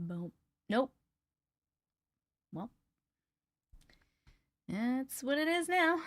Boom. Nope. Well, that's what it is now.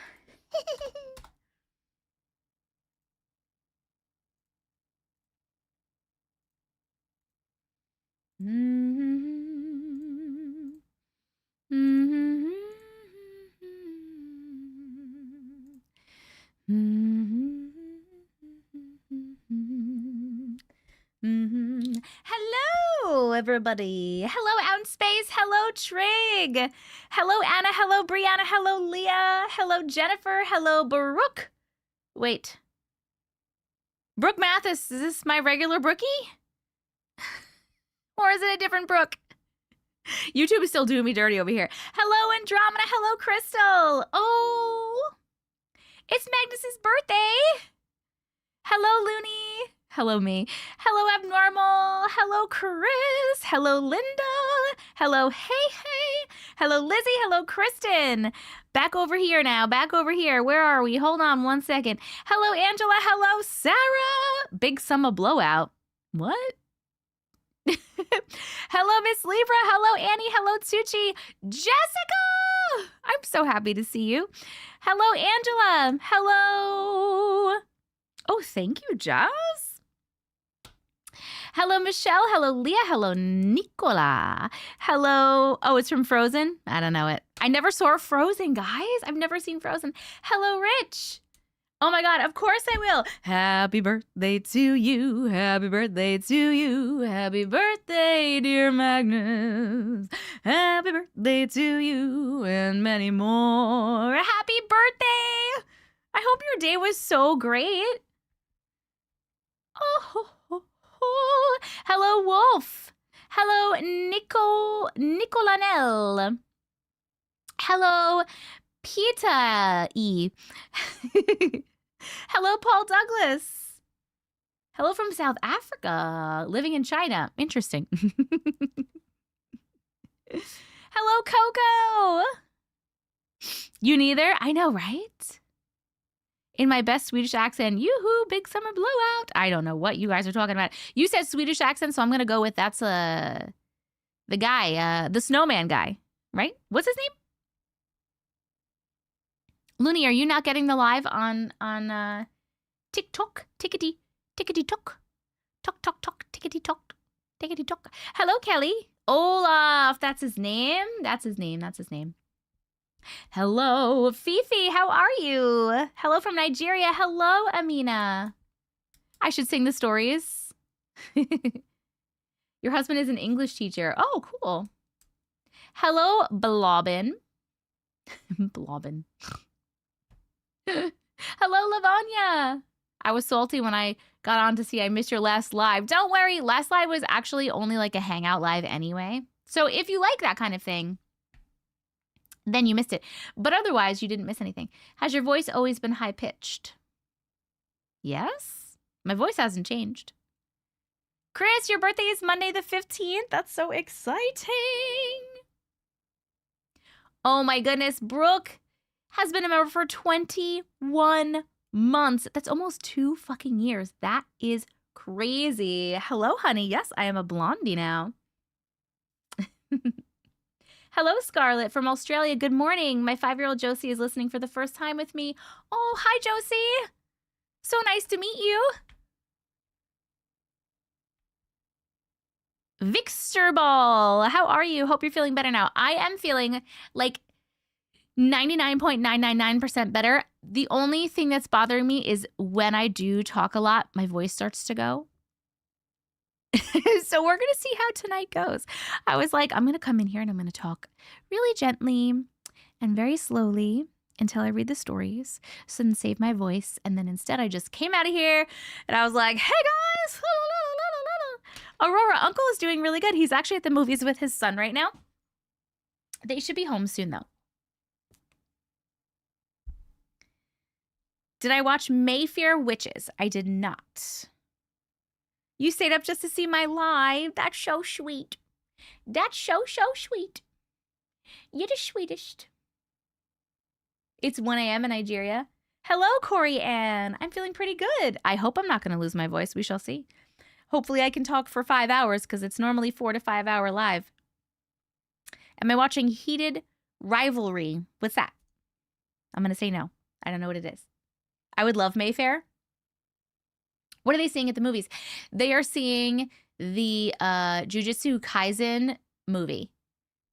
Hello, everybody. Hello, Out in Space. Hello, Trig. Hello, Anna. Hello, Brianna. Hello, Leah. Hello, Jennifer. Hello, Brooke. Wait. Brooke Mathis, is this my regular Brookie? Or is it a different Brooke? YouTube is still doing me dirty over here. Hello, Andromeda. Hello, Crystal. Oh, it's Magnus's birthday. Hello, Looney. Hello, me. Hello, Abnormal. Hello, Chris. Hello, Linda. Hello, Hey. Hello, Lizzie. Hello, Kristen. Back over here now. Back over here. Where are we? Hold on one second. Hello, Angela. Hello, Sarah. Big Summer Blowout. What? Hello, Miss Libra. Hello, Annie. Hello, Tsuchi. Jessica! I'm so happy to see you. Hello, Angela. Hello. Oh, thank you, Jess. Hello, Michelle. Hello, Leah. Hello, Nicola. Hello. Oh, it's from Frozen? I don't know it. I never saw Frozen, guys. I've never seen Frozen. Hello, Rich. Oh my God, of course I will. Happy birthday to you. Happy birthday to you. Happy birthday, dear Magnus. Happy birthday to you and many more. Happy birthday. I hope your day was so great. Oh, hello, Wolf. Hello, Nicolanel. Hello, Pita E. Hello, Paul Douglas. Hello from South Africa, living in China. Interesting. Hello, Coco. You neither? I know, right? In my best Swedish accent, yoo-hoo, big summer blowout. I don't know what you guys are talking about. You said Swedish accent, so I'm going to go with that's the guy, the snowman guy, right? What's his name? Looney, are you not getting the live on TikTok? Tickety talk. Talk, tickety talk. Tickety talk. Hello, Kelly. Olaf, that's his name. That's his name. Hello, Fifi, how are you? Hello from Nigeria. Hello, Amina. I should sing the stories. Your husband is an English teacher. Oh, cool. Hello, Blobbin. Blobbin. Hello, Lavanya. I was salty when I got on to see I missed your last live. Don't worry, last live was actually only like a Hangout live anyway. So if you like that kind of thing, then you missed it. But otherwise, you didn't miss anything. Has your voice always been high-pitched? Yes. My voice hasn't changed. Chris, your birthday is Monday the 15th. That's so exciting. Oh my goodness, Brooke has been a member for 21 months. That's almost 2 fucking years. That is crazy. Hello, honey. Yes, I am a blondie now. Hello, Scarlett from Australia. Good morning. My 5-year-old Josie is listening for the first time with me. Oh, hi, Josie. So nice to meet you. Vixterball, how are you? Hope you're feeling better now. I am feeling like 99.999% better. The only thing that's bothering me is when I do talk a lot, my voice starts to go. So we're going to see how tonight goes. I was like, I'm going to come in here and I'm going to talk really gently and very slowly until I read the stories, so then save my voice. And then instead I just came out of here and I was like, hey guys, Aurora, Uncle is doing really good. He's actually at the movies with his son right now. They should be home soon though. Did I watch Mayfair Witches? I did not. You stayed up just to see my live. That's so sweet. That's so sweet. You're the sweetest. It's 1 a.m. in Nigeria. Hello, Corey Ann. I'm feeling pretty good. I hope I'm not going to lose my voice. We shall see. Hopefully I can talk for 5 hours because it's normally 4 to 5 hour live. Am I watching Heated Rivalry? What's that? I'm going to say no. I don't know what it is. I would love Mayfair. What are they seeing at the movies? They are seeing the Jujutsu Kaisen movie.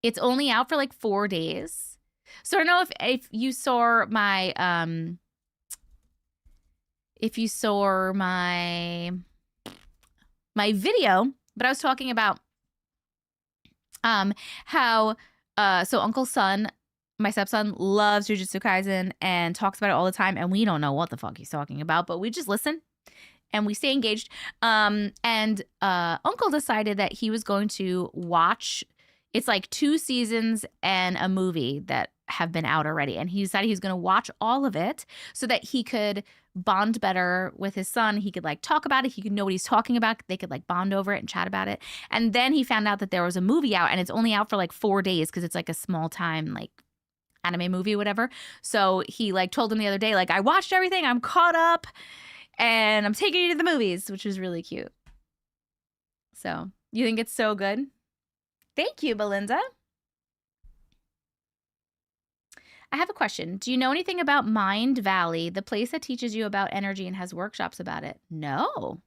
It's only out for like 4 days. So I don't know if you saw my my video, but I was talking about how so Uncle Son, my stepson, loves Jujutsu Kaisen and talks about it all the time, and we don't know what the fuck he's talking about, but we just listen and we stay engaged. And Uncle decided that he was going to watch, it's like 2 seasons and a movie that have been out already, and he decided he was going to watch all of it so that he could bond better with his son. He could like talk about it. He could know what he's talking about. They could like bond over it and chat about it. And then he found out that there was a movie out, and it's only out for like 4 days because it's like a small time like anime movie, whatever. So he like told him the other day, like, I watched everything. I'm caught up and I'm taking you to the movies, which was really cute. So you think it's so good? Thank you, Belinda. I have a question. Do you know anything about Mind Valley, the place that teaches you about energy and has workshops about it? No,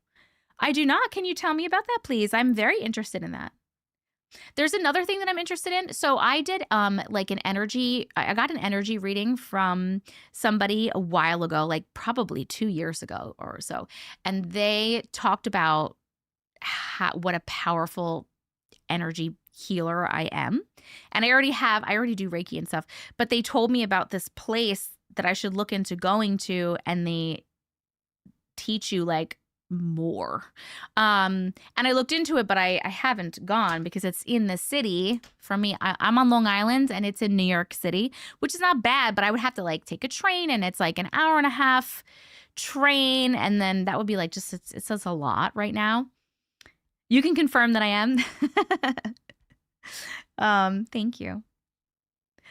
I do not. Can you tell me about that, please? I'm very interested in that. There's another thing that I'm interested in. So I did like I got an energy reading from somebody a while ago, like probably 2 years ago or so. And they talked about what a powerful energy healer I am. And I already do Reiki and stuff, but they told me about this place that I should look into going to, and they teach you like more. And I looked into it, but I haven't gone because it's in the city. For me, I'm on Long Island and it's in New York City, which is not bad, but I would have to like take a train, and it's like an hour and a half train. And then that would be like just, it says a lot right now. You can confirm that I am. Thank you.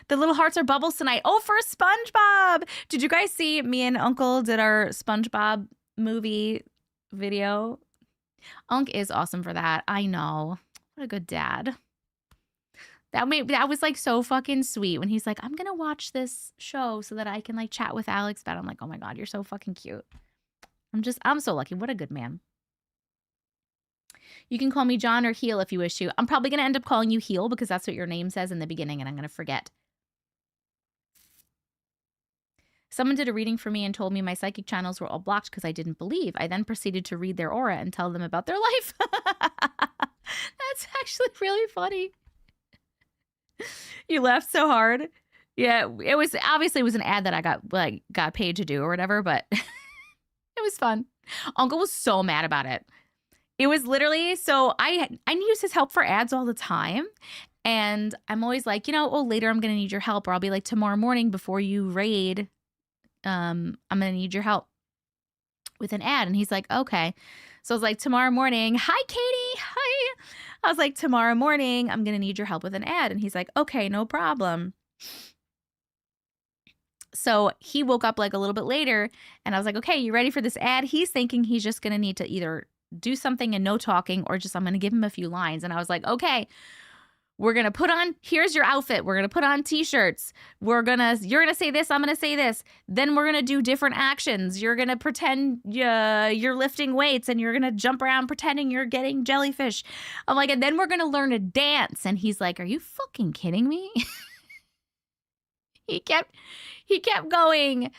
The little hearts are bubbles tonight. Oh, for SpongeBob. Did you guys see me and Uncle did our SpongeBob movie video? Unc is awesome for that. I know. What a good dad. That was like so fucking sweet when he's like, I'm gonna watch this show so that I can like chat with Alex about it. I'm like, oh my God, you're so fucking cute. I'm so lucky. What a good man. You can call me John or Heel if you wish to. I'm probably going to end up calling you Heel because that's what your name says in the beginning, and I'm going to forget. Someone did a reading for me and told me my psychic channels were all blocked because I didn't believe. I then proceeded to read their aura and tell them about their life. That's actually really funny. You laughed so hard. Yeah, it was an ad that I got paid to do or whatever, but it was fun. Uncle was so mad about it. It was literally, so I use his help for ads all the time. And I'm always like, later I'm going to need your help. Or I'll be like, tomorrow morning before you raid, I'm going to need your help with an ad. And he's like, okay. So I was like, tomorrow morning, hi, Katie. Hi. I was like, tomorrow morning, I'm going to need your help with an ad. And he's like, okay, no problem. So he woke up like a little bit later and I was like, okay, you ready for this ad? He's thinking he's just going to need to either do something and no talking, or just I'm going to give him a few lines. And I was like, okay, we're going to put on, here's your outfit. We're going to put on t-shirts. You're going to say this. I'm going to say this. Then we're going to do different actions. You're going to pretend you're lifting weights, and you're going to jump around pretending you're getting jellyfish. I'm like, and then we're going to learn to dance. And he's like, are you fucking kidding me? He kept going.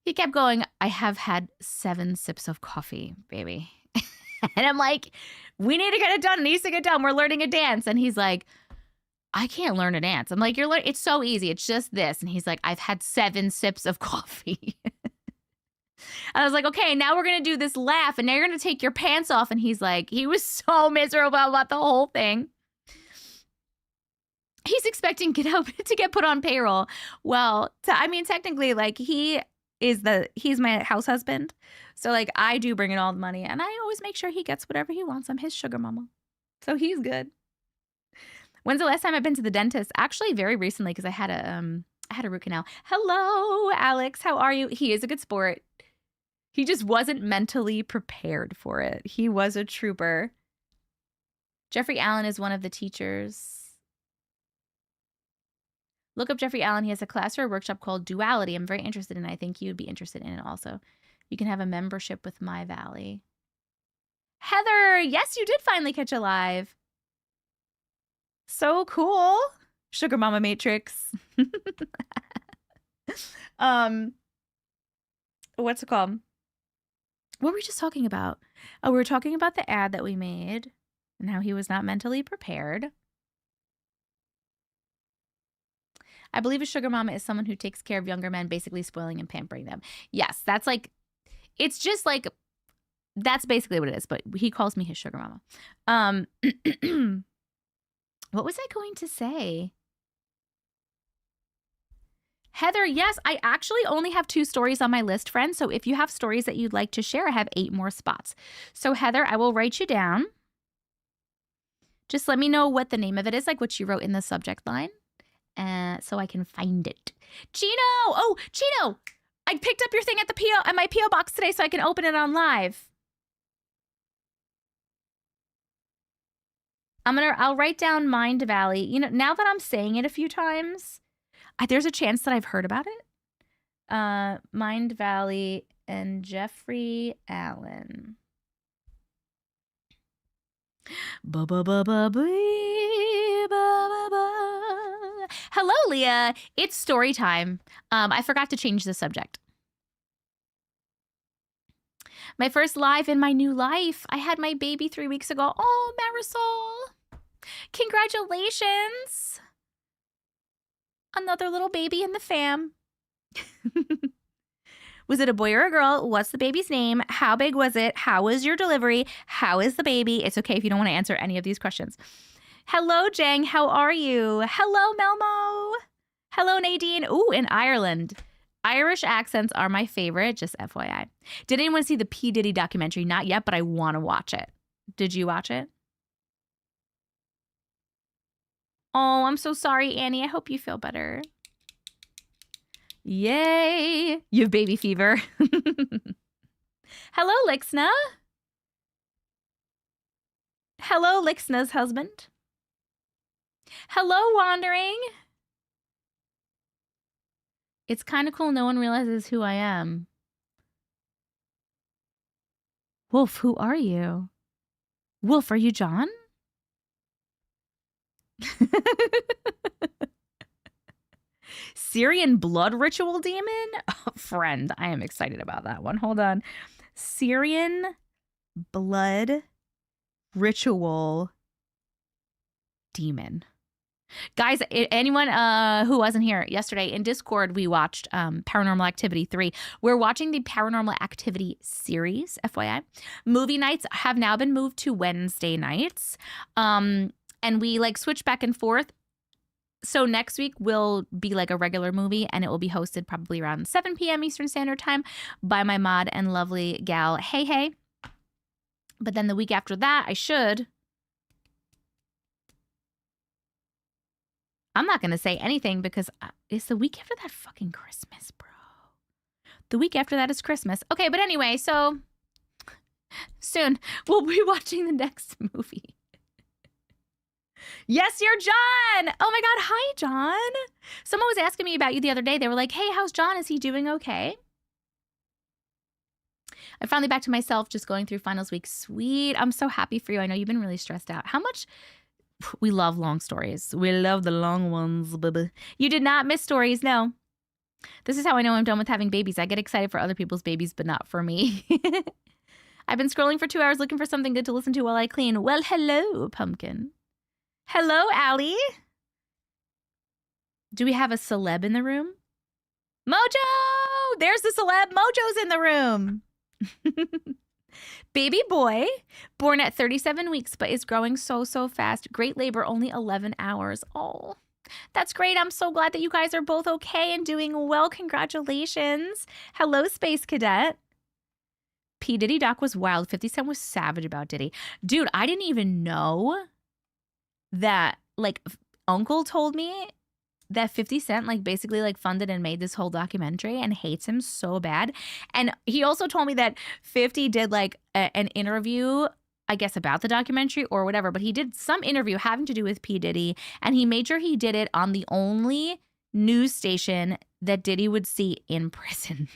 He kept going. I have had 7 sips of coffee, baby. And I'm like, we need to get it done. It needs to get done. We're learning a dance. And he's like, I can't learn a dance. I'm like, it's so easy. It's just this. And he's like, I've had 7 sips of coffee. And I was like, okay, now we're going to do this laugh. And now you're going to take your pants off. And he's like, he was so miserable about the whole thing. He's expecting to get put on payroll. Well, technically, like he's my house husband. So like I do bring in all the money, and I always make sure he gets whatever he wants. I'm his sugar mama. So he's good. When's the last time I've been to the dentist? Actually, very recently, because I had a root canal. Hello, Alex. How are you? He is a good sport. He just wasn't mentally prepared for it. He was a trooper. Jeffrey Allen is one of the teachers. Look up Jeffrey Allen. He has a class or a workshop called Duality. I'm very interested in it. I think you'd be interested in it also. You can have a membership with My Valley. Heather, yes, you did finally catch a live. So cool. Sugar Mama Matrix. What's it called? What were we just talking about? Oh, we were talking about the ad that we made and how he was not mentally prepared. I believe a sugar mama is someone who takes care of younger men, basically spoiling and pampering them. Yes, that's like, it's just like, that's basically what it is, but he calls me his sugar mama. What was I going to say? Heather, yes, I actually only have 2 stories on my list, friends. So if you have stories that you'd like to share, I have 8 more spots. So Heather, I will write you down. Just let me know what the name of it is, like what you wrote in the subject line, so I can find it. Chino! Oh, Chino! I picked up your thing at the at my PO box today so I can open it on live. I'll write down Mind Valley. You know, now that I'm saying it a few times, there's a chance that I've heard about it. Mind Valley and Jeffrey Allen. Hello, Leah. It's story time. I forgot to change the subject. My first live in my new life. I had my baby 3 weeks ago. Oh, Marisol. Congratulations. Another little baby in the fam. Was it a boy or a girl? What's the baby's name? How big was it? How was your delivery? How is the baby? It's okay if you don't want to answer any of these questions. Hello, Jang. How are you? Hello, Melmo. Hello, Nadine. Ooh, in Ireland. Irish accents are my favorite, just FYI. Did anyone see the P. Diddy documentary? Not yet, but I want to watch it. Did you watch it? Oh, I'm so sorry, Annie. I hope you feel better. Yay! You have baby fever. Hello, Lixna. Hello, Lixna's husband. Hello, Wandering. It's kind of cool no one realizes who I am. Wolf, who are you? Wolf, are you John? Syrian blood ritual demon? Oh, friend, I am excited about that one. Hold on. Syrian blood ritual demon. Guys, anyone who wasn't here yesterday, in Discord, we watched Paranormal Activity 3. We're watching the Paranormal Activity series, FYI. Movie nights have now been moved to Wednesday nights. And we like switch back and forth. So next week will be like a regular movie, and it will be hosted probably around 7 p.m. Eastern Standard Time by my mod and lovely gal, Hey. But then the week after that, I'm not going to say anything because it's the week after that fucking Christmas, bro. The week after that is Christmas. Okay, but anyway, so soon we'll be watching the next movie. Yes, you're John. Oh my God. Hi, John. Someone was asking me about you the other day. They were like, hey, how's John? Is he doing okay? I'm finally back to myself, just going through finals week. Sweet. I'm so happy for you. I know you've been really stressed out. How much... We love long stories. We love the long ones, baby. You did not miss stories, no. This is how I know I'm done with having babies. I get excited for other people's babies, but not for me. I've been scrolling for 2 hours looking for something good to listen to while I clean. Well, hello, Pumpkin. Hello, Allie. Do we have a celeb in the room? Mojo! There's the celeb. Mojo's in the room. Baby boy, born at 37 weeks, but is growing so fast. Great labor, only 11 hours. Oh, that's great. I'm so glad that you guys are both okay and doing well. Congratulations. Hello, Space Cadet. P. Diddy Doc was wild. 50 Cent was savage about Diddy. Dude, I didn't even know that, like, Uncle told me that 50 Cent like basically like funded and made this whole documentary and hates him so bad. And he also told me that 50 did like an interview, I guess, about the documentary or whatever, but he did some interview having to do with P. Diddy, and he made sure he did it on the only news station that Diddy would see in prison.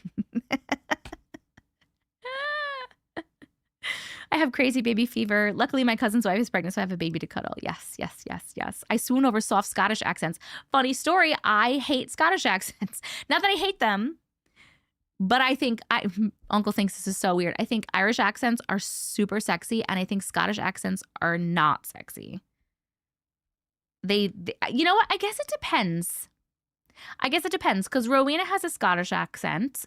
I have crazy baby fever. Luckily, my cousin's wife is pregnant, so I have a baby to cuddle. Yes, yes, yes, yes. I swoon over soft Scottish accents. Funny story, I hate Scottish accents. Not that I hate them, but I think Uncle thinks this is so weird. I think Irish accents are super sexy, and I think Scottish accents are not sexy. They you know what? I guess it depends. Because Rowena has a Scottish accent.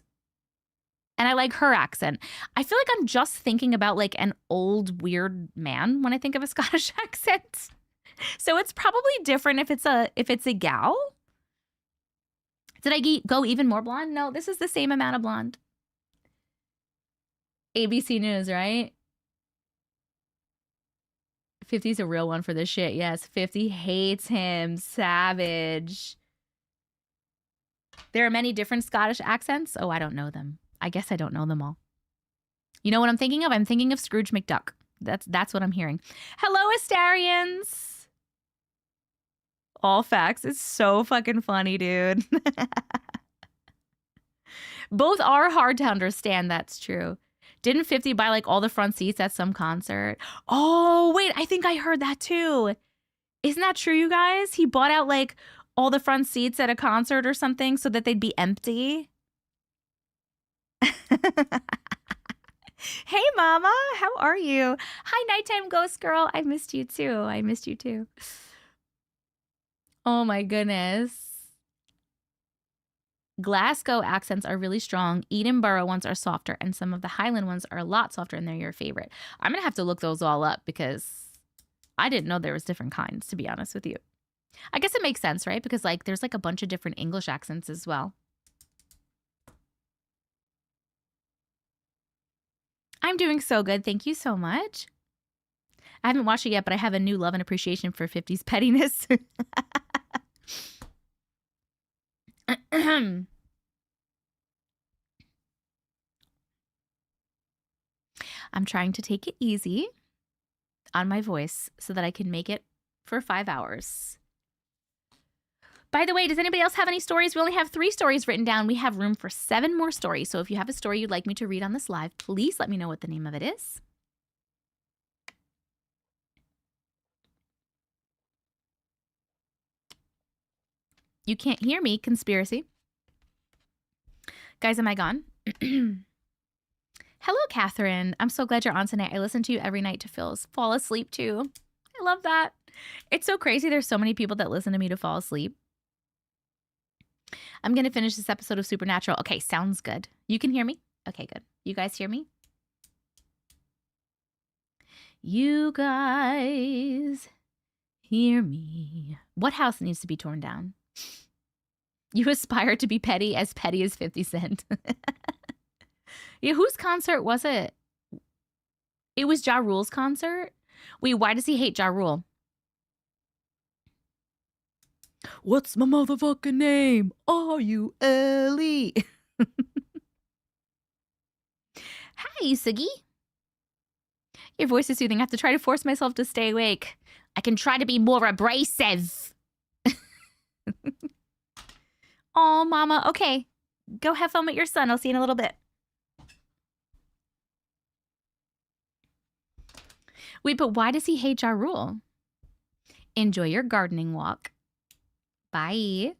And I like her accent. I feel like I'm just thinking about like an old weird man when I think of a Scottish accent. So it's probably different if it's a gal. Did I go even more blonde? No, this is the same amount of blonde. ABC News, right? 50's a real one for this shit. Yes, 50 hates him. Savage. There are many different Scottish accents. Oh, I don't know them. I guess I don't know them all. You know what I'm thinking of? I'm thinking of Scrooge McDuck. That's what I'm hearing. Hello, Astarians. All facts. It's so fucking funny, dude. Both are hard to understand. That's true. Didn't 50 buy like all the front seats at some concert? Oh, wait. I think I heard that too. Isn't that true, you guys? He bought out like all the front seats at a concert or something so that they'd be empty. Hey, Mama. How are you? Hi, Nighttime Ghost Girl. I missed you too. Oh, my goodness. Glasgow accents are really strong. Edinburgh ones are softer, and some of the Highland ones are a lot softer, and they're your favorite. I'm going to have to look those all up because I didn't know there was different kinds, to be honest with you. I guess it makes sense, right? Because like there's like a bunch of different English accents as well. I'm doing so good. Thank you so much. I haven't watched it yet, but I have a new love and appreciation for 50's pettiness. I'm trying to take it easy on my voice so that I can make it for 5 hours. By the way, does anybody else have any stories? We only have 3 stories written down. We have room for 7 more stories. So if you have a story you'd like me to read on this live, please let me know what the name of it is. You can't hear me, conspiracy. Guys, am I gone? Hello, Catherine. I'm so glad you're on tonight. I listen to you every night to fall asleep too. I love that. It's so crazy. There's so many people that listen to me to fall asleep. I'm going to finish this episode of Supernatural. Okay, sounds good. You can hear me? Okay, good. You guys hear me? You guys hear me. What house needs to be torn down? You aspire to be petty as 50 Cent. Yeah, whose concert was it? It was Ja Rule's concert? Wait, why does he hate Ja Rule? What's my motherfucking name? R-U-L-E. Hi, Siggy. Your voice is soothing. I have to try to force myself to stay awake. I can try to be more abrasive. Oh, Mama. Okay. Go have fun with your son. I'll see you in a little bit. Wait, but why does he hate Ja Rule? Enjoy your gardening walk. Bye.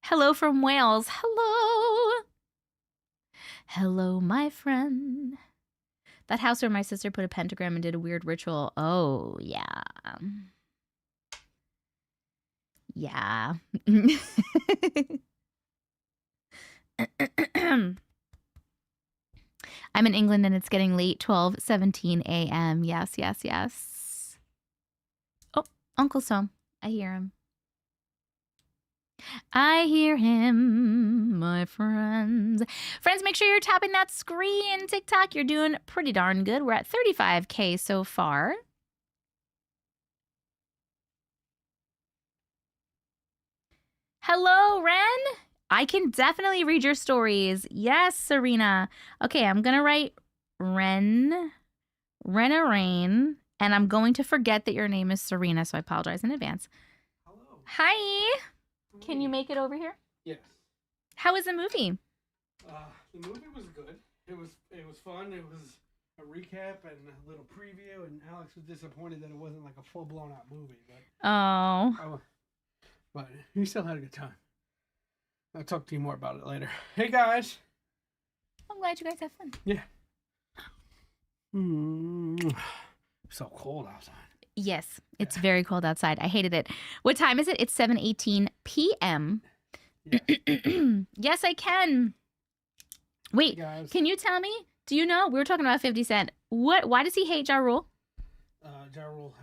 Hello from Wales. Hello. Hello, my friend. That house where my sister put a pentagram and did a weird ritual. Oh, yeah. Yeah. I'm in England and it's getting late, 12:17 a.m. Yes, yes, yes. Oh, Uncle's home. I hear him. I hear him, my friends. Friends, make sure you're tapping that screen. TikTok, you're doing pretty darn good. We're at 35K so far. Hello, Ren. I can definitely read your stories. Yes, Serena. Okay, I'm going to write Ren, Rain, and I'm going to forget that your name is Serena, so I apologize in advance. Hello. Hi. Can you make it over here? Yes. How was the movie? The movie was good. It was fun. It was a recap and a little preview, and Alex was disappointed that it wasn't like a full blown out movie. But he still had a good time. I'll talk to you more about it later. Hey guys. I'm glad you guys have fun. Yeah. So cold outside. Yes, it's very cold outside. I hated it. What time is it? It's 7:18 p.m. Yeah. Yes, I can. Wait, Guys. Can you tell me? Do you know? We were talking about 50 Cent. Why does he hate Ja Rule? Ja Rule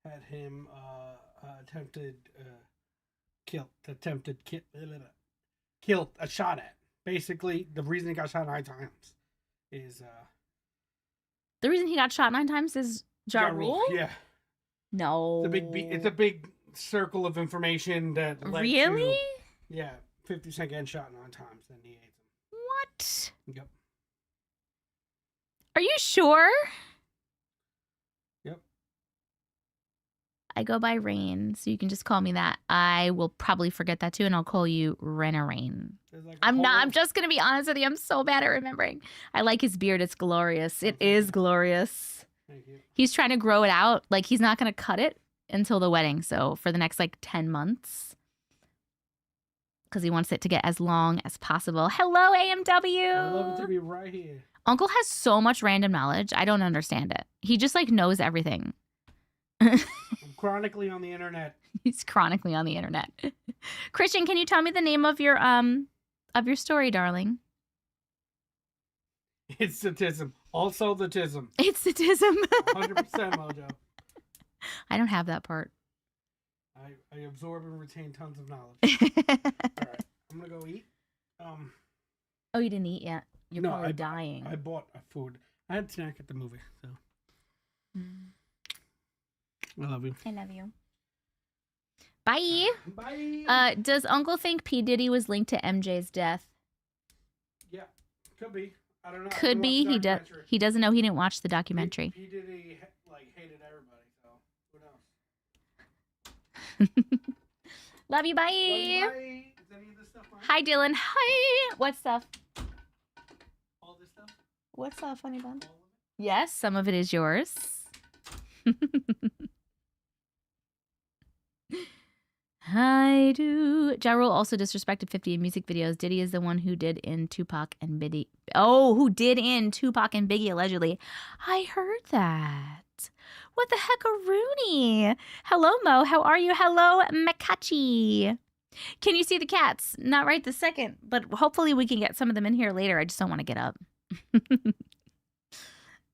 had him killed a shot at. Basically, the reason he got shot 9 times is the reason he got shot 9 times is Ja Rule? Yeah. No. It's a big circle of information that led really? To, yeah, 50 Cent getting shot 9 times, then he ate them. What? Yep. Are you sure? Yep. I go by Rain, so you can just call me that. I will probably forget that too, and I'll call you Rain. Like I'm just gonna be honest with you. I'm so bad at remembering. I like his beard. It's glorious. It is glorious. Thank you. He's trying to grow it out. Like, he's not gonna cut it until the wedding. So for the next 10 months, because he wants it to get as long as possible. Hello, AMW. I love it to be right here. Uncle has so much random knowledge. I don't understand it. He just knows everything. I'm chronically on the internet. He's chronically on the internet. Christian, can you tell me the name of your story, darling? It's Satism. Also the Tism. It's Satism. 100% Mojo. I don't have that part. I absorb and retain tons of knowledge. All right, I'm gonna go eat. Oh, you didn't eat yet? You're probably dying. I bought a food. I had a snack at the movie, so. I love you. I love you. Bye. Bye. Does Uncle think P. Diddy was linked to MJ's death? Yeah, could be. I don't know. Could be. He doesn't know. He didn't watch the documentary. P. Diddy hated everybody, so who knows? Love you. Bye. Love you, bye. Is any of this stuff mine? Hi, Dylan. Hi. What stuff? All this stuff? What stuff, honey bun? All of it? Yes, some of it is yours. I do. Ja Rule also disrespected 50 in music videos. Diddy is the one who did in Tupac and Biggie. Oh, who did in Tupac and Biggie, allegedly. I heard that. What the heck, a Rooney? Hello, Mo. How are you? Hello, Makachi. Can you see the cats? Not right this second, but hopefully we can get some of them in here later. I just don't want to get up.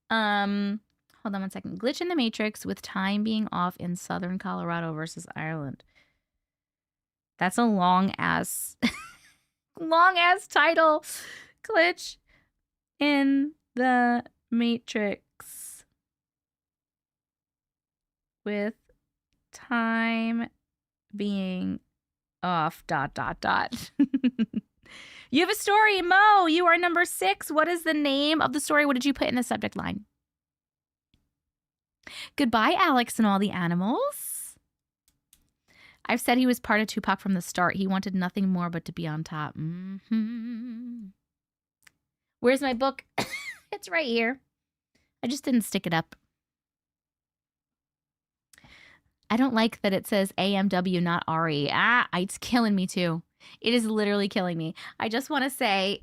Hold on one second. Glitch in the Matrix with time being off in Southern Colorado versus Ireland. That's a long-ass title. Glitch in the Matrix with time being off, ... You have a story, Mo. You are number 6. What is the name of the story? What did you put in the subject line? Goodbye, Alex and all the animals. I've said he was part of Tupac from the start. He wanted nothing more but to be on top. Where's my book? It's right here. I just didn't stick it up. I don't like that it says AMW, not RE. It's killing me too. It is literally killing me. I just want to say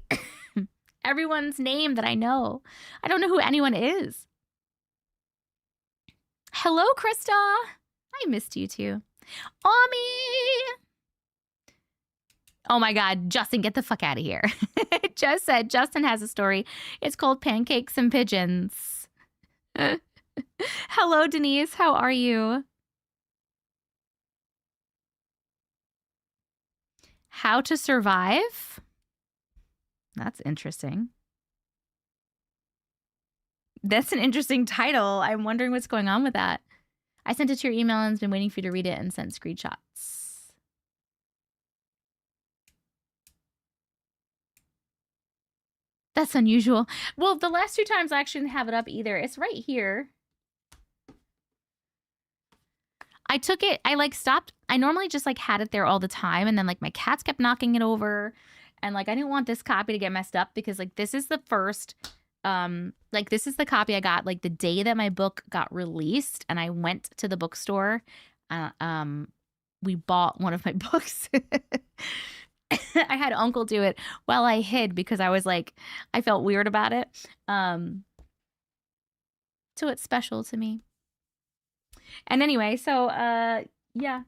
everyone's name that I know. I don't know who anyone is. Hello, Krista. I missed you too. Ami. Oh my God, Justin, get the fuck out of here. Jess said Justin has a story. It's called Pancakes and Pigeons. Hello, Denise. How are you? How to Survive? That's interesting. That's an interesting title. I'm wondering what's going on with that. I sent it to your email and has been waiting for you to read it and sent screenshots. That's unusual. Well, the last 2 times I actually didn't have it up either. It's right here. I took it, I like stopped. I normally just like had it there all the time. And then like my cats kept knocking it over. And like, I didn't want this copy to get messed up because like, this is the first, like this is the copy I got like the day that my book got released. And I went to the bookstore. We bought one of my books. I had Uncle do it while I hid because I was like, I felt weird about it. So it's special to me. And anyway, so yeah,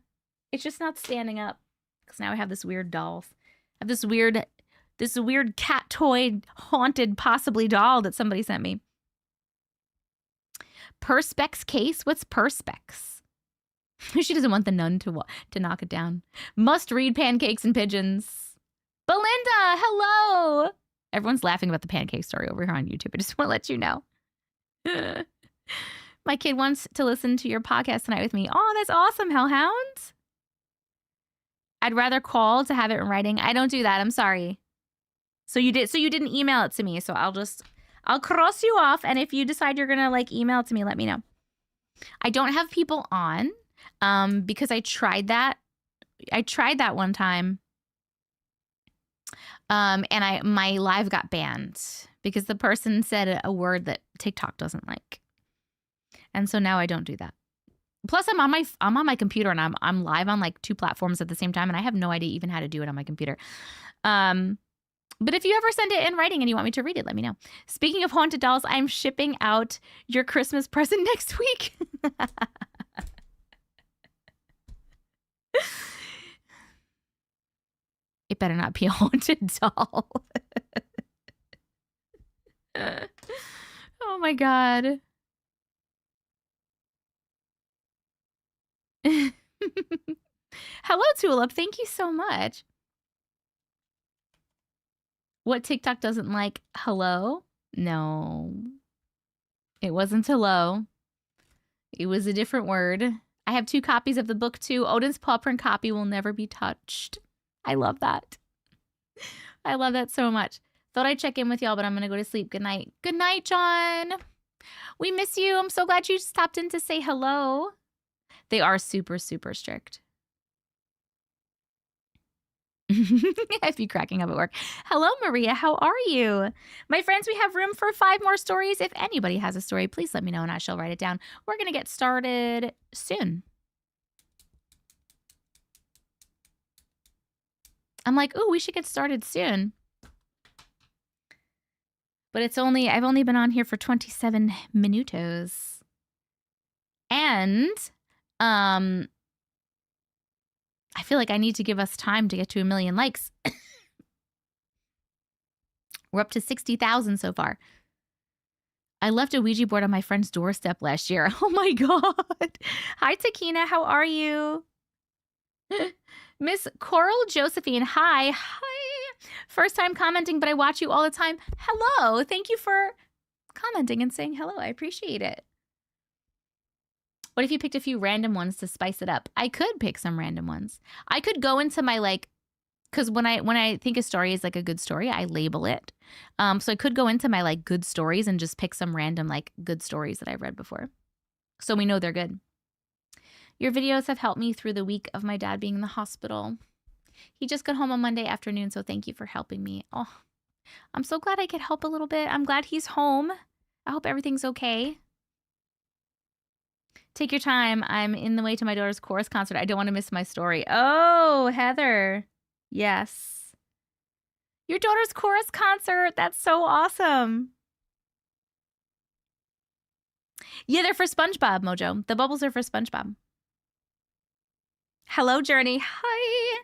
it's just not standing up because now I have this weird doll. I have this weird cat toy haunted possibly doll that somebody sent me. Perspex case? What's Perspex? She doesn't want the nun to knock it down. Must read Pancakes and Pigeons. Belinda, hello. Everyone's laughing about the pancake story over here on YouTube. I just want to let you know. My kid wants to listen to your podcast tonight with me. Oh, that's awesome, Hellhound. I'd rather call to have it in writing. I don't do that. I'm sorry. So you didn't email it to me. So I'll cross you off. And if you decide you're going to like email it to me, let me know. I don't have people on because I tried that. I tried that one time. And my live got banned because the person said a word that TikTok doesn't like. And so now I don't do that. Plus I'm on my computer and I'm live on like 2 platforms at the same time and I have no idea even how to do it on my computer. But if you ever send it in writing and you want me to read it, let me know. Speaking of haunted dolls, I'm shipping out your Christmas present next week. It better not be a haunted doll. Oh my God. Hello, Tulip. Thank you so much. What TikTok doesn't like? Hello? No. It wasn't hello. It was a different word. I have 2 copies of the book too. Odin's paw print copy will never be touched. I love that. I love that so much. Thought I'd check in with y'all, but I'm going to go to sleep. Good night. Good night, John. We miss you. I'm so glad you stopped in to say hello. They are super, super strict. I'd be cracking up at work. Hello, Maria. How are you? My friends, we have room for 5 more stories. If anybody has a story, please let me know and I shall write it down. We're going to get started soon. I'm like, ooh, we should get started soon. But I've only been on here for 27 minutos. And I feel like I need to give us time to get to 1 million likes. We're up to 60,000 so far. I left a Ouija board on my friend's doorstep last year. Oh my God. Hi, Takina. How are you? Miss Coral Josephine. Hi. Hi. First time commenting, but I watch you all the time. Hello. Thank you for commenting and saying hello. I appreciate it. What if you picked a few random ones to spice it up? I could pick some random ones. I could go into my like, because when I think a story is like a good story, I label it. So I could go into my like good stories and just pick some random like good stories that I've read before. So we know they're good. Your videos have helped me through the week of my dad being in the hospital. He just got home on Monday afternoon, so thank you for helping me. Oh, I'm so glad I could help a little bit. I'm glad he's home. I hope everything's okay. Take your time. I'm in the way to my daughter's chorus concert. I don't want to miss my story. Oh, Heather. Yes. Your daughter's chorus concert. That's so awesome. Yeah, they're for SpongeBob, Mojo. The bubbles are for SpongeBob. Hello, Journey. Hi.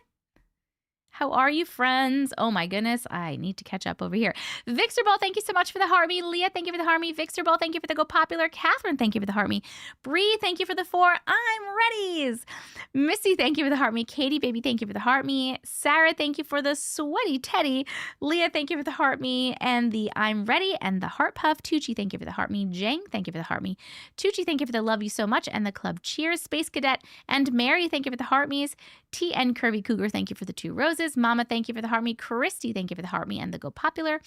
How are you, friends? Oh my goodness, I need to catch up over here. Vixer Ball, thank you so much for the heart me. Leah, thank you for the heart me. Vixer Ball, thank you for the go popular. Catherine, thank you for the heart me. Bree, thank you for the 4 I'm readies. Missy, thank you for the heart me. Katie, baby, thank you for the heart me. Sarah, thank you for the sweaty teddy. Leah, thank you for the heart me and the I'm ready and the heart puff. Tucci, thank you for the heart me. Jang, thank you for the heart me. Tucci, thank you for the love you so much and the club cheers. Space Cadet and Mary, thank you for the heart me's. TN Curvy Cougar, thank you for the 2 roses. roses. Mama, thank you for the heart me. Christy, thank you for the heart me and the Go Popular.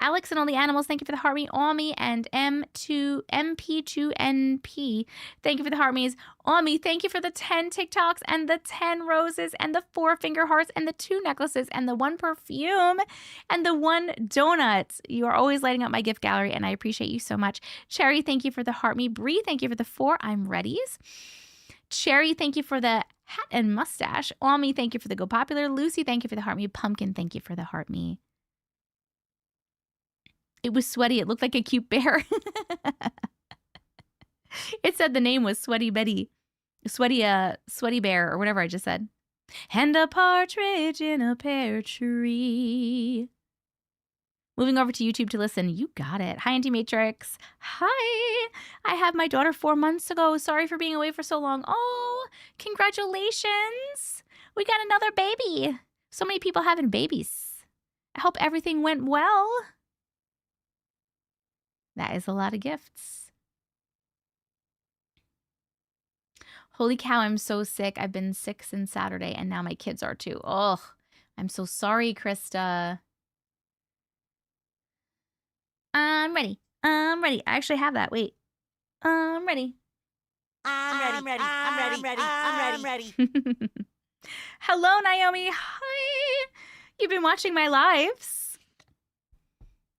Alex and all the animals, thank you for the heart me. Almi and MP2NP, thank you for the heart me's. Almi, thank you for the 10 TikToks and the 10 roses and the 4 finger hearts and the 2 necklaces and the 1 perfume and the 1 donut. You are always lighting up my gift gallery and I appreciate you so much. Cherry, thank you for the heart me. Bree, thank you for the 4 I'm readies. Cherry, thank you for the hat and mustache. Almi, thank you for the Go Popular. Lucy, thank you for the heart me. Pumpkin, thank you for the heart me. It was sweaty. It looked like a cute bear. It said the name was Sweaty Betty. Sweaty bear or whatever I just said. And a partridge in a pear tree. Moving over to YouTube to listen. You got it. Hi, Auntie Matrix. Hi. I had my daughter 4 months ago. Sorry for being away for so long. Oh, congratulations. We got another baby. So many people having babies. I hope everything went well. That is a lot of gifts. Holy cow, I'm so sick. I've been sick since Saturday, and now my kids are too. Oh, I'm so sorry, Krista. I'm ready. I'm ready. I actually have that. Wait. I'm ready. I'm ready. I'm ready. Hello, Naomi. Hi. You've been watching my lives.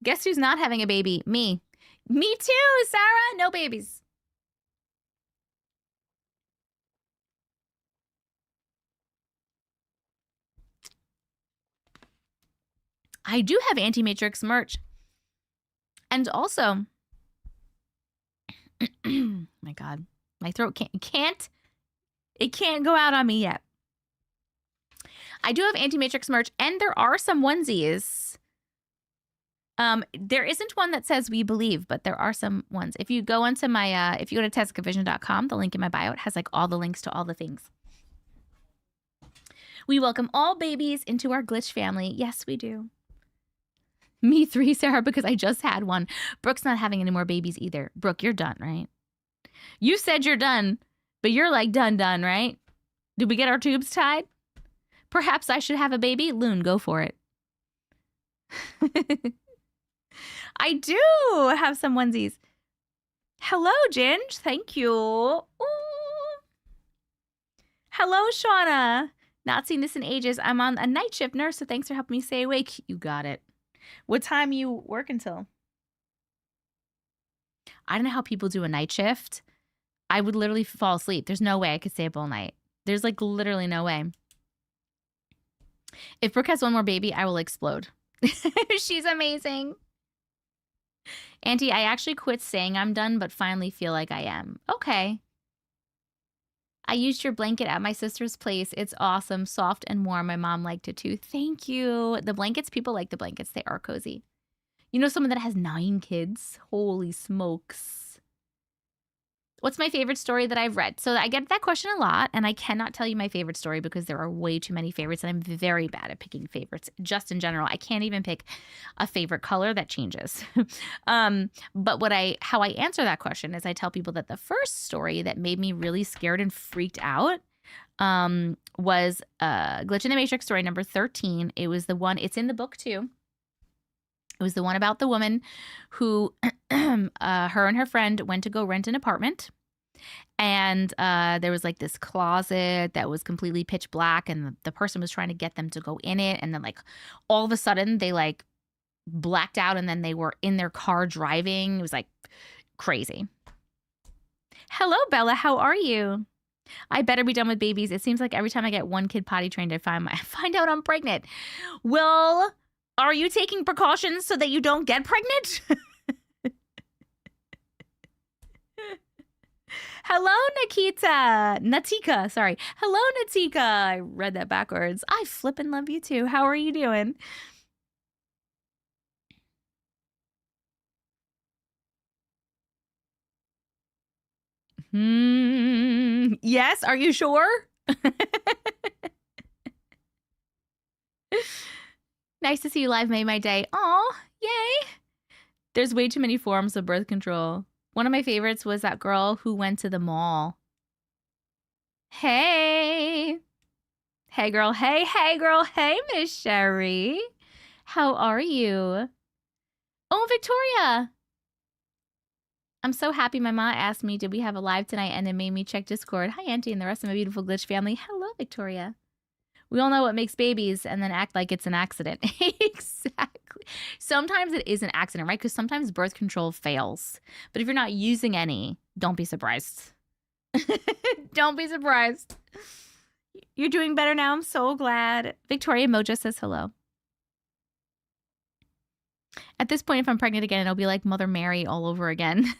Guess who's not having a baby? Me. Me too, Sarah. No babies. I do have Auntie Matrix merch. And also, my God, my throat can't go out on me yet. I do have Auntie Matrix merch, and there are some onesies. There isn't one that says "We Believe," but there are some ones. If you go onto my, if you go to tessacavision.com, the link in my bio, it has like all the links to all the things. We welcome all babies into our glitch family. Yes, we do. Me 3, Sarah, because I just had one. Brooke's not having any more babies either. Brooke, you're done, right? You said you're done, but you're like done, right? Did we get our tubes tied? Perhaps I should have a baby? Loon, go for it. I do have some onesies. Hello, Ginge. Thank you. Ooh. Hello, Shauna. Not seen this in ages. I'm on a night shift nurse, so thanks for helping me stay awake. You got it. What time you work until? I don't know how people do a night shift. I would literally fall asleep. There's no way I could stay up all night. There's like literally no way. If Brooke has one more baby, I will explode. She's amazing. Auntie, I actually quit saying I'm done, but finally feel like I am. Okay. I used your blanket at my sister's place. It's awesome, soft and warm. My mom liked it too. Thank you. The blankets, people like the blankets. They are cozy. You know someone that has 9 kids? Holy smokes. What's my favorite story that I've read? So I get that question a lot, and I cannot tell you my favorite story because there are way too many favorites, and I'm very bad at picking favorites. Just in general, I can't even pick a favorite color. That changes. But how I answer that question is I tell people that the first story that made me really scared and freaked out was Glitch in the Matrix story number 13. It was the one, it's in the book too. It was the one about the woman who, her and her friend went to go rent an apartment. And there was like this closet that was completely pitch black. And the person was trying to get them to go in it. And then like all of a sudden they like blacked out. And then they were in their car driving. It was like crazy. Hello, Bella. How are you? I better be done with babies. It seems like every time I get one kid potty trained, I find out I'm pregnant. Well, are you taking precautions so that you don't get pregnant? Hello, Natika. Sorry. Hello, Natika. I read that backwards. I flippin' love you too. How are you doing? Yes. Are you sure? Nice to see you live. Made my day. Aw, yay. There's way too many forms of birth control. One of my favorites was that girl who went to the mall. Hey. Hey, girl. Hey, girl. Hey, Miss Sherry. How are you? Oh, Victoria. I'm so happy my mom asked me, did we have a live tonight? And it made me check Discord. Hi, Auntie, and the rest of my beautiful glitch family. Hello, Victoria. We all know what makes babies and then act like it's an accident. Exactly. Sometimes it is an accident, right? Because sometimes birth control fails. But if you're not using any, don't be surprised. Don't be surprised. You're doing better now. I'm so glad. Victoria Mojo says hello. At this point, if I'm pregnant again, it'll be like Mother Mary all over again.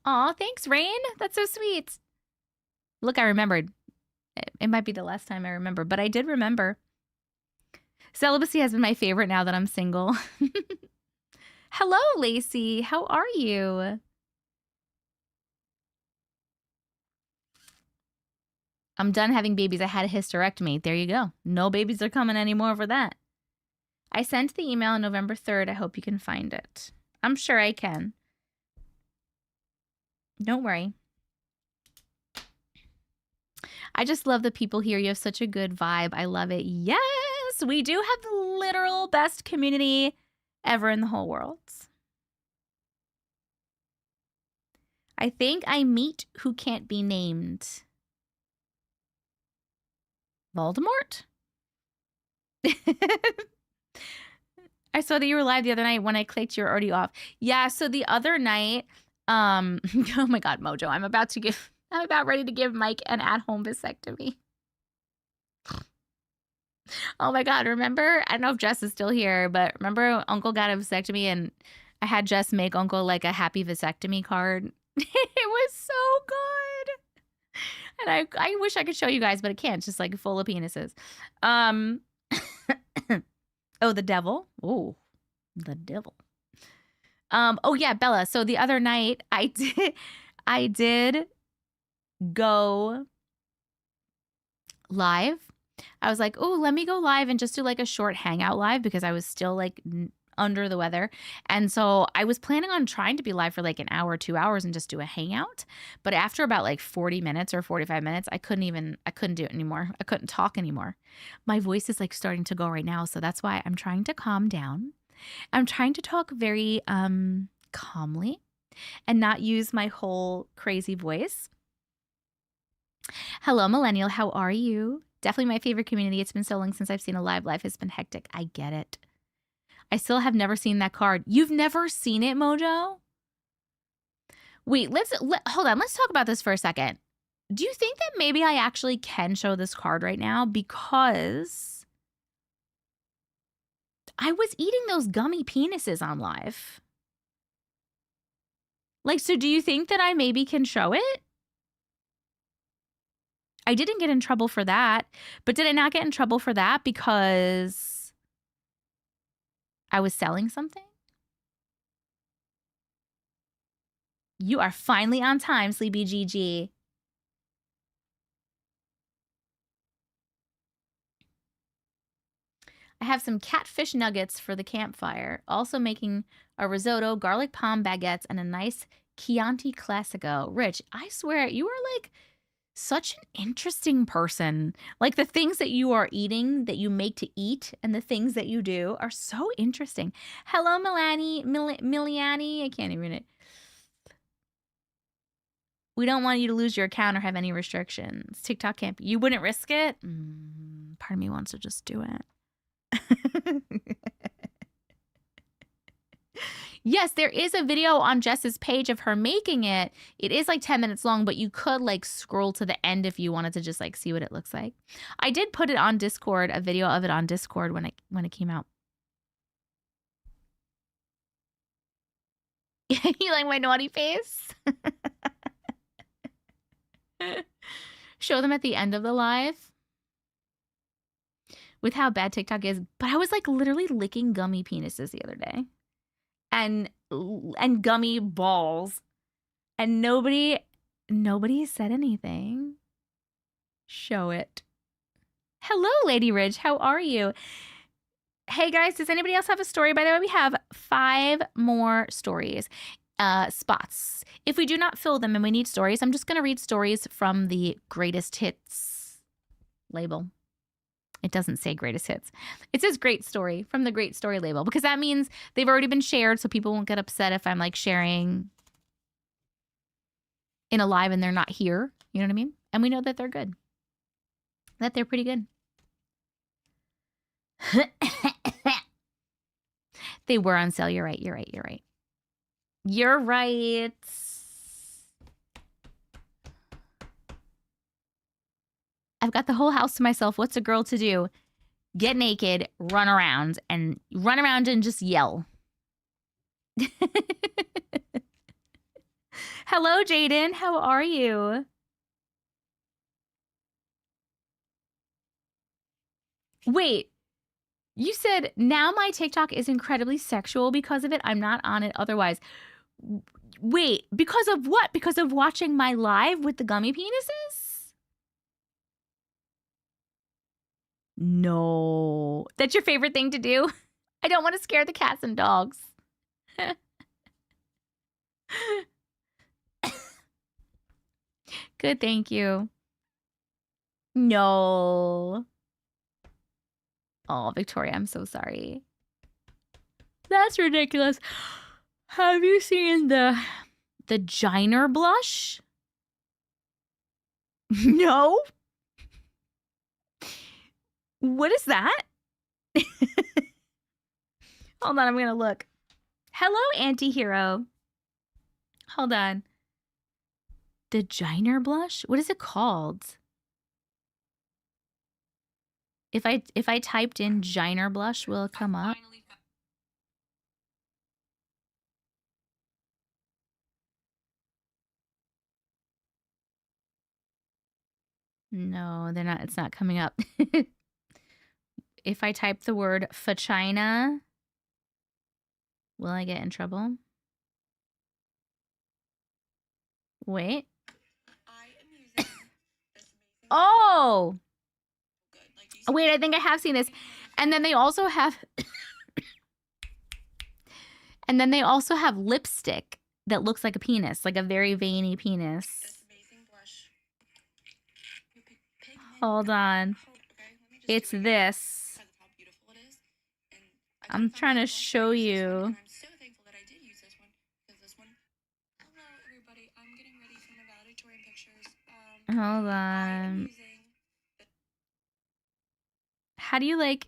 Aw, thanks, Rain. That's so sweet. Look, I remembered. It might be the last time I remember, but I did remember. Celibacy has been my favorite now that I'm single. Hello, Lacey. How are you? I'm done having babies. I had a hysterectomy. There you go. No babies are coming anymore for that. I sent the email on November 3rd. I hope you can find it. I'm sure I can. Don't worry. I just love the people here. You have such a good vibe. I love it. Yes, we do have the literal best community ever in the whole world. I think I meet who can't be named. Voldemort? I saw that you were live the other night. When I clicked, you were already off. Yeah, so the other night, oh my God, Mojo, I'm about ready to give Mike an at-home vasectomy. Oh my God, remember? I don't know if Jess is still here, but remember Uncle got a vasectomy and I had Jess make Uncle like a happy vasectomy card? It was so good. And I wish I could show you guys, but I can't. It's just like full of penises. Oh, the devil. Oh, the devil. Oh yeah, Bella. So the other night I did go live. I was like, oh, let me go live and just do like a short hangout live because I was still like under the weather. And so I was planning on trying to be live for like an hour, 2 hours and just do a hangout. But after about like 40 minutes or 45 minutes, I couldn't do it anymore. I couldn't talk anymore. My voice is like starting to go right now. So that's why I'm trying to calm down. I'm trying to talk very calmly and not use my whole crazy voice. Hello, Millennial. How are you? Definitely my favorite community. It's been so long since I've seen a live. Life has been hectic. I get it. I still have never seen that card. You've never seen it, Mojo? Wait, hold on. Let's talk about this for a second. Do you think that maybe I actually can show this card right now? Because I was eating those gummy penises on live. Like, so do you think that I maybe can show it? I didn't get in trouble for that, but did I not get in trouble for that because I was selling something? You are finally on time, Sleepy GG. I have some catfish nuggets for the campfire. Also making a risotto, garlic palm baguettes, and a nice Chianti Classico. Rich, I swear, you are like such an interesting person. Like the things that you are eating, that you make to eat, and the things that you do are so interesting. Hello, Miliani. I can't even read it. We don't want you to lose your account or have any restrictions. TikTok can't be. You wouldn't risk it? Part of me wants to just do it. Yes, there is a video on Jess's page of her making it. It is like 10 minutes long, but you could like scroll to the end if you wanted to just like see what it looks like. I did put it on Discord, a video of it on Discord when it came out. You like my naughty face? Show them at the end of the live with how bad TikTok is. But I was like literally licking gummy penises the other day. And gummy balls, and nobody said anything. Show it. Hello, Lady Ridge. How are you? Hey guys, does anybody else have a story? By the way, we have 5 more stories. spots. If we do not fill them and we need stories, I'm just going to read stories from the greatest hits label. It doesn't say greatest hits. It says great story from the great story label, because that means they've already been shared, so people won't get upset if I'm like sharing in a live and they're not here. You know what I mean? And we know that they're good. That they're pretty good. They were on sale. You're right. You're right. You're right. You're right. I've got the whole house to myself. What's a girl to do? Get naked, run around and just yell. Hello, Jaden. How are you? Wait, you said now my TikTok is incredibly sexual because of it. I'm not on it otherwise. Wait, because of what? Because of watching my live with the gummy penises? No. That's your favorite thing to do? I don't want to scare the cats and dogs. Good, thank you. No. Oh, Victoria, I'm so sorry. That's ridiculous. Have you seen the Giner blush? No? What is that? Hold on, I'm going to look. Hello, anti-hero. Hold on. The Giner blush? What is it called? If I typed in Giner blush, will it come up? No, they're not. It's not coming up. If I type the word vagina, will I get in trouble? Wait. Oh! Wait, I think I have seen this. And then they also have and then they also have lipstick that looks like a penis, like a very veiny penis. Hold on. It's this. I'm trying to show you. Hold on. How do you like...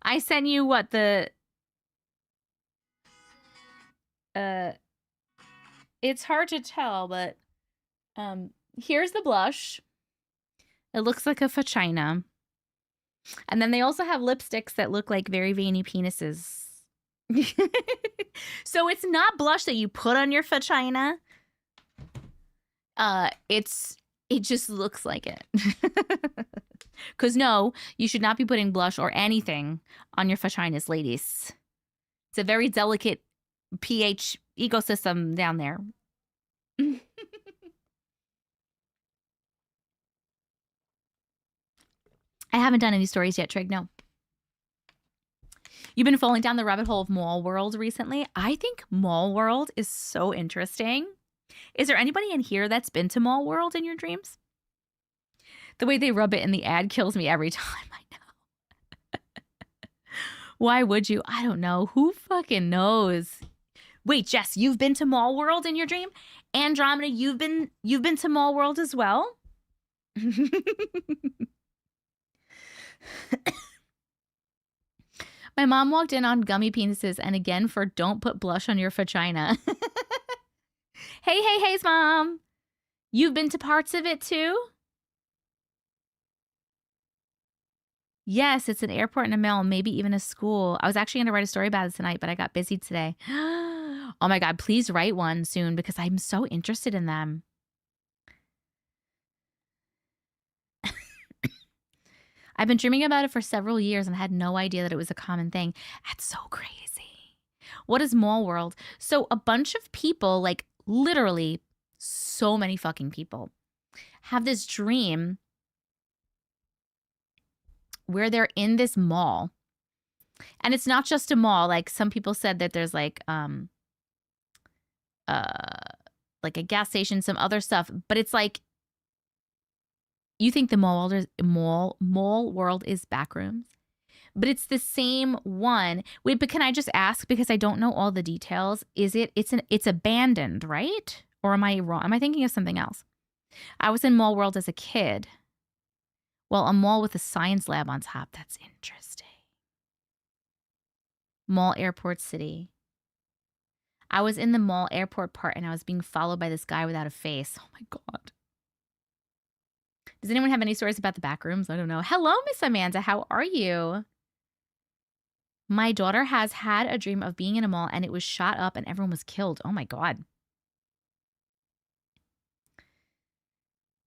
I sent you what the... It's hard to tell, but here's the blush. It looks like a vagina. And then they also have lipsticks that look like very veiny penises. So it's not blush that you put on your vagina. It just looks like it. Because no, you should not be putting blush or anything on your vaginas, ladies. It's a very delicate pH ecosystem down there. I haven't done any stories yet, Trig, no. You've been falling down the rabbit hole of Mall World recently. I think Mall World is so interesting. Is there anybody in here that's been to Mall World in your dreams? The way they rub it in the ad kills me every time. I know. Why would you? I don't know. Who fucking knows? Wait, Jess, you've been to Mall World in your dream? Andromeda, you've been to Mall World as well? My mom walked in on gummy penises and again for don't put blush on your vagina. Hey, Mom. You've been to parts of it too? Yes, it's an airport and a mall, maybe even a school. I was actually going to write a story about it tonight, but I got busy today. Oh my God, please write one soon because I'm so interested in them. I've been dreaming about it for several years and had no idea that it was a common thing. That's so crazy. What is Mall World? So a bunch of people, like literally so many fucking people, have this dream where they're in this mall. And it's not just a mall. Like some people said that there's like like a gas station, some other stuff. But it's like, you think the mall world is back rooms, but it's the same one. Wait, but can I just ask, because I don't know all the details? It's abandoned, right? Or am I wrong? Am I thinking of something else? I was in Mall World as a kid. Well, a mall with a science lab on top. That's interesting. Mall Airport City. I was in the mall airport part and I was being followed by this guy without a face. Oh my God. Does anyone have any stories about the back rooms? I don't know. Hello, Miss Amanda. How are you? My daughter has had a dream of being in a mall and it was shot up and everyone was killed. Oh my God.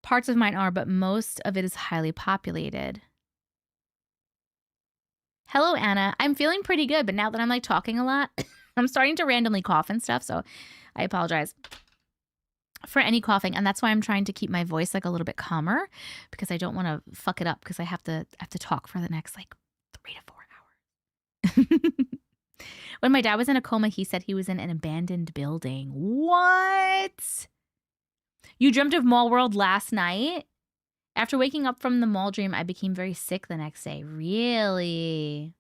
Parts of mine are, but most of it is highly populated. Hello, Anna. I'm feeling pretty good, but now that I'm like talking a lot, I'm starting to randomly cough and stuff, so I apologize for any coughing, and that's why I'm trying to keep my voice like a little bit calmer, because I don't want to fuck it up, because I have to talk for the next like 3 to 4 hours. When my dad was in a coma, he said he was in an abandoned building. What? You dreamt of Mall World last night? After waking up from the mall dream, I became very sick the next day. Really?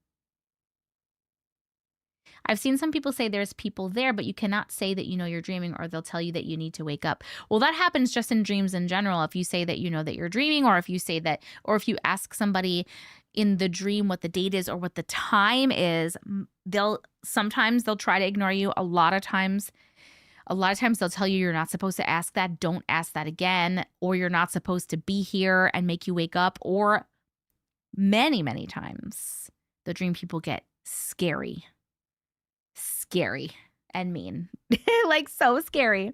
I've seen some people say there's people there, but you cannot say that you know you're dreaming, or they'll tell you that you need to wake up. Well, that happens just in dreams in general. If you say that you know that you're dreaming, or if you say that, or if you ask somebody in the dream what the date is or what the time is, sometimes they'll try to ignore you. A lot of times they'll tell you you're not supposed to ask that. Don't ask that again. Or you're not supposed to be here and make you wake up. Or many, many times the dream people get scary and mean. Like so scary.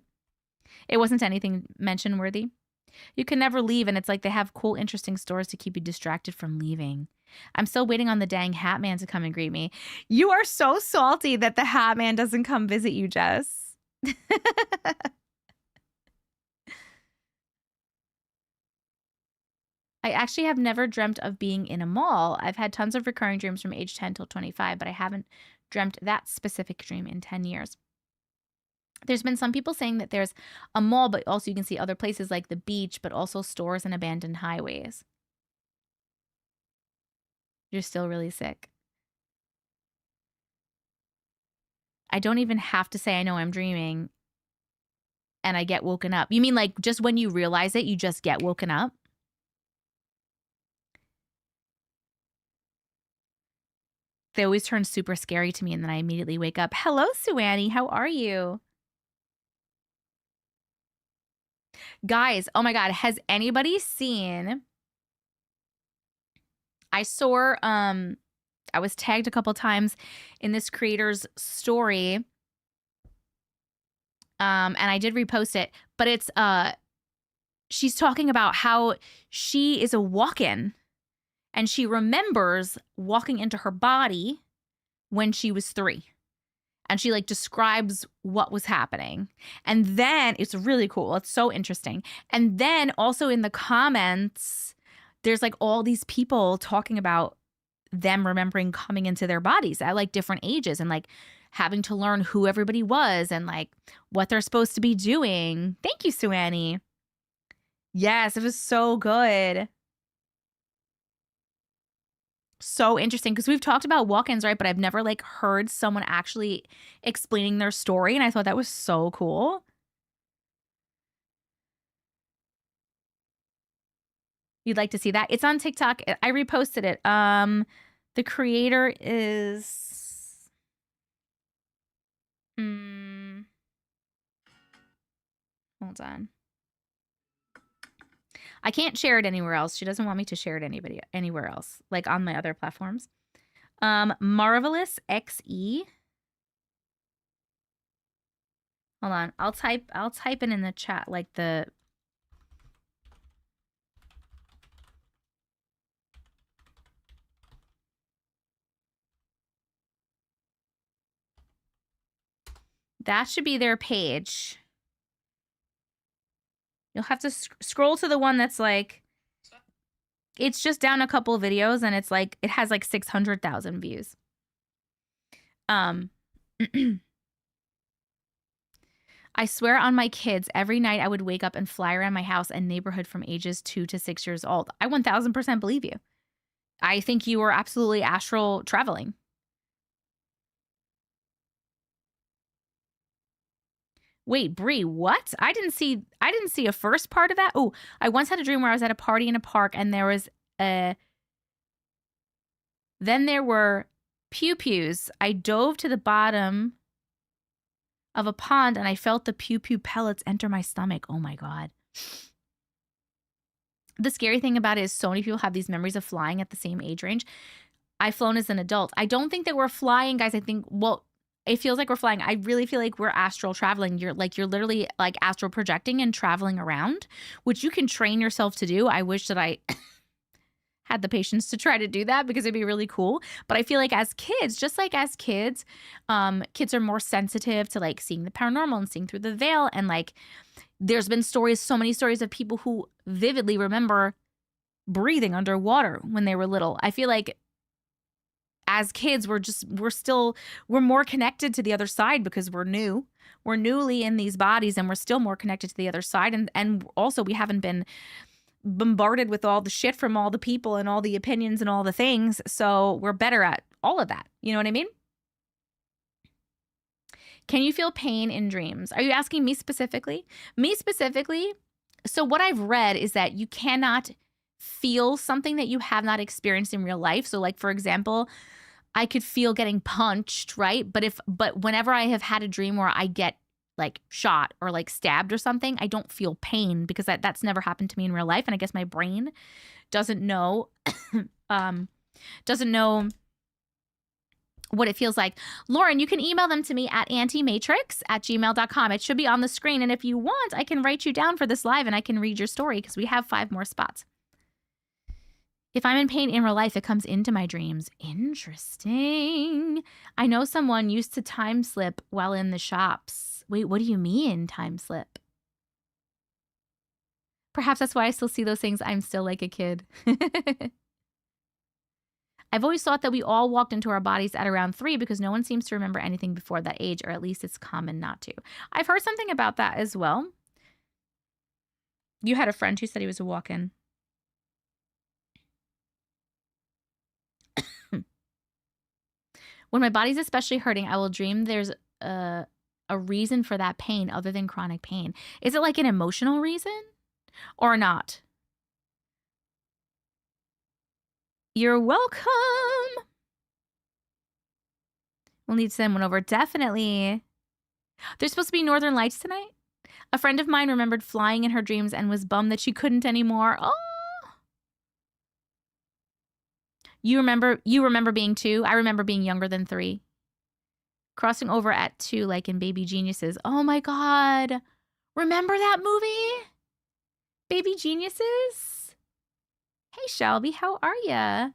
It wasn't anything mention worthy. You can never leave, and it's like they have cool, interesting stories to keep you distracted from leaving. I'm still waiting on the dang Hat Man to come and greet me. You are so salty that the Hat Man doesn't come visit you, Jess. I actually have never dreamt of being in a mall. I've had tons of recurring dreams from age 10 till 25, but I haven't dreamt that specific dream in 10 years. There's been some people saying that there's a mall, but also you can see other places like the beach, but also stores and abandoned highways. You're still really sick. I don't even have to say I know I'm dreaming and I get woken up. You mean like just when you realize it, you just get woken up? They always turn super scary to me and then I immediately wake up. Hello, Suannie. How are you? Guys, oh my God. Has anybody seen... I saw... I was tagged a couple times in this creator's story. And I did repost it. But it's... she's talking about how she is a walk-in. And she remembers walking into her body when she was 3. And she like describes what was happening. And then it's really cool. It's so interesting. And then also in the comments, there's like all these people talking about them remembering coming into their bodies at like different ages and like having to learn who everybody was and like what they're supposed to be doing. Thank you, Suannie. Yes, it was so good. So interesting, because we've talked about walk-ins, right? But I've never like heard someone actually explaining their story, and I thought that was so cool. You'd like to see that? It's on TikTok. I reposted it. The creator is hold on. I can't share it anywhere else. She doesn't want me to share it anywhere else, like on my other platforms. Marvelous XE. Hold on. I'll type it in the chat, like the... That should be their page. You'll have to scroll to the one that's like, it's just down a couple videos and it's like, it has like 600,000 views. I swear on my kids, every night I would wake up and fly around my house and neighborhood from ages 2 to 6 years old. I 1000% believe you. I think you were absolutely astral traveling. Wait, Bree, what? I didn't see a first part of that. Oh, I once had a dream where I was at a party in a park and there was then there were pew-pews. I dove to the bottom of a pond and I felt the pew-pew pellets enter my stomach. Oh my God. The scary thing about it is so many people have these memories of flying at the same age range. I've flown as an adult. I don't think that we're flying, guys. I think, well, it feels like we're flying. I really feel like we're astral traveling. You're literally like astral projecting and traveling around, which you can train yourself to do. I wish that I had the patience to try to do that because it'd be really cool. But I feel like as kids, just like as kids, kids are more sensitive to like seeing the paranormal and seeing through the veil. And like, there's been stories, so many stories of people who vividly remember breathing underwater when they were little. I feel like as kids, we're more connected to the other side because we're new. We're newly in these bodies and we're still more connected to the other side. And also we haven't been bombarded with all the shit from all the people and all the opinions and all the things. So we're better at all of that. You know what I mean? Can you feel pain in dreams? Are you asking me specifically? Me specifically? So what I've read is that you cannot feel something that you have not experienced in real life. So like, for example, I could feel getting punched, right? But whenever I have had a dream where I get like shot or like stabbed or something, I don't feel pain because that's never happened to me in real life. And I guess my brain doesn't know, doesn't know what it feels like. Lauren, you can email them to me at auntiematrix@gmail.com. It should be on the screen. And if you want, I can write you down for this live and I can read your story because we have 5 more spots. If I'm in pain in real life, it comes into my dreams. Interesting. I know someone used to time slip while in the shops. Wait, what do you mean time slip? Perhaps that's why I still see those things. I'm still like a kid. I've always thought that we all walked into our bodies at around 3 because no one seems to remember anything before that age, or at least it's common not to. I've heard something about that as well. You had a friend who said he was a walk-in. When my body's especially hurting, I will dream there's a reason for that pain other than chronic pain. Is it like an emotional reason or not? You're welcome. We'll need to send one over. Definitely. There's supposed to be Northern Lights tonight. A friend of mine remembered flying in her dreams and was bummed that she couldn't anymore. Oh. You remember being 2? I remember being younger than 3. Crossing over at 2 like in Baby Geniuses. Oh my God. Remember that movie? Baby Geniuses? Hey Shelby, how are ya?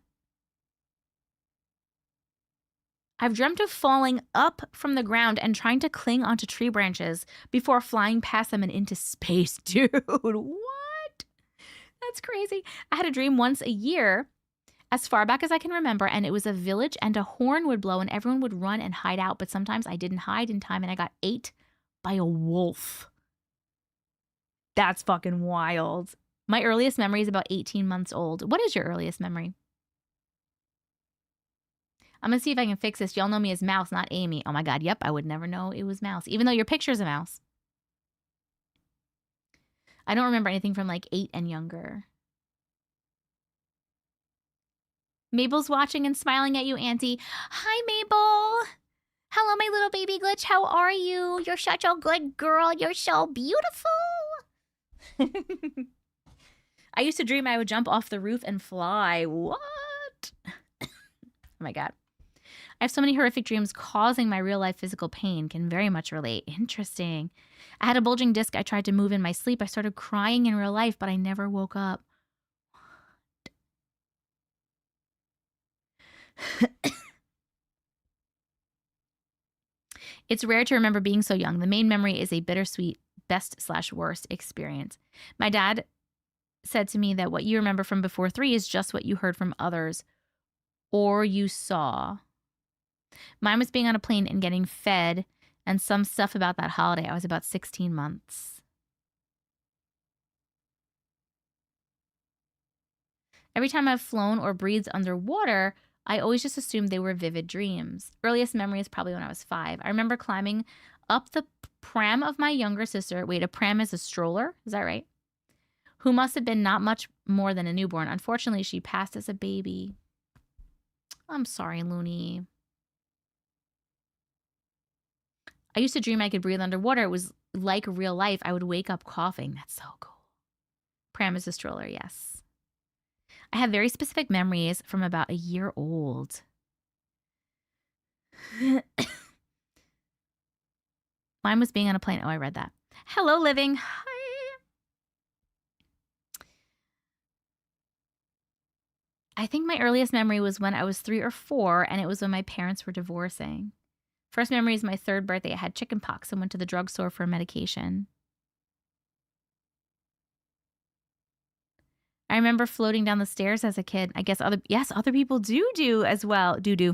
I've dreamt of falling up from the ground and trying to cling onto tree branches before flying past them and into space. Dude, what? That's crazy. I had a dream once a year as far back as I can remember, and it was a village and a horn would blow and everyone would run and hide out, but sometimes I didn't hide in time and I got ate by a wolf. That's fucking wild. My earliest memory is about 18 months old. What is your earliest memory? I'm gonna see if I can fix this. Y'all know me as Mouse, not Amy. Oh my God, yep, I would never know it was Mouse, even though your picture's a mouse. I don't remember anything from like 8 and younger. Mabel's watching and smiling at you, Auntie. Hi, Mabel. Hello, my little baby glitch. How are you? You're such a good girl. You're so beautiful. I used to dream I would jump off the roof and fly. What? Oh my God. I have so many horrific dreams causing my real life physical pain. Can very much relate. Interesting. I had a bulging disc I tried to move in my sleep. I started crying in real life, but I never woke up. It's rare to remember being so young. The main memory is a bittersweet best/worst experience. My dad said to me that what you remember from before 3 is just what you heard from others or you saw. Mine was being on a plane and getting fed and some stuff about that holiday. I was about 16 months. Every time I've flown or breathed underwater, I always just assumed they were vivid dreams. Earliest memory is probably when I was 5. I remember climbing up the pram of my younger sister. Wait, a pram is a stroller? Is that right? Who must have been not much more than a newborn. Unfortunately, she passed as a baby. I'm sorry, Looney. I used to dream I could breathe underwater. It was like real life. I would wake up coughing. That's so cool. Pram is a stroller, yes. I have very specific memories from about a year old. Mine was being on a plane. Oh, I read that. Hello, Living. Hi. I think my earliest memory was when I was 3 or 4, and it was when my parents were divorcing. First memory is my 3rd birthday. I had chicken pox and went to the drugstore for medication. I remember floating down the stairs as a kid. I guess other people do as well. Do.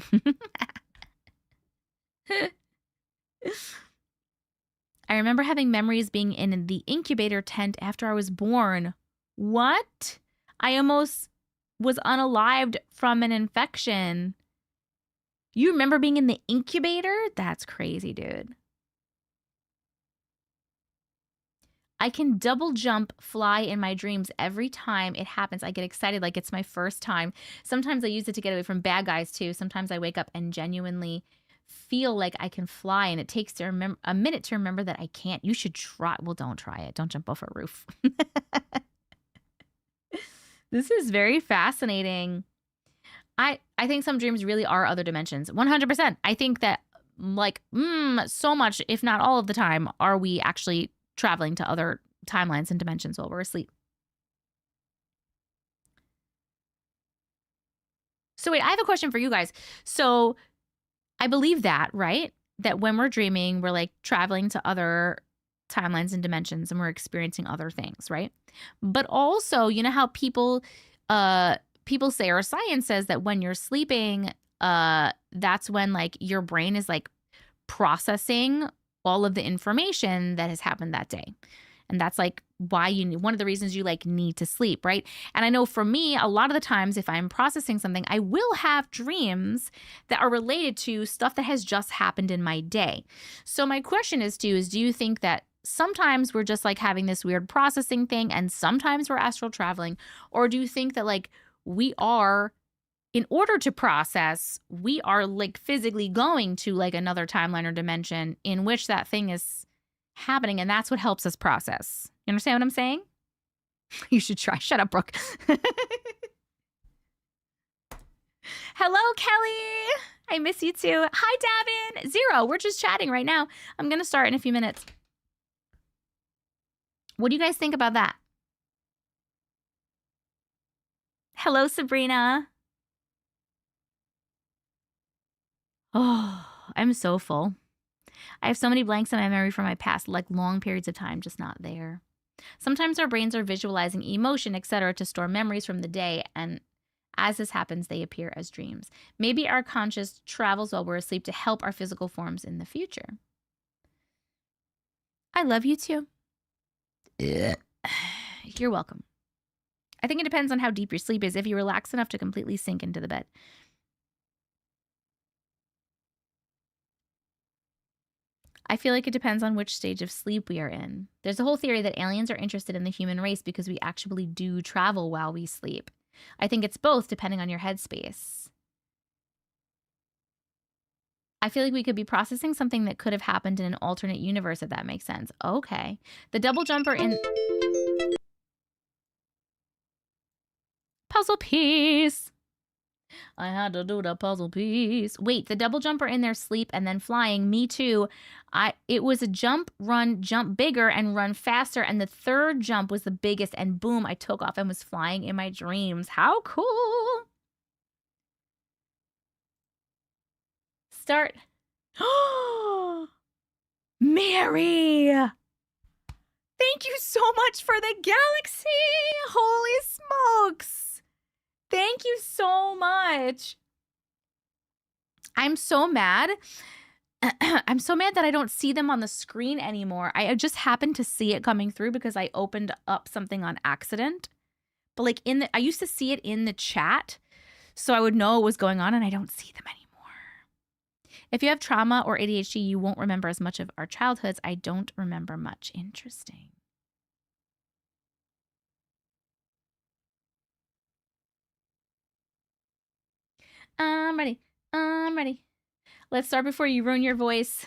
I remember having memories being in the incubator tent after I was born. What? I almost was unalived from an infection. You remember being in the incubator? That's crazy, dude. I can double jump, fly in my dreams every time it happens. I get excited like it's my first time. Sometimes I use it to get away from bad guys too. Sometimes I wake up and genuinely feel like I can fly, and it takes a minute to remember that I can't. You should try. Well, don't try it. Don't jump off a roof. This is very fascinating. I think some dreams really are other dimensions. 100%. I think that like so much, if not all of the time, are we actually traveling to other timelines and dimensions while we're asleep. So wait, I have a question for you guys. So I believe that, right? That when we're dreaming, we're like traveling to other timelines and dimensions and we're experiencing other things, right? But also, you know how people say, or science says, that when you're sleeping, that's when like your brain is like processing all of the information that has happened that day. And that's like why one of the reasons you like need to sleep, right? And I know for me, a lot of the times if I'm processing something, I will have dreams that are related to stuff that has just happened in my day. So my question is do you think that sometimes we're just like having this weird processing thing and sometimes we're astral traveling? Or do you think that like we are, in order to process, we are like physically going to like another timeline or dimension in which that thing is happening, and that's what helps us process? You understand what I'm saying? You should try. Shut up, Brooke. Hello, Kelly. I miss you too. Hi, Davin. 0. We're just chatting right now. I'm going to start in a few minutes. What do you guys think about that? Hello, Sabrina. Oh, I'm so full. I have so many blanks in my memory from my past, like long periods of time just not there. Sometimes our brains are visualizing emotion, etc., to store memories from the day, and as this happens, they appear as dreams. Maybe our conscious travels while we're asleep to help our physical forms in the future. I love you too. You're welcome. I think it depends on how deep your sleep is, if you relax enough to completely sink into the bed. I feel like it depends on which stage of sleep we are in. There's a whole theory that aliens are interested in the human race because we actually do travel while we sleep. I think it's both, depending on your headspace. I feel like we could be processing something that could have happened in an alternate universe, if that makes sense. Okay. The double jumper in... Puzzle piece. I had to do the puzzle piece. Wait, the double jumper in their sleep and then flying, me too. It was a jump, run, jump bigger and run faster. And the third jump was the biggest. And boom, I took off and was flying in my dreams. How cool. Start. Mary. Thank you so much for the galaxy. Holy smokes. Thank you so much. I'm so mad I'm so mad that I don't see them on the screen anymore. I just happened to see it coming through because I opened up something on accident. But like I used to see it in the chat, so I would know what was going on, and I don't see them anymore. If you have trauma or ADHD, you won't remember as much of our childhoods. I don't remember much. Interesting. I'm ready. I'm ready. Let's start before you ruin your voice.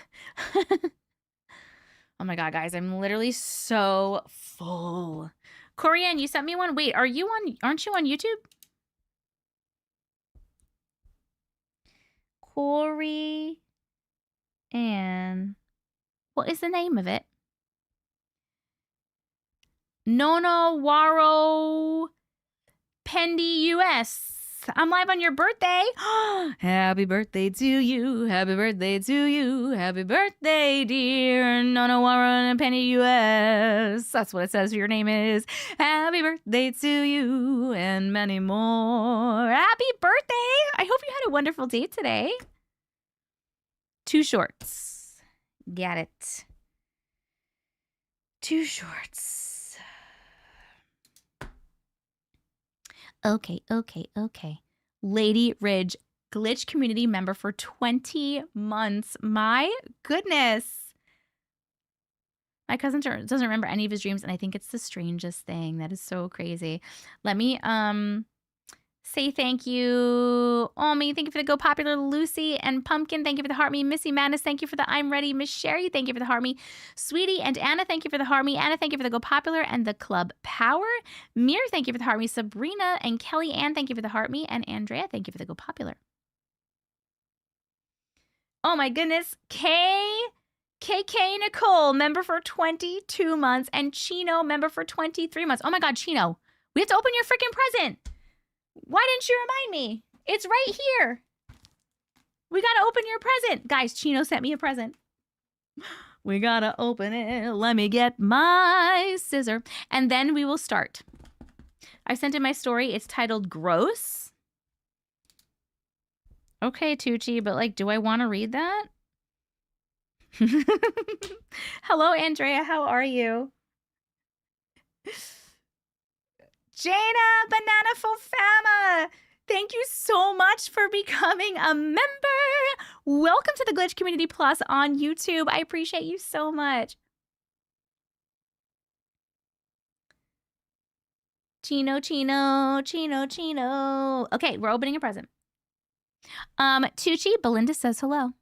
Oh my God, guys, I'm literally so full. Corianne, you sent me one. Wait, aren't you on YouTube? Corey and what is the name of it? Nono Waro Pendy US. I'm live on your birthday. Happy birthday to you. Happy birthday to you. Happy birthday, dear Nono Waro Pendy US. That's what it says your name is. Happy birthday to you and many more. Happy birthday. I hope you had a wonderful day today. 2 shorts. Got it. 2 shorts. Okay. Lady Ridge, Glitch community member for 20 months. My goodness. My cousin doesn't remember any of his dreams, and I think it's the strangest thing. That is so crazy. Let me say thank you. Omi, thank you for the Go Popular. Lucy and Pumpkin, thank you for the heart me. Missy Madness, thank you for the I'm Ready. Miss Sherry, thank you for the heart me. Sweetie and Anna, thank you for the heart me. Anna, thank you for the Go Popular and the Club Power. Mir, thank you for the heart me. Sabrina and Kelly Ann, thank you for the heart me. And Andrea, thank you for the Go Popular. Oh my goodness. KK Nicole, member for 22 months. And Chino, member for 23 months. Oh my God, Chino, we have to open your freaking present. Why didn't you remind me? It's right here. We gotta open your present. Guys, Chino sent me a present. We gotta open it. Let me get my scissor. And then we will start. I sent in my story. It's titled Gross. Okay, Tucci, but like, do I want to read that? Hello, Andrea. How are you? Jana Banana Fama, thank you so much for becoming a member. Welcome to the Glitch Community Plus on YouTube. I appreciate you so much. Chino. Okay, we're opening a present. Tucci, Belinda says hello.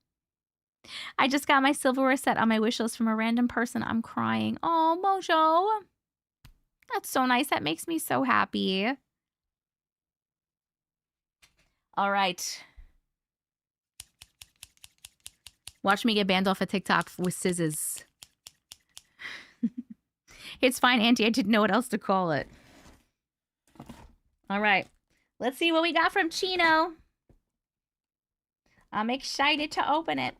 I just got my silverware set on my wish list from a random person. I'm crying. Oh, Mojo. That's so nice. That makes me so happy. All right. Watch me get banned off of TikTok with scissors. It's fine, Auntie. I didn't know what else to call it. All right. Let's see what we got from Chino. I'm excited to open it.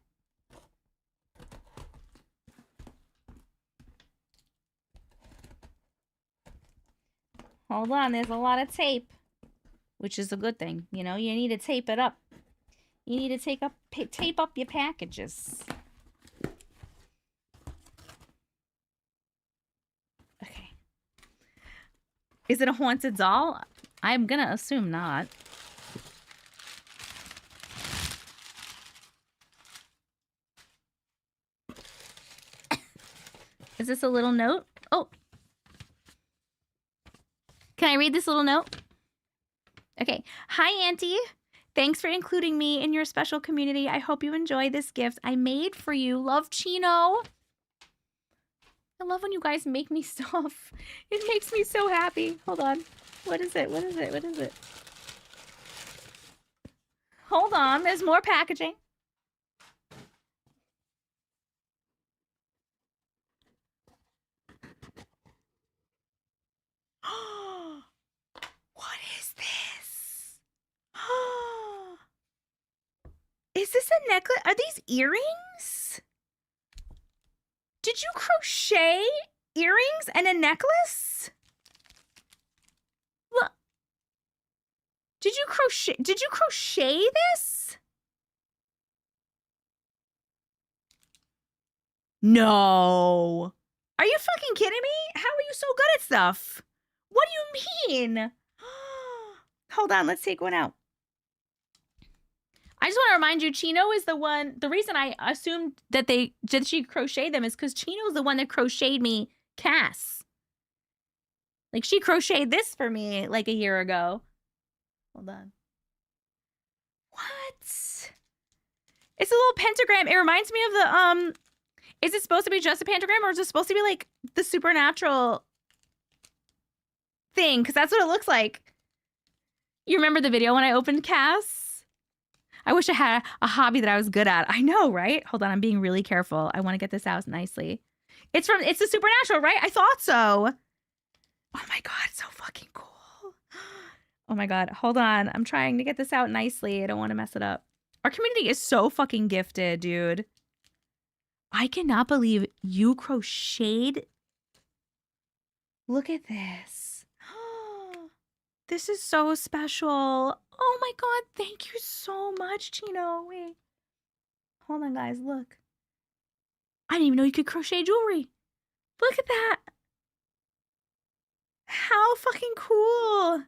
Hold on, there's a lot of tape, which is a good thing. You know, you need to tape it up. You need to tape up your packages. Okay. Is it a haunted doll? I'm gonna assume not. Is this a little note? Oh. Can I read this little note? Okay. Hi, Auntie. Thanks for including me in your special community. I hope you enjoy this gift I made for you. Love, Chino. I love when you guys make me stuff. It makes me so happy. Hold on. What is it? What is it? What is it? Hold on. There's more packaging. What is this? Is this a necklace? Are these earrings? Did you crochet earrings and a necklace? Look. Did you crochet this? No. Are you fucking kidding me? How are you so good at stuff? What do you mean? Hold on, let's take one out. I just want to remind you, Chino is the one. The reason I assumed that she crocheted them is because Chino's the one that crocheted me Cass. Like, she crocheted this for me like a year ago. Hold on. What? It's a little pentagram. It reminds me of the is it supposed to be just a pentagram, or is it supposed to be like the supernatural thing? Because that's what it looks like. You remember the video when I opened Cass? I wish I had a hobby that I was good at. I know, right? Hold on, I'm being really careful. I want to get this out nicely. It's the supernatural, right? I thought so. Oh my God, it's so fucking cool. Oh my God, hold on. I'm trying to get this out nicely. I don't want to mess it up. Our community is so fucking gifted, dude. I cannot believe you crocheted. Look at this. This is so special. Oh my God, thank you so much, Chino. Wait. Hold on, guys, look. I didn't even know you could crochet jewelry. Look at that. How fucking cool.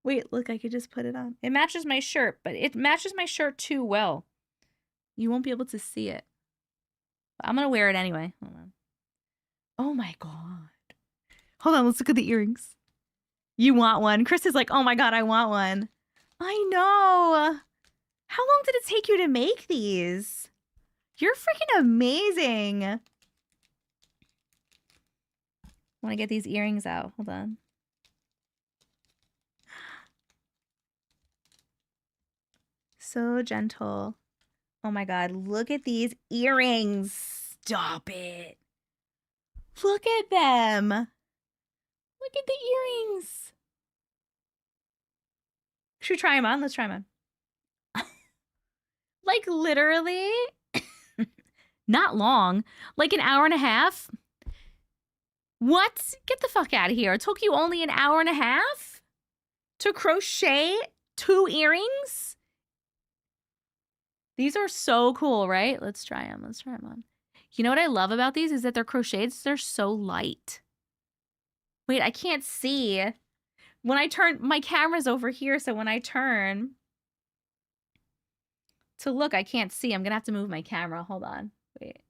Wait, look, I could just put it on. It matches my shirt, but it matches my shirt too well. You won't be able to see it. But I'm going to wear it anyway. Hold on. Oh my God. Hold on, let's look at the earrings. You want one? Chris is like, oh my God, I want one. I know. How long did it take you to make these? You're freaking amazing. I want to get these earrings out. Hold on. So gentle. Oh my God, look at these earrings. Stop it. Look at them. Look at the earrings. Should we try them on? Let's try them on. Like literally, not long, like an hour and a half. What? Get the fuck out of here. It took you only an hour and a half to crochet 2 earrings? These are so cool, right? Let's try them. Let's try them on. You know what I love about these is that they're crocheted, so they're so light. Wait, I can't see. When I turn, my camera's over here, so when I turn to look, I can't see. I'm gonna have to move my camera. Hold on. Wait.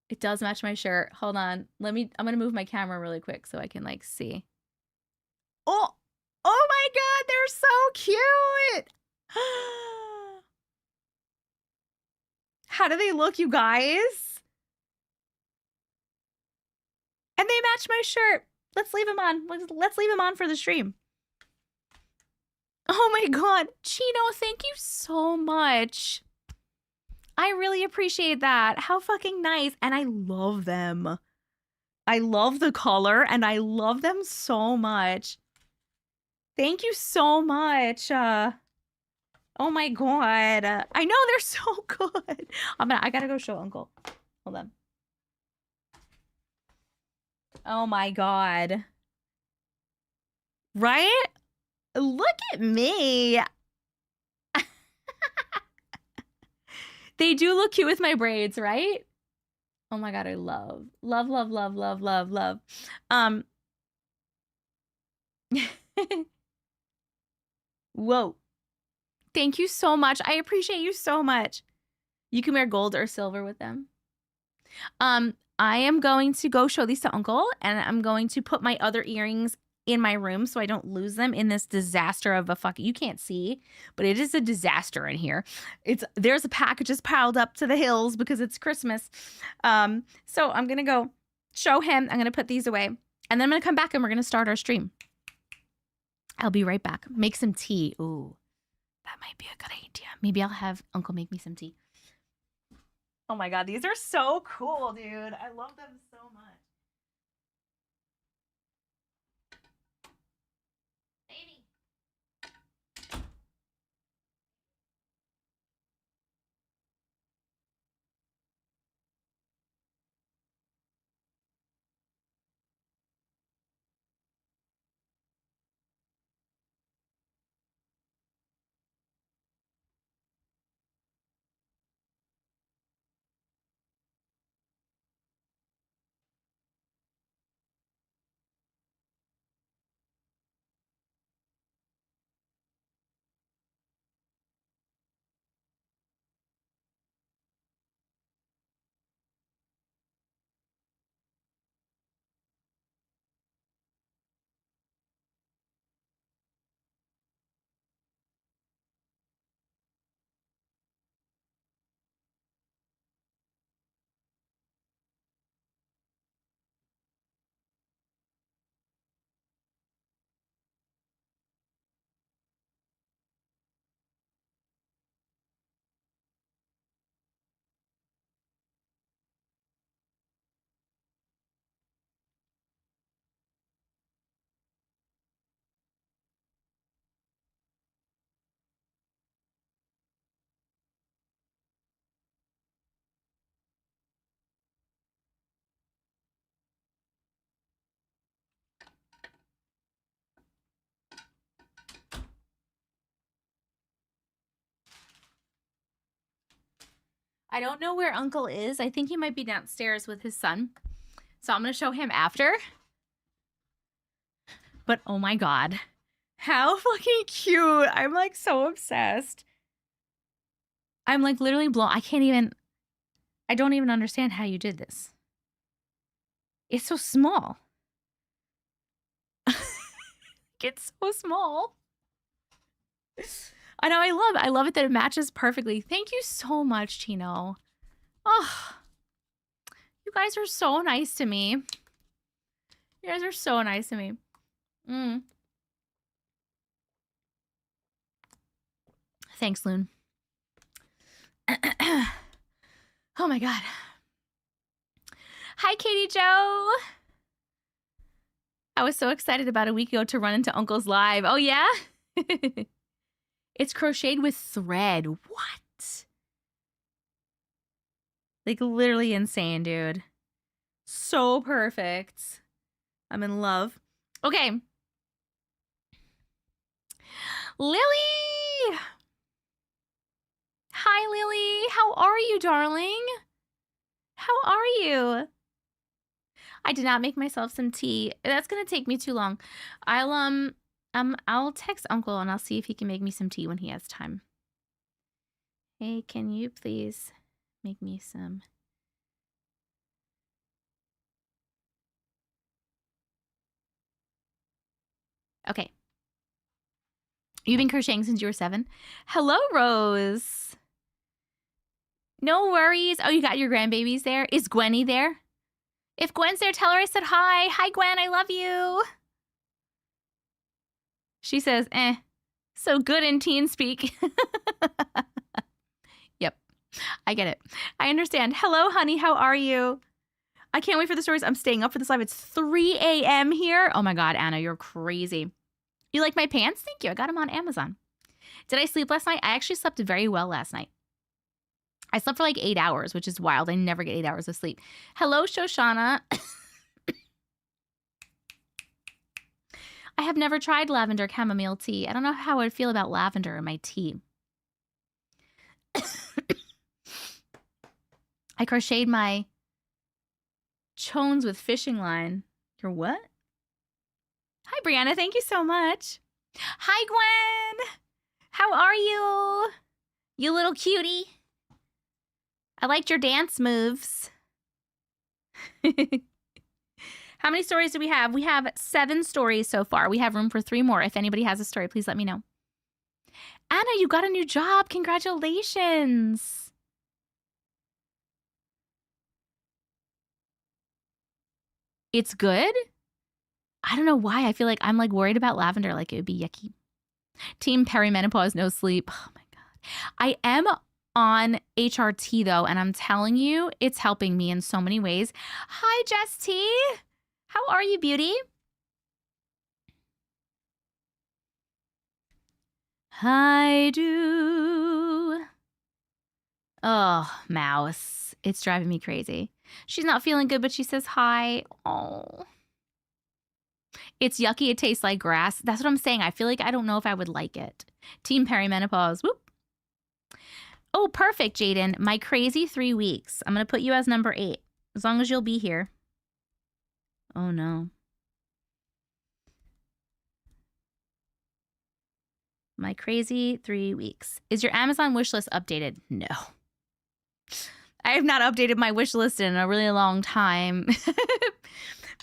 It does match my shirt. Hold on. I'm gonna move my camera really quick so I can like see. Oh my God, they're so cute. How do they look, you guys? And they match my shirt. Let's leave them on. Let's leave them on for the stream. Oh my God. Chino, thank you so much. I really appreciate that. How fucking nice. And I love them. I love the color and I love them so much. Thank you so much. Oh my God. I know they're so good. I gotta go show Uncle. Hold on. Oh my God. Right? Look at me. They do look cute with my braids, right? Oh my God, I love. Whoa. Thank you so much. I appreciate you so much. You can wear gold or silver with them. I am going to go show these to Uncle, and I'm going to put my other earrings in my room so I don't lose them in this disaster of a fucking, you can't see, but it is a disaster in here. There's a packages piled up to the hills because it's Christmas. So I'm going to go show him. I'm going to put these away, and then I'm going to come back and we're going to start our stream. I'll be right back. Make some tea. Ooh, that might be a good idea. Maybe I'll have Uncle make me some tea. Oh my God, these are so cool, dude. I love them so much. Baby. I don't know where Uncle is. I think he might be downstairs with his son. So I'm going to show him after. But oh my God. How fucking cute. I'm like so obsessed. I'm like literally blown. I don't even understand how you did this. It's so small. It's so small. I know, I love it that it matches perfectly. Thank you so much, Chino. Oh, you guys are so nice to me. You guys are so nice to me. Thanks, Loon. Oh my God. Hi, Katie Joe. I was so excited about a week ago to run into Uncle's live. Oh, yeah? It's crocheted with thread. What? Like, literally insane, dude. So perfect. I'm in love. Okay. Lily! Hi, Lily. How are you, darling? How are you? I did not make myself some tea. That's gonna take me too long. I'll text Uncle and I'll see if he can make me some tea when he has time. Hey, can you please make me some? Okay. You've been crocheting since you were 7? Hello, Rose. No worries. Oh, you got your grandbabies there? Is Gwenny there? If Gwen's there, tell her I said hi. Hi, Gwen. I love you. She says, so good in teen speak. Yep. I get it. I understand. Hello, honey. How are you? I can't wait for the stories. I'm staying up for this live. It's 3 a.m. here. Oh my God, Anna, you're crazy. You like my pants? Thank you. I got them on Amazon. Did I sleep last night? I actually slept very well last night. I slept for like 8 hours, which is wild. I never get 8 hours of sleep. Hello, Shoshana. I have never tried lavender chamomile tea. I don't know how I'd feel about lavender in my tea. I crocheted my chones with fishing line. Your what? Hi, Brianna. Thank you so much. Hi, Gwen. How are you? You little cutie. I liked your dance moves. How many stories do we have? We have 7 stories so far. We have room for 3 more. If anybody has a story, please let me know. Anna, you got a new job. Congratulations. It's good? I don't know why. I feel like I'm like worried about lavender, like it would be yucky. Team perimenopause, no sleep. Oh my God. I am on HRT though, and I'm telling you, it's helping me in so many ways. Hi, Jess T. How are you, beauty? Hi, do. Oh, mouse. It's driving me crazy. She's not feeling good, but she says hi. Oh. It's yucky. It tastes like grass. That's what I'm saying. I feel like I don't know if I would like it. Team perimenopause. Whoop. Oh, perfect, Jaden. My crazy 3 weeks. I'm going to put you as number 8. As long as you'll be here. Oh, no. My crazy 3 weeks. Is your Amazon wish list updated? No. I have not updated my wish list in a really long time.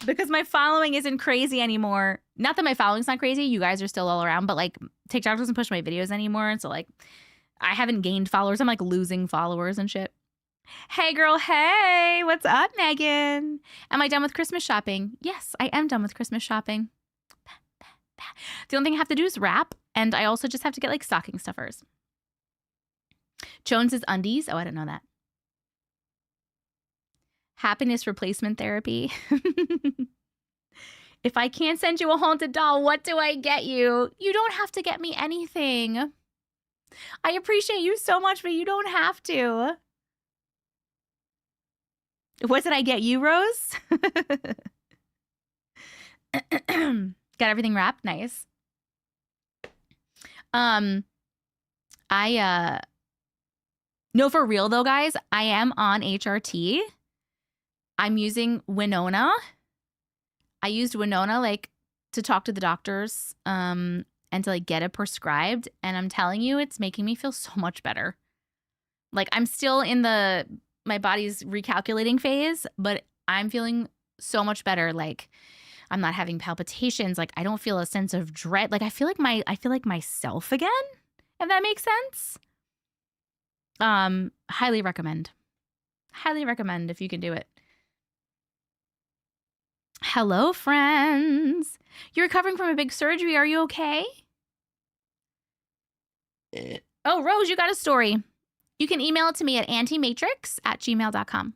Because my following isn't crazy anymore. Not that my following's not crazy. You guys are still all around. But, like, TikTok doesn't push my videos anymore. And so, like, I haven't gained followers. I'm, like, losing followers and shit. Hey, girl. Hey. What's up, Megan? Am I done with Christmas shopping? Yes, I am done with Christmas shopping. The only thing I have to do is wrap. And I also just have to get, like, stocking stuffers. Jones's Undies. Oh, I didn't know that. Happiness replacement therapy. If I can't send you a haunted doll, what do I get you? You don't have to get me anything. I appreciate you so much, but you don't have to. What did I get you, Rose? Got everything wrapped? Nice. No, for real though, guys, I am on HRT. I'm using Winona. I used Winona like to talk to the doctors and to like get it prescribed. And I'm telling you, it's making me feel so much better. Like I'm still in my body's recalculating phase, but I'm feeling so much better. Like I'm not having palpitations. Like I don't feel a sense of dread. Like I feel like myself again, if that makes sense. Highly recommend. Highly recommend if you can do it. Hello, friends. You're recovering from a big surgery. Are you okay? Oh, Rose, you got a story. You can email it to me at auntiematrix@gmail.com.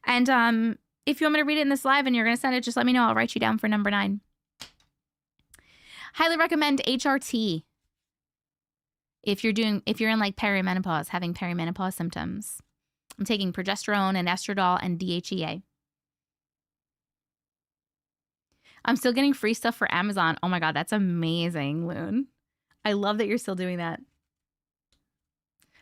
And if you want me to read it in this live and you're going to send it, just let me know. I'll write you down for number 9. Highly recommend HRT. If you're in like perimenopause, having perimenopause symptoms. I'm taking progesterone and estradiol and DHEA. I'm still getting free stuff for Amazon. Oh my God, that's amazing, Loon. I love that you're still doing that.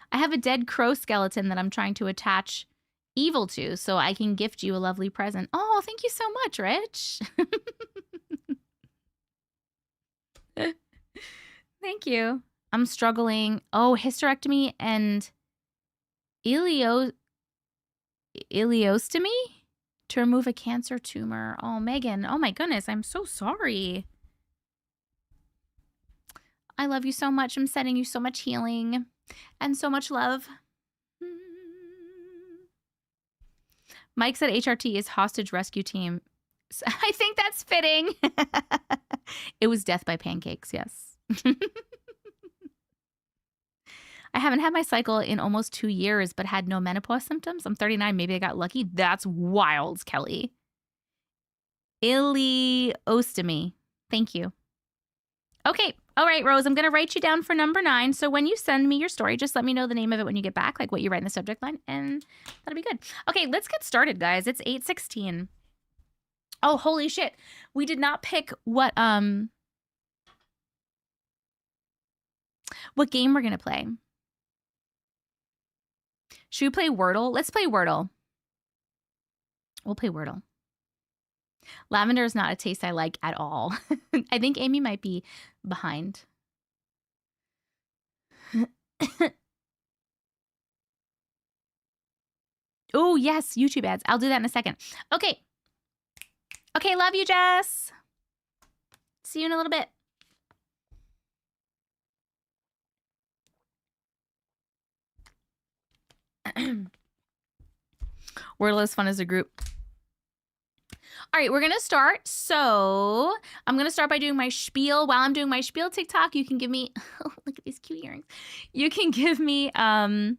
I have a dead crow skeleton that I'm trying to attach evil to so I can gift you a lovely present. Oh, thank you so much, Rich. Thank you. I'm struggling. Oh, hysterectomy and ileostomy to remove a cancer tumor. Oh, Megan. Oh my goodness. I'm so sorry. I love you so much. I'm sending you so much healing and so much love. Mike said HRT is hostage rescue team. I think that's fitting. It was death by pancakes, yes. I haven't had my cycle in almost 2 years, but had no menopause symptoms. I'm 39. Maybe I got lucky. That's wild, Kelly. Ileostomy. Thank you. Okay. All right, Rose, I'm going to write you down for number 9. So when you send me your story, just let me know the name of it when you get back, like what you write in the subject line, and that'll be good. Okay, let's get started, guys. It's 8:16. Oh, holy shit. We did not pick what game we're going to play. Should we play Wordle? Let's play Wordle. We'll play Wordle. Lavender is not a taste I like at all. I think Amy might be behind. Oh, yes, YouTube ads. I'll do that in a second. Okay. Okay, love you, Jess. See you in a little bit. Wordle is fun as a group. All right, we're going to start. So I'm going to start by doing my spiel. While I'm doing my spiel TikTok, you can give me, oh, look at these cute earrings. You can give me a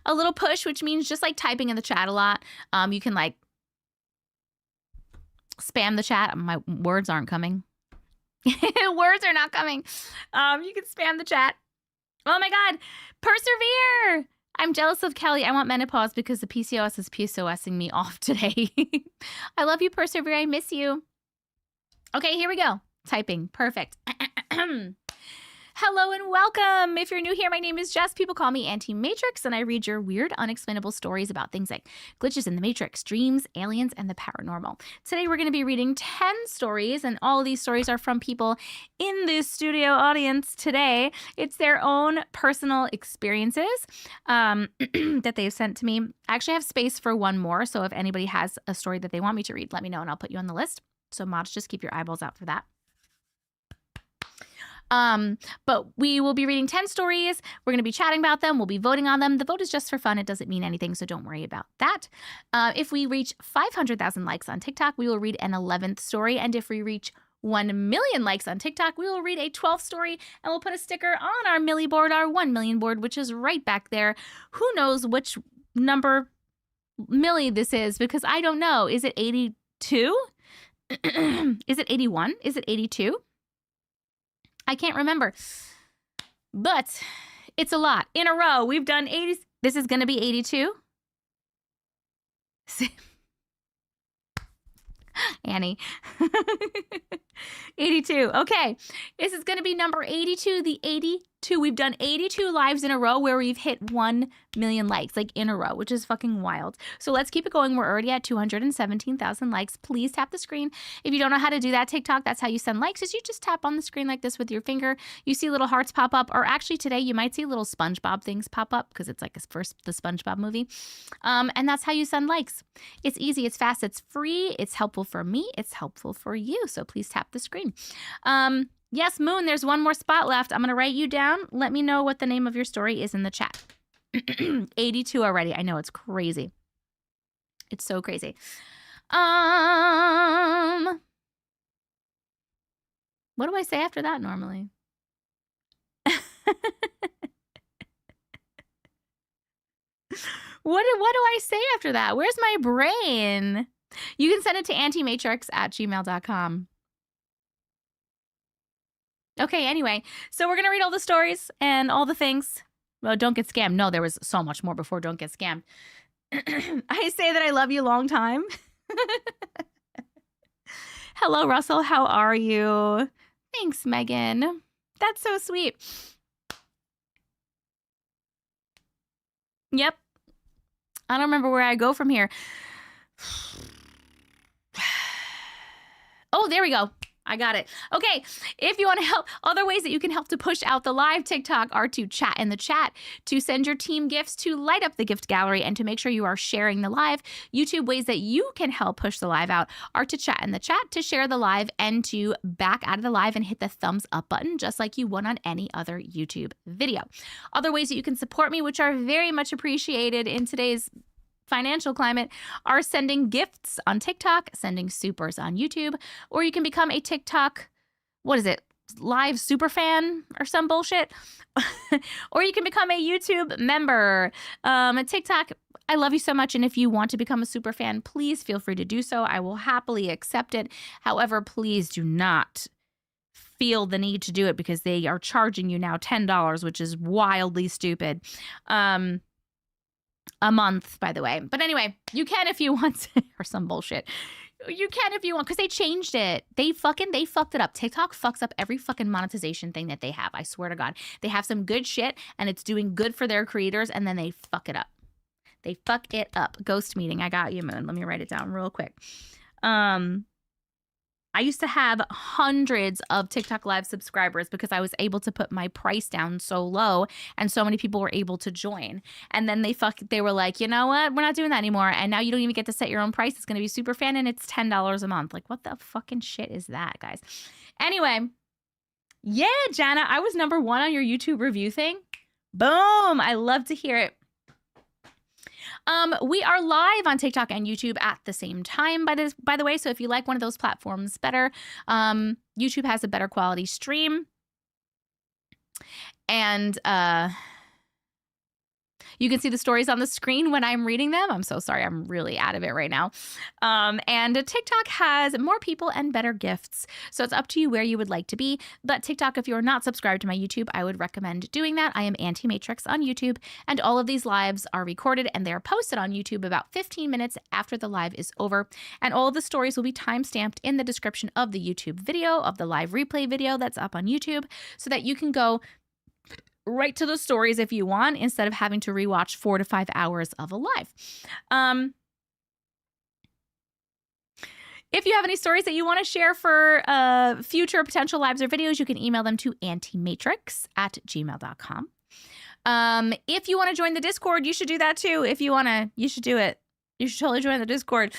little push, which means just like typing in the chat a lot. You can like spam the chat. My words aren't coming. Words are not coming. You can spam the chat. Oh my God. Persevere. I'm jealous of Kelly. I want menopause because the PCOS is PCOSing me off today. I love you, Persevere. I miss you. Okay, here we go. Typing. Perfect. Hello and welcome. If you're new here, my name is Jess. People call me Auntie Matrix, and I read your weird, unexplainable stories about things like glitches in the Matrix, dreams, aliens, and the paranormal. Today, we're going to be reading 10 stories, and all of these stories are from people in this studio audience today. It's their own personal experiences that they've sent to me. I actually have space for one more, so if anybody has a story that they want me to read, let me know, and I'll put you on the list. So mods, just keep your eyeballs out for that. But we will be reading 10 stories. We're going to be chatting about them. We'll be voting on them. The vote is just for fun. It doesn't mean anything, so don't worry about that. If we reach 500,000 likes on TikTok, we will read an 11th story. And if we reach 1 million likes on TikTok, we will read a 12th story, and we'll put a sticker on our Millie board, our 1 million board, which is right back there. Who knows which number Millie this is, because I don't know. Is it 82? Is it 81? Is it 82? I can't remember, but it's a lot. In a row, we've done 80. This is going to be 82. Annie. 82. Okay. This is going to be number 82, the We've done 82 lives in a row where we've hit 1 million likes, like in a row, which is fucking wild. So let's keep it going. We're already at 217,000 likes. Please tap the screen. If you don't know how to do that, TikTok, that's how you send likes, is you just tap on the screen like this with your finger. You see little hearts pop up, or actually today you might see little SpongeBob things pop up because it's like the SpongeBob movie. And that's how you send likes. It's easy, it's fast, it's free, it's helpful for me, it's helpful for you. So please tap the screen. Yes, Moon, there's one more spot left. I'm going to write you down. Let me know what the name of your story is in the chat. 82 already. I know, it's crazy. It's so crazy. What do I say after that normally? What do I say after that? Where's my brain? You can send it to auntiematrix@gmail.com. Okay, anyway, so we're going to read all the stories and all the things. Well, don't get scammed. No, there was so much more before don't get scammed. I say that I love you long time. Hello, Russell. How are you? Thanks, Megan. That's so sweet. Yep. I don't remember where I go from here. Oh, there we go. I got it. Okay, if you want to help, other ways that you can help to push out the live TikTok are to chat in the chat, to send your team gifts, to light up the gift gallery, and to make sure you are sharing the live. YouTube ways that you can help push the live out are to chat in the chat, to share the live, and to back out of the live and hit the thumbs up button, just like you would on any other YouTube video. Other ways that you can support me, which are very much appreciated in today's financial climate, are sending gifts on TikTok, sending supers on YouTube, or you can become a TikTok, live super fan or some bullshit, or you can become a YouTube member. TikTok, I love you so much, and if you want to become a super fan, please feel free to do so. I will happily accept it. However, please do not feel the need to do it because they are charging you now $10, which is wildly stupid. A month, by the way. But anyway, you can if you want to, or some bullshit. You can if you want, because they changed it. They fucked it up. TikTok fucks up every fucking monetization thing that they have. I swear to God. They have some good shit, and it's doing good for their creators, and then they fuck it up. They fuck it up. Ghost meeting. I got you, Moon. Let me write it down real quick. I used to have hundreds of TikTok live subscribers because I was able to put my price down so low and so many people were able to join. And then they were like, you know what? We're not doing that anymore. And now you don't even get to set your own price. It's going to be super fan and it's $10 a month. Like, what the fucking shit is that, guys? Anyway, yeah, Jana, I was #1 on your YouTube review thing. Boom. I love to hear it. We are live on TikTok and YouTube at the same time, by the way. So if you like one of those platforms better, YouTube has a better quality stream. And you can see the stories on the screen when I'm reading them. I'm so sorry. I'm really out of it right now. And TikTok has more people and better gifts. So it's up to you where you would like to be. But TikTok, if you're not subscribed to my YouTube, I would recommend doing that. I am Auntie Matrix on YouTube. And all of these lives are recorded and they're posted on YouTube about 15 minutes after the live is over. And all of the stories will be timestamped in the description of the YouTube video, of the live replay video that's up on YouTube, so that you can go right to the stories if you want, instead of having to rewatch 4 to 5 hours of a live. If you have any stories that you want to share for future potential lives or videos, you can email them to auntiematrix@gmail.com. If you want to join the Discord, you should do that too. If you want to, you should do it. You should totally join the Discord.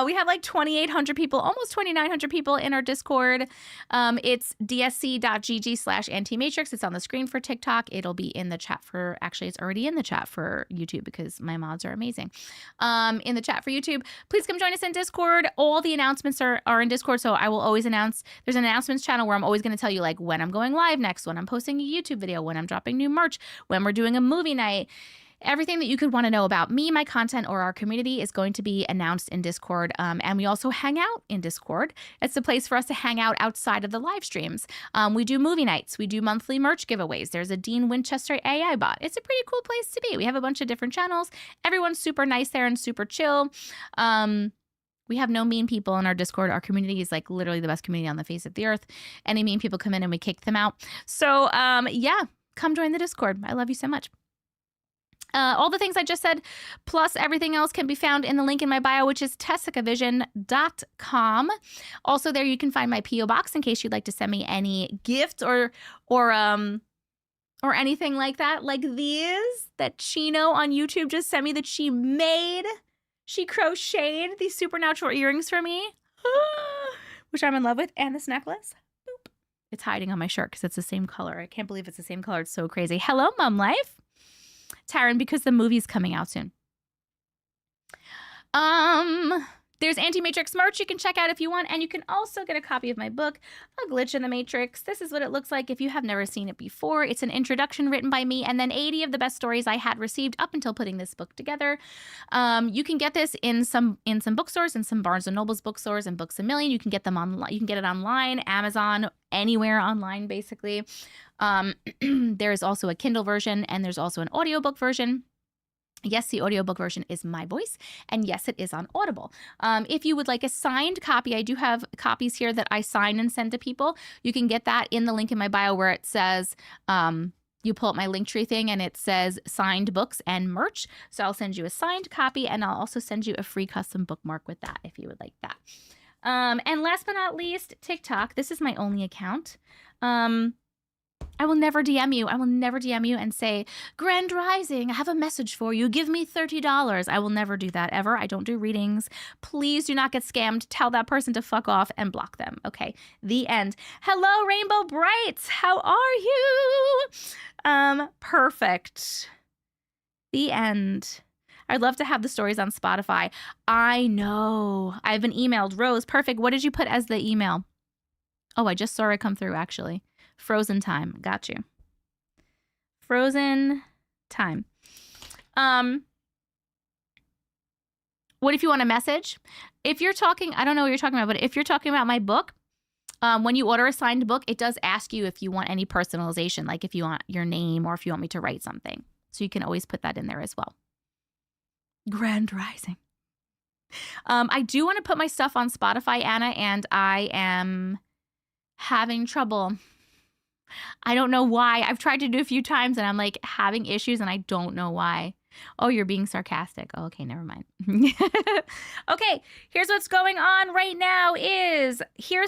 We have like 2,800 people, almost 2,900 people in our Discord. It's dsc.gg/antimatrix. It's on the screen for TikTok. It'll be in the chat for, actually, it's already in the chat for YouTube because my mods are amazing. In the chat for YouTube, please come join us in Discord. All the announcements are in Discord, so I will always announce. There's an announcements channel where I'm always going to tell you like when I'm going live next, when I'm posting a YouTube video, when I'm dropping new merch, when we're doing a movie night. Everything that you could want to know about me, my content, or our community is going to be announced in Discord. And we also hang out in Discord. It's a place for us to hang out outside of the live streams. We do movie nights. We do monthly merch giveaways. There's a Dean Winchester AI bot. It's a pretty cool place to be. We have a bunch of different channels. Everyone's super nice there and super chill. We have no mean people in our Discord. Our community is like literally the best community on the face of the earth. Any mean people come in and we kick them out. So yeah. come join the Discord. I love you so much. All the things I just said, plus everything else, can be found in the link in my bio, which is tessicavision.com. Also, there you can find my P.O. box in case you'd like to send me any gifts or anything like that, like these that Chino on YouTube just sent me that she made. She crocheted these supernatural earrings for me, which I'm in love with, and this necklace. Boop. It's hiding on my shirt because it's the same color. I can't believe it's the same color. It's so crazy. Hello, Mum Life. Taryn, because the movie's coming out soon. There's Auntie Matrix merch you can check out if you want, and you can also get a copy of my book, A Glitch in the Matrix. This is what it looks like if you have never seen it before. It's an introduction written by me, and then 80 of the best stories I had received up until putting this book together. You can get this in some bookstores, in some Barnes & Noble's bookstores and Books A Million. You can get them online. You can get it online, Amazon, anywhere online, basically. There's also a Kindle version, and there's also an audiobook version. Yes, the audiobook version is my voice, and yes, it is on Audible. If you would like a signed copy, I do have copies here that I sign and send to people. You can get that in the link in my bio where it says, you pull up my Linktree thing and it says signed books and merch. So I'll send you a signed copy, and I'll also send you a free custom bookmark with that if you would like that. And last but not least, TikTok. This is my only account. I will never DM you. I will never DM you and say, Grand Rising, I have a message for you. Give me $30. I will never do that ever. I don't do readings. Please do not get scammed. Tell that person to fuck off and block them. Okay, the end. Hello, Rainbow Brights. How are you? Perfect. The end. I'd love to have the stories on Spotify. I know. I've been emailed. Rose, perfect. What did you put as the email? Oh, I just saw it come through, actually. Frozen time. Got you. Frozen time. What if you want a message? If you're talking, I don't know what you're talking about, but if you're talking about my book, when you order a signed book, it does ask you if you want any personalization, like if you want your name or if you want me to write something. So you can always put that in there as well. Grand Rising. I do want to put my stuff on Spotify, Anna, and I am having trouble. I don't know why. I've tried to do it a few times and I'm like having issues and I don't know why. Oh, you're being sarcastic. Oh, okay, never mind. Okay, here's what's going on right now here's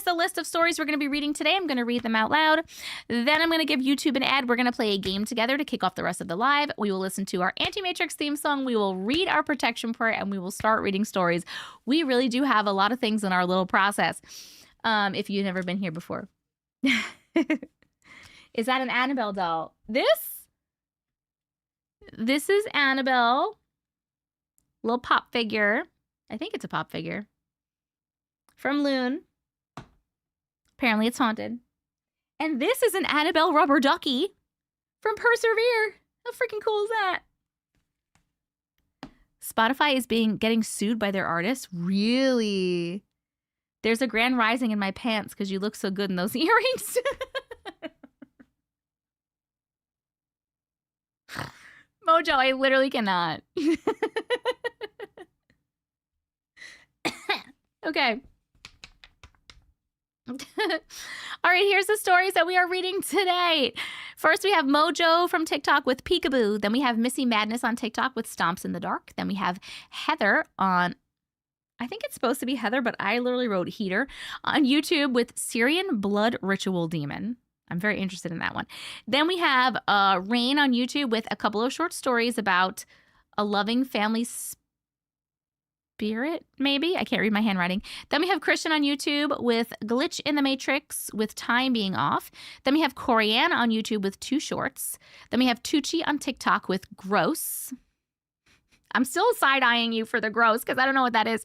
the list of stories we're going to be reading today. I'm going to read them out loud. Then I'm going to give YouTube an ad. We're going to play a game together to kick off the rest of the live. We will listen to our Auntie Matrix theme song. We will read our protection prayer and we will start reading stories. We really do have a lot of things in our little process. If you've never been here before. Is that an Annabelle doll? This is Annabelle. Little pop figure. I think it's a pop figure. From Loon. Apparently it's haunted. And this is an Annabelle rubber ducky from Persevere. How freaking cool is that? Spotify is getting sued by their artists. Really? There's a Grand Rising in my pants because you look so good in those earrings. Mojo, I literally cannot. Okay. All right, here's the stories that we are reading today. First, we have Mojo from TikTok with Peekaboo. Then we have Missy Madness on TikTok with Stomps in the Dark. Then we have Heather on, I think it's supposed to be Heather, but I literally wrote Heater, on YouTube with Syrian Blood Ritual Demon. I'm very interested in that one. Then we have Rain on YouTube with a couple of short stories about a loving family spirit, maybe? I can't read my handwriting. Then we have Christian on YouTube with Glitch in the Matrix with Time Being Off. Then we have Corianne on YouTube with 2 shorts. Then we have Tucci on TikTok with Gross. I'm still side-eyeing you for the gross because I don't know what that is.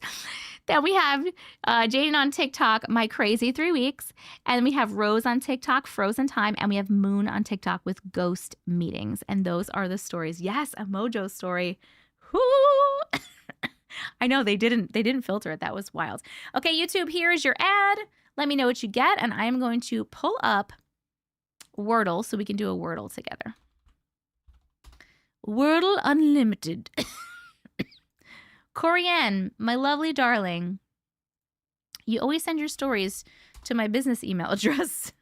Then we have Jaden on TikTok, My Crazy 3 Weeks. And we have Rose on TikTok, Frozen Time. And we have Moon on TikTok with Ghost Meetings. And those are the stories. Yes, a Mojo story. Whoo! I know they didn't filter it. That was wild. Okay, YouTube, here is your ad. Let me know what you get. And I am going to pull up Wordle so we can do a Wordle together. Wordle Unlimited. Corianne, my lovely darling, you always send your stories to my business email address.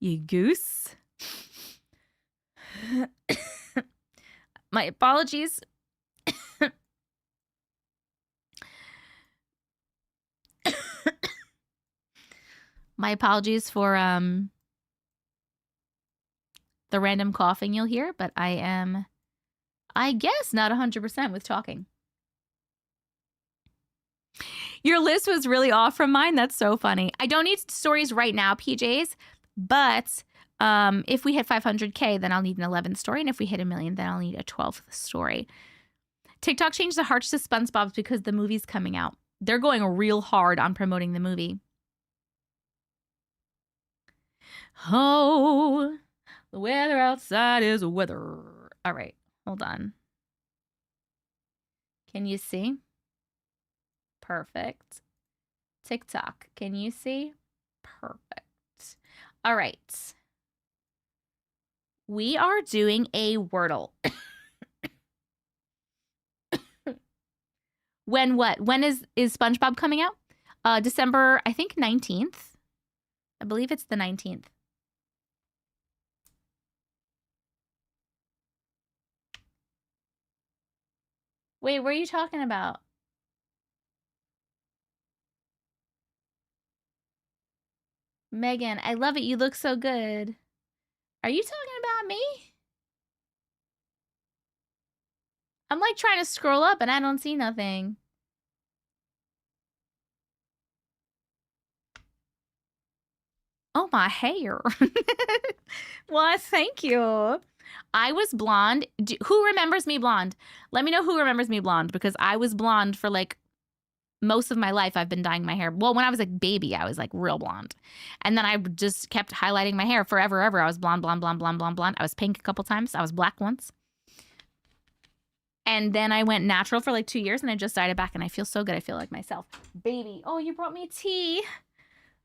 You goose. My apologies. My apologies for the random coughing you'll hear, but I am, I guess, not 100% with talking. Your list was really off from mine. That's so funny. I don't need stories right now, PJs, but if we hit 500K, then I'll need an 11th story. And if we hit 1 million, then I'll need a 12th story. TikTok changed the hearts to SpongeBob's because the movie's coming out. They're going real hard on promoting the movie. Oh, the weather outside is weather. All right, hold on. Can you see? Perfect. TikTok, can you see? Perfect. All right. We are doing a Wordle. When what? When is SpongeBob coming out? December, I think 19th. I believe it's the 19th. Wait, what are you talking about? Megan, I love it. You look so good. Are you talking about me? I'm like trying to scroll up and I don't see nothing. Oh, my hair. Well, thank you. I was blonde. Who remembers me blonde? Let me know who remembers me blonde, because I was blonde for like most of my life. I've been dyeing my hair. Well, when I was a baby, I was like real blonde. And then I just kept highlighting my hair forever, ever. I was blonde, blonde, blonde, blonde, blonde, blonde. I was pink a couple times. I was black once. And then I went natural for like 2 years and I just dyed it back and I feel so good. I feel like myself. Baby. Oh, you brought me tea.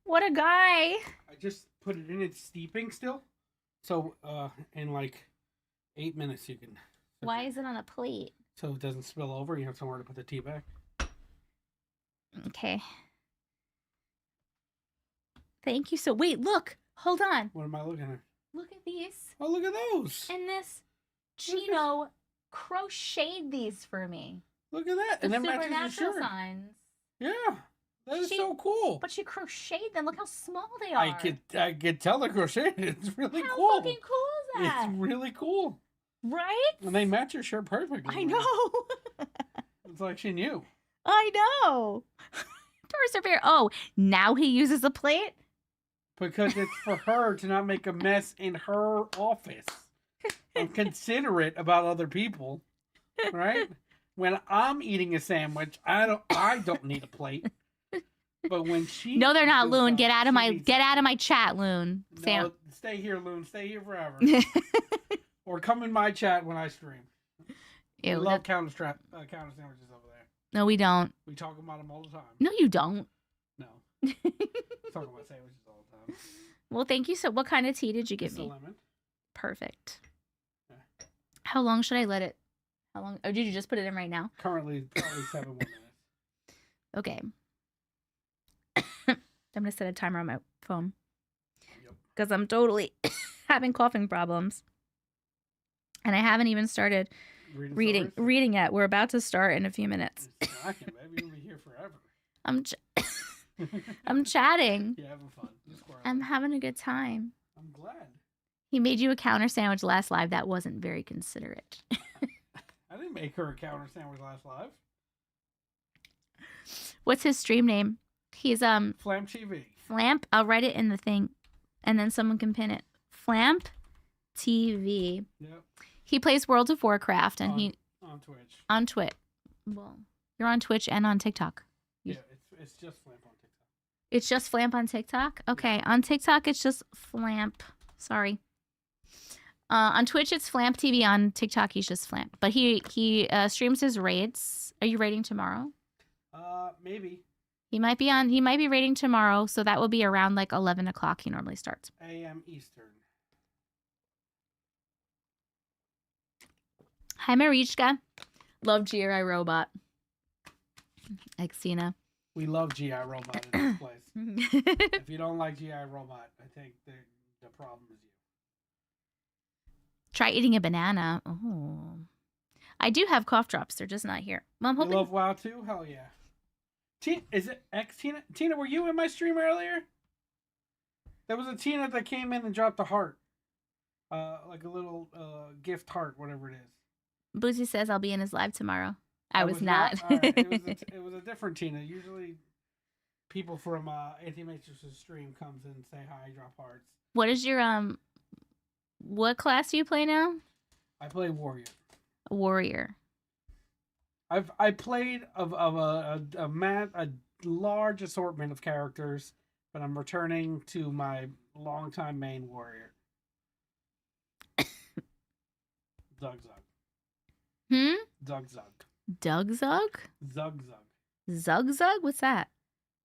What a guy. I just put it in. It's steeping still. So, in like 8 minutes you can... Why is it on a plate? So it doesn't spill over. You have somewhere to put the tea back. Okay. Thank you. So, wait, look. Hold on. What am I looking at? Look at these. Oh, look at those. And this Gino crocheted these for me. Look at that. The And that matches your supernatural shirt. signs. Yeah. That is so cool. But she crocheted them. Look how small they are. I could tell they're crocheted. It's really how cool. fucking cool is that? It's really cool. Right? And they match your shirt perfectly. I know. It's like she knew. I know. Persevere. Oh, now he uses a plate? Because it's for her to not make a mess in her office. And considerate about other people. Right? When I'm eating a sandwich, I don't need a plate. But when she... No, they're not, Loon. Get out of my needs... chat, Loon. No, stay here, Loon. Stay here forever. Or come in my chat when I stream. We love counter sandwiches over there. No, we don't. We talk about them all the time. No, you don't. No. Talk about sandwiches all the time. Well, thank you. So what kind of tea did you give me? Lemon. Perfect. Okay. How long should I let it? How long? Oh, did you just put it in right now? Currently, probably 7 more minutes. Okay. I'm going to set a timer on my phone. Because I'm totally having coughing problems. And I haven't even started reading yet. We're about to start in a few minutes. Baby, you'll be here forever. I'm chatting. You're having fun. I'm having a good time. I'm glad. He made you a counter sandwich last live. That wasn't very considerate. I didn't make her a counter sandwich last live. What's his stream name? He's Flamp TV. Flamp. I'll write it in the thing, and then someone can pin it. Flamp TV. Yep. He plays World of Warcraft, and on Twitch. On Twitch. Well, you're on Twitch and on TikTok. Yeah, it's just Flamp on TikTok. It's just Flamp on TikTok? Okay, on TikTok it's just Flamp. Sorry. On Twitch it's Flamp TV. On TikTok he's just Flamp. But he streams his raids. Are you raiding tomorrow? Maybe. He might be raiding tomorrow, so that will be around like 11 o'clock. He normally starts. AM Eastern. Hi, Marichka. Love GRI Robot. Xena. We love GI Robot in this place. If you don't like GI Robot, I think the problem is you. Try eating a banana. Oh. I do have cough drops. They're just not here. Well, I'm You hoping. love WoW too? Hell yeah. Is it X Tina? Tina, were you in my stream earlier? There was a Tina that came in and dropped a heart. Like a little gift heart, whatever it is. Boozy says I'll be in his live tomorrow. I was not. All right. It was a different Tina. Usually people from Auntie Matrix's stream comes in and say hi, drop hearts. What is your what class do you play now? I play warrior. Warrior. I played a large assortment of characters, but I'm returning to my longtime main warrior. Zug Zug. Zug Zug. Doug Zug? Zug Zug. Zug Zug? What's that?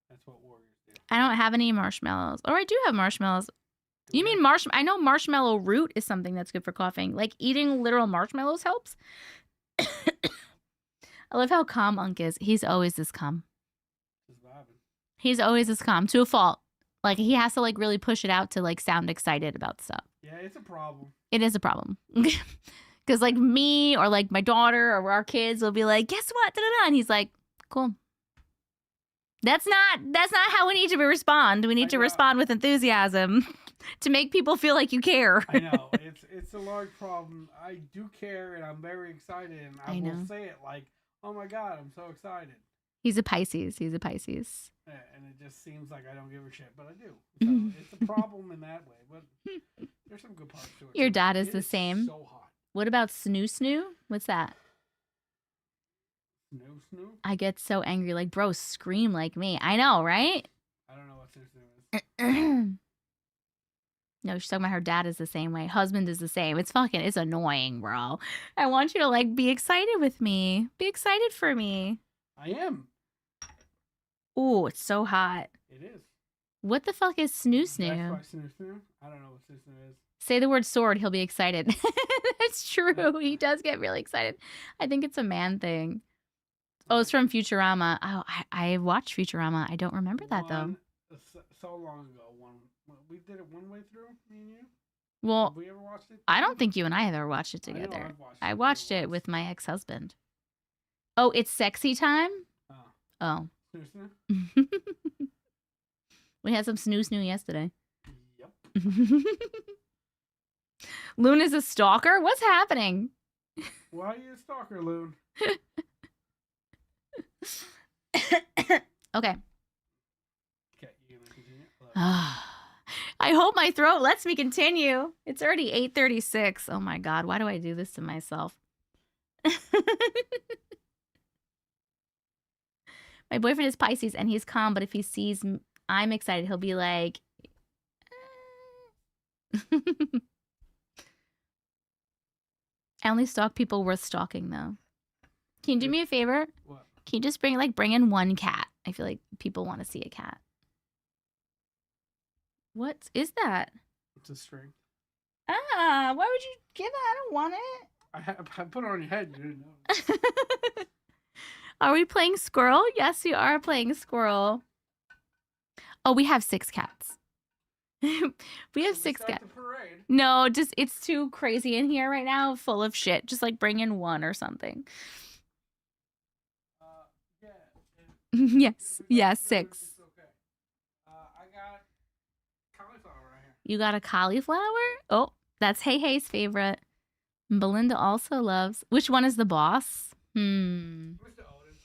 That's what warriors do. I don't have any marshmallows. Or I do have marshmallows. You mean I know marshmallow root is something that's good for coughing. Like eating literal marshmallows helps. I love how calm Unk is. He's always this calm. Just vibing. He's always this calm to a fault. Like he has to like really push it out to like sound excited about stuff. Yeah, it's a problem. It is a problem. Because like me or like my daughter or our kids will be like, guess what? Da-da-da. And he's like, cool. That's not how we need to respond. We need to respond with enthusiasm to make people feel like you care. I know. It's a large problem. I do care and I'm very excited and I will say it like, oh my God, I'm so excited. He's a Pisces. He's a Pisces. Yeah, and it just seems like I don't give a shit, but I do. So it's a problem in that way, but there's some good parts to it. Your dad is the same. So hot. What about Snoo Snoo? What's that? Snoo Snoo? I get so angry. Like, bro, scream like me. I know, right? I don't know what Snoo Snoo is. No, she's talking about her dad is the same way. Husband is the same. It's annoying, bro. I want you to, like, be excited with me. Be excited for me. I am. Ooh, it's so hot. It is. What the fuck is Snoo Snoo? That's why Snoo Snoo? I don't know what Snoo Snoo is. Say the word sword, he'll be excited. That's true. He does get really excited. I think it's a man thing. Oh, it's from Futurama. Oh, I watched Futurama. I don't remember that, though. So long ago. We did it one way through, me and you? Well, have we ever watched it? I don't think you and I ever watched it together. I watched it with my ex-husband. Oh, it's sexy time? Oh. Snoo Snoo? We had some Snoo Snoo yesterday. Yep. Loon is a stalker? What's happening? Why are you a stalker, Loon? Okay. Okay, you gonna continue? I hope my throat lets me continue. It's already 8:36. Oh my God, why do I do this to myself? My boyfriend is Pisces and he's calm, but if he sees I'm excited, he'll be like... I only stalk people worth stalking, though. Can you do me a favor? What? Can you just bring in one cat? I feel like people want to see a cat. What is that? It's a string. Ah, why would you give that? I don't want it. I put it on your head. You didn't know. Are we playing squirrel? Yes, we are playing squirrel. Oh, we have 6 cats. We have 6 cats. No, just it's too crazy in here right now, full of shit. Just like bring in one or something. Yeah. Yes, 6. Okay. I got cauliflower right here. You got a cauliflower? Oh, that's Hey's favorite. Belinda also loves. Which one is the boss? Mr. Odin.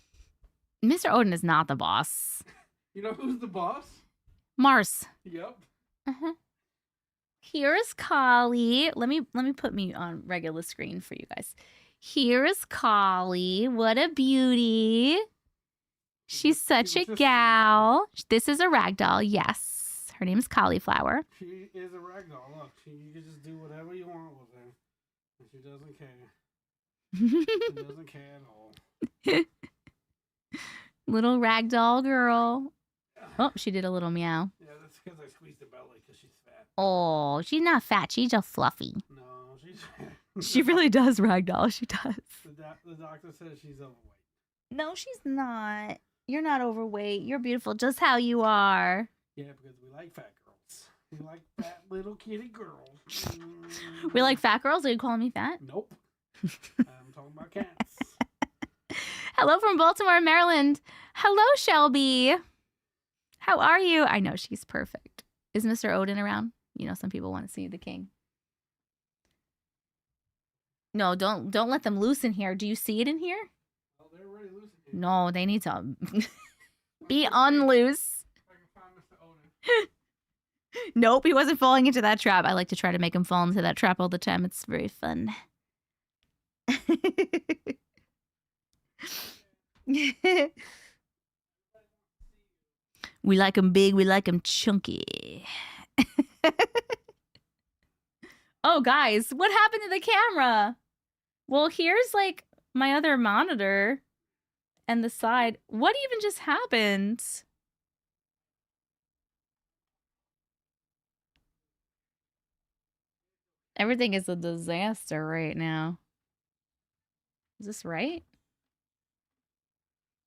Mr. Odin is not the boss. You know who's the boss? Mars. Yep. Here's Collie. Let me put me on regular screen for you guys. Here's Collie. What a beauty. She's such a gal. This is a ragdoll. Yes. Her name is Cauliflower. She is a ragdoll. Look, you can just do whatever you want with her. And she doesn't care. She doesn't care at all. Little ragdoll girl. Oh, she did a little meow. Yeah, that's because I squeezed her belly because she's fat. Oh, she's not fat. She's just fluffy. No, she's fat. She really does ragdoll. She does. The doctor says she's overweight. No, she's not. You're not overweight. You're beautiful just how you are. Yeah, because we like fat girls. We like fat little kitty girls. We like fat girls? Are you calling me fat? Nope. I'm talking about cats. Hello from Baltimore, Maryland. Hello, Shelby. How are you? I know she's perfect. Is Mr. Odin around? You know, some people want to see the king. No, don't let them loose in here. Do you see it in here? Well, they're already loose in here. No, they need to be unloose. I can find Mr. Odin. Nope, he wasn't falling into that trap. I like to try to make him fall into that trap all the time. It's very fun. We like them big, we like them chunky. Oh, guys, what happened to the camera? Well, here's like my other monitor and the side. What even just happened? Everything is a disaster right now. Is this right?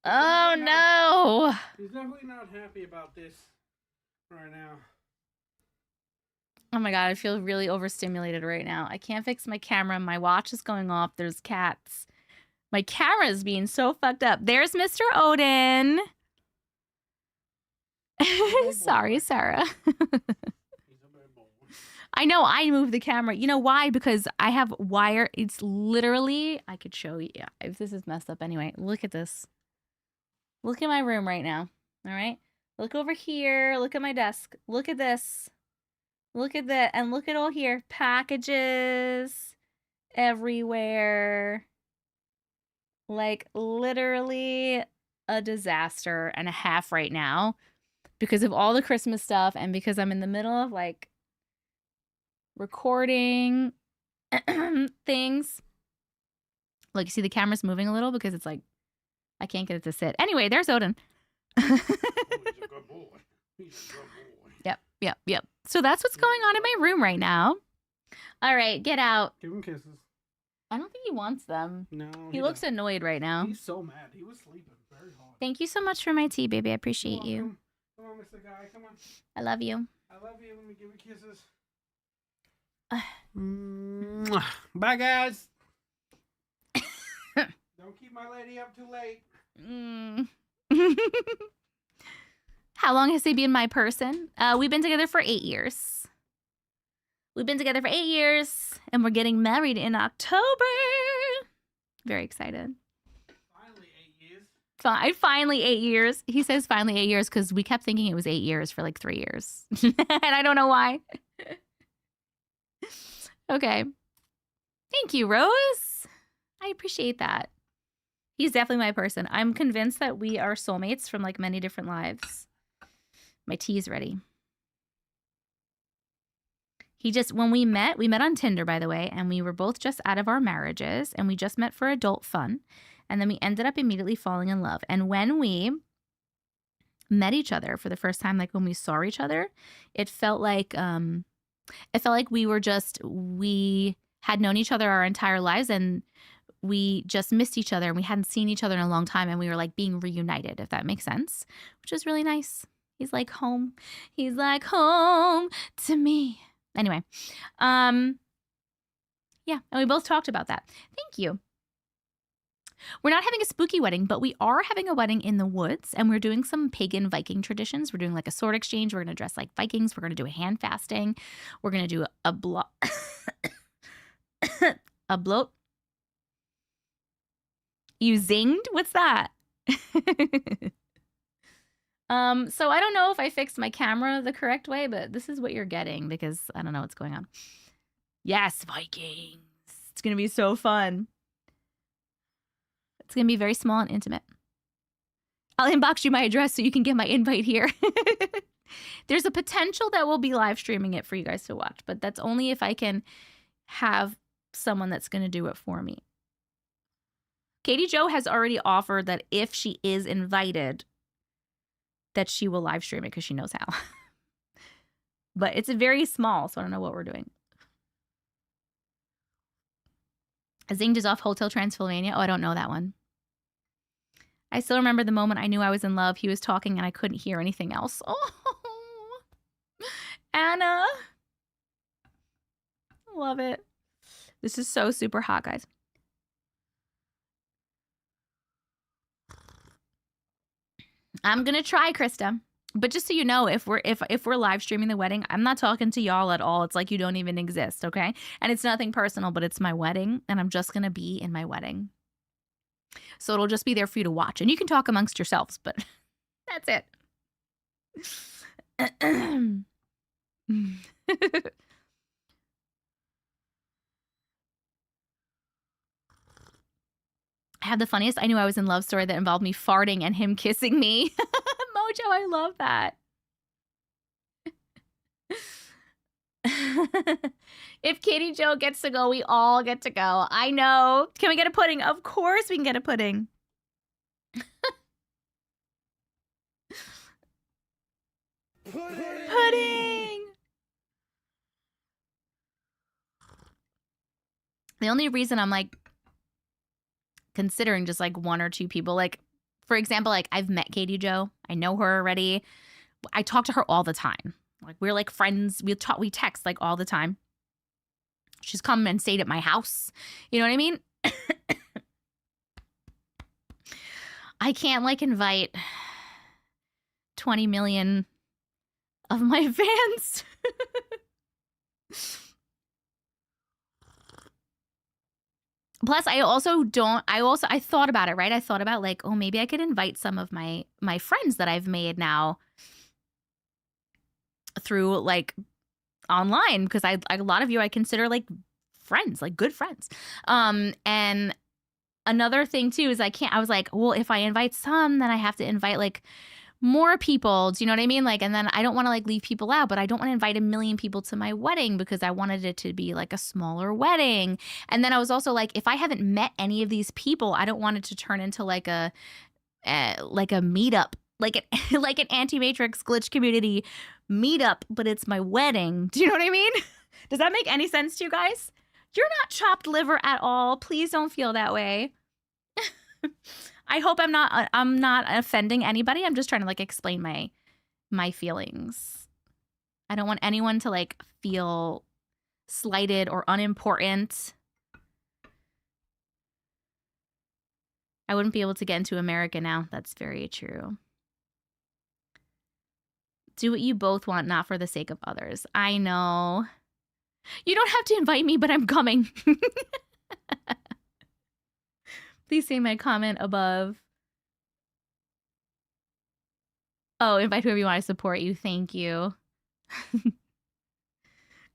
Oh, no. He's definitely not happy about this right now. Oh my god, I feel really overstimulated right now. I can't fix my camera. My watch is going off. There's cats. My camera is being so fucked up. There's Mr. Odin. Sorry, Sarah. I know, I moved the camera. You know why? Because I have wire. It's literally, I could show you. Yeah, if this is messed up anyway. Look at this. Look at my room right now. All right? Look over here. Look at my desk. Look at this. Look at that. And look at all here. Packages everywhere. Like, literally a disaster and a half right now because of all the Christmas stuff and because I'm in the middle of, like, recording things. Like, you see the camera's moving a little because it's like, I can't get it to sit. Anyway, there's Odin. Oh, he's a good boy. He's a good boy. Yep. So that's what's going on in my room right now. All right, get out. Give him kisses. I don't think he wants them. No. He looks annoyed right now. He's so mad. He was sleeping very hard. Thank you so much for my tea, baby. I appreciate you. Come on, Mr. Guy. Come on. I love you. I love you. Let me give you kisses. Bye, guys. Don't keep my lady up too late. How long has he been my person? We've been together for 8 years. We've been together for 8 years, and we're getting married in October. Very excited. Finally 8 years. Finally 8 years. He says finally 8 years because we kept thinking it was 8 years for like 3 years. And I don't know why. Okay. Thank you, Rose. I appreciate that. He's definitely my person. I'm convinced that we are soulmates from like many different lives. My tea is ready. When we met on Tinder, by the way, and we were both just out of our marriages and we just met for adult fun. And then we ended up immediately falling in love. And when we met each other for the first time, like when we saw each other, it felt like we had known each other our entire lives and we just missed each other and we hadn't seen each other in a long time and we were like being reunited, if that makes sense, which is really nice. He's like home. He's like home to me. Anyway, yeah, and we both talked about that. Thank you. We're not having a spooky wedding, but we are having a wedding in the woods, and we're doing some pagan Viking traditions. We're doing like a sword exchange. We're going to dress like Vikings. We're going to do a hand fasting. We're going to do a bloat. A bloat. You zinged? What's that? So I don't know if I fixed my camera the correct way, but this is what you're getting because I don't know what's going on. Yes, Vikings. It's going to be so fun. It's going to be very small and intimate. I'll inbox you my address so you can get my invite here. There's a potential that we'll be live streaming it for you guys to watch, but that's only if I can have someone that's going to do it for me. Katie Jo has already offered that if she is invited, that she will live stream it because she knows how. But it's very small, so I don't know what we're doing. Zinged is off Hotel Transylvania. Oh, I don't know that one. I still remember the moment I knew I was in love. He was talking and I couldn't hear anything else. Oh, Anna. Love it. This is so super hot, guys. I'm gonna try, Krista. But just so you know, if we're live streaming the wedding, I'm not talking to y'all at all. It's like you don't even exist, okay? And it's nothing personal, but it's my wedding, and I'm just gonna be in my wedding. So it'll just be there for you to watch. And you can talk amongst yourselves, but that's it. I had the funniest I knew I was in love story that involved me farting and him kissing me. Mojo, I love that. If Katie Joe gets to go, we all get to go. I know. Can we get a pudding? Of course we can get a pudding. Pudding! The only reason I'm like considering just like one or two people, like for example, like I've met Katie Joe. I know her already. I talk to her all the time. Like we're like friends. We text like all the time. She's come and stayed at my house. You know what I mean? I can't like invite 20 million of my fans. Plus, I thought about it, right? I thought about like, oh, maybe I could invite some of my friends that I've made now through like online, because a lot of you I consider like friends, like good friends. And another thing too is I was like, well, if I invite some, then I have to invite like more people. Do you know what I mean? Like, and then I don't want to like leave people out, but I don't want to invite 1 million people to my wedding because I wanted it to be like a smaller wedding. And then I was also like, if I haven't met any of these people, I don't want it to turn into like a meetup, like an Auntie Matrix glitch community meetup, but it's my wedding. Do you know what I mean? Does that make any sense to you guys? You're not chopped liver at all. Please don't feel that way. I hope I'm not offending anybody. I'm just trying to like explain my feelings. I don't want anyone to like feel slighted or unimportant. I wouldn't be able to get into America now. That's very true. Do what you both want, not for the sake of others. I know. You don't have to invite me, but I'm coming. Please see my comment above. Oh, invite whoever you want to support you. Thank you.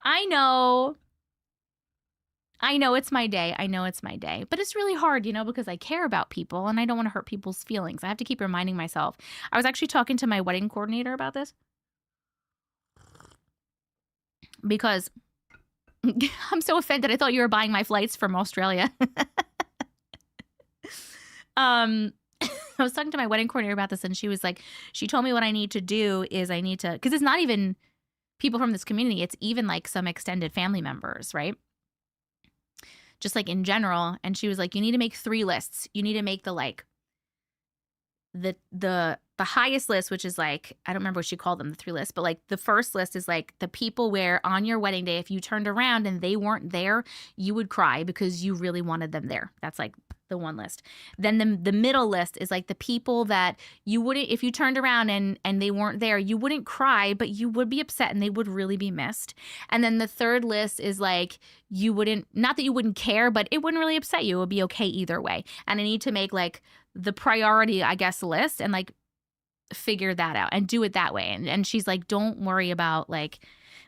I know it's my day. I know it's my day. But it's really hard, you know, because I care about people and I don't want to hurt people's feelings. I have to keep reminding myself. I was actually talking to my wedding coordinator about this. Because I'm so offended. I thought you were buying my flights from Australia. I was talking to my wedding coordinator about this, and she was like, she told me what I need to do is I need to, because it's not even people from this community, it's even like some extended family members, right? Just like in general. And she was like, you need to make 3 lists. You need to make the like the highest list, which is like, I don't remember what she called them, the 3 lists, but like the first list is like the people where on your wedding day, if you turned around and they weren't there, you would cry because you really wanted them there. That's like the one list. Then the middle list is like the people that you wouldn't, if you turned around and they weren't there, you wouldn't cry, but you would be upset and they would really be missed. And then the third list is like, you wouldn't, not that you wouldn't care, but it wouldn't really upset you. It would be okay either way. And I need to make like the priority, I guess, list and like figure that out and do it that way. And she's like, don't worry about like,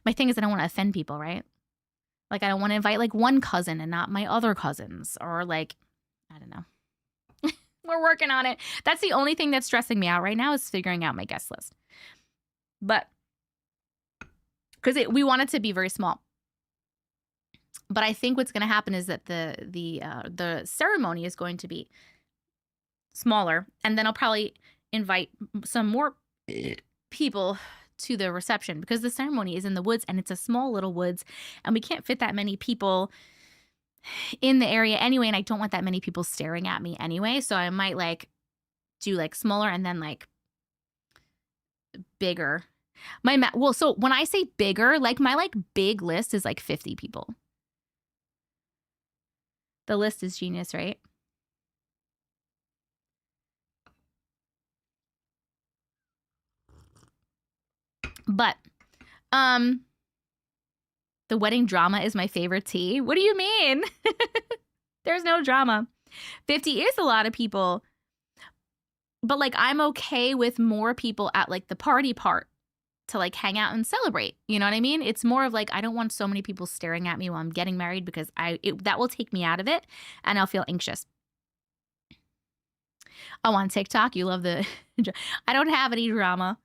my thing is I don't want to offend people, right? Like I don't want to invite like one cousin and not my other cousins, or like, I don't know. We're working on it. That's the only thing that's stressing me out right now is figuring out my guest list. But because we want it to be very small. But I think what's going to happen is that the ceremony is going to be smaller, and then I'll probably invite some more people to the reception because the ceremony is in the woods and it's a small little woods and we can't fit that many people in the area anyway, and I don't want that many people staring at me anyway, so I might like do like smaller and then like bigger. Well, so when I say bigger, like my like big list is like 50 people. The list is genius, right? But, the wedding drama is my favorite tea. What do you mean? There's no drama. 50 is a lot of people. But, like, I'm okay with more people at, like, the party part to, like, hang out and celebrate. You know what I mean? It's more of, like, I don't want so many people staring at me while I'm getting married because that will take me out of it and I'll feel anxious. Oh, on TikTok, you love the... I don't have any drama.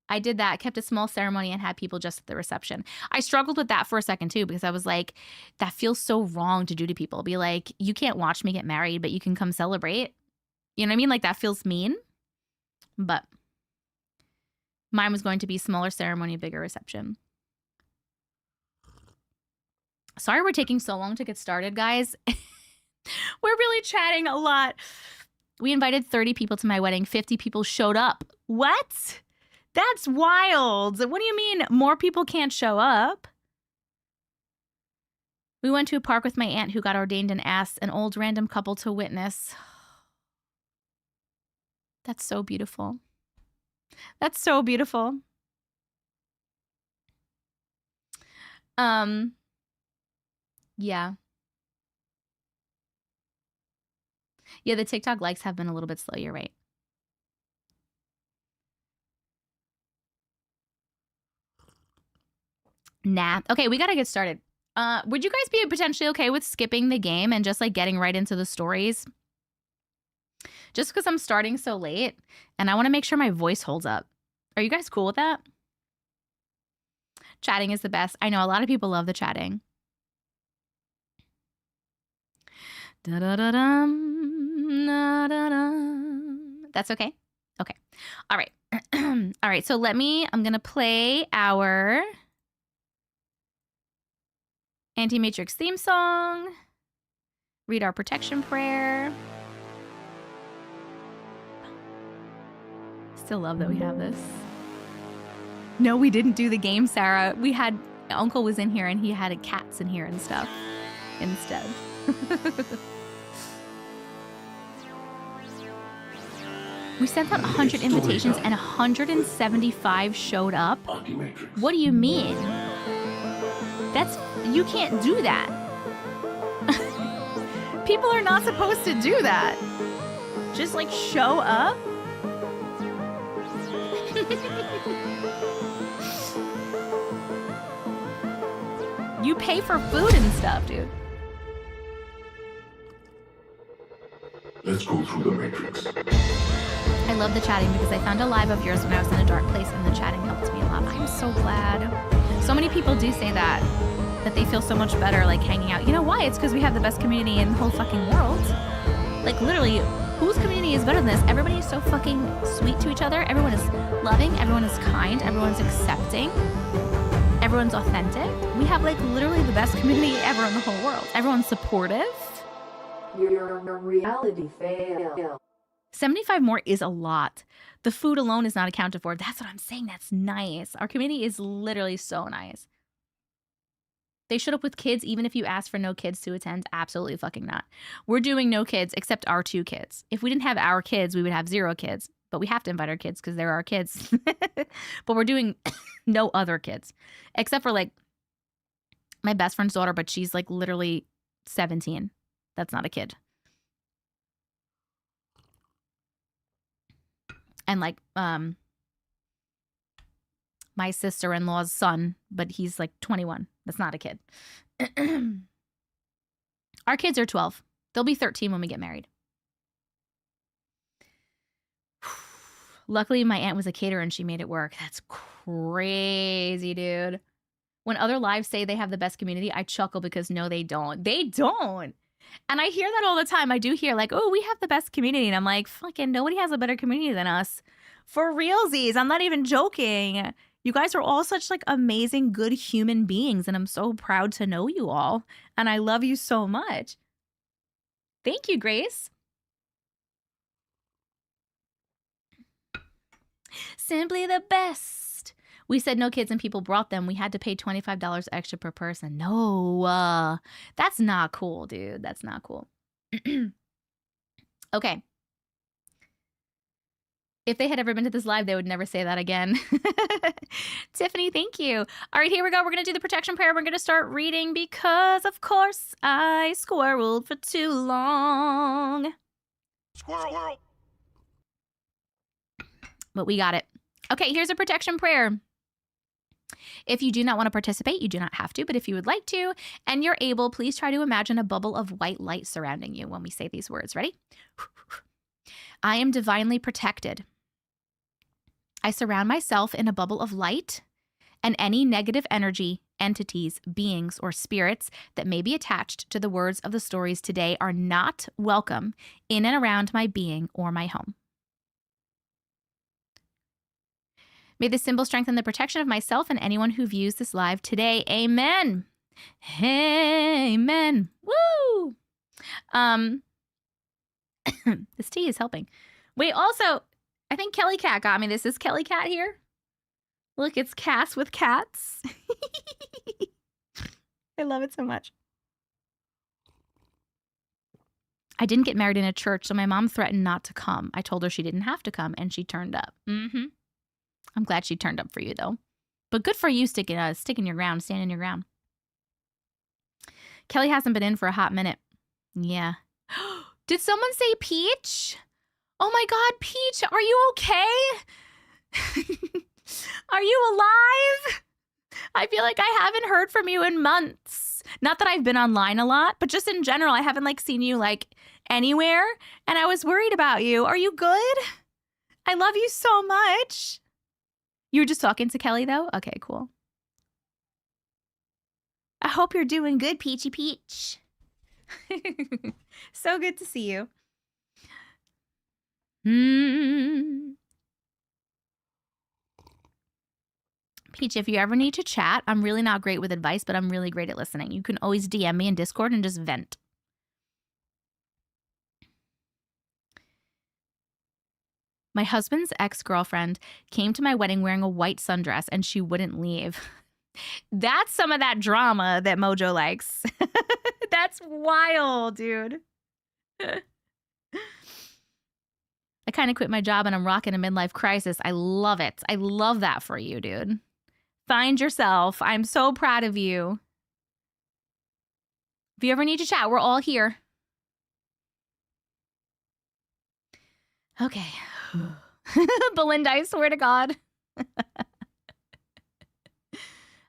I did that, kept a small ceremony and had people just at the reception. I struggled with that for a second too because I was like, that feels so wrong to do to people. Be like, you can't watch me get married, but you can come celebrate. You know what I mean? Like that feels mean. But mine was going to be smaller ceremony, bigger reception. Sorry we're taking so long to get started, guys. We're really chatting a lot. We invited 30 people to my wedding. 50 people showed up. What? That's wild. What do you mean more people can't show up? We went to a park with my aunt who got ordained and asked an old random couple to witness. That's so beautiful. That's so beautiful. Yeah. Yeah, the TikTok likes have been a little bit slow. You're right. Nah. Okay, we gotta get started. Would you guys be potentially okay with skipping the game and just like getting right into the stories? Just because I'm starting so late and I want to make sure my voice holds up. Are you guys cool with that? Chatting is the best. I know a lot of people love the chatting. Da-da-da-dum, da-da-dum. That's okay? Okay. All right. All right. So I'm going to play our Auntie Matrix theme song, read our protection prayer. Still love that we have this. No, we didn't do the game, Sarah. We had, Uncle was in here and he had cats in here and stuff instead. We sent out 100 invitations and 175 showed up. What do you mean? You can't do that. People are not supposed to do that. Just like show up. You pay for food and stuff, dude. Let's go through the Matrix. I love the chatting because I found a live of yours when I was in a dark place and the chatting helped me a lot. I'm so glad. So many people do say that they feel so much better like hanging out. You know why? It's because we have the best community in the whole fucking world. Like literally, whose community is better than this? Everybody is so fucking sweet to each other. Everyone is loving. Everyone is kind. Everyone's accepting. Everyone's authentic. We have like literally the best community ever in the whole world. Everyone's supportive. You're a reality fail. 75 more is a lot. The food alone is not accounted for. That's what I'm saying. That's nice. Our community is literally so nice. They showed up with kids even if you asked for no kids to attend. Absolutely fucking not. We're doing no kids except our 2 kids. If we didn't have our kids, we would have 0 kids. But we have to invite our kids because they're our kids. But we're doing no other kids. Except for like my best friend's daughter, but she's like literally 17. That's not a kid. And like my sister-in-law's son, but he's like 21. That's not a kid. Our kids are 12. They'll be 13 when we get married. Luckily, my aunt was a caterer and she made it work. That's crazy, dude. When other lives say they have the best community, I chuckle because no, they don't. They don't. And I hear that all the time. I do hear like, oh, we have the best community. And I'm like, fucking nobody has a better community than us. For realsies. I'm not even joking. You guys are all such like amazing, good human beings. And I'm so proud to know you all. And I love you so much. Thank you, Grace. Simply the best. We said no kids and people brought them. We had to pay $25 extra per person. No, that's not cool, dude. That's not cool. Okay. If they had ever been to this live, they would never say that again. Tiffany, thank you. All right, here we go. We're going to do the protection prayer. We're going to start reading because, of course, I squirreled for too long. Squirrel. But we got it. Okay, here's a protection prayer. If you do not want to participate, you do not have to, but if you would like to, and you're able, please try to imagine a bubble of white light surrounding you when we say these words. Ready? I am divinely protected. I surround myself in a bubble of light, and any negative energy, entities, beings, or spirits that may be attached to the words of the stories today are not welcome in and around my being or my home. May the symbol strengthen the protection of myself and anyone who views this live today. Amen. Amen. Woo! This tea is helping. Wait, also, I think Kelly Cat got me. This is Kelly Cat here. Look, it's Cass with cats. I love it so much. I didn't get married in a church, so my mom threatened not to come. I told her she didn't have to come, and she turned up. I'm glad she turned up for you, though. But good for you sticking your ground, standing your ground. Kelly hasn't been in for a hot minute. Yeah. Did someone say Peach? Oh my God, Peach, are you okay? Are you alive? I feel like I haven't heard from you in months. Not that I've been online a lot, but just in general, I haven't seen you anywhere. And I was worried about you. Are you good? I love you so much. You were just talking to Kelly, though? Okay, cool. I hope you're doing good, Peachy Peach. So good to see you. Peach, if you ever need to chat, I'm really not great with advice, but I'm really great at listening. You can always DM me in Discord and just vent. My husband's ex-girlfriend came to my wedding wearing a white sundress and she wouldn't leave. That's some of that drama that Mojo likes. That's wild, dude. I kind of quit my job and I'm rocking a midlife crisis. I love it. I love that for you, dude. Find yourself. I'm so proud of you. If you ever need to chat, we're all here. Okay. Belinda, I swear to God.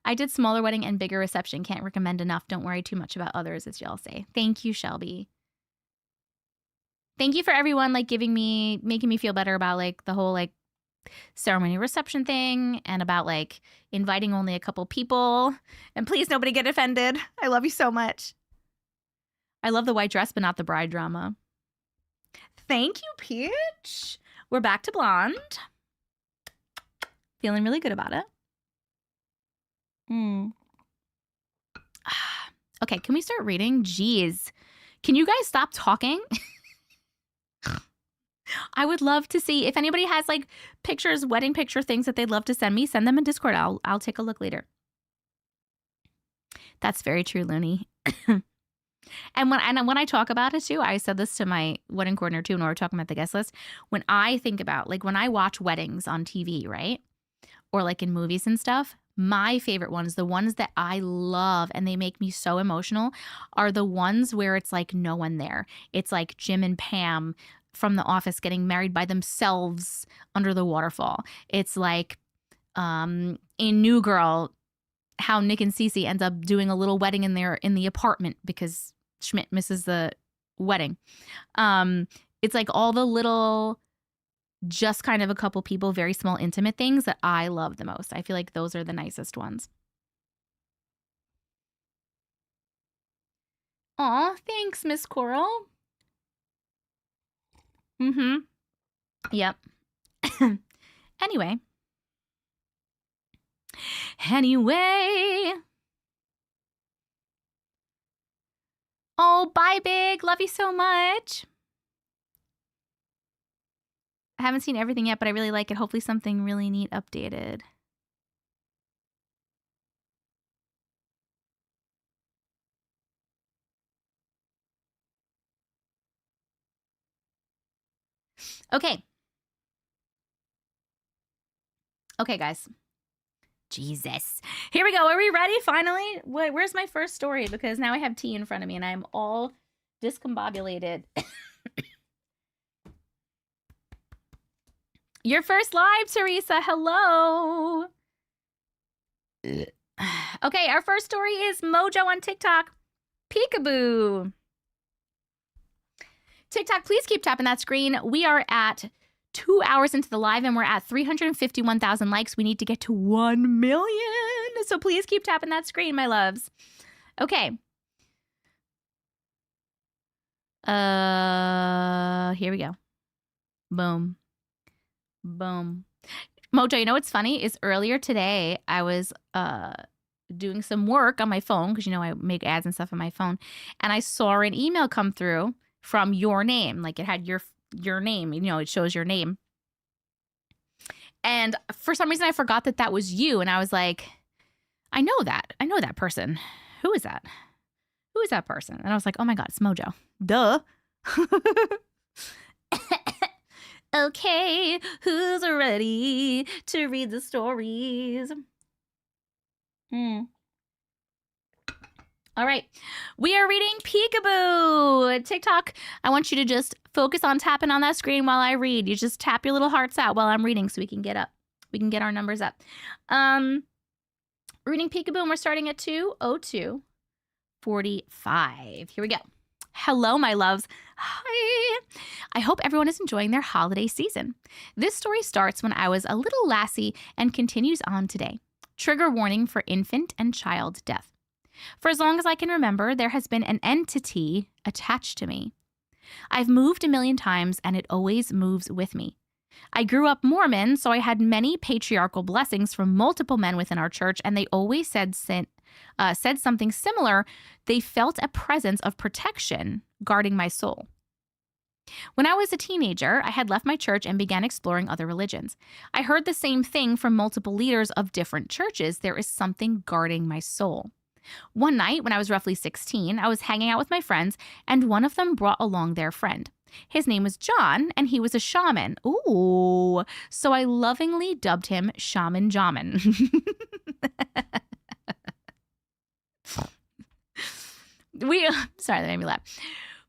I did smaller wedding and bigger reception. Can't recommend enough. Don't worry too much about others, as y'all say. Thank you, Shelby. Thank you for everyone making me feel better about the whole ceremony reception thing and about inviting only a couple people. And please, nobody get offended. I love you so much. I love the white dress, but not the bride drama. Thank you, Peach. We're back to blonde. Feeling really good about it. Okay, can we start reading? Jeez. Can you guys stop talking? I would love to see if anybody has pictures, wedding picture things that they'd love to send me. Send them in Discord. I'll take a look later. That's very true, Looney. And when I talk about it too, I said this to my wedding coordinator too when we were talking about the guest list. When I think about when I watch weddings on TV, right? Or in movies and stuff, my favorite ones, the ones that I love and they make me so emotional, are the ones where it's no one there. It's Jim and Pam from The Office getting married by themselves under the waterfall. It's in New Girl, how Nick and Cece ends up doing a little wedding in the apartment because Schmidt misses the wedding. It's all the little, just kind of a couple people, very small, intimate things that I love the most. I feel like those are the nicest ones. Aw, thanks, Miss Coral. Yep. Anyway. Oh, bye, Big. Love you so much. I haven't seen everything yet, but I really like it. Hopefully something really neat updated. Okay. Okay, guys. Jesus. Here we go. Are we ready finally? Where's my first story? Because now I have tea in front of me and I'm all discombobulated. Your first live, Teresa. Hello. Okay, our first story is Mojo on TikTok. Peekaboo. TikTok, please keep tapping that screen. We are at 2 hours into the live and we're at 351,000 likes. We need to get to 1 million. So please keep tapping that screen, my loves. Okay. Here we go. Boom. Boom. Mojo, you know what's funny is earlier today I was doing some work on my phone because you know I make ads and stuff on my phone, and I saw an email come through from your name. Like it had your name, you know, it shows your name. And for some reason I forgot that that was you, and I was like, I know that person. Who is that? Who is that person? And I was like, oh my God, it's Mojo. Duh. Okay, who's ready to read the stories? All right, we are reading Peekaboo. TikTok, I want you to just focus on tapping on that screen while I read. You just tap your little hearts out while I'm reading so we can get up. We can get our numbers up. Reading Peekaboo, and we're starting at 2:02:45. Here we go. Hello, my loves. Hi. I hope everyone is enjoying their holiday season. This story starts when I was a little lassie and continues on today. Trigger warning for infant and child death. For as long as I can remember, there has been an entity attached to me. I've moved a million times and it always moves with me. I grew up Mormon, so I had many patriarchal blessings from multiple men within our church, and they always said something similar. They felt a presence of protection guarding my soul. When I was a teenager, I had left my church and began exploring other religions. I heard the same thing from multiple leaders of different churches. There is something guarding my soul. One night, when I was roughly 16, I was hanging out with my friends, and one of them brought along their friend. His name was John, and he was a shaman. Ooh, so I lovingly dubbed him Shaman Jamin. Sorry, that made me laugh.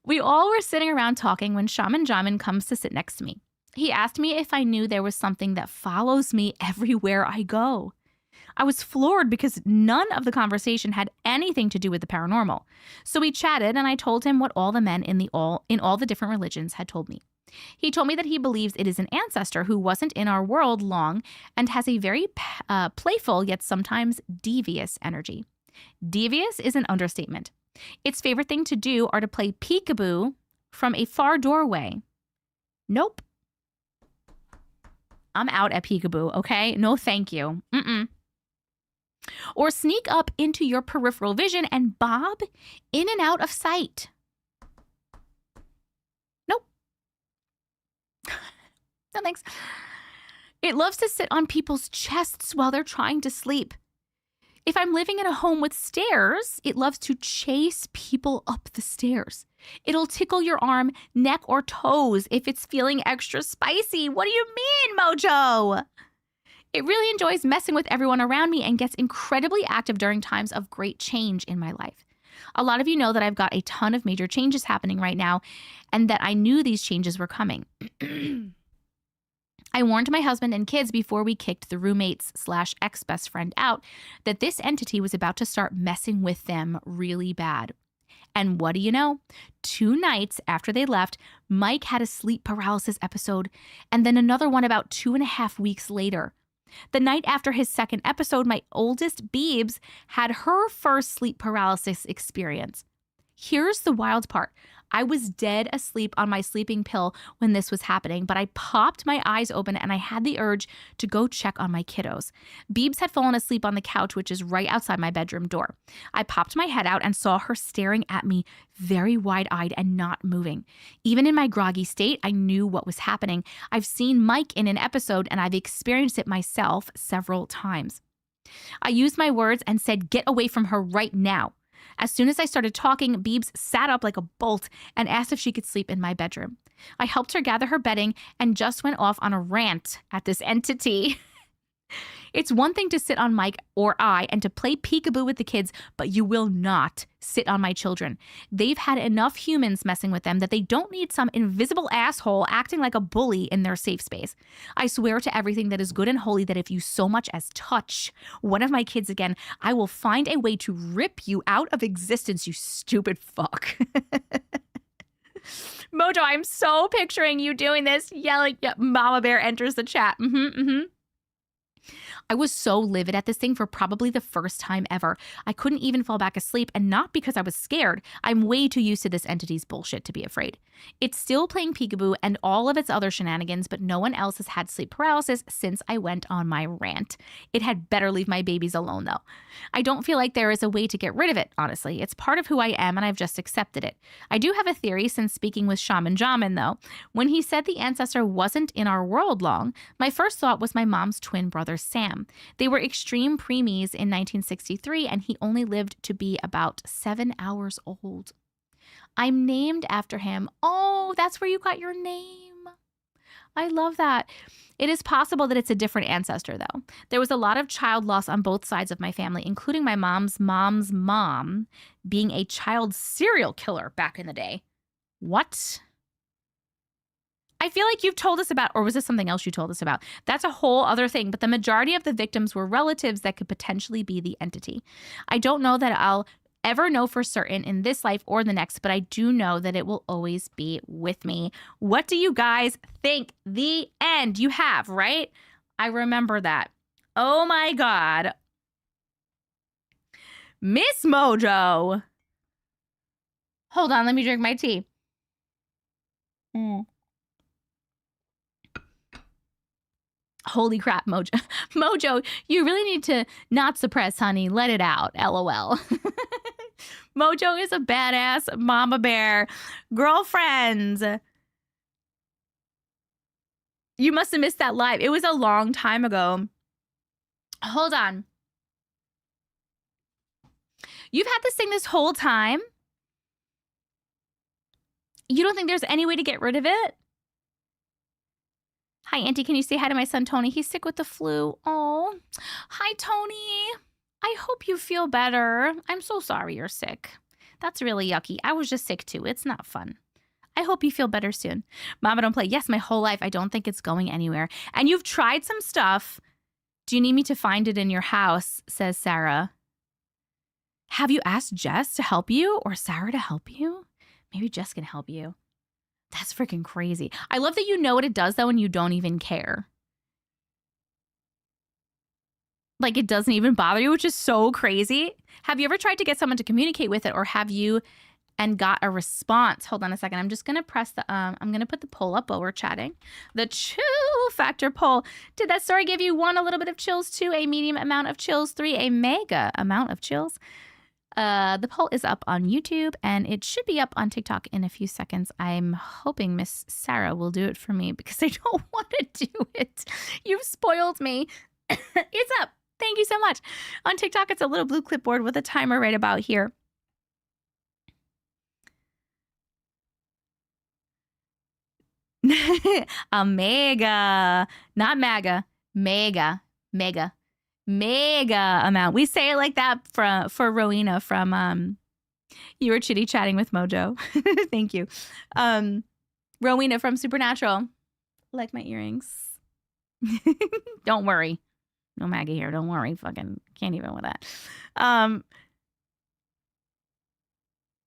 We all were sitting around talking when Shaman Jamin comes to sit next to me. He asked me if I knew there was something that follows me everywhere I go. I was floored because none of the conversation had anything to do with the paranormal. So we chatted, and I told him what all the men in all the different religions had told me. He told me that he believes it is an ancestor who wasn't in our world long and has a very playful yet sometimes devious energy. Devious is an understatement. Its favorite thing to do are to play peekaboo from a far doorway. Nope. I'm out at peekaboo, okay? No, thank you. Or sneak up into your peripheral vision and bob in and out of sight. Nope. No thanks. It loves to sit on people's chests while they're trying to sleep. If I'm living in a home with stairs, it loves to chase people up the stairs. It'll tickle your arm, neck, or toes if it's feeling extra spicy. What do you mean, Mojo? It really enjoys messing with everyone around me and gets incredibly active during times of great change in my life. A lot of you know that I've got a ton of major changes happening right now and that I knew these changes were coming. I warned my husband and kids before we kicked the roommates/ex-best friend out that this entity was about to start messing with them really bad. And what do you know? 2 nights after they left, Mike had a sleep paralysis episode and then another one about 2.5 weeks later. The night after his second episode, my oldest Beebs had her first sleep paralysis experience. Here's the wild part. I was dead asleep on my sleeping pill when this was happening, but I popped my eyes open and I had the urge to go check on my kiddos. Beebs had fallen asleep on the couch, which is right outside my bedroom door. I popped my head out and saw her staring at me, very wide-eyed and not moving. Even in my groggy state, I knew what was happening. I've seen Mike in an episode and I've experienced it myself several times. I used my words and said, "Get away from her right now." As soon as I started talking, Beebs sat up like a bolt and asked if she could sleep in my bedroom. I helped her gather her bedding and just went off on a rant at this entity. It's one thing to sit on Mike or I and to play peekaboo with the kids, but you will not sit on my children. They've had enough humans messing with them that they don't need some invisible asshole acting like a bully in their safe space. I swear to everything that is good and holy that if you so much as touch one of my kids again, I will find a way to rip you out of existence, you stupid fuck. Mojo, I'm so picturing you doing this, yelling, yep, Mama Bear enters the chat. I was so livid at this thing for probably the first time ever. I couldn't even fall back asleep, and not because I was scared. I'm way too used to this entity's bullshit to be afraid. It's still playing peekaboo and all of its other shenanigans, but no one else has had sleep paralysis since I went on my rant. It had better leave my babies alone, though. I don't feel like there is a way to get rid of it, honestly. It's part of who I am, and I've just accepted it. I do have a theory since speaking with Shaman Jamin, though. When he said the ancestor wasn't in our world long, my first thought was my mom's twin brother, Sam. They were extreme preemies in 1963, and he only lived to be about 7 hours old. I'm named after him. Oh, that's where you got your name. I love that. It is possible that it's a different ancestor, though. There was a lot of child loss on both sides of my family, including my mom's mom being a child serial killer back in the day. What? I feel like you've told us about, or was this something else you told us about? That's a whole other thing, but the majority of the victims were relatives that could potentially be the entity. I don't know that I'll ever know for certain in this life or the next, but I do know that it will always be with me. What do you guys think? The end. You have, right? I remember that. Oh my God. Miss Mojo. Hold on, let me drink my tea. Holy crap, Mojo. Mojo, you really need to not suppress, honey. Let it out. LOL. Mojo is a badass mama bear. Girlfriends. You must have missed that live. It was a long time ago. Hold on. You've had this thing this whole time? You don't think there's any way to get rid of it? Hi, Auntie. Can you say hi to my son, Tony? He's sick with the flu. Oh, hi, Tony. I hope you feel better. I'm so sorry you're sick. That's really yucky. I was just sick, too. It's not fun. I hope you feel better soon. Mama, don't play. Yes, my whole life. I don't think it's going anywhere. And you've tried some stuff. Do you need me to find it in your house? Says Sarah. Have you asked Jess to help you or Sarah to help you? Maybe Jess can help you. That's freaking crazy. I love that you know what it does, though, and you don't even care. Like, it doesn't even bother you, which is so crazy. Have you ever tried to get someone to communicate with it, or have you and got a response? Hold on a second. I'm just going to press the, I'm going to put the poll up while we're chatting. The chill factor poll. Did that story give you 1, a little bit of chills, 2, a medium amount of chills, 3, a mega amount of chills? The poll is up on YouTube, and it should be up on TikTok in a few seconds. I'm hoping Miss Sarah will do it for me because I don't want to do it. You've spoiled me. It's up. Thank you so much. On TikTok, it's a little blue clipboard with a timer right about here. A mega, not MAGA, mega amount. We say it like that for Rowena from You Were Chitty Chatting with Mojo. Thank you. Rowena from Supernatural. Like my earrings. Don't worry. No MAGA here. Don't worry. Fucking can't even with that.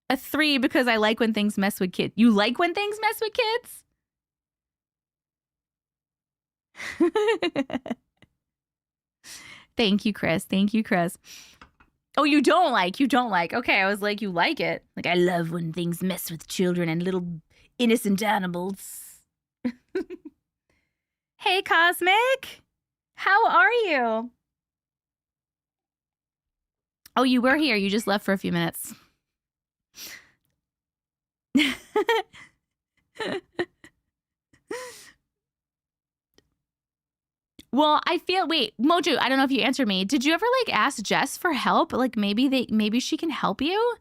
A 3 because I like when things mess with kids. You like when things mess with kids? Thank you, Chris. Thank you, Chris. Oh, you don't like. Okay, I was like, you like it. Like, I love when things mess with children and little innocent animals. Hey, Cosmic. How are you? Oh, you were here. You just left for a few minutes. Well, I feel, wait, Mojo, I don't know if you answered me. Did you ever like ask Jess for help? Like maybe she can help you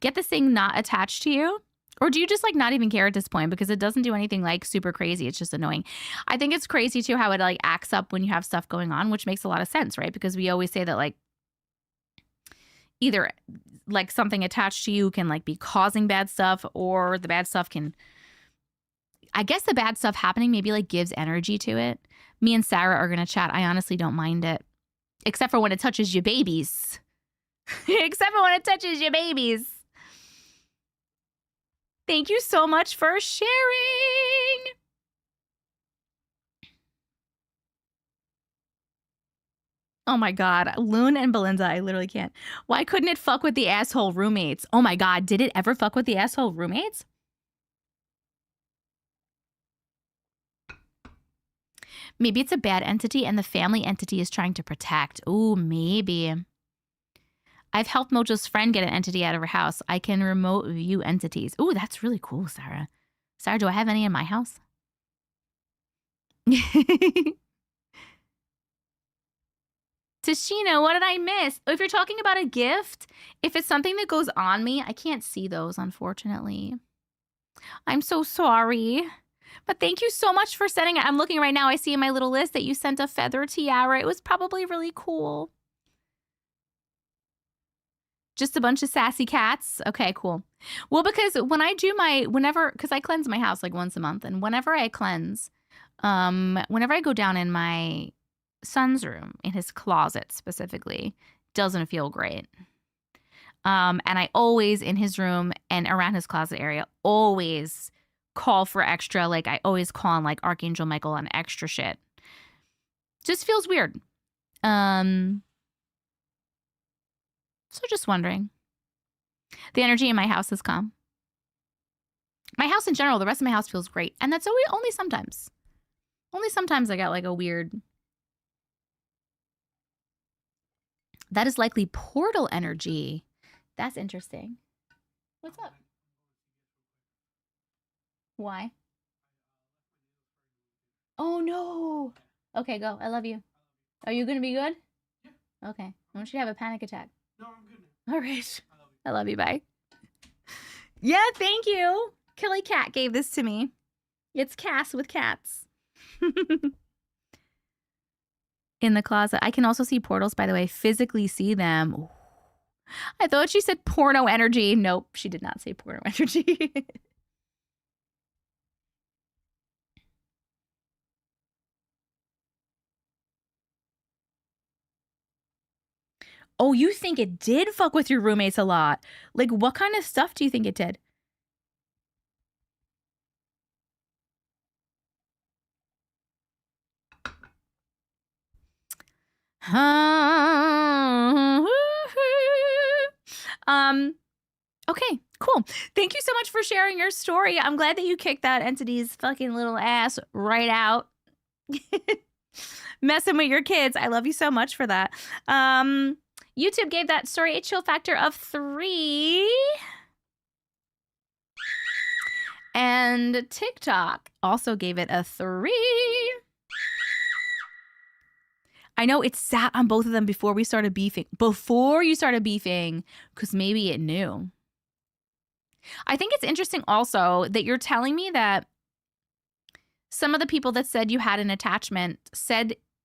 get this thing not attached to you? Or do you just like not even care at this point because it doesn't do anything like super crazy? It's just annoying. I think it's crazy too how it like acts up when you have stuff going on, which makes a lot of sense, right? Because we always say that like either like something attached to you can like be causing bad stuff, or the bad stuff can, I guess the bad stuff happening maybe like gives energy to it. Me and Sarah are going to chat. I honestly don't mind it. Except for when it touches your babies. Except for when it touches your babies. Thank you so much for sharing. Oh my God. Loon and Belinda, I literally can't. Why couldn't it fuck with the asshole roommates? Oh my God. Did it ever fuck with the asshole roommates? Maybe it's a bad entity and the family entity is trying to protect. Ooh, maybe. I've helped Mojo's friend get an entity out of her house. I can remote view entities. Ooh, that's really cool, Sarah. Sarah, do I have any in my house? Tashina, what did I miss? If you're talking about a gift, if it's something that goes on me, I can't see those, unfortunately. I'm so sorry. But thank you so much for sending it. I'm looking right now. I see in my little list that you sent a feather tiara. It was probably really cool. Just a bunch of sassy cats. Okay, cool. Well, because when I do because I cleanse my house like once a month, and whenever I cleanse, whenever I go down in my son's room, in his closet specifically, doesn't feel great. And I always, in his room and around his closet area, always call for extra. Like I always call on like Archangel Michael on extra shit. Just feels weird. So just wondering. The energy in my house is calm. My house in general, the rest of my house feels great. And that's only sometimes. Only sometimes I got like a weird. That is likely portal energy. That's interesting. What's up? Why? Oh no. Okay, go. I love you. Are you going to be good? Okay. I want you to have a panic attack. No, I'm good now. All right. I love you. Bye. Yeah, thank you. Killy Cat gave this to me. It's Cass with cats. In the closet. I can also see portals, by the way. Physically see them. Ooh. I thought she said porno energy. Nope, she did not say porno energy. Oh, you think it did fuck with your roommates a lot? Like, what kind of stuff do you think it did? Okay, cool. Thank you so much for sharing your story. I'm glad that you kicked that entity's fucking little ass right out. Messing with your kids. I love you so much for that. YouTube gave that story a chill factor of 3. And TikTok also gave it a 3. I know it sat on both of them before we started beefing. Before you started beefing, because maybe it knew. I think it's interesting also that you're telling me that some of the people that said you had an attachment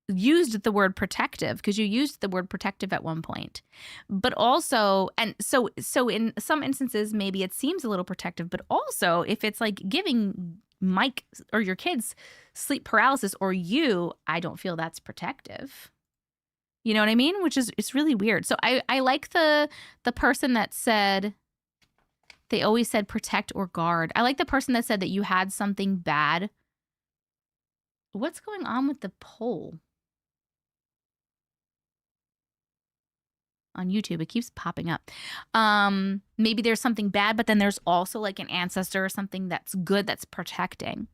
used the word protective, because you used the word protective at one point. But also, and so in some instances, maybe it seems a little protective, but also if it's like giving Mike or your kids sleep paralysis or you, I don't feel that's protective. You know what I mean? Which is, it's really weird. So I like the person that said, they always said protect or guard. I like the person that said that you had something bad. What's going on with the poll? On YouTube, it keeps popping up. Maybe there's something bad, but then there's also like an ancestor or something that's good, that's protecting.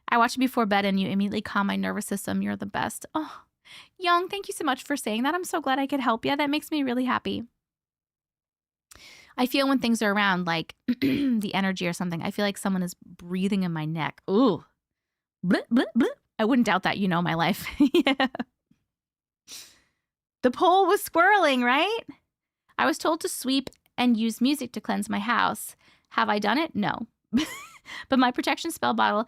I watch it before bed and you immediately calm my nervous system. You're the best. Oh, Young, thank you so much for saying that. I'm so glad I could help you. That makes me really happy. I feel when things are around, like the energy or something, I feel like someone is breathing in my neck. Ooh. Blip, blip, blip. I wouldn't doubt that. You know my life. Yeah. The poll was squirreling, right? I was told to sweep and use music to cleanse my house. Have I done it? No. But my protection spell bottle,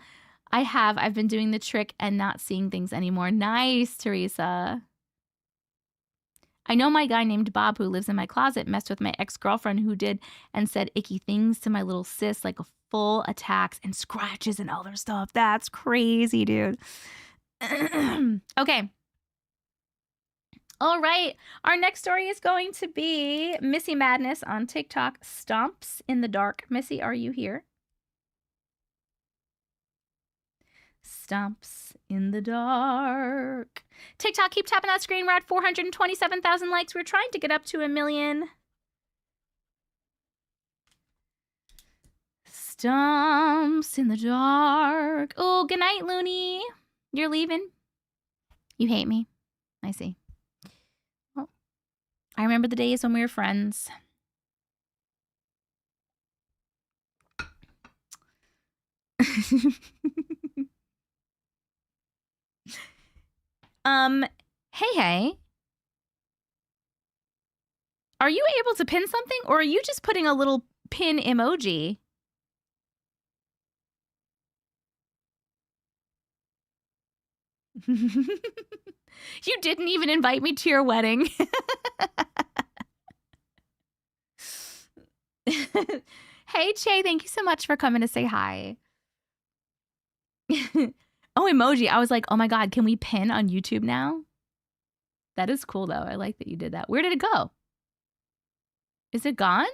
I've been doing the trick and not seeing things anymore. Nice, Teresa. I know my guy named Bob who lives in my closet messed with my ex-girlfriend who did and said icky things to my little sis, like a full attacks and scratches and other stuff. That's crazy, dude. Okay. All right. Our next story is going to be Missy Madness on TikTok. Stomps in the dark. Missy, are you here? Stomps in the dark. TikTok, keep tapping that screen. We're at 427,000 likes. We're trying to get up to 1 million. Stomps in the dark. Oh, good night, Looney. You're leaving? You hate me. I see. Well, I remember the days when we were friends. Hey. Are you able to pin something, or are you just putting a little pin emoji? You didn't even invite me to your wedding. Hey, Che, thank you so much for coming to say hi. Oh, emoji. I was like, oh my God, can we pin on YouTube now? That is cool, though. I like that you did that. Where did it go? Is it gone?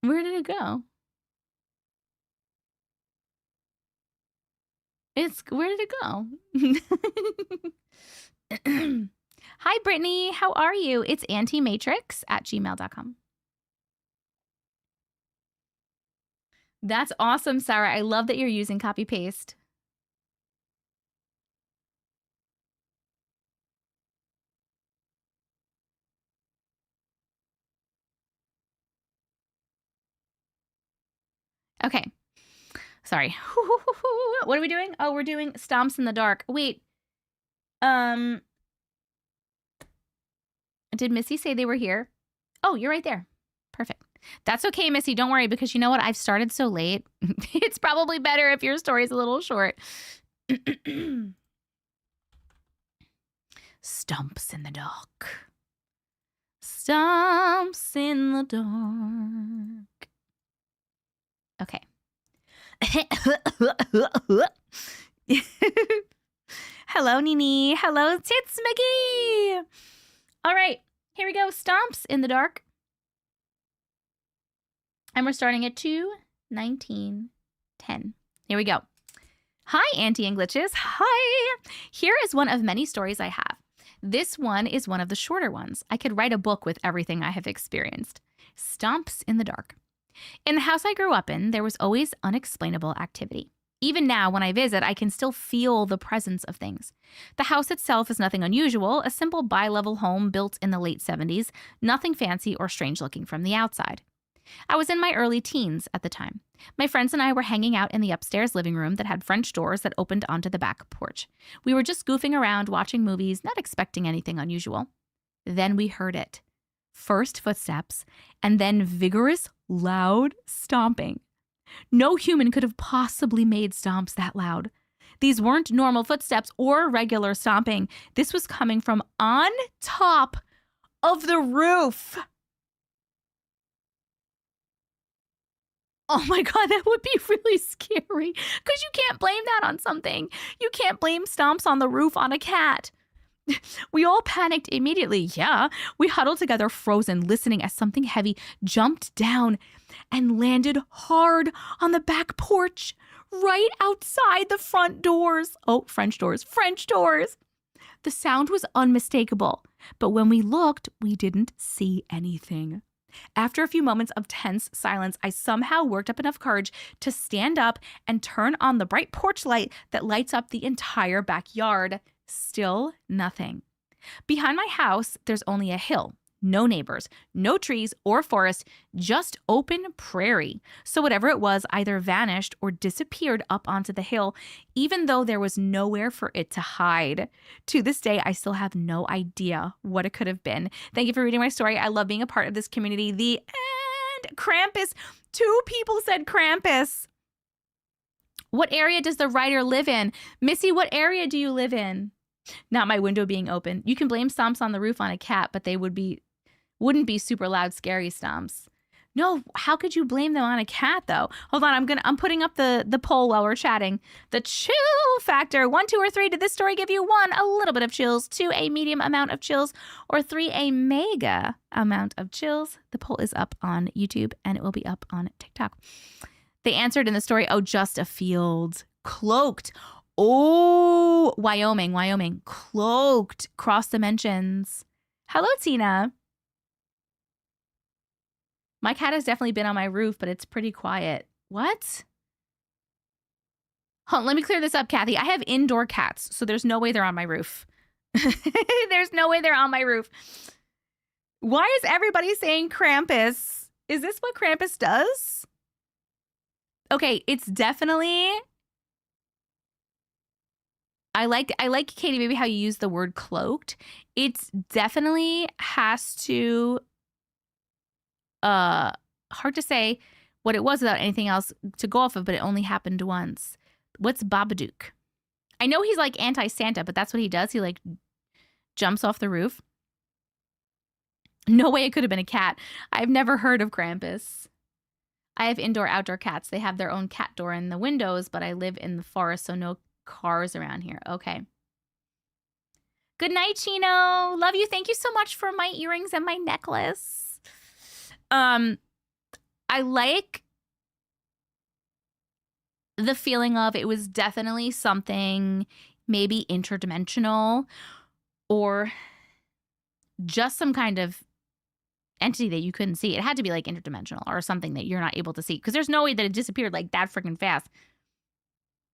Where did it go? Where did it go? Hi, Brittany. How are you? It's Auntie Matrix at gmail.com. That's awesome, Sarah. I love that you're using copy paste. Okay. Sorry. What are we doing? Oh, we're doing Stomps in the dark. Wait. Did Missy say they were here? Oh, you're right there. Perfect. That's okay, Missy. Don't worry, because you know what? I've started so late. It's probably better if your story's a little short. Stomps in the dark. Stomps in the dark. Okay. Hello, Nini. Hello, Tits Mickey. All right, here we go. Stomps in the dark. And we're starting at 2:19:10. Here we go. Hi, Auntie and Glitches. Hi. Here is one of many stories I have. This one is one of the shorter ones. I could write a book with everything I have experienced. Stomps in the dark. In the house I grew up in, there was always unexplainable activity. Even now, when I visit, I can still feel the presence of things. The house itself is nothing unusual, a simple bi-level home built in the late 70s, nothing fancy or strange looking from the outside. I was in my early teens at the time. My friends and I were hanging out in the upstairs living room that had French doors that opened onto the back porch. We were just goofing around, watching movies, not expecting anything unusual. Then we heard it. First footsteps, and then vigorous, loud stomping. No human could have possibly made stomps that loud. These weren't normal footsteps or regular stomping. This was coming from on top of the roof. Oh my God, that would be really scary because you can't blame that on something. You can't blame stomps on the roof on a cat. We all panicked immediately. Yeah, we huddled together, frozen, listening as something heavy jumped down and landed hard on the back porch, right outside the front doors. Oh, French doors, French doors. The sound was unmistakable, but when we looked, we didn't see anything. After a few moments of tense silence, I somehow worked up enough courage to stand up and turn on the bright porch light that lights up the entire backyard. Still nothing. Behind my house, there's only a hill. no neighbors, no trees or forest, just open prairie. So whatever it was either vanished or disappeared up onto the hill, even though there was nowhere for it to hide. To this day, I still have no idea what it could have been. Thank you for reading my story. I love being a part of this community. The end. Krampus. 2 people said Krampus. What area does the writer live in? Missy, what area do you live in? Not my window being open. You can blame Stomps on the roof on a cat, but they wouldn't be super loud, scary Stomps. No, how could you blame them on a cat though? Hold on, I'm putting up the poll while we're chatting. The chill factor: 1, 2, or 3. Did this story give you 1, a little bit of chills, 2, a medium amount of chills, or 3, a mega amount of chills? The poll is up on YouTube and it will be up on TikTok. They answered in the story, oh, just a field. Cloaked. Oh, Wyoming. Cloaked. Cross dimensions. Hello, Tina. My cat has definitely been on my roof, but it's pretty quiet. What? Hold on, let me clear this up, Kathy. I have indoor cats, so there's no way they're on my roof. There's no way they're on my roof. Why is everybody saying Krampus? Is this what Krampus does? Okay, it's definitely... I like Katie, maybe how you use the word cloaked. It's definitely has to hard to say what it was without anything else to go off of, but it only happened once. What's Babadook? I know he's like anti-Santa, but that's what he does. He like jumps off the roof. No way it could have been a cat. I've never heard of Krampus. I have indoor outdoor cats. They have their own cat door in the windows, but I live in the forest, so no cars around here. Okay. Good night, Chino. Love you. Thank you so much for my earrings and my necklace. I like the feeling of it was definitely something maybe interdimensional or just some kind of entity that you couldn't see. It had to be like interdimensional or something that you're not able to see because there's no way that it disappeared like that freaking fast.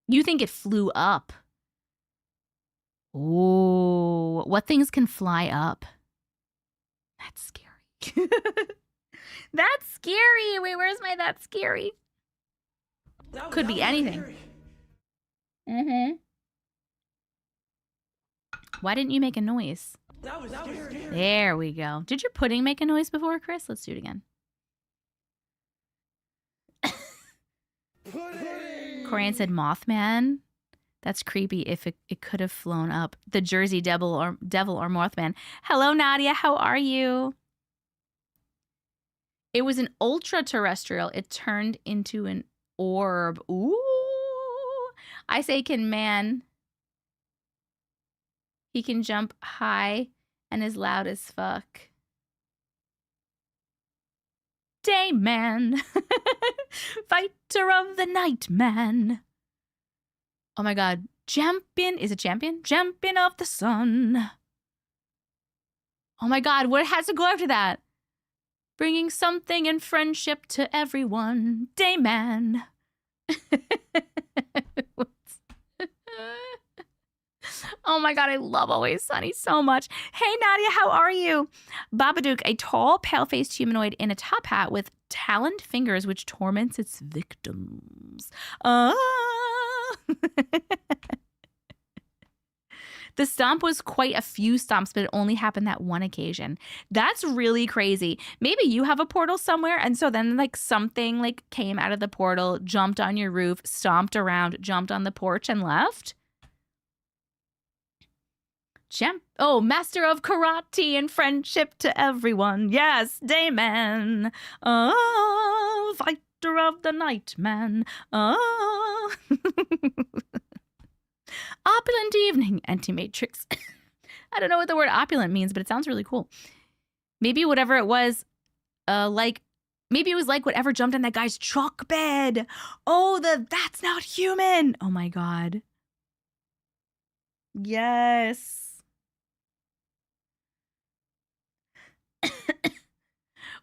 You think it flew up. Oh, what things can fly up? That's scary. That's scary. Wait, where's my that's scary? Could be anything. Mm-hmm. Why didn't you make a noise? That was scary. There we go. Did your pudding make a noise before, Chris? Let's do it again. Corian said Mothman. That's creepy if it could have flown up. The Jersey Devil or Mothman. Hello, Nadia. How are you? It was an ultra-terrestrial. It turned into an orb. Ooh. I say he can jump high and is loud as fuck. Dayman. Fighter of the night man. Oh my god. Champion. Is it champion? Champion of the sun. Oh my god. What has to go after that? Bringing something in friendship to everyone. Dayman. Oh my god, I love Always Sunny so much. Hey Nadia, how are you? Babadook, a tall, pale-faced humanoid in a top hat with taloned fingers which torments its victims. The stomp was quite a few stomps, but it only happened that one occasion. That's really crazy. Maybe you have a portal somewhere, and so then like something like came out of the portal, jumped on your roof, stomped around, jumped on the porch, and left. Master of karate and friendship to everyone. Yes, Dayman. Oh, fighter of the night man. Oh. Opulent evening, Auntie Matrix. I don't know what the word opulent means, but it sounds really cool. Maybe whatever it was, maybe it was like whatever jumped on that guy's truck bed. Oh, that's not human. Oh my god. Yes.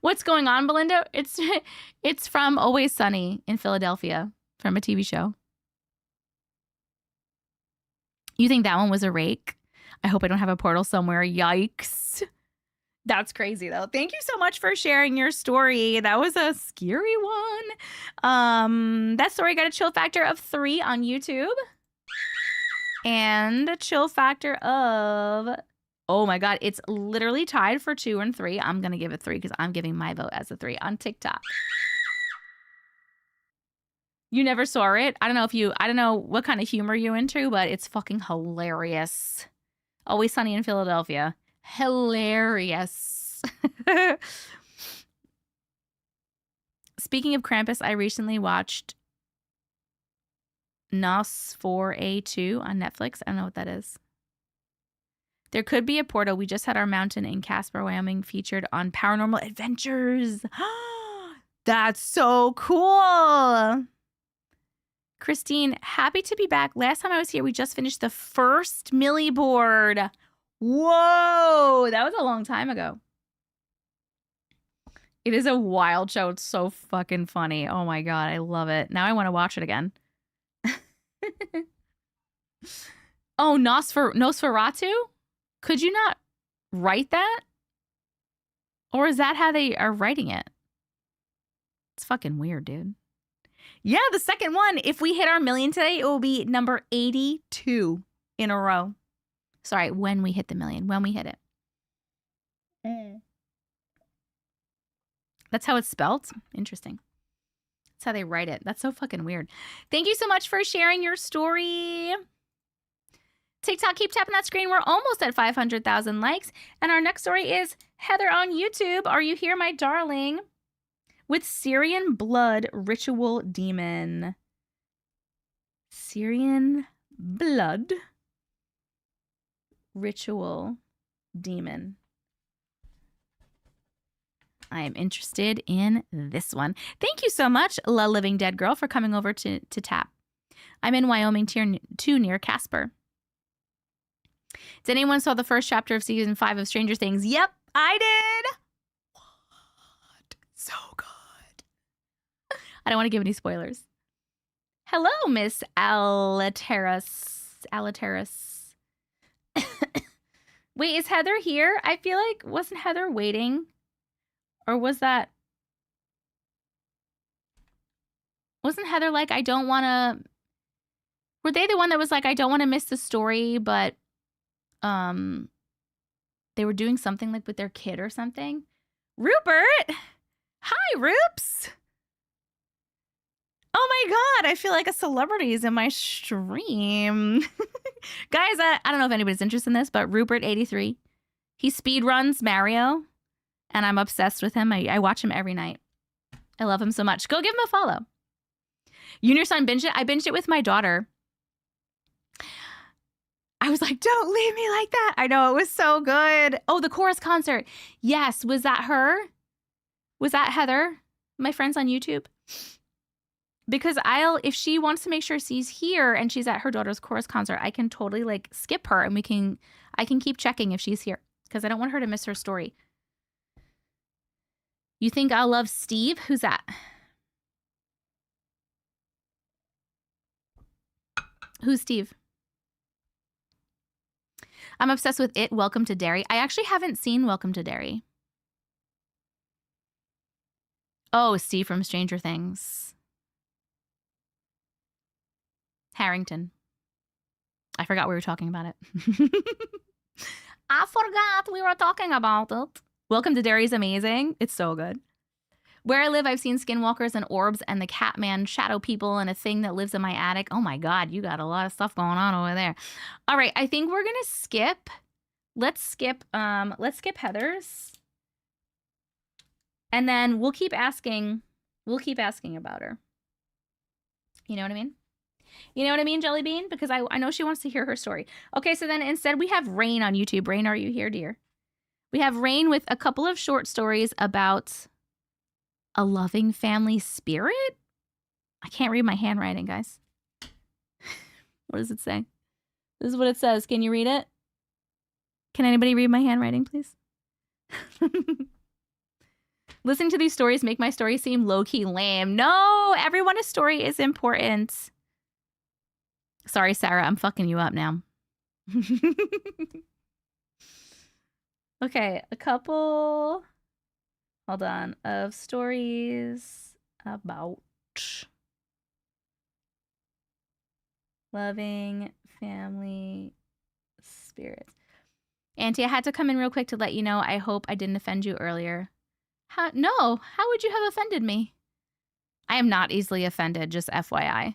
What's going on, Belinda? It's from Always Sunny in Philadelphia, from a TV show. You think that one was a rake? I hope I don't have a portal somewhere. Yikes. That's crazy though. Thank you so much for sharing your story. That was a scary one. That story got a chill factor of 3 on YouTube. And a chill factor of, oh my God, it's literally tied for 2 and 3. I'm going to give it 3 because I'm giving my vote as a 3 on TikTok. You never saw it? I don't know what kind of humor you into, but it's fucking hilarious. Always Sunny in Philadelphia. Hilarious. Speaking of Krampus, I recently watched Nos 4A2 on Netflix. I don't know what that is. There could be a portal. We just had our mountain in Casper, Wyoming featured on Paranormal Adventures. That's so cool. Christine, happy to be back. Last time I was here, we just finished the first Millie board. Whoa, that was a long time ago. It is a wild show. It's so fucking funny. Oh my God, I love it. Now I want to watch it again. Oh, Nosferatu? Could you not write that? Or is that how they are writing it? It's fucking weird, dude. Yeah, the second one. If we hit our million today, it will be number 82 in a row. Sorry, when we hit the million. When we hit it. That's how it's spelled? Interesting. That's how they write it. That's so fucking weird. Thank you so much for sharing your story. TikTok, keep tapping that screen. We're almost at 500,000 likes. And our next story is Heather on YouTube. Are you here, my darling? With Syrian blood ritual demon. Syrian blood ritual demon. I am interested in this one. Thank you so much, La Living Dead Girl, for coming over to tap. I'm in Wyoming, tier 2 near Casper. Did anyone saw the first chapter of season 5 of Stranger Things? Yep, I did. What? So good. I don't want to give any spoilers. Hello, Miss Alateris. Wait, is Heather here? I feel like, wasn't Heather waiting? Or wasn't Heather like, I don't want to... Were they the one that was like, I don't want to miss the story, but they were doing something like with their kid or something? Rupert! Hi, Roops! Oh my God, I feel like a celebrity is in my stream. Guys, I don't know if anybody's interested in this, but Rupert83, he speed runs Mario, and I'm obsessed with him. I watch him every night. I love him so much. Go give him a follow. You and your son binged it? I binged it with my daughter. I was like, don't leave me like that. I know, it was so good. Oh, the chorus concert. Yes, was that her? Was that Heather? My friends on YouTube? Because if she wants to make sure she's here and she's at her daughter's chorus concert, I can totally like skip her and I can keep checking if she's here because I don't want her to miss her story. You think I'll love Steve? Who's that? Who's Steve? I'm obsessed with it. Welcome to Derry. I actually haven't seen Welcome to Derry. Oh, Steve from Stranger Things. Harrington. I forgot we were talking about it. I forgot we were talking about it. Welcome to Derry is amazing. It's so good. Where I live, I've seen skinwalkers and orbs and the Catman shadow people and a thing that lives in my attic. Oh my God, you got a lot of stuff going on over there. All right, I think we're gonna skip. Let's skip Heather's. And then we'll keep asking about her. You know what I mean? You know what I mean, Jelly Bean? Because I know she wants to hear her story. Okay, so then instead we have Rain on YouTube. Rain, are you here, dear? We have Rain with a couple of short stories about a loving family spirit. I can't read my handwriting, guys. What does it say? This is what it says. Can you read it? Can anybody read my handwriting, please? Listening to these stories make my story seem low-key lame. No, everyone's story is important. Sorry, Sarah, I'm fucking you up now. Okay, a couple, hold on, of stories about loving family spirits. Auntie, I had to come in real quick to let you know. I hope I didn't offend you earlier. No, how would you have offended me? I am not easily offended, just FYI.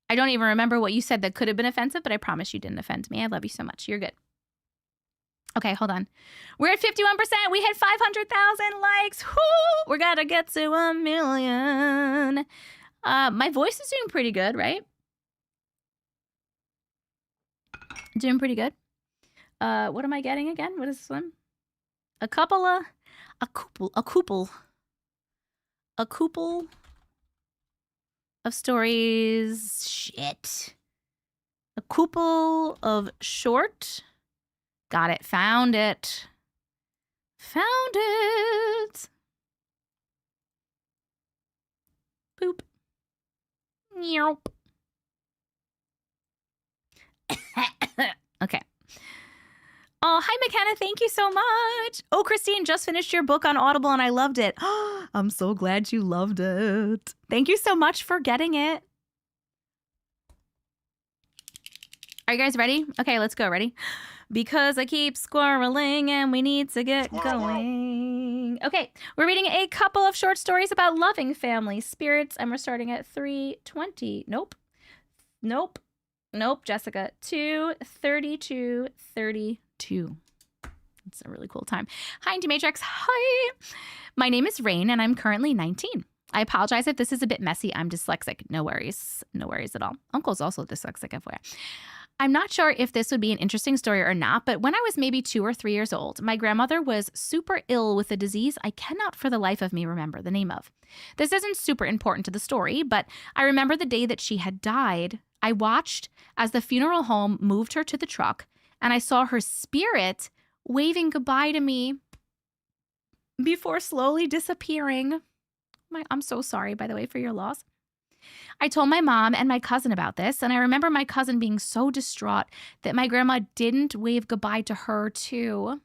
I don't even remember what you said that could have been offensive, but I promise you didn't offend me. I love you so much. You're good. Okay, hold on. We're at 51%. We hit 500,000 likes. Woo! We're gonna get to 1 million. My voice is doing pretty good, right? Doing pretty good. What am I getting again? What is this one? A couple of stories. Shit. A couple of short. Got it. Found it. Found it. Boop. Yerp. Okay. Oh, hi, McKenna. Thank you so much. Oh, Christine, just finished your book on Audible and I loved it. I'm so glad you loved it. Thank you so much for getting it. Are you guys ready? Okay, let's go. Ready? Because I keep squirreling and we need to get going. Okay, we're reading a couple of short stories about loving family spirits, and we're starting at 3:20. Nope. Nope. Nope, Jessica. 2:32:32. It's a really cool time. Hi, Auntie Matrix. Hi. My name is Rain, and I'm currently 19. I apologize if this is a bit messy. I'm dyslexic. No worries. No worries at all. Uncle's also dyslexic, FYI. I'm not sure if this would be an interesting story or not, but when I was maybe 2 or 3 years old, my grandmother was super ill with a disease I cannot for the life of me remember the name of. This isn't super important to the story, but I remember the day that she had died. I watched as the funeral home moved her to the truck, and I saw her spirit waving goodbye to me before slowly disappearing. I'm so sorry, by the way, for your loss. I told my mom and my cousin about this, and I remember my cousin being so distraught that my grandma didn't wave goodbye to her, too.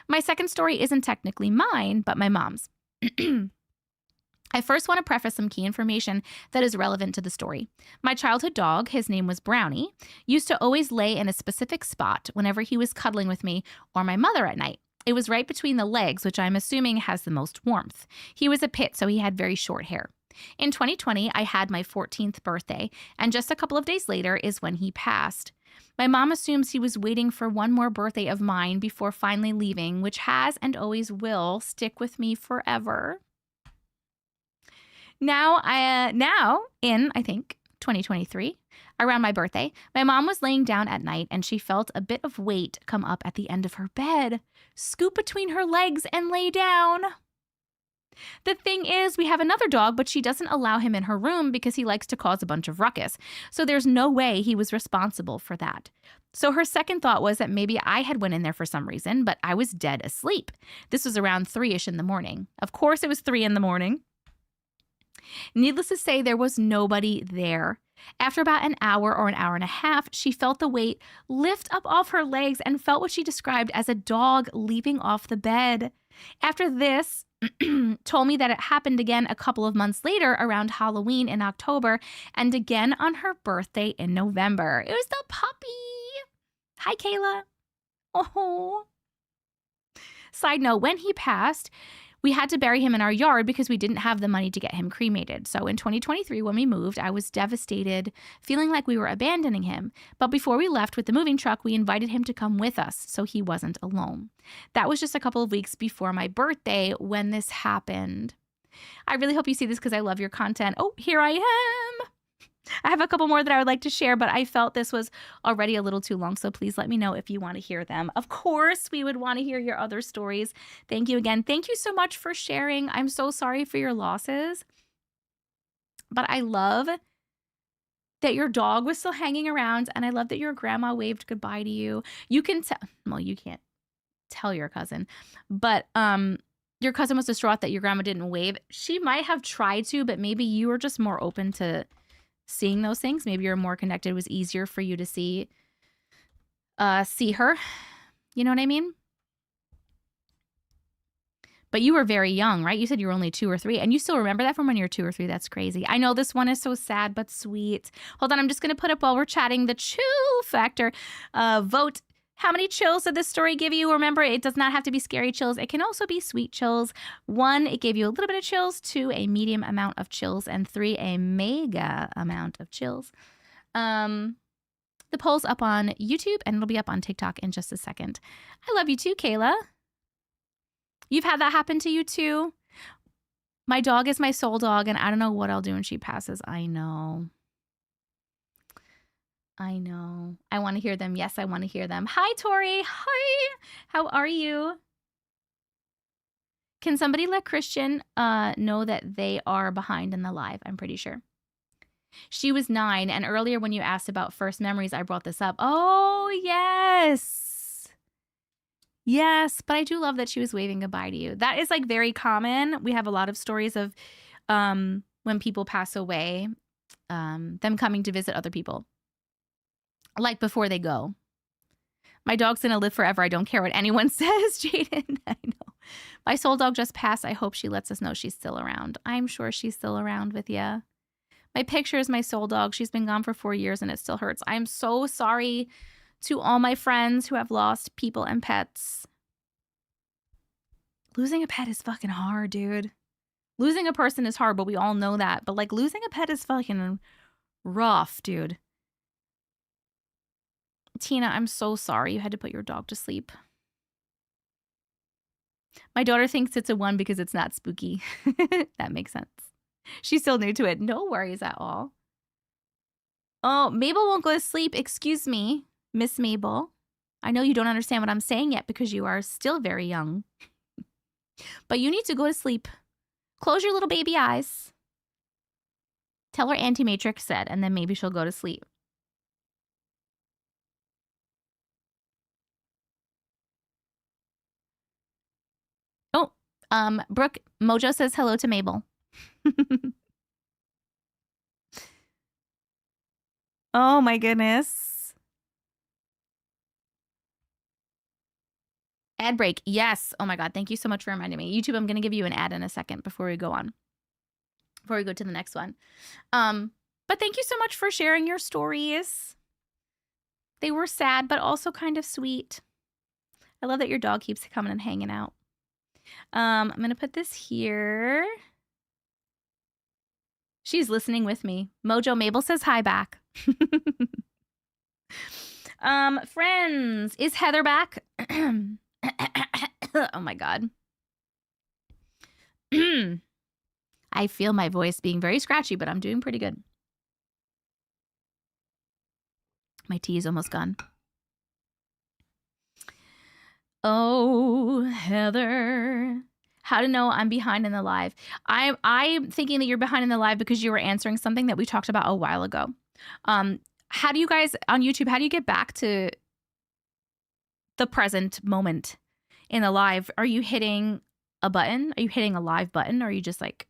My second story isn't technically mine, but my mom's. I first want to preface some key information that is relevant to the story. My childhood dog, his name was Brownie, used to always lay in a specific spot whenever he was cuddling with me or my mother at night. It was right between the legs, which I'm assuming has the most warmth. He was a pit, so he had very short hair. In 2020, I had my 14th birthday, and just a couple of days later is when he passed. My mom assumes he was waiting for one more birthday of mine before finally leaving, which has and always will stick with me forever. Now in, I think, 2023, around my birthday, my mom was laying down at night and she felt a bit of weight come up at the end of her bed, scoop between her legs and lay down. The thing is, we have another dog, but she doesn't allow him in her room because he likes to cause a bunch of ruckus. So there's no way he was responsible for that. So her second thought was that maybe I had went in there for some reason, but I was dead asleep. This was around 3-ish in the morning. Of course, it was 3 in the morning. Needless to say, there was nobody there. After about an hour or an hour and a half, she felt the weight lift up off her legs and felt what she described as a dog leaping off the bed. After this, told me that it happened again a couple of months later around Halloween in October and again on her birthday in November. It was the puppy. Hi, Kayla. Oh. Side note, when he passed, we had to bury him in our yard because we didn't have the money to get him cremated. So in 2023, when we moved, I was devastated, feeling like we were abandoning him. But before we left with the moving truck, we invited him to come with us so he wasn't alone. That was just a couple of weeks before my birthday when this happened. I really hope you see this because I love your content. Oh, here I am. I have a couple more that I would like to share, but I felt this was already a little too long, so please let me know if you want to hear them. Of course, we would want to hear your other stories. Thank you again. Thank you so much for sharing. I'm so sorry for your losses, but I love that your dog was still hanging around, and I love that your grandma waved goodbye to you. You can tell, well, you can't tell your cousin, but your cousin was distraught that your grandma didn't wave. She might have tried to, but maybe you were just more open to seeing those things. Maybe you're more connected. It was easier for you to see her. You know what I mean? But you were very young, right? You said you were only 2 or 3, and you still remember that from when you were 2 or 3. That's crazy. I know this one is so sad but sweet. Hold on, I'm just going to put up while we're chatting the chill factor. Vote. How many chills did this story give you? Remember, it does not have to be scary chills. It can also be sweet chills. 1, it gave you a little bit of chills. 2, a medium amount of chills. And 3, a mega amount of chills. The poll's up on YouTube, and it'll be up on TikTok in just a second. I love you too, Kayla. You've had that happen to you too? My dog is my soul dog, and I don't know what I'll do when she passes. I know. I know. I want to hear them. Yes, I want to hear them. Hi, Tori. Hi. How are you? Can somebody let Christian know that they are behind in the live? I'm pretty sure. She was 9, and earlier when you asked about first memories, I brought this up. Oh, yes. Yes, but I do love that she was waving goodbye to you. That is like very common. We have a lot of stories of when people pass away, them coming to visit other people. Like before they go. My dog's going to live forever. I don't care what anyone says, Jaden. I know. My soul dog just passed. I hope she lets us know she's still around. I'm sure she's still around with you. My picture is my soul dog. She's been gone for 4 years and it still hurts. I'm so sorry to all my friends who have lost people and pets. Losing a pet is fucking hard, dude. Losing a person is hard, but we all know that. But like losing a pet is fucking rough, dude. Tina, I'm so sorry you had to put your dog to sleep. My daughter thinks it's a 1 because it's not spooky. That makes sense. She's still new to it. No worries at all. Oh, Mabel won't go to sleep. Excuse me, Miss Mabel. I know you don't understand what I'm saying yet because you are still very young. But you need to go to sleep. Close your little baby eyes. Tell her Auntie Matrix said, and then maybe she'll go to sleep. Oh, Brooke, Mojo says hello to Mabel. Oh my goodness. Ad break. Yes. Oh my God. Thank you so much for reminding me. YouTube, I'm going to give you an ad in a second before we go on. Before we go to the next one. But thank you so much for sharing your stories. They were sad, but also kind of sweet. I love that your dog keeps coming and hanging out. I'm going to put this here. She's listening with me. Mojo Mabel says hi back. Friends, is Heather back? Oh my God. I feel my voice being very scratchy, but I'm doing pretty good. My tea is almost gone. Oh, Heather. How to know I'm behind in the live. I'm thinking that you're behind in the live because you were answering something that we talked about a while ago. How do you guys on YouTube, how do you get back to the present moment in the live? Are you hitting a button? Are you hitting a live button? Or are you just like,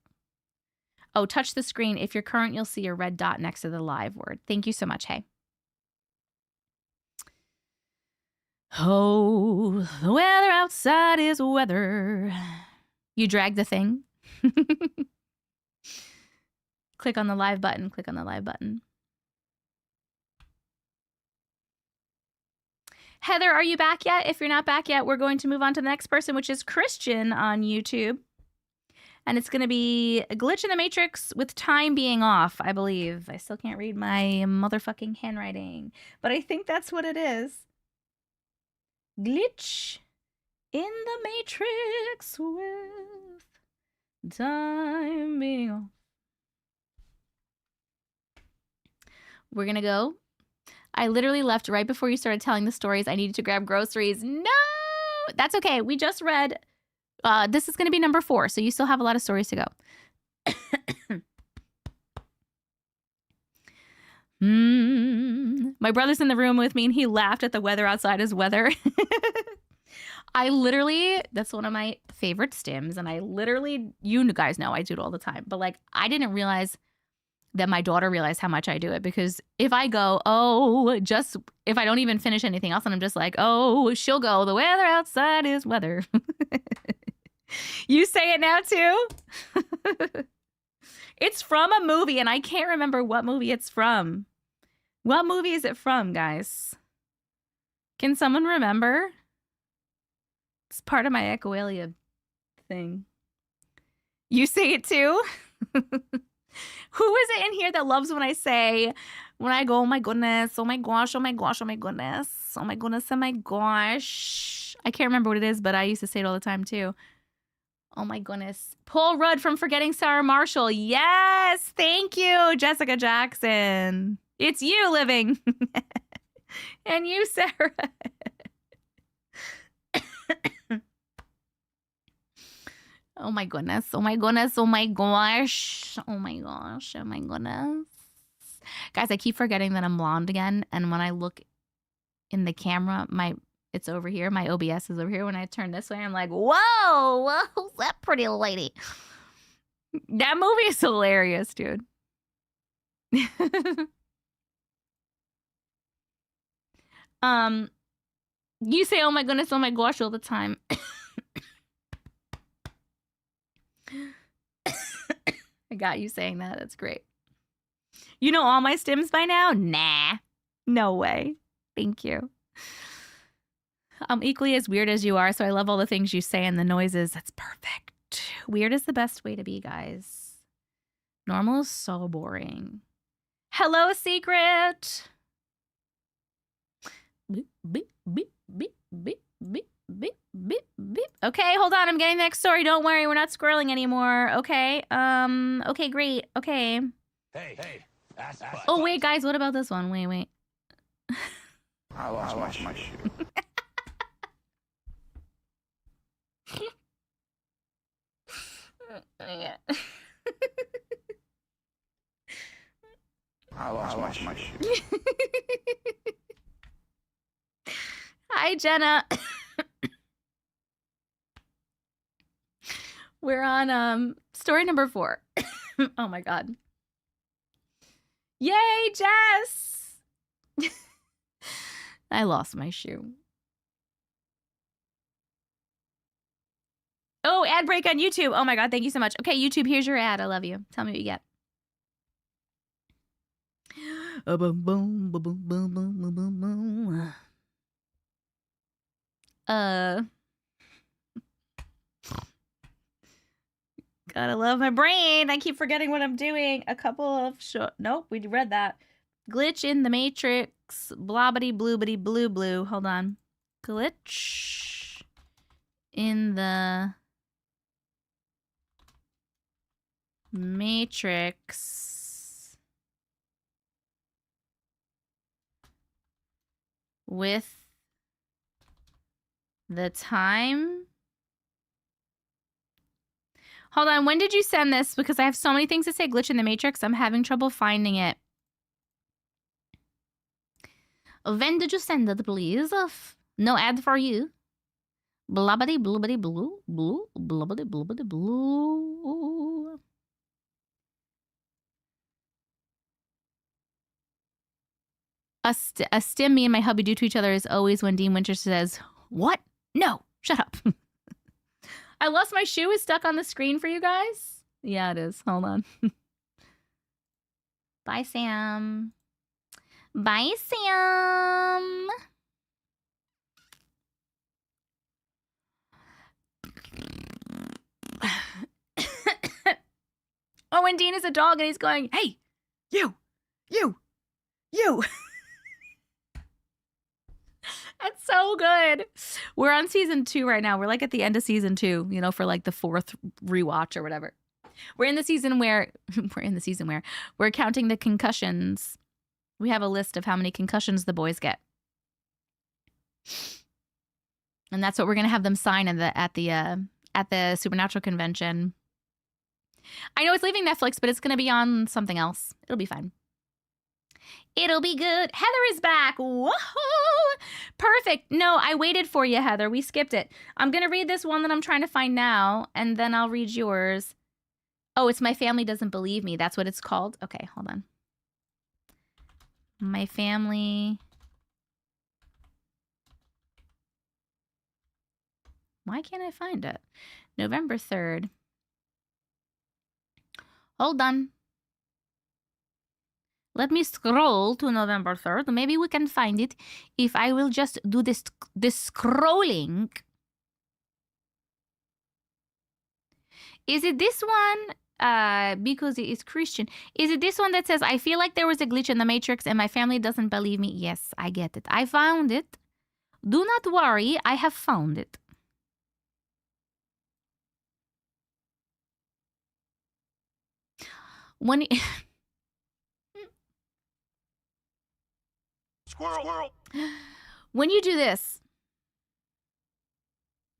oh, touch the screen. If you're current, you'll see a red dot next to the live word. Thank you so much. Hey. Oh, the weather outside is weather. You drag the thing. Click on the live button. Click on the live button. Heather, are you back yet? If you're not back yet, we're going to move on to the next person, which is Christian on YouTube. And it's going to be a glitch in the Matrix with time being off, I believe. I still can't read my motherfucking handwriting, but I think that's what it is. Glitch in the Matrix with time being off. We're going to go. I literally left right before you started telling the stories. I needed to grab groceries. No! That's okay. We just read. This is going to be number 4, so you still have a lot of stories to go. My brother's in the room with me, and he laughed at the weather outside as weather. I literally, that's one of my favorite stims, and I literally, you guys know I do it all the time, but like, I didn't realize then my daughter realized how much I do it, because if I go, oh, just if I don't even finish anything else and I'm just like, oh, she'll go, the weather outside is weather. You say it now too? It's from a movie and I can't remember what movie it's from. What movie is it from, guys? Can someone remember? It's part of my echolalia thing. You say it too? Who is it in here that loves when I say, when I go, oh my goodness, oh my gosh, oh my gosh, oh my goodness, oh my goodness, oh my gosh. I can't remember what it is, but I used to say it all the time too. Oh my goodness. Paul Rudd from Forgetting Sarah Marshall. Yes, thank you, Jessica Jackson. It's you, Living. And you, Sarah. Oh my goodness. Oh my goodness. Oh my gosh. Oh my gosh. Oh my goodness. Guys, I keep forgetting that I'm blonde again. And when I look in the camera, it's over here. My OBS is over here. When I turn this way, I'm like, whoa, who's that pretty lady? That movie is hilarious, dude. You say, oh my goodness, oh my gosh, all the time. I got you saying that. That's great. You know all my stims by now? Nah. No way. Thank you. I'm equally as weird as you are, so I love all the things you say and the noises. That's perfect. Weird is the best way to be, guys. Normal is so boring. Hello, Secret. Beep, beep, beep, beep, beep, beep, beep, beep, beep. Okay, hold on. I'm getting the next story. Don't worry. We're not squirreling anymore. Okay. Okay, great. Okay. Hey. Oh, wait, guys. What about this one? Wait. I lost my shoe. Yeah. I lost my shoe. Hi, Jenna. We're on story number 4. Oh my god. Yay, Jess! I lost my shoe. Oh, ad break on YouTube. Oh my god, thank you so much. Okay, YouTube, here's your ad. I love you. Tell me what you get. Boom, boom, boom, boom, boom, boom, boom, boom. Gotta love my brain. I keep forgetting what I'm doing. A couple of nope, we read that. Glitch in the Matrix. Blobbity bloobity blue blue. Hold on. Glitch in the Matrix with the time. Hold on, when did you send this? Because I have so many things to say. Glitch in the Matrix. I'm having trouble finding it. When did you send it, please? No ad for you. Blobbity bloobity blue blue blobbity bloobity blue. A stim me and my hubby do to each other is always when Dean Winters says, "What? No, shut up." I lost my shoe. Is stuck on the screen for you guys? Yeah, it is. Hold on. Bye, Sam. Bye, Sam. Oh, and Dean is a dog and he's going, "Hey, you. That's so good. We're on season 2 right now. We're like at the end of season 2, you know, for like the 4th rewatch or whatever. We're in the season where we're counting the concussions. We have a list of how many concussions the boys get. And that's what we're going to have them sign at the Supernatural convention. I know it's leaving Netflix, but it's going to be on something else. It'll be fine. It'll be good. Heather is back. Whoa! Perfect. No, I waited for you, Heather. We skipped it. I'm going to read this one that I'm trying to find now, and then I'll read yours. Oh, it's My Family Doesn't Believe Me. That's what it's called. Okay, hold on. My Family. Why can't I find it? November 3rd. Hold on. Let me scroll to November 3rd. Maybe we can find it if I will just do this scrolling. Is it this one? Because it is Christian. Is it this one that says, I feel like there was a glitch in the Matrix and my family doesn't believe me? Yes, I get it. I found it. Do not worry. I have found it. When Squirrel. when you do this,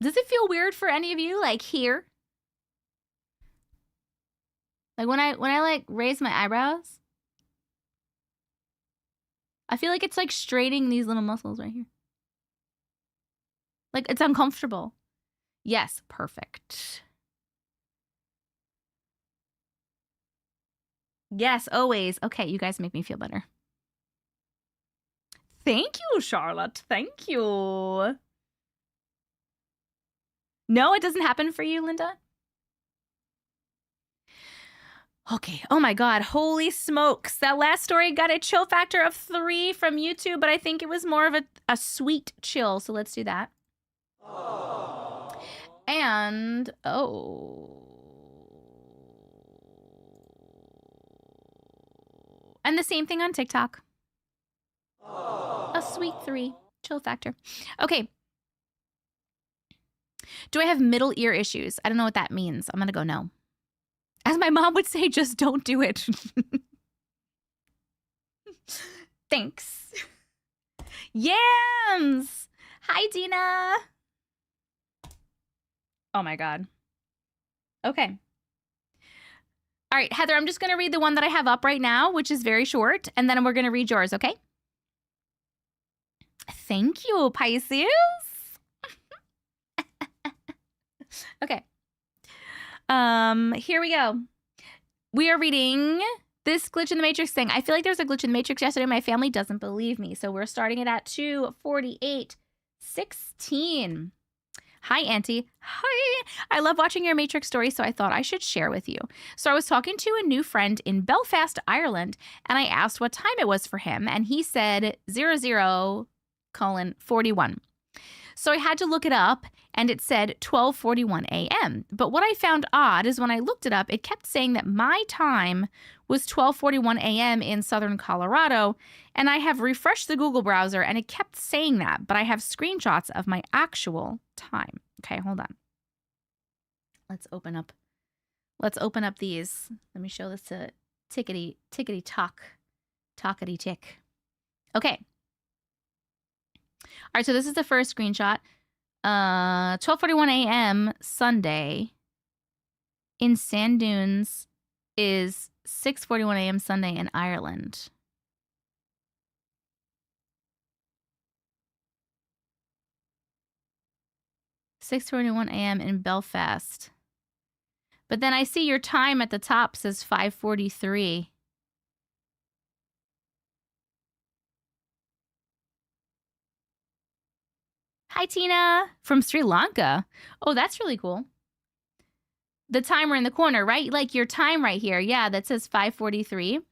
does it feel weird for any of you? Like here? Like when I like raise my eyebrows? I feel like it's like straightening these little muscles right here. Like it's uncomfortable. Yes, perfect. Yes, always. Okay, you guys make me feel better. Thank you, Charlotte. Thank you. No, it doesn't happen for you, Linda? Okay. Oh my God. Holy smokes. That last story got a chill factor of 3 from YouTube, but I think it was more of a sweet chill. So let's do that. Aww. And, and the same thing on TikTok. Aww. A sweet 3. Chill factor. Okay. Do I have middle ear issues? I don't know what that means. I'm going to go no. As my mom would say, just don't do it. Thanks. Yams! Hi, Dina. Oh my God. Okay. All right, Heather, I'm just going to read the one that I have up right now, which is very short, and then we're going to read yours, okay? Thank you, Pisces. Okay. Here we go. We are reading this glitch in the Matrix thing. I feel like there's a glitch in the Matrix yesterday. My family doesn't believe me. So we're starting it at 2:48:16. Hi, Auntie. Hi. I love watching your Matrix story, so I thought I should share with you. So I was talking to a new friend in Belfast, Ireland, and I asked what time it was for him, and he said 00:41. So I had to look it up, and it said 12:41 a.m. But what I found odd is when I looked it up, it kept saying that my time was 12:41 a.m. in southern Colorado, and I have refreshed the Google browser, and it kept saying that, but I have screenshots of my actual time. Okay, hold on. Let's open up these. Let me show this to Tickety Talkity Tick. Okay. All right, so this is the first screenshot. 12:41 a.m. Sunday in Sand Dunes is 6:41 a.m. Sunday in Ireland. (6:41 a.m. in Belfast). But then I see your time at the top says 5:43. Hi, Tina, from Sri Lanka. Oh, that's really cool. The timer in the corner, right? Like your time right here. Yeah, that says 5:43.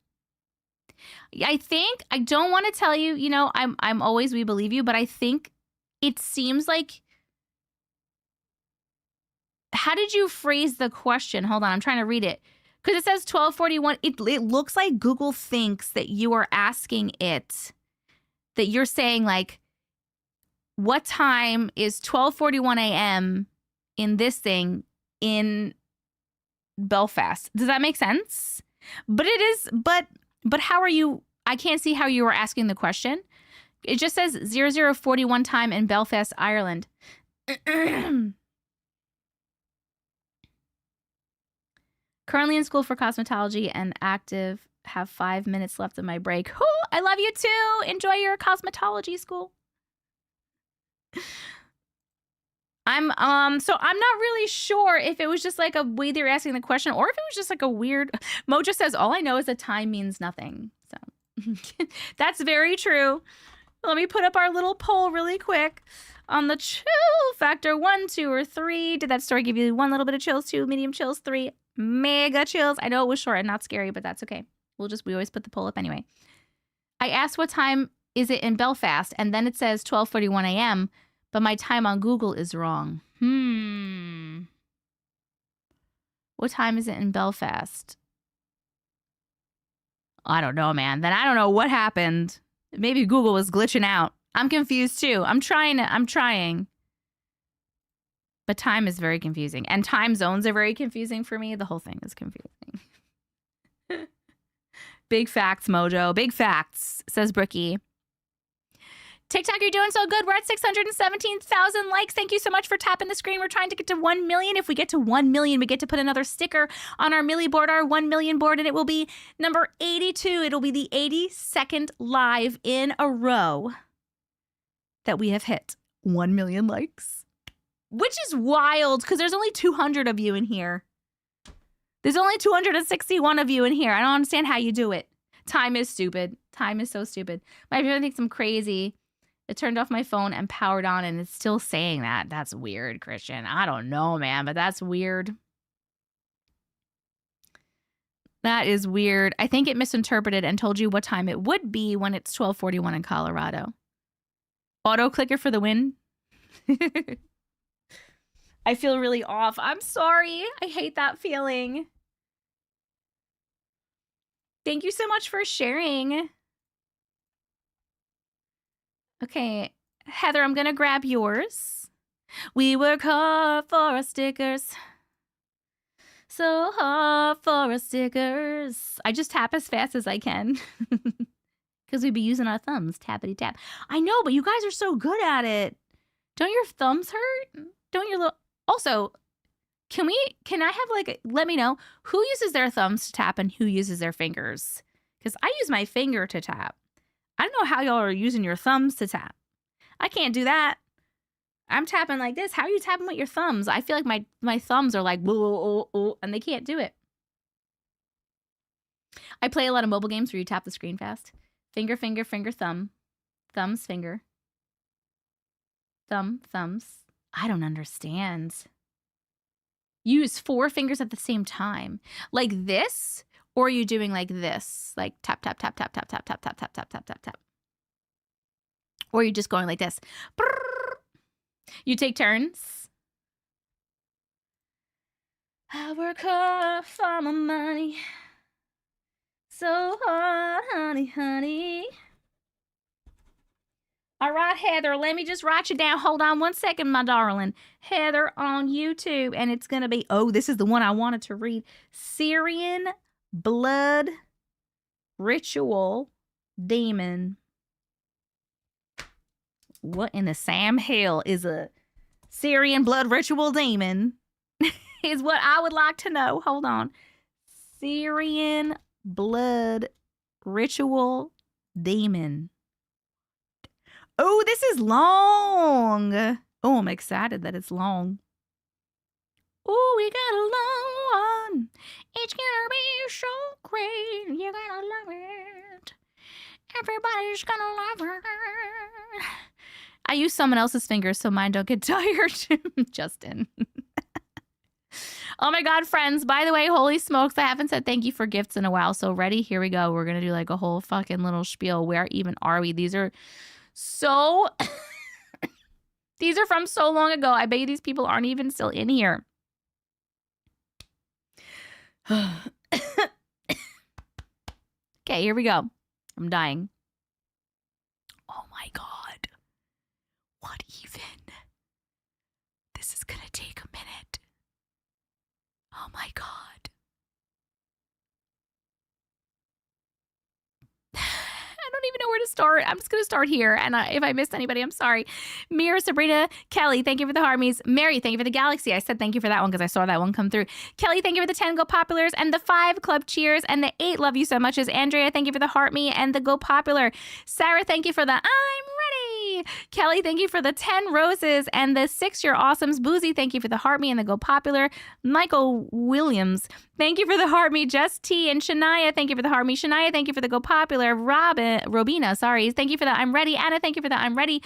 I think, I don't want to tell you, you know, I'm always, we believe you, but I think it seems like, how did you phrase the question? Hold on, I'm trying to read it. Because it says 12:41. It looks like Google thinks that you are asking it, that you're saying like, what time is 12:41 a.m. in this thing in Belfast? Does that make sense? But it is, but how are you? I can't see how you were asking the question. It just says 00:41 time in Belfast, Ireland. Currently in school for cosmetology and active. Have 5 minutes left of my break. Oh, I love you too. Enjoy your cosmetology school. So I'm not really sure if it was just like a way they were asking the question or if it was just like a weird. Mojo says, all I know is that time means nothing. So that's very true. Let me put up our little poll really quick on the chill factor. 1, 2, or 3. Did that story give you 1 little bit of chills, 2 medium chills, 3 mega chills? I know it was short and not scary, but that's okay. We always put the poll up anyway. I asked what time is it in Belfast, and then it says 12:41 a.m., but my time on Google is wrong. What time is it in Belfast? I don't know, man. Then I don't know what happened. Maybe Google was glitching out. I'm confused too. I'm trying. But time is very confusing. And time zones are very confusing for me. The whole thing is confusing. Big facts, Mojo. Big facts, says Brookie. TikTok, you're doing so good. We're at 617,000 likes. Thank you so much for tapping the screen. We're trying to get to 1 million. If we get to 1 million, we get to put another sticker on our Millie board, our 1 million board, and it will be number 82. It'll be the 82nd live in a row that we have hit 1 million likes, which is wild because there's only 200 of you in here. There's only 261 of you in here. I don't understand how you do it. Time is stupid. Time is so stupid. My friend thinks I'm crazy. It turned off my phone and powered on, and it's still saying that. That's weird, Christian. I don't know, man, but that's weird. That is weird. I think it misinterpreted and told you what time it would be when it's 12:41 in Colorado. Auto clicker for the win. I feel really off. I'm sorry. I hate that feeling. Thank you so much for sharing. Okay, Heather, I'm going to grab yours. We work hard for our stickers. So hard for our stickers. I just tap as fast as I can. Because we'd be using our thumbs. Tappity tap. I know, but you guys are so good at it. Don't your thumbs hurt? Don't your little... Also, can I have like... Let me know who uses their thumbs to tap and who uses their fingers. Because I use my finger to tap. I don't know how y'all are using your thumbs to tap. I can't do that. I'm tapping like this. How are you tapping with your thumbs? I feel like my thumbs are like, and they can't do it. I play a lot of mobile games where you tap the screen fast. Finger, finger, finger, thumb. Thumbs, finger. Thumb, thumbs. I don't understand. Use 4 fingers at the same time. Like this? Or are you doing like this? Like tap, tap, tap, tap, tap, tap, tap, tap, tap, tap, tap, tap, tap. Or are you just going like this? You take turns. I work hard for my money. So hard, honey, honey. All right, Heather, let me just write you down. Hold on 1 second, my darling. Heather on YouTube. And it's going to be, oh, this is the one I wanted to read. Syrian blood ritual demon. What in the Sam hell is a Syrian blood ritual demon? Is what I would like to know. Hold on. Syrian blood ritual demon. Oh, this is long. Oh, I'm excited that it's long. Oh, we got a long one. It's gonna be so great. You're gonna love it. Everybody's gonna love her. I use someone else's fingers so mine don't get tired. Justin. Oh my God, friends. By the way, holy smokes, I haven't said thank you for gifts in a while. So ready? Here we go. We're going to do like a whole fucking little spiel. Where even are we? These are so... These are from so long ago. I bet you these people aren't even still in here. Okay, here we go. I'm dying. Oh my God. What even? This is gonna take a minute. Oh my God. I don't even know where to start. I'm just going to start here. And if I missed anybody, I'm sorry. Mira, Sabrina, Kelly, thank you for the Harmies. Mary, thank you for the Galaxy. I said thank you for that one because I saw that one come through. Kelly, thank you for the 10 Go Populars and the 5 Club Cheers and the 8 Love You So Much. Andrea, thank you for the Heart Me and the Go Popular. Sarah, thank you for the I'm Ready. Kelly, thank you for the 10 roses and the 6 You're Awesomes. Boozy, thank you for the heart me and the Go Popular. Michael Williams, thank you for the heart me. Just T and Shania, thank you for the heart me. Shania, thank you for the Go Popular. Robina, sorry, thank you for the I'm ready. Anna, thank you for the I'm ready.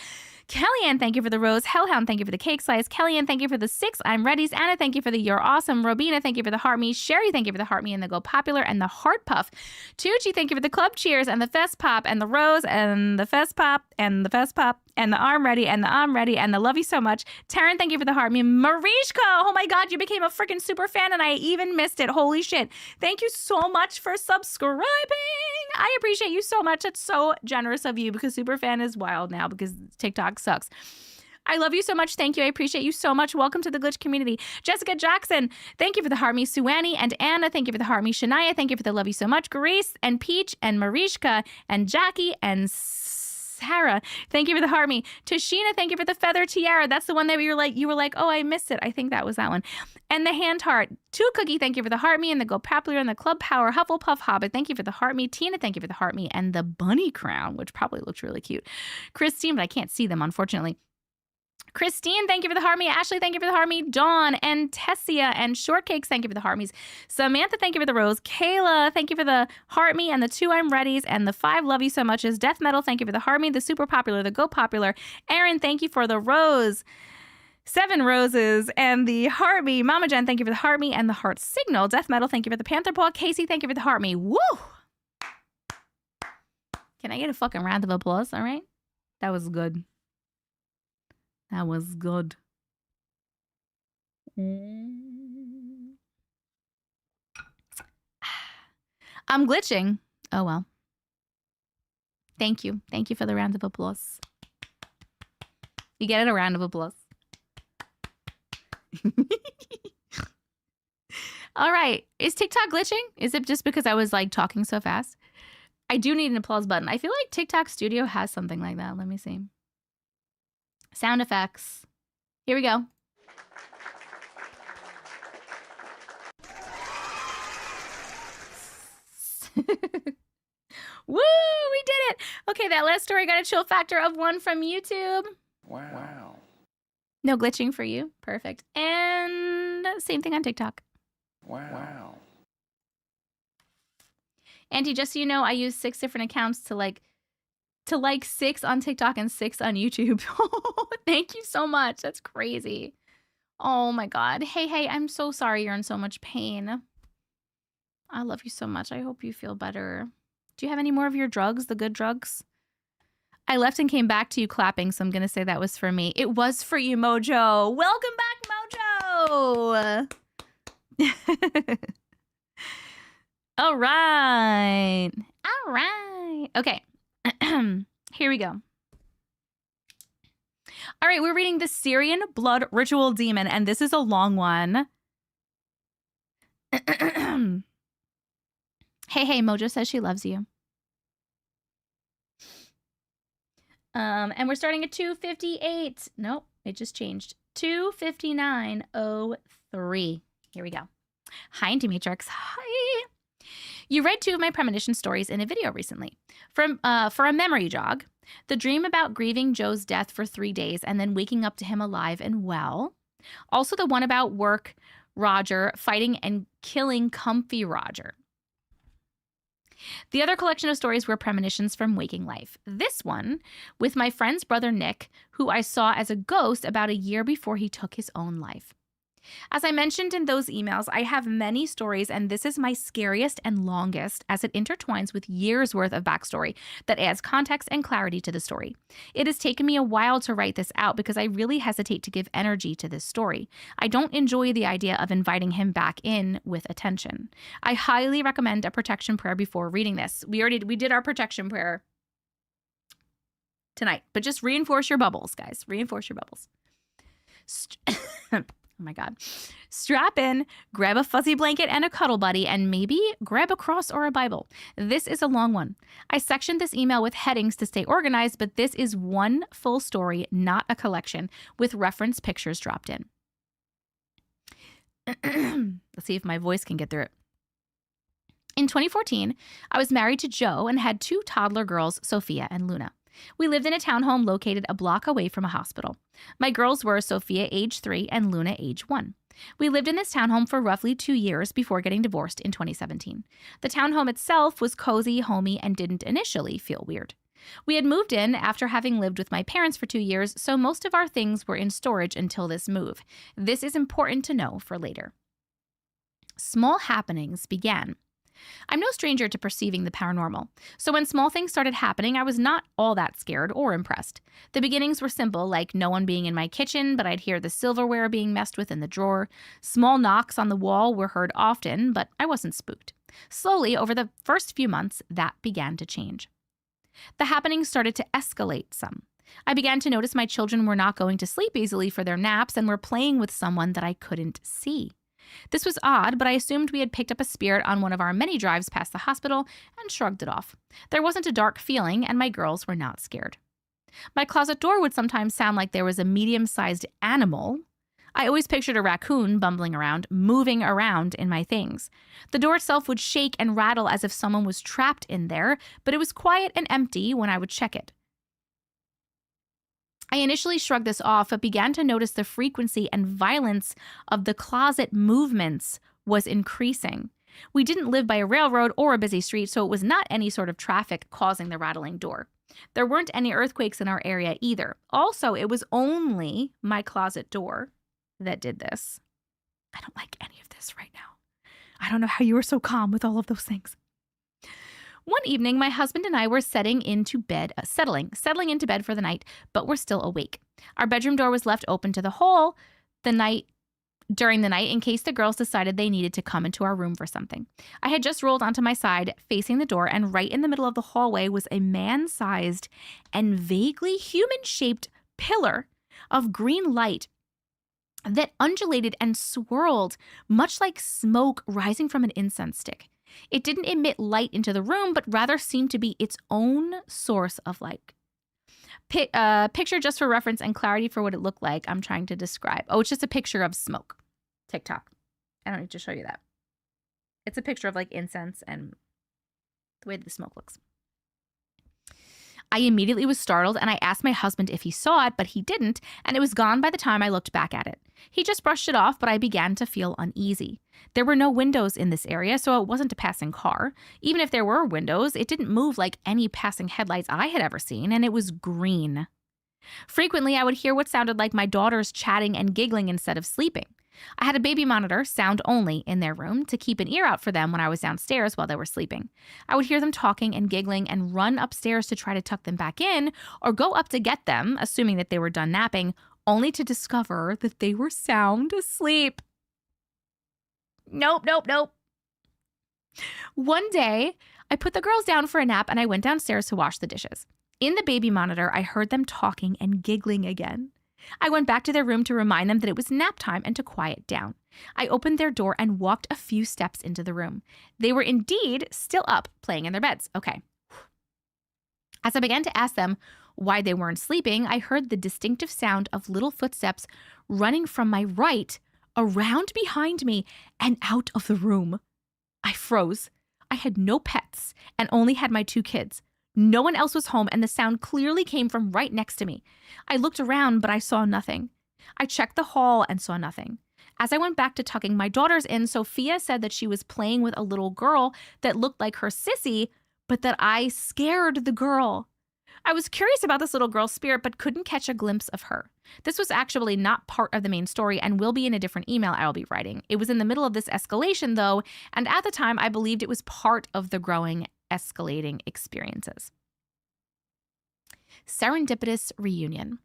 Kellyanne, thank you for the rose. Hellhound, thank you for the cake slice. Kellyanne, thank you for the 6 I'm readies. Anna, thank you for the You're Awesome. Robina, thank you for the heart me. Sherry, thank you for the heart me and the Go Popular and the heart puff. Tucci, thank you for the club cheers and the fest pop and the rose and the fest pop and the fest pop and the arm ready and the I'm ready and the love you so much. Taryn, thank you for the heart me. Marishka, oh my God, you became a freaking super fan and I even missed it. Holy shit. Thank you so much for subscribing. I appreciate you so much. That's so generous of you because super fan is wild now because TikTok sucks. I love you so much. Thank you. I appreciate you so much. Welcome to the Glitch community. Jessica Jackson, thank you for the heart me. Suwani and Anna, thank you for the heart me. Shania, thank you for the love you so much. Grace and Peach and Marishka and Jackie and Sarah, thank you for the heart me. Tashina, thank you for the feather tiara. That's the one that you were like, oh, I missed it. I think that was that one. And the hand heart. To Cookie, thank you for the heart me and the Go Popular and the Club Power. Hufflepuff Hobbit, thank you for the heart me. Tina, thank you for the heart me and the bunny crown, which probably looks really cute. Christine, but I can't see them, unfortunately. Christine, thank you for the heart me. Ashley, thank you for the heart me. Dawn and Tessia and Shortcakes, thank you for the heart me's. Samantha, thank you for the rose. Kayla, thank you for the heart me and the 2 I'm readies and the 5 love you so muches. Death Metal, thank you for the heart me, the super popular, the Go Popular. Aaron, thank you for the rose. 7 roses and the heart me. Mama Jen, thank you for the heart me and the heart signal. Death Metal, thank you for the Panther Paw. Casey, thank you for the heart me. Woo! Can I get a fucking round of applause? All right. That was good. That was good. I'm glitching. Oh, well. Thank you. Thank you for the round of applause. You get it, a round of applause. All right. Is TikTok glitching? Is it just because I was like talking so fast? I do need an applause button. I feel like TikTok Studio has something like that. Let me see. Sound effects. Here we go. Woo! We did it! Okay, that last story got a chill factor of 1 from YouTube. Wow. No glitching for you. Perfect. And same thing on TikTok. Wow. Auntie, just so you know, I use 6 different accounts to like 6 on TikTok and 6 on YouTube. Thank you so much. That's crazy. Oh my God. Hey, I'm so sorry you're in so much pain. I love you so much. I hope you feel better. Do you have any more of your drugs, the good drugs? I left and came back to you clapping, so I'm going to say that was for me. It was for you, Mojo. Welcome back, Mojo. All right. Okay. Here we go. All right, we're reading the Syrian Blood Ritual Demon, and this is a long one. Hey, Mojo says she loves you. And we're starting at 2:58. Nope, it just changed. 2:59:03. Here we go. Hi, Auntie Matrix. Hi. You read 2 of my premonition stories in a video recently. For a memory jog, the dream about grieving Joe's death for 3 days and then waking up to him alive and well. Also the one about work Roger fighting and killing Comfy Roger. The other collection of stories were premonitions from waking life. This one with my friend's brother Nick, who I saw as a ghost about a year before he took his own life. As I mentioned in those emails, I have many stories, and this is my scariest and longest as it intertwines with years' worth of backstory that adds context and clarity to the story. It has taken me a while to write this out because I really hesitate to give energy to this story. I don't enjoy the idea of inviting him back in with attention. I highly recommend a protection prayer before reading this. We did our protection prayer tonight, but just reinforce your bubbles, guys. Reinforce your bubbles. Oh my God. Strap in, grab a fuzzy blanket and a cuddle buddy, and maybe grab a cross or a Bible. This is a long one. I sectioned this email with headings to stay organized, but this is one full story, not a collection, with reference pictures dropped in. Let's see if my voice can get through it. In 2014, I was married to Joe and had 2 toddler girls, Sophia and Luna. We lived in a townhome located a block away from a hospital. My girls were Sophia, age 3, and Luna, age 1. We lived in this townhome for roughly 2 years before getting divorced in 2017. The townhome itself was cozy, homey, and didn't initially feel weird. We had moved in after having lived with my parents for 2 years, so most of our things were in storage until this move. This is important to know for later. Small happenings began. I'm no stranger to perceiving the paranormal, so when small things started happening, I was not all that scared or impressed. The beginnings were simple, like no one being in my kitchen, but I'd hear the silverware being messed with in the drawer. Small knocks on the wall were heard often, but I wasn't spooked. Slowly, over the first few months, that began to change. The happenings started to escalate some. I began to notice my children were not going to sleep easily for their naps and were playing with someone that I couldn't see. This was odd, but I assumed we had picked up a spirit on one of our many drives past the hospital and shrugged it off. There wasn't a dark feeling, and my girls were not scared. My closet door would sometimes sound like there was a medium-sized animal. I always pictured a raccoon bumbling around, moving around in my things. The door itself would shake and rattle as if someone was trapped in there, but it was quiet and empty when I would check it. I initially shrugged this off, but began to notice the frequency and violence of the closet movements was increasing. We didn't live by a railroad or a busy street, so it was not any sort of traffic causing the rattling door. There weren't any earthquakes in our area either. Also, it was only my closet door that did this. I don't like any of this right now. I don't know how you were so calm with all of those things. One evening, my husband and I were settling into bed for the night, but were still awake. Our bedroom door was left open to the hall during the night in case the girls decided they needed to come into our room for something. I had just rolled onto my side facing the door, and right in the middle of the hallway was a man-sized and vaguely human-shaped pillar of green light that undulated and swirled, much like smoke rising from an incense stick. It didn't emit light into the room, but rather seemed to be its own source of light. Picture just for reference and clarity for what it looked like I'm trying to describe. Oh, it's just a picture of smoke. TikTok. I don't need to show you that. It's a picture of like incense and the way the smoke looks. I immediately was startled and I asked my husband if he saw it, but he didn't, and it was gone by the time I looked back at it. He just brushed it off, but I began to feel uneasy. There were no windows in this area, so it wasn't a passing car. Even if there were windows, it didn't move like any passing headlights I had ever seen, and it was green. Frequently, I would hear what sounded like my daughters chatting and giggling instead of sleeping. I had a baby monitor, sound only, in their room to keep an ear out for them when I was downstairs while they were sleeping. I would hear them talking and giggling and run upstairs to try to tuck them back in or go up to get them, assuming that they were done napping, only to discover that they were sound asleep. Nope. One day, I put the girls down for a nap and I went downstairs to wash the dishes. In the baby monitor, I heard them talking and giggling again. I went back to their room to remind them that it was nap time and to quiet down. I opened their door and walked a few steps into the room. They were indeed still up, playing in their beds. Okay. As I began to ask them why they weren't sleeping, I heard the distinctive sound of little footsteps running from my right, around behind me, and out of the room. I froze. I had no pets and only had my 2 kids. No one else was home, and the sound clearly came from right next to me. I looked around, but I saw nothing. I checked the hall and saw nothing. As I went back to tucking my daughters in, Sophia said that she was playing with a little girl that looked like her sissy, but that I scared the girl. I was curious about this little girl's spirit, but couldn't catch a glimpse of her. This was actually not part of the main story and will be in a different email I'll be writing. It was in the middle of this escalation, though, and at the time I believed it was part of the growing escalating experiences. Serendipitous reunion.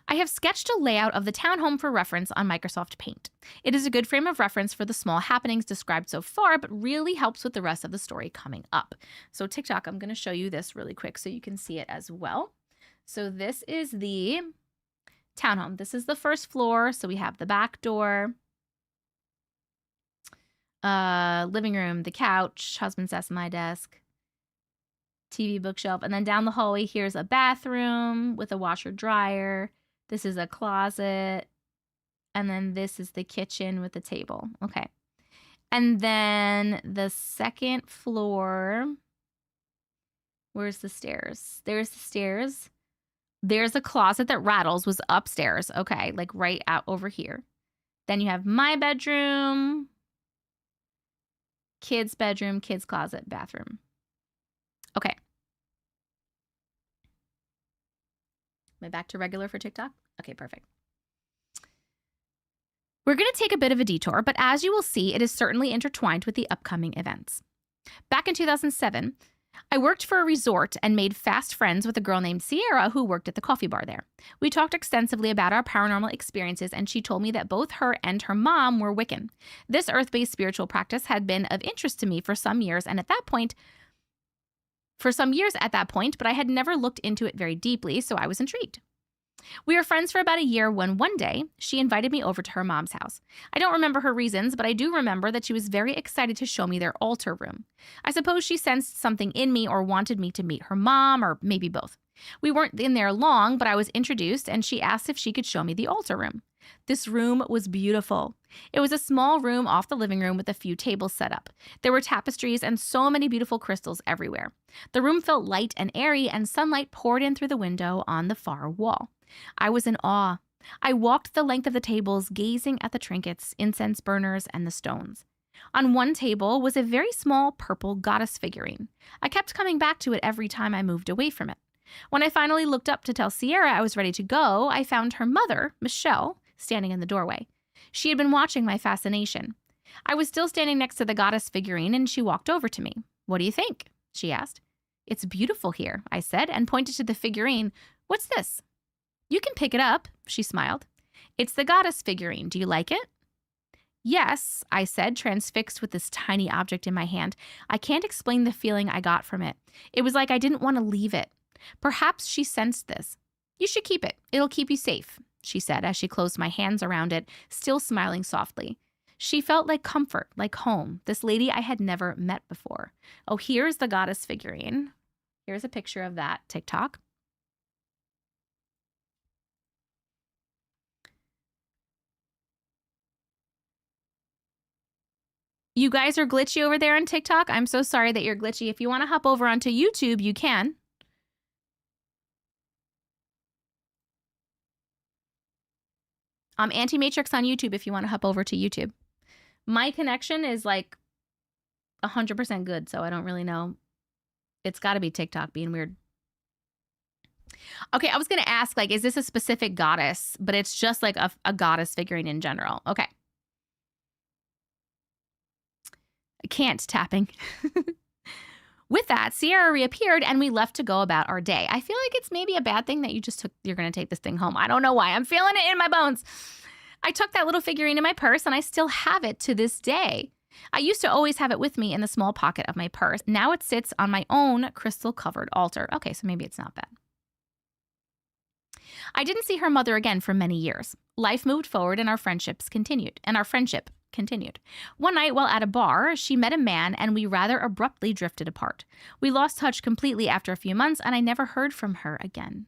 I have sketched a layout of the townhome for reference on Microsoft Paint. It is a good frame of reference for the small happenings described so far, but really helps with the rest of the story coming up. So TikTok, I'm going to show you this really quick so you can see it as well. So this is the townhome. This is the first floor. So we have the back door, living room, the couch, husband's desk, my desk, TV, bookshelf, and then down the hallway here's a bathroom with a washer dryer. This is a closet, and then this is the kitchen with the table. Okay. And then the second floor Where's the stairs? There's the stairs. There's a closet that rattles, was upstairs. Okay, like right out over here. Then you have my bedroom, kids' bedroom, kids' closet, bathroom. Okay. Am I back to regular for TikTok? Okay, perfect. We're going to take a bit of a detour, but as you will see, it is certainly intertwined with the upcoming events. Back in 2007, I worked for a resort and made fast friends with a girl named Sierra who worked at the coffee bar there. We talked extensively about our paranormal experiences, and she told me that both her and her mom were Wiccan. This earth-based spiritual practice had been of interest to me for some years at that point, but I had never looked into it very deeply, so I was intrigued. We were friends for about a year when one day she invited me over to her mom's house. I don't remember her reasons, but I do remember that she was very excited to show me their altar room. I suppose she sensed something in me or wanted me to meet her mom, or maybe both. We weren't in there long, but I was introduced and she asked if she could show me the altar room. This room was beautiful. It was a small room off the living room with a few tables set up. There were tapestries and so many beautiful crystals everywhere. The room felt light and airy, and sunlight poured in through the window on the far wall. I was in awe. I walked the length of the tables, gazing at the trinkets, incense burners, and the stones. On one table was a very small purple goddess figurine. I kept coming back to it every time I moved away from it. When I finally looked up to tell Sierra I was ready to go, I found her mother, Michelle, standing in the doorway. She had been watching my fascination. I was still standing next to the goddess figurine, and she walked over to me. "What do you think?" she asked. "It's beautiful here," I said, and pointed to the figurine. "What's this?" "You can pick it up," she smiled. "It's the goddess figurine. Do you like it?" "Yes," I said, transfixed with this tiny object in my hand. I can't explain the feeling I got from it. It was like I didn't want to leave it. Perhaps she sensed this. "You should keep it. It'll keep you safe," she said as she closed my hands around it, still smiling softly. She felt like comfort, like home, this lady I had never met before. Oh, here's the goddess figurine. Here's a picture of that TikTok. You guys are glitchy over there on TikTok. I'm so sorry that you're glitchy. If you want to hop over onto YouTube, you can. Auntie Matrix on YouTube if you want to hop over to YouTube. My connection is like 100% good, so I don't really know. It's got to be TikTok being weird. Okay, I was going to ask, like, is this a specific goddess? But it's just like a goddess figurine in general. Okay. I can't tapping. With that, Sierra reappeared and we left to go about our day. I feel like it's maybe a bad thing that you're going to take this thing home. I don't know why. I'm feeling it in my bones. I took that little figurine in my purse and I still have it to this day. I used to always have it with me in the small pocket of my purse. Now it sits on my own crystal-covered altar. Okay, so maybe it's not bad. I didn't see her mother again for many years. Life moved forward and our friendship continued. One night while at a bar, she met a man and we rather abruptly drifted apart. We lost touch completely after a few months and I never heard from her again.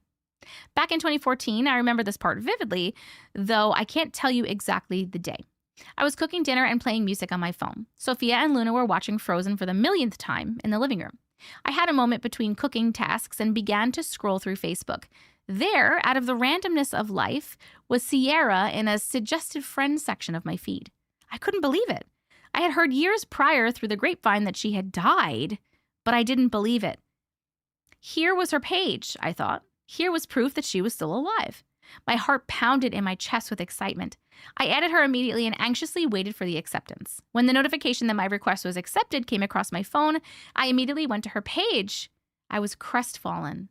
Back in 2014, I remember this part vividly, though I can't tell you exactly the day. I was cooking dinner and playing music on my phone. Sophia and Luna were watching Frozen for the millionth time in the living room. I had a moment between cooking tasks and began to scroll through Facebook. There, out of the randomness of life, was Sierra in a suggested friends section of my feed. I couldn't believe it. I had heard years prior through the grapevine that she had died, but I didn't believe it. Here was her page, I thought. Here was proof that she was still alive. My heart pounded in my chest with excitement. I added her immediately and anxiously waited for the acceptance. When the notification that my request was accepted came across my phone, I immediately went to her page. I was crestfallen.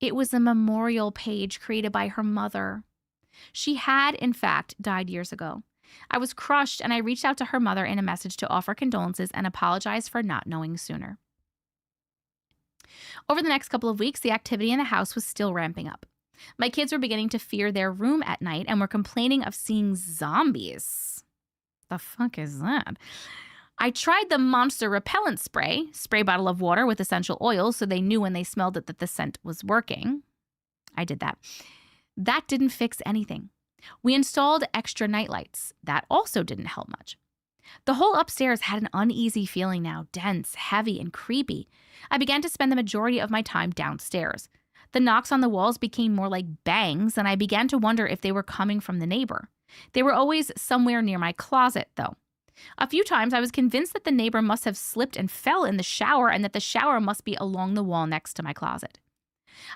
It was a memorial page created by her mother. She had, in fact, died years ago. I was crushed and I reached out to her mother in a message to offer condolences and apologize for not knowing sooner. Over the next couple of weeks, the activity in the house was still ramping up. My kids were beginning to fear their room at night and were complaining of seeing zombies. The fuck is that? I tried the monster repellent spray bottle of water with essential oils so they knew when they smelled it that the scent was working. I did that. That didn't fix anything. We installed extra nightlights. That also didn't help much. The whole upstairs had an uneasy feeling now, dense, heavy, and creepy. I began to spend the majority of my time downstairs. The knocks on the walls became more like bangs, and I began to wonder if they were coming from the neighbor. They were always somewhere near my closet, though. A few times I was convinced that the neighbor must have slipped and fell in the shower and that the shower must be along the wall next to my closet.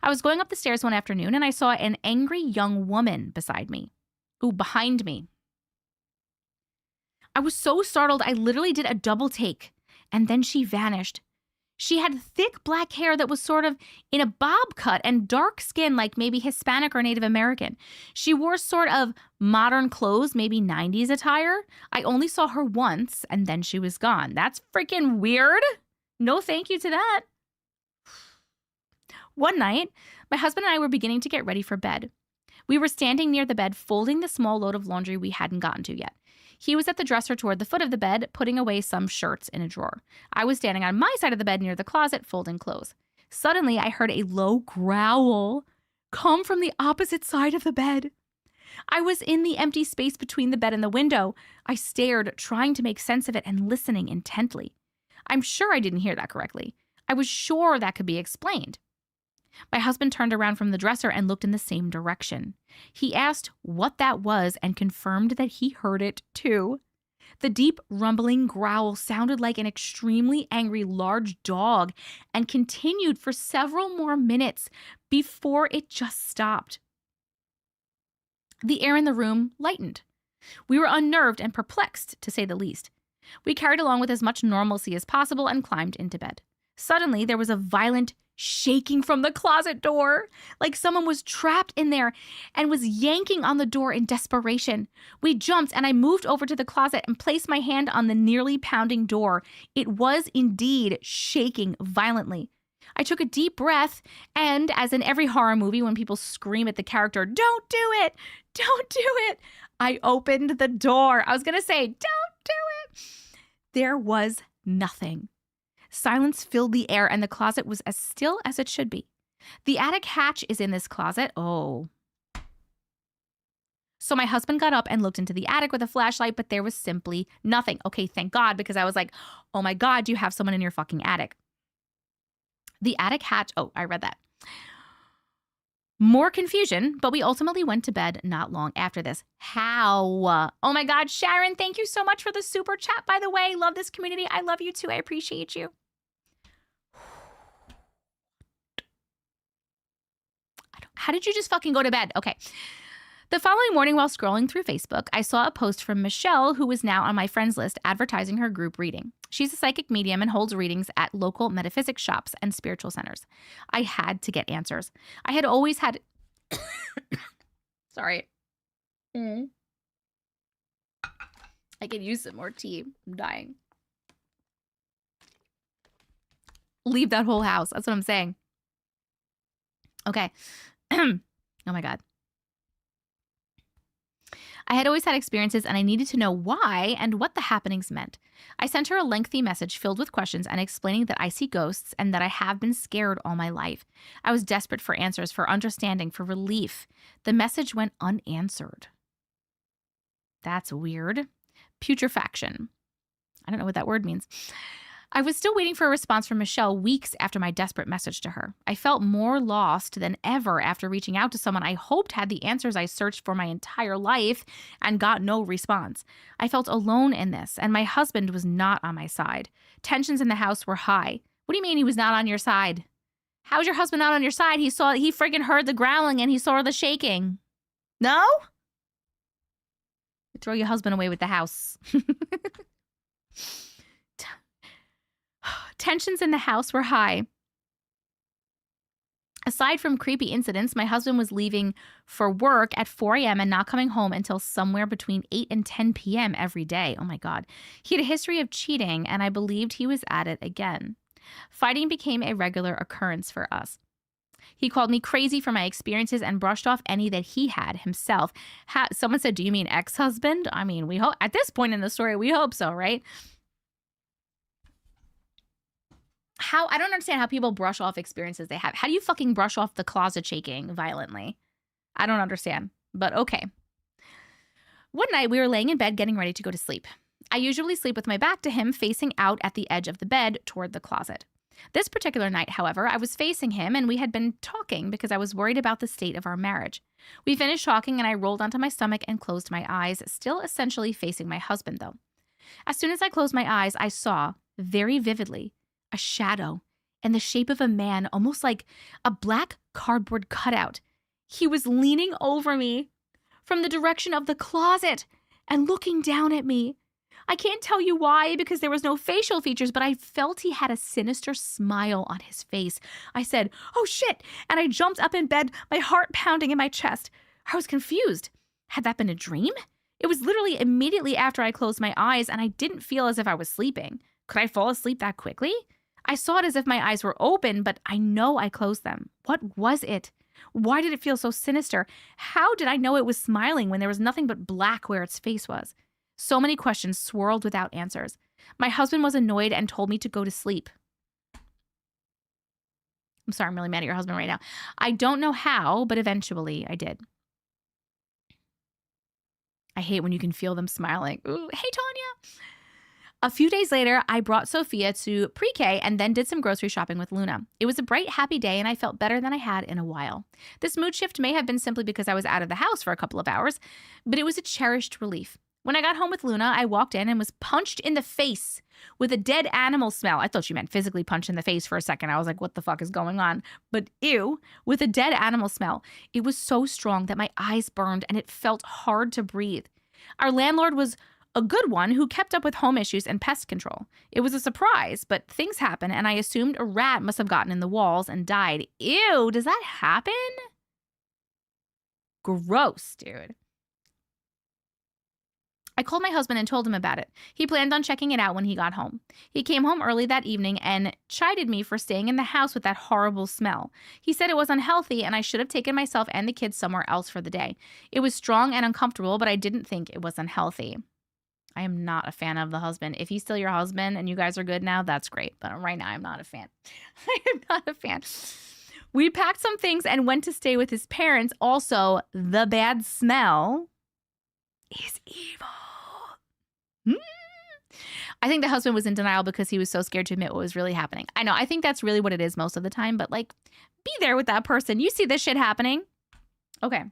I was going up the stairs one afternoon and I saw an angry young woman behind me. I was so startled I literally did a double take, and then she vanished. She had thick black hair that was sort of in a bob cut and dark skin like maybe Hispanic or Native American. She wore sort of modern clothes, maybe 90s attire. I only saw her once and then she was gone. That's freaking weird. No thank you to that. One night, my husband and I were beginning to get ready for bed. We were standing near the bed folding the small load of laundry we hadn't gotten to yet. He was at the dresser toward the foot of the bed, putting away some shirts in a drawer. I was standing on my side of the bed near the closet, folding clothes. Suddenly, I heard a low growl come from the opposite side of the bed. I was in the empty space between the bed and the window. I stared, trying to make sense of it and listening intently. I'm sure I didn't hear that correctly. I was sure that could be explained. My husband turned around from the dresser and looked in the same direction. He asked what that was and confirmed that he heard it too. The deep, rumbling growl sounded like an extremely angry large dog and continued for several more minutes before it just stopped. The air in the room lightened. We were unnerved and perplexed, to say the least. We carried along with as much normalcy as possible and climbed into bed. Suddenly, there was a violent shaking from the closet door, like someone was trapped in there and was yanking on the door in desperation. We jumped and I moved over to the closet and placed my hand on the nearly pounding door. It was indeed shaking violently. I took a deep breath and, as in every horror movie when people scream at the character, "Don't do it! Don't do it!" I opened the door. I was going to say, "Don't do it!" There was nothing. Silence filled the air and the closet was as still as it should be. The attic hatch is in this closet. Oh. So my husband got up and looked into the attic with a flashlight, but there was simply nothing. Okay, thank God, because I was like, oh my God, do you have someone in your fucking attic? The attic hatch. Oh, I read that. More confusion, but we ultimately went to bed not long after this. How? Oh my God, Sharon, thank you so much for the super chat, by the way. Love this community. I love you too. I appreciate you. How did you just fucking go to bed? Okay. The following morning, while scrolling through Facebook, I saw a post from Michelle, who is now on my friends list, advertising her group reading. She's a psychic medium and holds readings at local metaphysics shops and spiritual centers. I had to get answers. I had always had... Sorry. I could use some more tea. I'm dying. Leave that whole house. That's what I'm saying. Okay. Oh my God. I had always had experiences and I needed to know why and what the happenings meant. I sent her a lengthy message filled with questions and explaining that I see ghosts and that I have been scared all my life. I was desperate for answers, for understanding, for relief. The message went unanswered. That's weird. Putrefaction. I don't know what that word means. I was still waiting for a response from Michelle weeks after my desperate message to her. I felt more lost than ever after reaching out to someone I hoped had the answers I searched for my entire life and got no response. I felt alone in this, and my husband was not on my side. Tensions in the house were high. What do you mean he was not on your side? How's your husband not on your side? He friggin' heard the growling and he saw the shaking. No? Throw your husband away with the house. Tensions in the house were high. Aside from creepy incidents, my husband was leaving for work at 4 a.m. and not coming home until somewhere between 8 and 10 p.m. every day. Oh my God. He had a history of cheating, and I believed he was at it again. Fighting became a regular occurrence for us. He called me crazy for my experiences and brushed off any that he had himself. Someone said, do you mean ex-husband? I mean, we hope at this point in the story, we hope so, right? I don't understand how people brush off experiences they have. How do you fucking brush off the closet shaking violently? I don't understand, but okay. One night we were laying in bed getting ready to go to sleep. I usually sleep with my back to him, facing out at the edge of the bed toward the closet. This particular night, however, I was facing him and we had been talking because I was worried about the state of our marriage. We finished talking and I rolled onto my stomach and closed my eyes, still essentially facing my husband though. As soon as I closed my eyes, I saw, very vividly, a shadow in the shape of a man, almost like a black cardboard cutout. He was leaning over me from the direction of the closet and looking down at me. I can't tell you why because there was no facial features, but I felt he had a sinister smile on his face. I said, "Oh shit," and I jumped up in bed, my heart pounding in my chest. I was confused. Had that been a dream? It was literally immediately after I closed my eyes and I didn't feel as if I was sleeping. Could I fall asleep that quickly? I saw it as if my eyes were open, but I know I closed them. What was it? Why did it feel so sinister? How did I know it was smiling when there was nothing but black where its face was? So many questions swirled without answers. My husband was annoyed and told me to go to sleep. I'm sorry, I'm really mad at your husband right now. I don't know how, but eventually I did. I hate when you can feel them smiling. Ooh, hey, Tanya. A few days later, I brought Sophia to pre-K and then did some grocery shopping with Luna. It was a bright, happy day, and I felt better than I had in a while. This mood shift may have been simply because I was out of the house for a couple of hours, but it was a cherished relief. When I got home with Luna, I walked in and was punched in the face with a dead animal smell. I thought she meant physically punched in the face for a second. I was like, what the fuck is going on? But ew, with a dead animal smell. It was so strong that my eyes burned and it felt hard to breathe. Our landlord was a good one who kept up with home issues and pest control. It was a surprise, but things happen, and I assumed a rat must have gotten in the walls and died. Ew, does that happen? Gross, dude. I called my husband and told him about it. He planned on checking it out when he got home. He came home early that evening and chided me for staying in the house with that horrible smell. He said it was unhealthy and I should have taken myself and the kids somewhere else for the day. It was strong and uncomfortable, but I didn't think it was unhealthy. I am not a fan of the husband. If he's still your husband and you guys are good now, that's great. But right now, I'm not a fan. I am not a fan. We packed some things and went to stay with his parents. Also, the bad smell is evil. I think the husband was in denial because he was so scared to admit what was really happening. I know. I think that's really what it is most of the time. But like, be there with that person. You see this shit happening. Okay.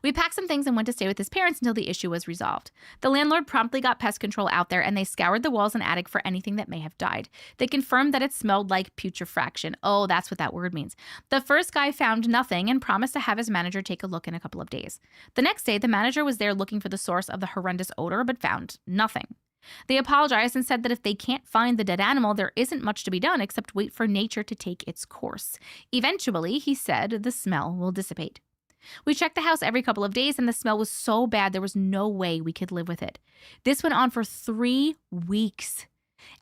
We packed some things and went to stay with his parents until the issue was resolved. The landlord promptly got pest control out there and they scoured the walls and attic for anything that may have died. They confirmed that it smelled like putrefaction. Oh, that's what that word means. The first guy found nothing and promised to have his manager take a look in a couple of days. The next day, the manager was there looking for the source of the horrendous odor, but found nothing. They apologized and said that if they can't find the dead animal, there isn't much to be done except wait for nature to take its course. Eventually, he said, the smell will dissipate. We checked the house every couple of days and the smell was so bad there was no way we could live with it. This went on for 3 weeks.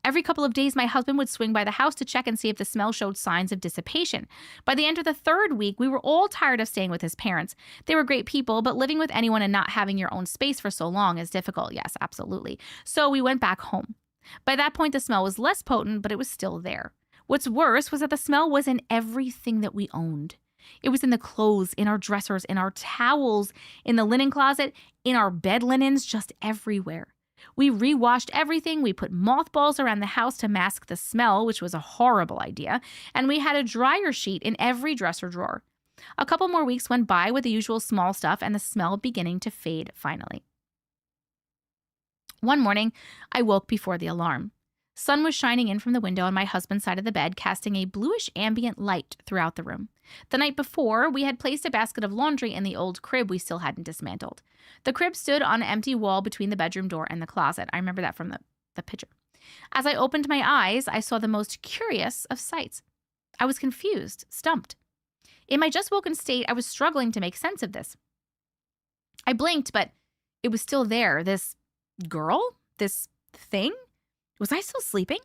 Every couple of days, my husband would swing by the house to check and see if the smell showed signs of dissipation. By the end of the 3rd week, we were all tired of staying with his parents. They were great people, but living with anyone and not having your own space for so long is difficult. Yes, absolutely. So we went back home. By that point, the smell was less potent, but it was still there. What's worse was that the smell was in everything that we owned. It was in the clothes, in our dressers, in our towels, in the linen closet, in our bed linens, just everywhere. We rewashed everything. We put mothballs around the house to mask the smell, which was a horrible idea. And we had a dryer sheet in every dresser drawer. A couple more weeks went by with the usual small stuff and the smell beginning to fade finally. One morning, I woke before the alarm. Sun was shining in from the window on my husband's side of the bed, casting a bluish ambient light throughout the room. The night before, we had placed a basket of laundry in the old crib we still hadn't dismantled. The crib stood on an empty wall between the bedroom door and the closet. I remember that from the picture. As I opened my eyes, I saw the most curious of sights. I was confused, stumped. In my just woken state, I was struggling to make sense of this. I blinked, but it was still there. This girl? This thing? Was I still sleeping?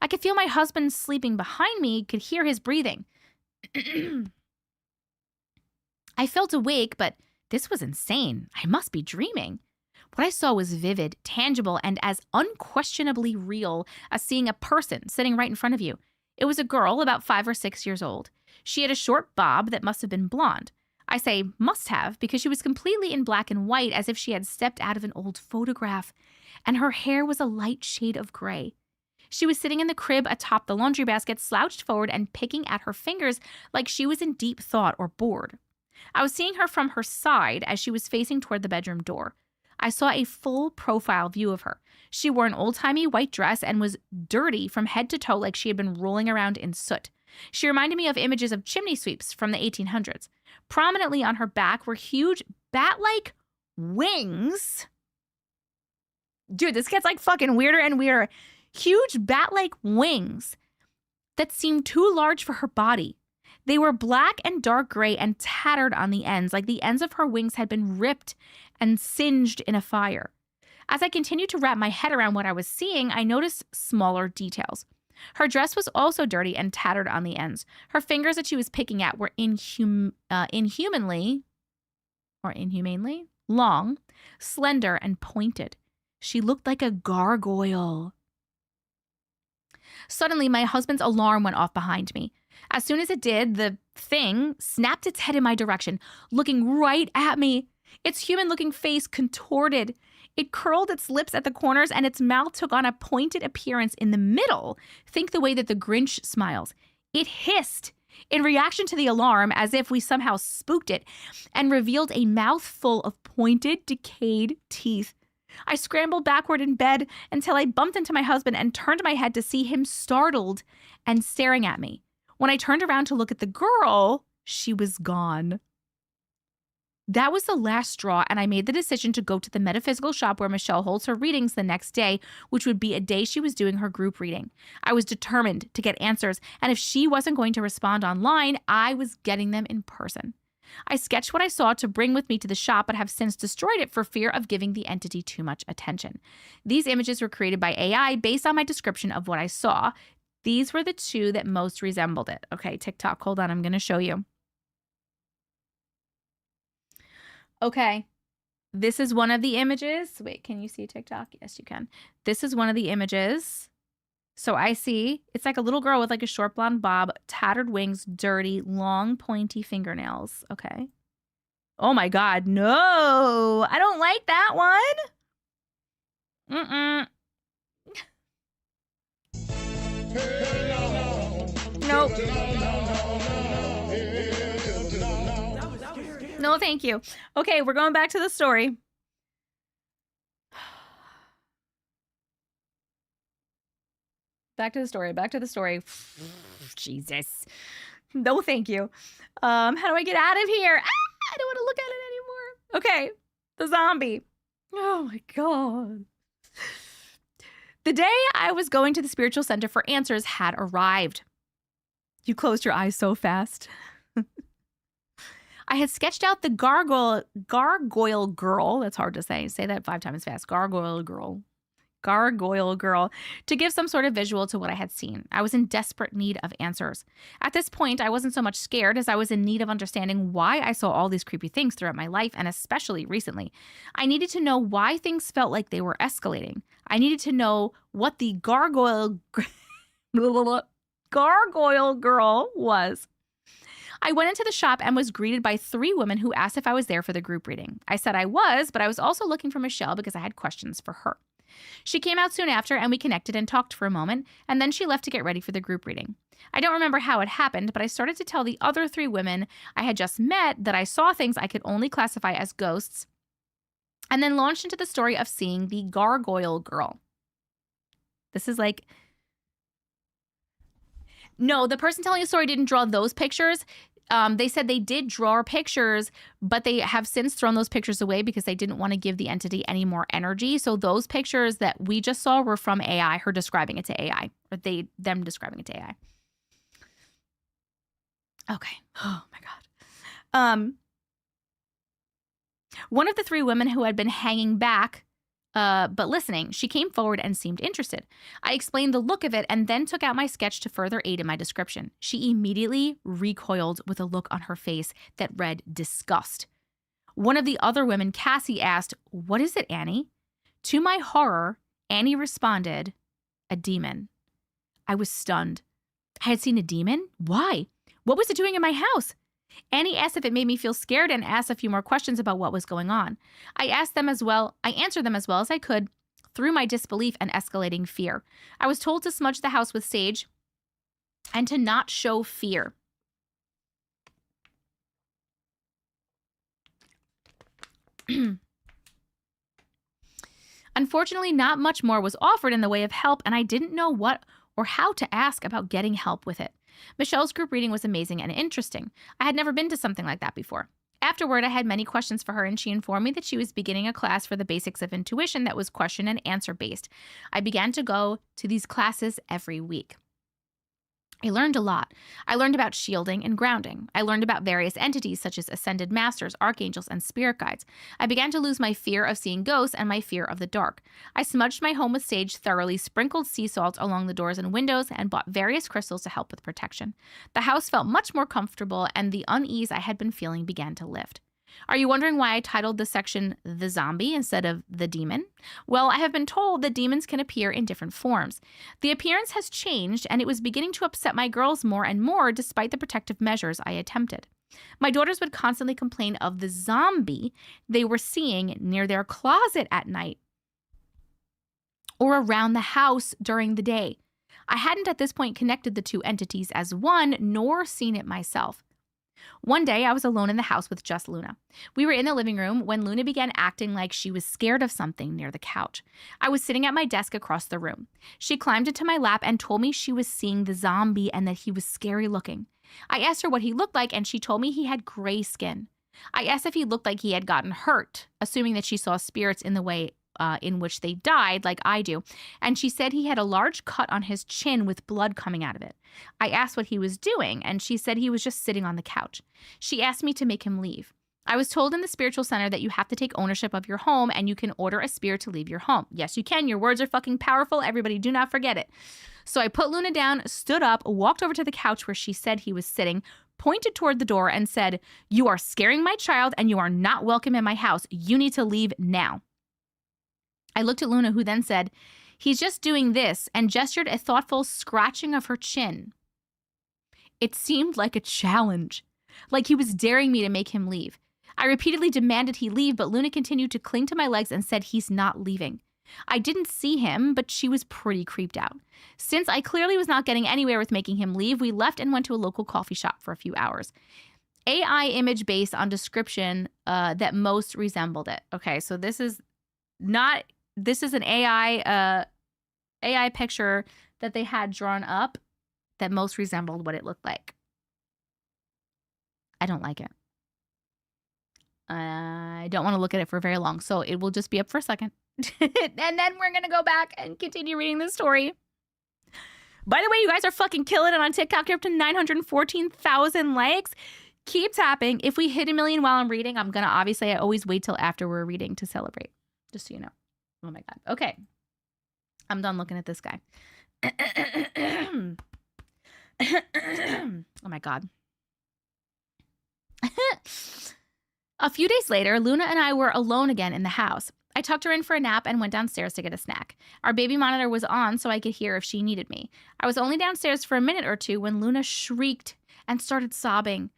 I could feel my husband sleeping behind me, could hear his breathing. I felt awake, but this was insane. I must be dreaming. What I saw was vivid, tangible, and as unquestionably real as seeing a person sitting right in front of you. It was a girl about 5 or 6 years old. She had a short bob that must have been blonde. I say must have because she was completely in black and white as if she had stepped out of an old photograph, and her hair was a light shade of gray. She was sitting in the crib atop the laundry basket, slouched forward and picking at her fingers like she was in deep thought or bored. I was seeing her from her side as she was facing toward the bedroom door. I saw a full profile view of her. She wore an old-timey white dress and was dirty from head to toe like she had been rolling around in soot. She reminded me of images of chimney sweeps from the 1800s. Prominently on her back were huge bat-like wings. Dude, this gets like fucking weirder and weirder. Huge bat-like wings that seemed too large for her body. They were black and dark gray and tattered on the ends, like the ends of her wings had been ripped and singed in a fire. As I continued to wrap my head around what I was seeing, I noticed smaller details. Her dress was also dirty and tattered on the ends. Her fingers that she was picking at were inhumanely long, slender, and pointed. She looked like a gargoyle. Suddenly, my husband's alarm went off behind me. As soon as it did, the thing snapped its head in my direction, looking right at me. Its human-looking face contorted. It curled its lips at the corners, and its mouth took on a pointed appearance in the middle. Think the way that the Grinch smiles. It hissed in reaction to the alarm as if we somehow spooked it, and revealed a mouthful of pointed, decayed teeth. I scrambled backward in bed until I bumped into my husband and turned my head to see him startled and staring at me. When I turned around to look at the girl, she was gone. That was the last straw, and I made the decision to go to the metaphysical shop where Michelle holds her readings the next day, which would be a day she was doing her group reading. I was determined to get answers, and if she wasn't going to respond online, I was getting them in person. I sketched what I saw to bring with me to the shop, but have since destroyed it for fear of giving the entity too much attention. These images were created by AI based on my description of what I saw. These were the two that most resembled it. Okay, TikTok, hold on, I'm going to show you. Okay, this is one of the images. Wait, can you see TikTok? Yes, you can. This is one of the images. So I see, it's like a little girl with like a short blonde bob, tattered wings, dirty, long, pointy fingernails. Okay. Oh my God, no, I don't like that one. Nope. No, thank you. Okay, we're going back to the story. Back to the story. Jesus. No, thank you. How do I get out of here? I don't want to look at it anymore. Okay, the zombie. Oh my God. The day I was going to the spiritual center for answers had arrived. You closed your eyes so fast. I had sketched out the gargoyle girl. That's hard to say. Say that 5 times fast. Gargoyle girl, to give some sort of visual to what I had seen. I was in desperate need of answers. At this point, I wasn't so much scared as I was in need of understanding why I saw all these creepy things throughout my life, and especially recently. I needed to know why things felt like they were escalating. I needed to know what the gargoyle girl was. I went into the shop and was greeted by 3 women who asked if I was there for the group reading. I said I was, but I was also looking for Michelle because I had questions for her. She came out soon after and we connected and talked for a moment, and then she left to get ready for the group reading. I don't remember how it happened, but I started to tell the other 3 women I had just met that I saw things I could only classify as ghosts, and then launched into the story of seeing the gargoyle girl. This is like... No, the person telling the story didn't draw those pictures. They said they did draw pictures, but they have since thrown those pictures away because they didn't want to give the entity any more energy. So those pictures that we just saw were from AI, her describing it to AI, or them describing it to AI. Okay. Oh my God. One of the 3 women who had been hanging back, but listening, she came forward and seemed interested. I explained the look of it and then took out my sketch to further aid in my description. She immediately recoiled with a look on her face that read disgust. One of the other women, Cassie, asked, "What is it, Annie?" To my horror, Annie responded, "A demon." I was stunned. I had seen a demon? Why? What was it doing in my house? Annie asked if it made me feel scared and asked a few more questions about what was going on. I answered them as well as I could through my disbelief and escalating fear. I was told to smudge the house with sage and to not show fear. Unfortunately, not much more was offered in the way of help, and I didn't know what or how to ask about getting help with it. Michelle's group reading was amazing and interesting. I had never been to something like that before. Afterward, I had many questions for her, and she informed me that she was beginning a class for the basics of intuition that was question and answer based. I began to go to these classes every week. I learned a lot. I learned about shielding and grounding. I learned about various entities such as ascended masters, archangels, and spirit guides. I began to lose my fear of seeing ghosts and my fear of the dark. I smudged my home with sage, thoroughly sprinkled sea salt along the doors and windows, and bought various crystals to help with protection. The house felt much more comfortable, and the unease I had been feeling began to lift. Are you wondering why I titled this section The Zombie instead of The Demon? Well, I have been told that demons can appear in different forms. The appearance has changed, and it was beginning to upset my girls more and more despite the protective measures I attempted. My daughters would constantly complain of the zombie they were seeing near their closet at night or around the house during the day. I hadn't at this point connected the two entities as one, nor seen it myself. One day, I was alone in the house with just Luna. We were in the living room when Luna began acting like she was scared of something near the couch. I was sitting at my desk across the room. She climbed into my lap and told me she was seeing the zombie and that he was scary looking. I asked her what he looked like, and she told me he had gray skin. I asked if he looked like he had gotten hurt, assuming that she saw spirits in the way in which they died, like I do, and she said he had a large cut on his chin with blood coming out of it. I asked what he was doing, and she said he was just sitting on the couch. She asked me to make him leave. I was told in the spiritual center that you have to take ownership of your home, and you can order a spirit to leave your home. Yes, you can. Your words are fucking powerful. Everybody, do not forget it. So I put Luna down, stood up, walked over to the couch where she said he was sitting, pointed toward the door, and said, "You are scaring my child, and you are not welcome in my house. You need to leave now." I looked at Luna, who then said, "He's just doing this," and gestured a thoughtful scratching of her chin. It seemed like a challenge, like he was daring me to make him leave. I repeatedly demanded he leave, but Luna continued to cling to my legs and said he's not leaving. I didn't see him, but she was pretty creeped out. Since I clearly was not getting anywhere with making him leave, we left and went to a local coffee shop for a few hours. AI image based on description that most resembled it. Okay, so this is an AI picture that they had drawn up that most resembled what it looked like. I don't like it. I don't want to look at it for very long, so it will just be up for a second. And then we're going to go back and continue reading this story. By the way, you guys are fucking killing it on TikTok. You're up to 914,000 likes. Keep tapping. If we hit 1 million while I'm reading, I'm going to I always wait till after we're reading to celebrate. Just so you know. Oh my God. Okay. I'm done looking at this guy. Oh my God. A few days later, Luna and I were alone again in the house. I tucked her in for a nap and went downstairs to get a snack. Our baby monitor was on so I could hear if she needed me. I was only downstairs for a minute or two when Luna shrieked and started sobbing.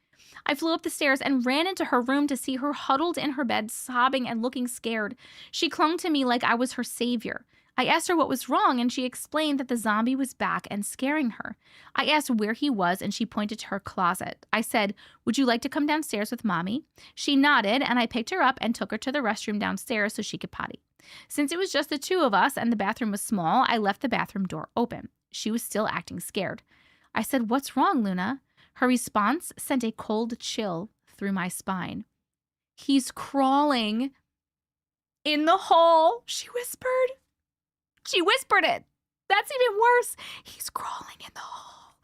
I flew up the stairs and ran into her room to see her huddled in her bed, sobbing and looking scared. She clung to me like I was her savior. I asked her what was wrong, and she explained that the zombie was back and scaring her. I asked where he was, and she pointed to her closet. I said, "Would you like to come downstairs with Mommy?" She nodded, and I picked her up and took her to the restroom downstairs so she could potty. Since it was just the two of us and the bathroom was small, I left the bathroom door open. She was still acting scared. I said, "What's wrong, Luna?" Her response sent a cold chill through my spine. "He's crawling in the hall," she whispered. She whispered it. That's even worse. "He's crawling in the hall."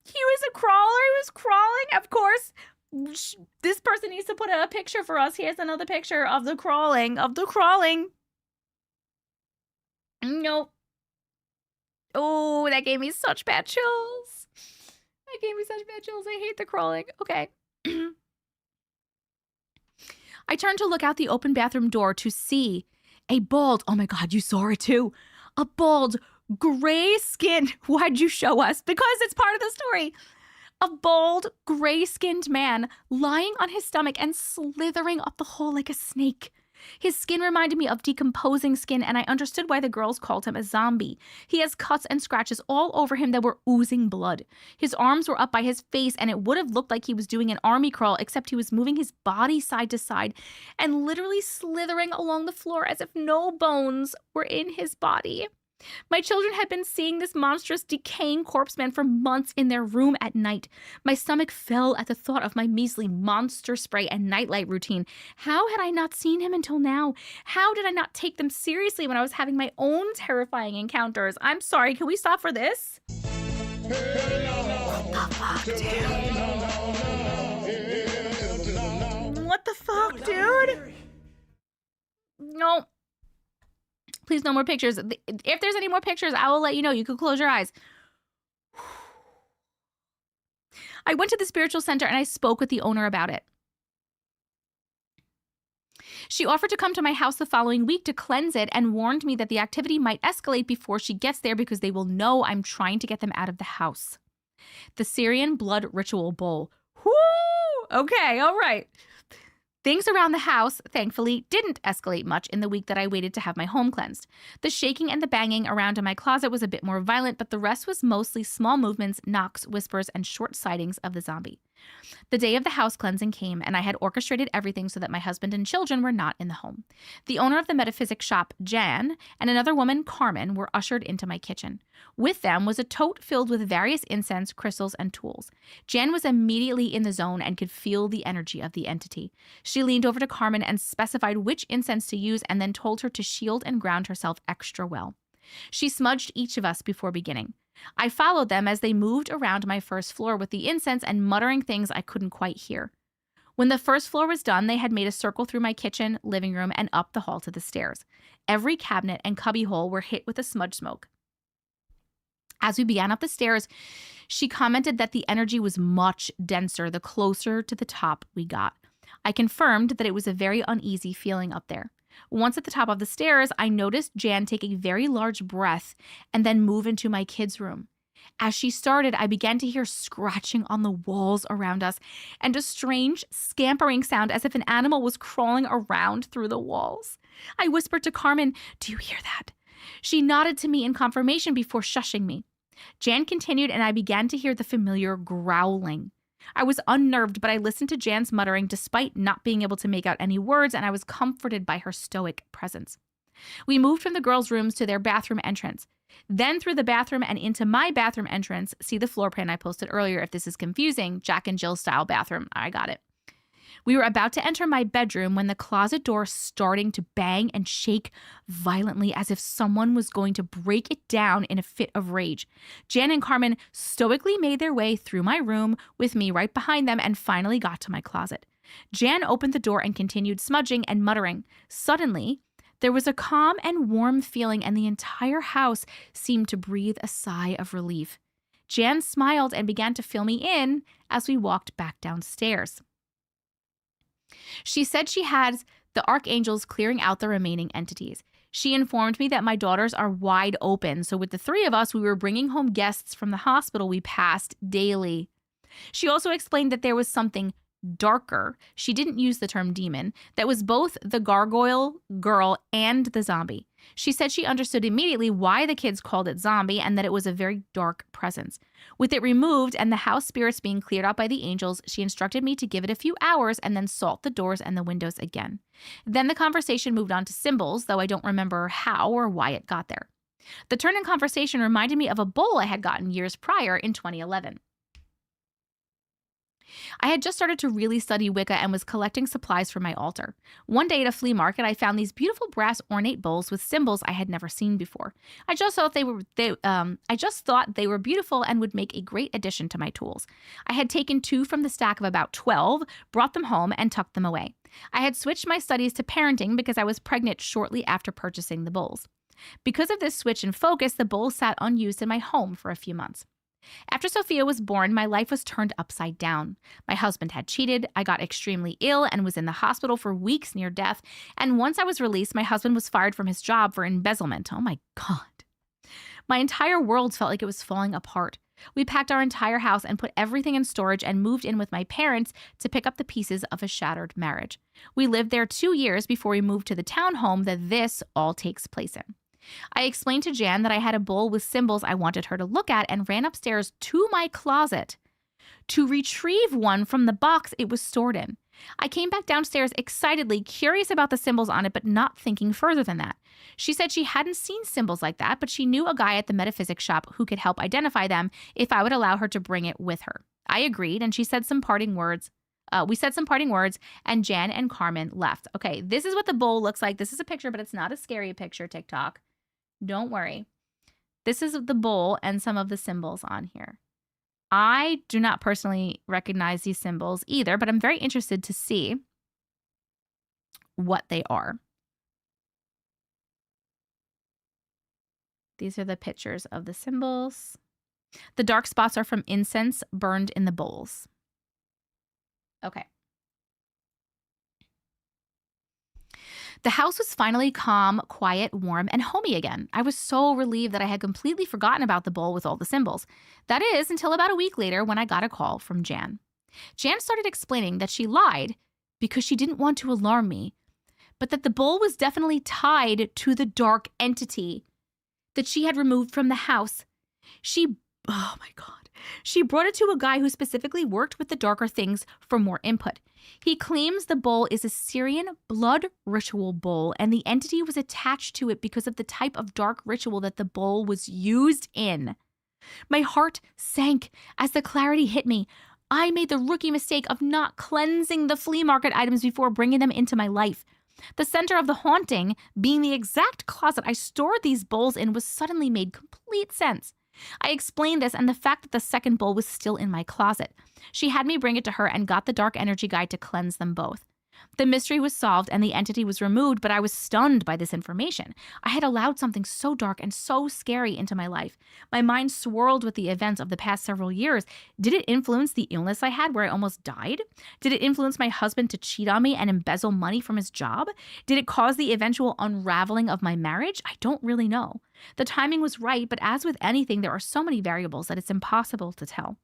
He was a crawler. He was crawling. Of course, this person needs to put a picture for us. Here's another picture of the crawling. Nope. Oh, that gave me such bad chills. I hate the crawling. Okay. I turned to look out the open bathroom door to see a bald, oh my God, you saw it too. A bald, gray skin. Why'd you show us? Because it's part of the story. A bald, gray-skinned man lying on his stomach and slithering up the hole like a snake. His skin reminded me of decomposing skin, and I understood why the girls called him a zombie. He has cuts and scratches all over him that were oozing blood. His arms were up by his face, and it would have looked like he was doing an army crawl, except he was moving his body side to side and literally slithering along the floor as if no bones were in his body. My children had been seeing this monstrous, decaying corpse man for months in their room at night. My stomach fell at the thought of my measly monster spray and nightlight routine. How had I not seen him until now? How did I not take them seriously when I was having my own terrifying encounters? I'm sorry, can we stop for this? What the fuck, dude? What the fuck, dude? No. Please, no more pictures. If there's any more pictures, I will let you know. You could close your eyes. I went to the spiritual center and I spoke with the owner about it. She offered to come to my house the following week to cleanse it and warned me that the activity might escalate before she gets there because they will know I'm trying to get them out of the house. The Syrian blood ritual bowl. Whoo! Okay, all right. Things around the house, thankfully, didn't escalate much in the week that I waited to have my home cleansed. The shaking and the banging around in my closet was a bit more violent, but the rest was mostly small movements, knocks, whispers, and short sightings of the zombie. The day of the house cleansing came, and I had orchestrated everything so that my husband and children were not in the home. The owner of the metaphysics shop, Jan, and another woman, Carmen, were ushered into my kitchen. With them was a tote filled with various incense, crystals, and tools. Jan was immediately in the zone and could feel the energy of the entity. She leaned over to Carmen and specified which incense to use and then told her to shield and ground herself extra well. She smudged each of us before beginning. I followed them as they moved around my first floor with the incense and muttering things I couldn't quite hear. When the first floor was done, they had made a circle through my kitchen, living room, and up the hall to the stairs. Every cabinet and cubbyhole were hit with a smudge smoke. As we began up the stairs, she commented that the energy was much denser the closer to the top we got. I confirmed that it was a very uneasy feeling up there. Once at the top of the stairs, I noticed Jan take a very large breath and then move into my kids' room. As she started, I began to hear scratching on the walls around us and a strange scampering sound as if an animal was crawling around through the walls. I whispered to Carmen, "Do you hear that?" She nodded to me in confirmation before shushing me. Jan continued and I began to hear the familiar growling. I was unnerved, but I listened to Jan's muttering despite not being able to make out any words, and I was comforted by her stoic presence. We moved from the girls' rooms to their bathroom entrance. Then through the bathroom and into my bathroom entrance. See the floor plan I posted earlier if this is confusing. Jack and Jill style bathroom. I got it. We were about to enter my bedroom when the closet door starting to bang and shake violently as if someone was going to break it down in a fit of rage. Jan and Carmen stoically made their way through my room with me right behind them and finally got to my closet. Jan opened the door and continued smudging and muttering. Suddenly, there was a calm and warm feeling and the entire house seemed to breathe a sigh of relief. Jan smiled and began to fill me in as we walked back downstairs. She said she had the archangels clearing out the remaining entities. She informed me that my daughters are wide open, so with the three of us, we were bringing home guests from the hospital we passed daily. She also explained that there was something darker, she didn't use the term demon, that was both the gargoyle girl and the zombie. She said she understood immediately why the kids called it zombie and that it was a very dark presence. With it removed and the house spirits being cleared out by the angels, she instructed me to give it a few hours and then salt the doors and the windows again. Then the conversation moved on to symbols, though I don't remember how or why it got there. The turn in conversation reminded me of a bowl I had gotten years prior in 2011. I had just started to really study Wicca and was collecting supplies for my altar. One day at a flea market, I found these beautiful brass ornate bowls with symbols I had never seen before. I just thought they were beautiful and would make a great addition to my tools. I had taken 2 from the stack of about 12, brought them home, and tucked them away. I had switched my studies to parenting because I was pregnant shortly after purchasing the bowls. Because of this switch in focus, the bowls sat unused in my home for a few months. After Sophia was born, my life was turned upside down. My husband had cheated, I got extremely ill and was in the hospital for weeks near death, and once I was released, my husband was fired from his job for embezzlement. Oh my God. My entire world felt like it was falling apart. We packed our entire house and put everything in storage and moved in with my parents to pick up the pieces of a shattered marriage. We lived there 2 years before we moved to the townhome that this all takes place in. I explained to Jan that I had a bowl with symbols I wanted her to look at and ran upstairs to my closet to retrieve one from the box it was stored in. I came back downstairs excitedly, curious about the symbols on it, but not thinking further than that. She said she hadn't seen symbols like that, but she knew a guy at the metaphysics shop who could help identify them if I would allow her to bring it with her. I agreed, and she said some parting words. We said some parting words, and Jan and Carmen left. Okay, this is what the bowl looks like. This is a picture, but it's not a scary picture, TikTok. Don't worry. This is the bowl and some of the symbols on here. I do not personally recognize these symbols either, but I'm very interested to see what they are. These are the pictures of the symbols. The dark spots are from incense burned in the bowls. Okay. The house was finally calm, quiet, warm, and homey again. I was so relieved that I had completely forgotten about the bowl with all the symbols. That is, until about a week later when I got a call from Jan. Jan started explaining that she lied because she didn't want to alarm me, but that the bowl was definitely tied to the dark entity that she had removed from the house. Oh my God. She brought it to a guy who specifically worked with the darker things for more input. He claims the bowl is a Syrian blood ritual bowl, and the entity was attached to it because of the type of dark ritual that the bowl was used in. My heart sank as the clarity hit me. I made the rookie mistake of not cleansing the flea market items before bringing them into my life. The center of the haunting, being the exact closet I stored these bowls in, was suddenly made complete sense. I explained this and the fact that the second bowl was still in my closet. She had me bring it to her and got the dark energy guy to cleanse them both. The mystery was solved and the entity was removed, but I was stunned by this information. I had allowed something so dark and so scary into my life. My mind swirled with the events of the past several years. Did it influence the illness I had where I almost died? Did it influence my husband to cheat on me and embezzle money from his job? Did it cause the eventual unraveling of my marriage? I don't really know. The timing was right, but as with anything, there are so many variables that it's impossible to tell.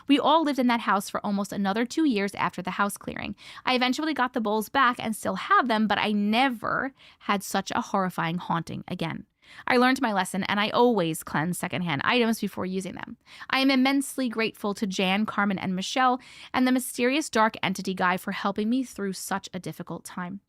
We all lived in that house for almost another 2 years after the house clearing. I eventually got the bowls back and still have them, but I never had such a horrifying haunting again. I learned my lesson, and I always cleanse secondhand items before using them. I am immensely grateful to Jan, Carmen, and Michelle, and the mysterious dark entity guy for helping me through such a difficult time.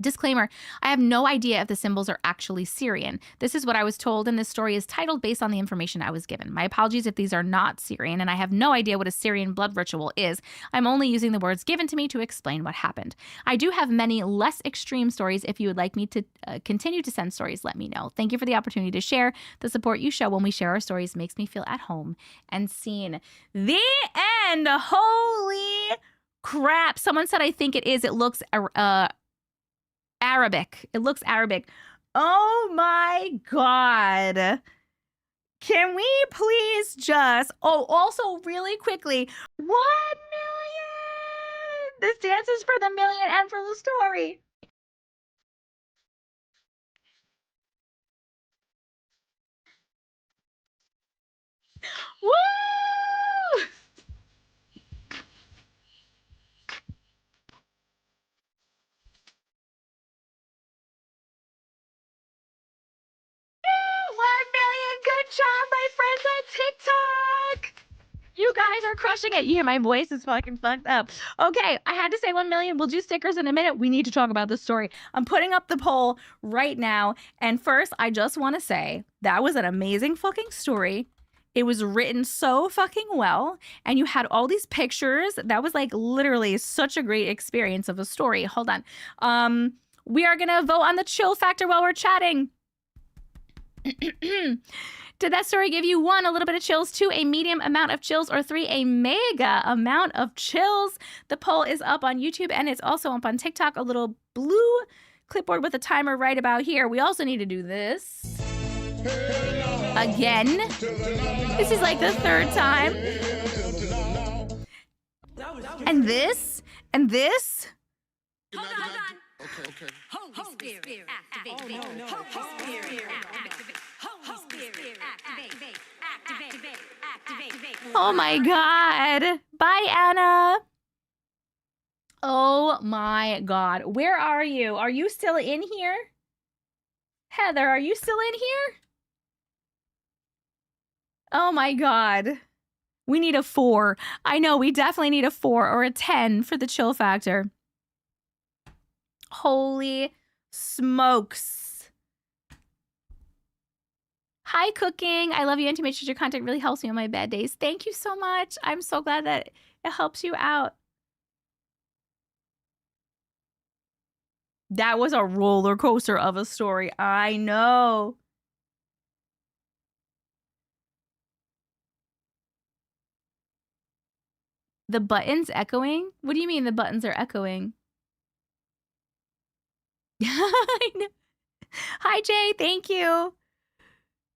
Disclaimer, I have no idea if the symbols are actually Syrian. This is what I was told, and this story is titled based on the information I was given. My apologies if these are not Syrian, and I have no idea what a Syrian blood ritual is. I'm only using the words given to me to explain what happened. I do have many less extreme stories. If you would like me to continue to send stories, let me know. Thank you for the opportunity to share. The support you show when we share our stories makes me feel at home and seen. The end! Holy crap! Someone said I think it is. It looks Arabic. It looks Arabic. Oh my God. Can we please just... Oh, also really quickly, 1 million! This dance is for the million and for the story. Woo! Good job, my friends on TikTok. You guys are crushing it. You hear my voice is fucking fucked up. Okay, I had to say 1 million. We'll do stickers in a minute. We need to talk about this story. I'm putting up the poll right now. And first, I just want to say that was an amazing fucking story. It was written so fucking well. And you had all these pictures. That was like literally such a great experience of a story. Hold on. We are going to vote on the chill factor while we're chatting. Did that story give you 1, a little bit of chills, 2, a medium amount of chills, or 3, a mega amount of chills? The poll is up on YouTube and it's also up on TikTok, a little blue clipboard with a timer right about here. We also need to do this again. This is like the 3rd time. And this, and this. Holy Spirit, activate. Oh, no. Holy Spirit, activate. Holy Spirit, activate. Activate. Oh my God. Bye, Anna. Oh my God. Where are you? Are you still in here? Heather, are you still in here? Oh my God. We need a 4. I know, we definitely need a 4 or a 10 for the chill factor. Holy smokes. Hi, Cooking. I love you, Auntie Matrix. Your content really helps me on my bad days. Thank you so much. I'm so glad that it helps you out. That was a roller coaster of a story. I know. The buttons echoing? What do you mean the buttons are echoing? I know. Hi, Jay. Thank you.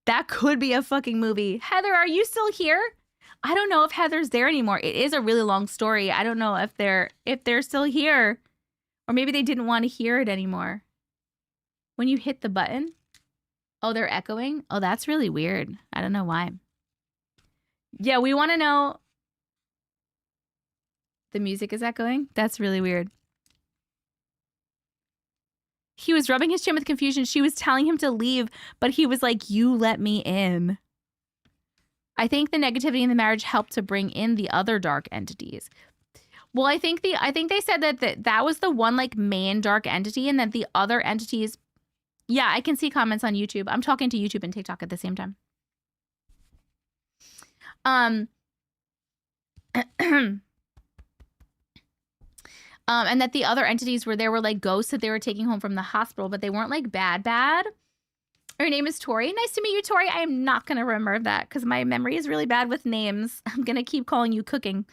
That could be a fucking movie. Heather, are you still here? I don't know if Heather's there anymore. It is a really long story. I don't know if they're still here. Or maybe they didn't want to hear it anymore. When you hit the button? Oh, they're echoing? Oh, that's really weird. I don't know why. Yeah, we want to know. The music is echoing? That's really weird. He was rubbing his chin with confusion. She was telling him to leave, but he was like, you let me in. I think the negativity in the marriage helped to bring in the other dark entities. Well, I think they said that was the one like main dark entity, and that the other entities. Yeah, I can see comments on YouTube. I'm talking to YouTube and TikTok at the same time. And that the other entities were like ghosts that they were taking home from the hospital, but they weren't like bad. Her name is Tori. Nice to meet you, Tori. I am not going to remember that because my memory is really bad with names. I'm going to keep calling you Cooking.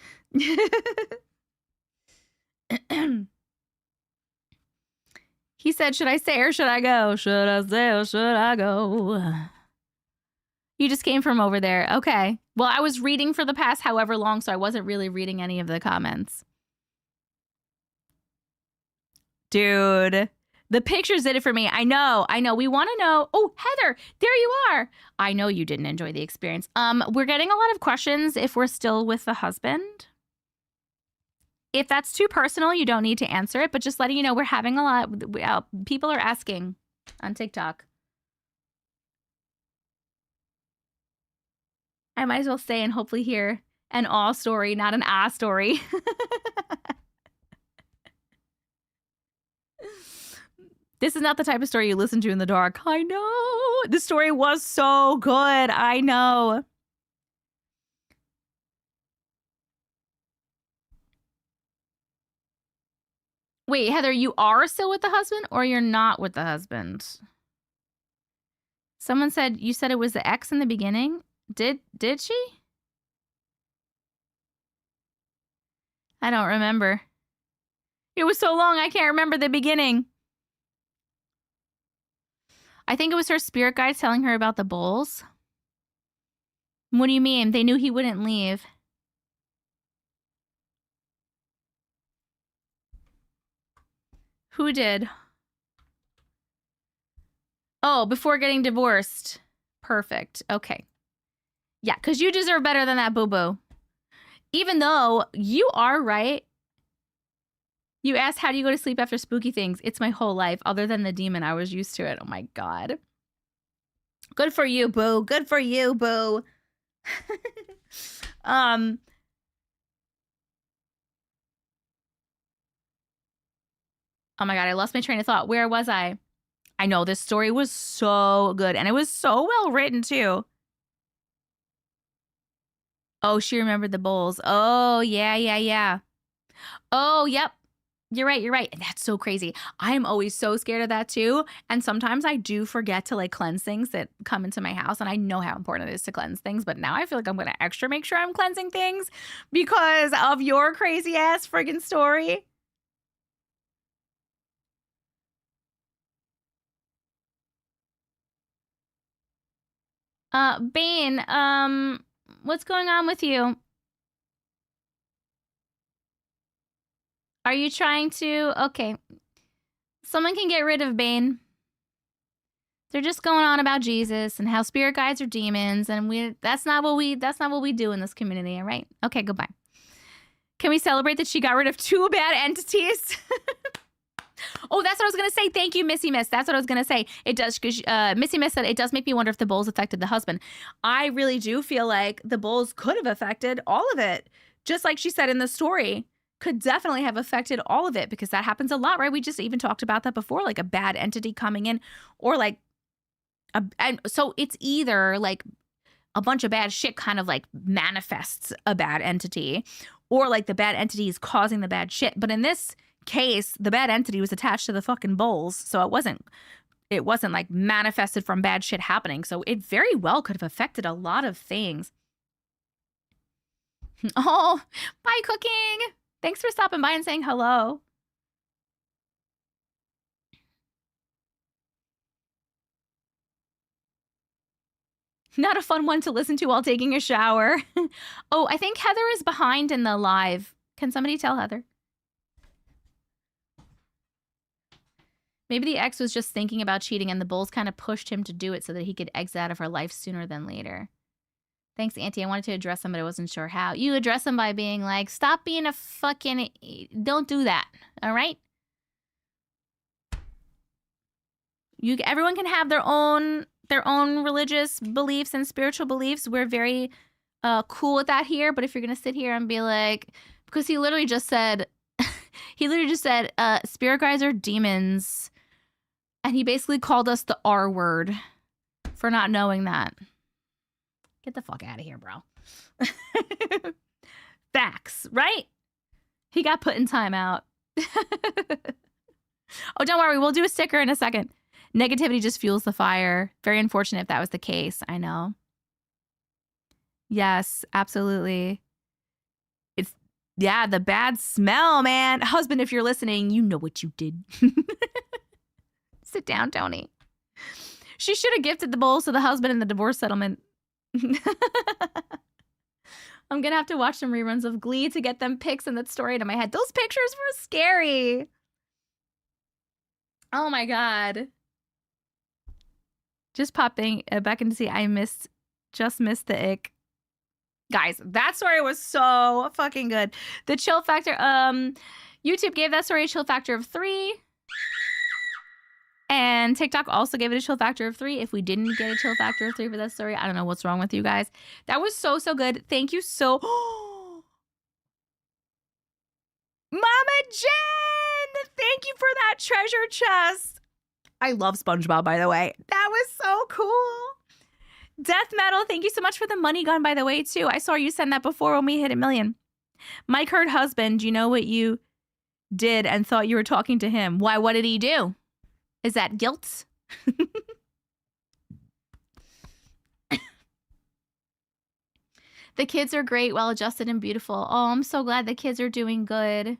He said, should I say or should I go? Should I say or should I go? You just came from over there. Okay. Well, I was reading for the past however long, so I wasn't really reading any of the comments. Dude, the pictures did it for me. I know. We want to know. Oh, Heather, there you are. I know you didn't enjoy the experience. We're getting a lot of questions if we're still with the husband. If that's too personal, you don't need to answer it, but just letting you know we're having a lot. People are asking on TikTok. I might as well stay and hopefully hear an awe story, not an ah story. This is not the type of story you listen to in the dark. I know. The story was so good. I know. Wait, Heather, you are still with the husband or you're not with the husband? Someone said, you said it was the ex in the beginning. Did she? I don't remember. It was so long, I can't remember the beginning. I think it was her spirit guide telling her about the bowls. What do you mean? They knew he wouldn't leave. Who did? Oh, before getting divorced. Perfect. Okay. Yeah, because you deserve better than that, boo-boo. Even though you are right. You asked, how do you go to sleep after spooky things? It's my whole life. Other than the demon, I was used to it. Oh, my God. Good for you, boo. Good for you, boo. Oh, my God. I lost my train of thought. Where was I? I know. This story was so good. And it was so well written, too. Oh, she remembered the bowls. Oh, yeah. Oh, yep. You're right. And that's so crazy. I'm always so scared of that too. And sometimes I do forget to like cleanse things that come into my house. And I know how important it is to cleanse things. But now I feel like I'm going to extra make sure I'm cleansing things because of your crazy ass friggin' story. Bane, what's going on with you? Are you trying to? Okay. Someone can get rid of Bane. They're just going on about Jesus and how spirit guides are demons, and that's not what we do in this community, all right? Okay, goodbye. Can we celebrate that she got rid of 2 bad entities? Oh, that's what I was going to say. Thank you, Missy Miss. That's what I was going to say. It does, because Missy Miss said it does make me wonder if the bulls affected the husband. I really do feel like the bulls could have affected all of it. Just like she said in the story, could definitely have affected all of it, because that happens a lot, right? We just even talked about that before, like a bad entity coming in, or like, and so it's either like a bunch of bad shit kind of like manifests a bad entity, or like the bad entity is causing the bad shit. But in this case, the bad entity was attached to the fucking bulls, so it wasn't like manifested from bad shit happening. So it very well could have affected a lot of things. Oh, bye, Cooking. Thanks for stopping by and saying hello. Not a fun one to listen to while taking a shower. Oh, I think Heather is behind in the live. Can somebody tell Heather? Maybe the ex was just thinking about cheating and the bulls kind of pushed him to do it so that he could exit out of her life sooner than later. Thanks, Auntie. I wanted to address him, but I wasn't sure how. You address him by being like, stop being a fucking... Don't do that, all right? Everyone can have their own religious beliefs and spiritual beliefs. We're very cool with that here. But if you're going to sit here and be like... Because he literally just said... spirit guides are demons. And he basically called us the R word for not knowing that. Get the fuck out of here, bro. Facts, right? He got put in timeout. Oh, don't worry. We'll do a sticker in a second. Negativity just fuels the fire. Very unfortunate if that was the case. I know. Yes, absolutely. Yeah, the bad smell, man. Husband, if you're listening, you know what you did. Sit down, Tony. She should have gifted the bowls to the husband in the divorce settlement. I'm going to have to watch some reruns of Glee to get them pics and that story into my head. Those pictures were scary. Oh, my God. Just popping back in to see. Just missed the ick. Guys, that story was so fucking good. The chill factor, YouTube gave that story a chill factor of 3. And TikTok also gave it a chill factor of 3. If we didn't get a chill factor of 3 for that story, I don't know what's wrong with you guys. That was so, so good. Thank you so... Mama Jen! Thank you for that treasure chest. I love SpongeBob, by the way. That was so cool. Death Metal, thank you so much for the money gun, by the way, too. I saw you send that before when we hit 1 million. Mike heard husband, you know what you did and thought you were talking to him. Why, what did he do? Is that guilt? The kids are great, well-adjusted and beautiful. Oh, I'm so glad the kids are doing good.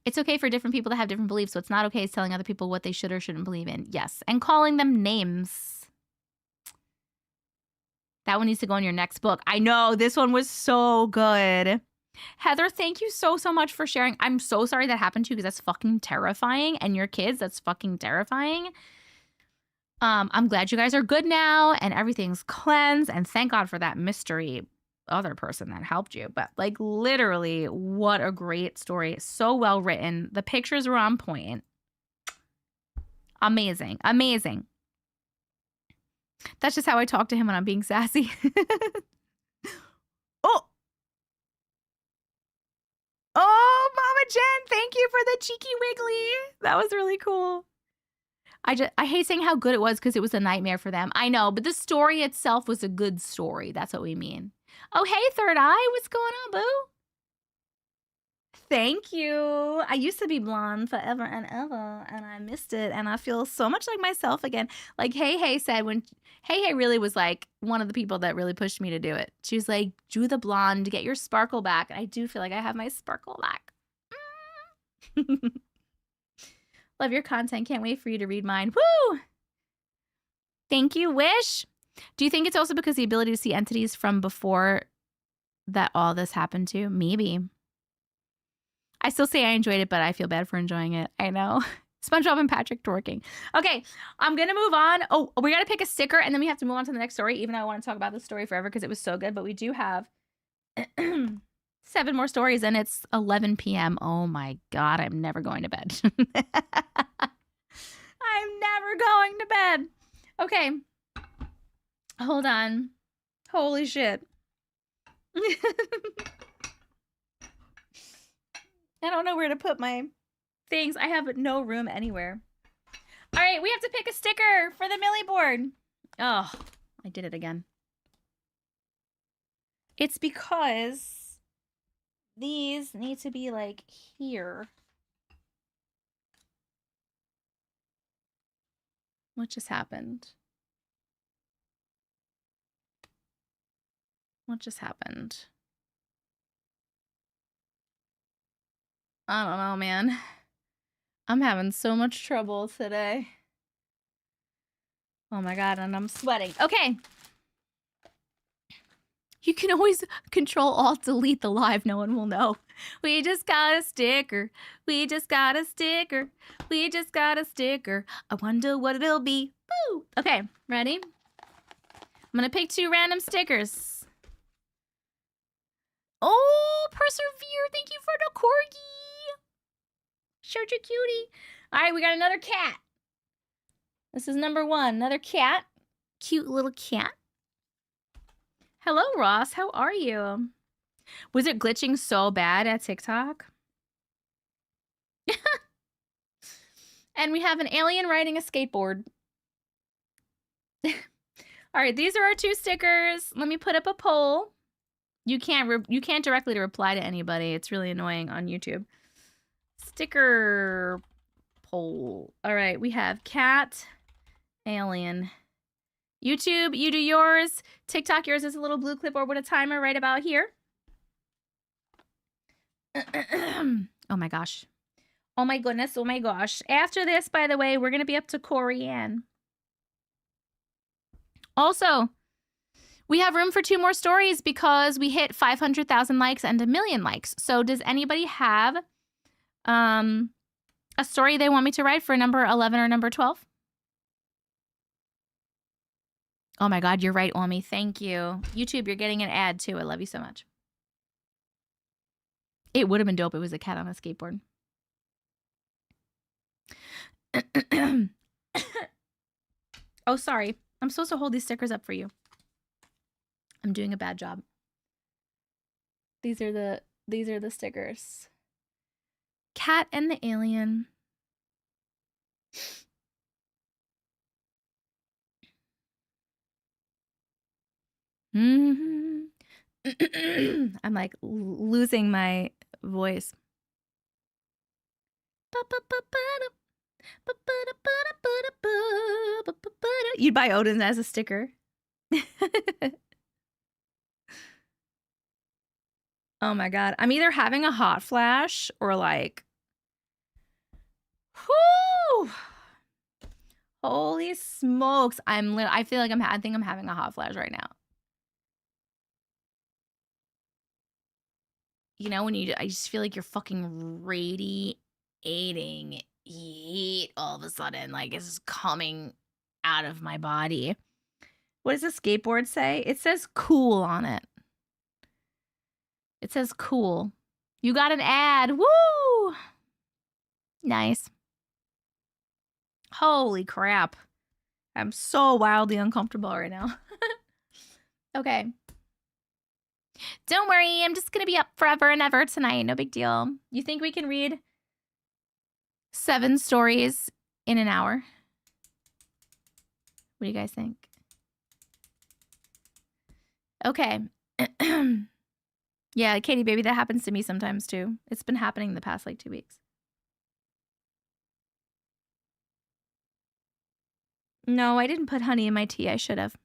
It's okay for different people to have different beliefs, so it's not okay telling other people what they should or shouldn't believe in. Yes, and calling them names. That one needs to go in your next book. I know, this one was so good. Heather, thank you so, so much for sharing. I'm so sorry that happened to you because that's fucking terrifying. And your kids, that's fucking terrifying. I'm glad you guys are good now and everything's cleansed. And thank God for that mystery other person that helped you. But like literally, what a great story. So well written. The pictures were on point. Amazing. Amazing. That's just how I talk to him when I'm being sassy. Oh, Mama Jen, thank you for the cheeky wiggly. That was really cool. I hate saying how good it was because it was a nightmare for them. I know, but the story itself was a good story. That's what we mean. Oh, hey, Third Eye. What's going on, boo? Thank you. I used to be blonde forever and ever, and I missed it, and I feel so much like myself again. Like Hey said, when Hey really was like one of the people that really pushed me to do it. She was like, do the blonde, get your sparkle back. And I do feel like I have my sparkle back. Love your content. Can't wait for you to read mine. Woo! Thank you, Wish. Do you think it's also because the ability to see entities from before that all this happened to? Maybe. I still say I enjoyed it, but I feel bad for enjoying it. I know. SpongeBob and Patrick twerking. Okay, I'm going to move on. Oh, we got to pick a sticker, and then we have to move on to the next story, even though I want to talk about this story forever because it was so good. But we do have 7 more stories, and it's 11 p.m. Oh, my God. I'm never going to bed. I'm never going to bed. Okay. Hold on. Holy shit. I don't know where to put my things. I have no room anywhere. All right, we have to pick a sticker for the Millie board. Oh, I did it again. It's because these need to be like here. What just happened? What just happened? I don't know, man. I'm having so much trouble today. Oh my God, and I'm sweating. Okay. You can always Control-Alt-Delete the live. No one will know. We just got a sticker. We just got a sticker. We just got a sticker. I wonder what it'll be. Woo! Okay, ready? I'm going to pick 2 random stickers. Oh, Persevere. Thank you for the corgi. Such a cutie. All right, we got another cat. This is number 1. Another cat. Cute little cat. Hello, Ross. How are you? Was it glitching so bad at TikTok? And we have an alien riding a skateboard. All right, these are our 2 stickers. Let me put up a poll. You can't directly reply to anybody. It's really annoying on YouTube. Sticker poll. All right, we have cat, alien. YouTube, you do yours. TikTok, yours is a little blue clipboard with a timer right about here. Oh my gosh. Oh my goodness. Oh my gosh. After this, by the way, we're going to be up to Corey Ann. Also, we have room for 2 more stories because we hit 500,000 likes and 1 million likes. So does anybody have a story they want me to write for number 11 or number 12? Oh my God, you're right, Omi. Thank you. YouTube, you're getting an ad too. I love you so much. It would have been dope. It was a cat on a skateboard. Oh, sorry. I'm supposed to hold these stickers up for you. I'm doing a bad job. These are the stickers. Cat and the alien. I'm like losing my voice. You'd buy Odin as a sticker. Oh my God. I'm either having a hot flash or like, whoo! Holy smokes. I feel like I think I'm having a hot flash right now. You know, when I just feel like you're fucking radiating heat all of a sudden. Like it's just coming out of my body. What does the skateboard say? It says cool on it. It says cool. You got an ad. Woo! Nice. Holy crap. I'm so wildly uncomfortable right now. Okay. Don't worry. I'm just going to be up forever and ever tonight. No big deal. You think we can read 7 stories in an hour? What do you guys think? Okay. Yeah, Katie, baby, that happens to me sometimes too. It's been happening the past like 2 weeks. No, I didn't put honey in my tea. I should have.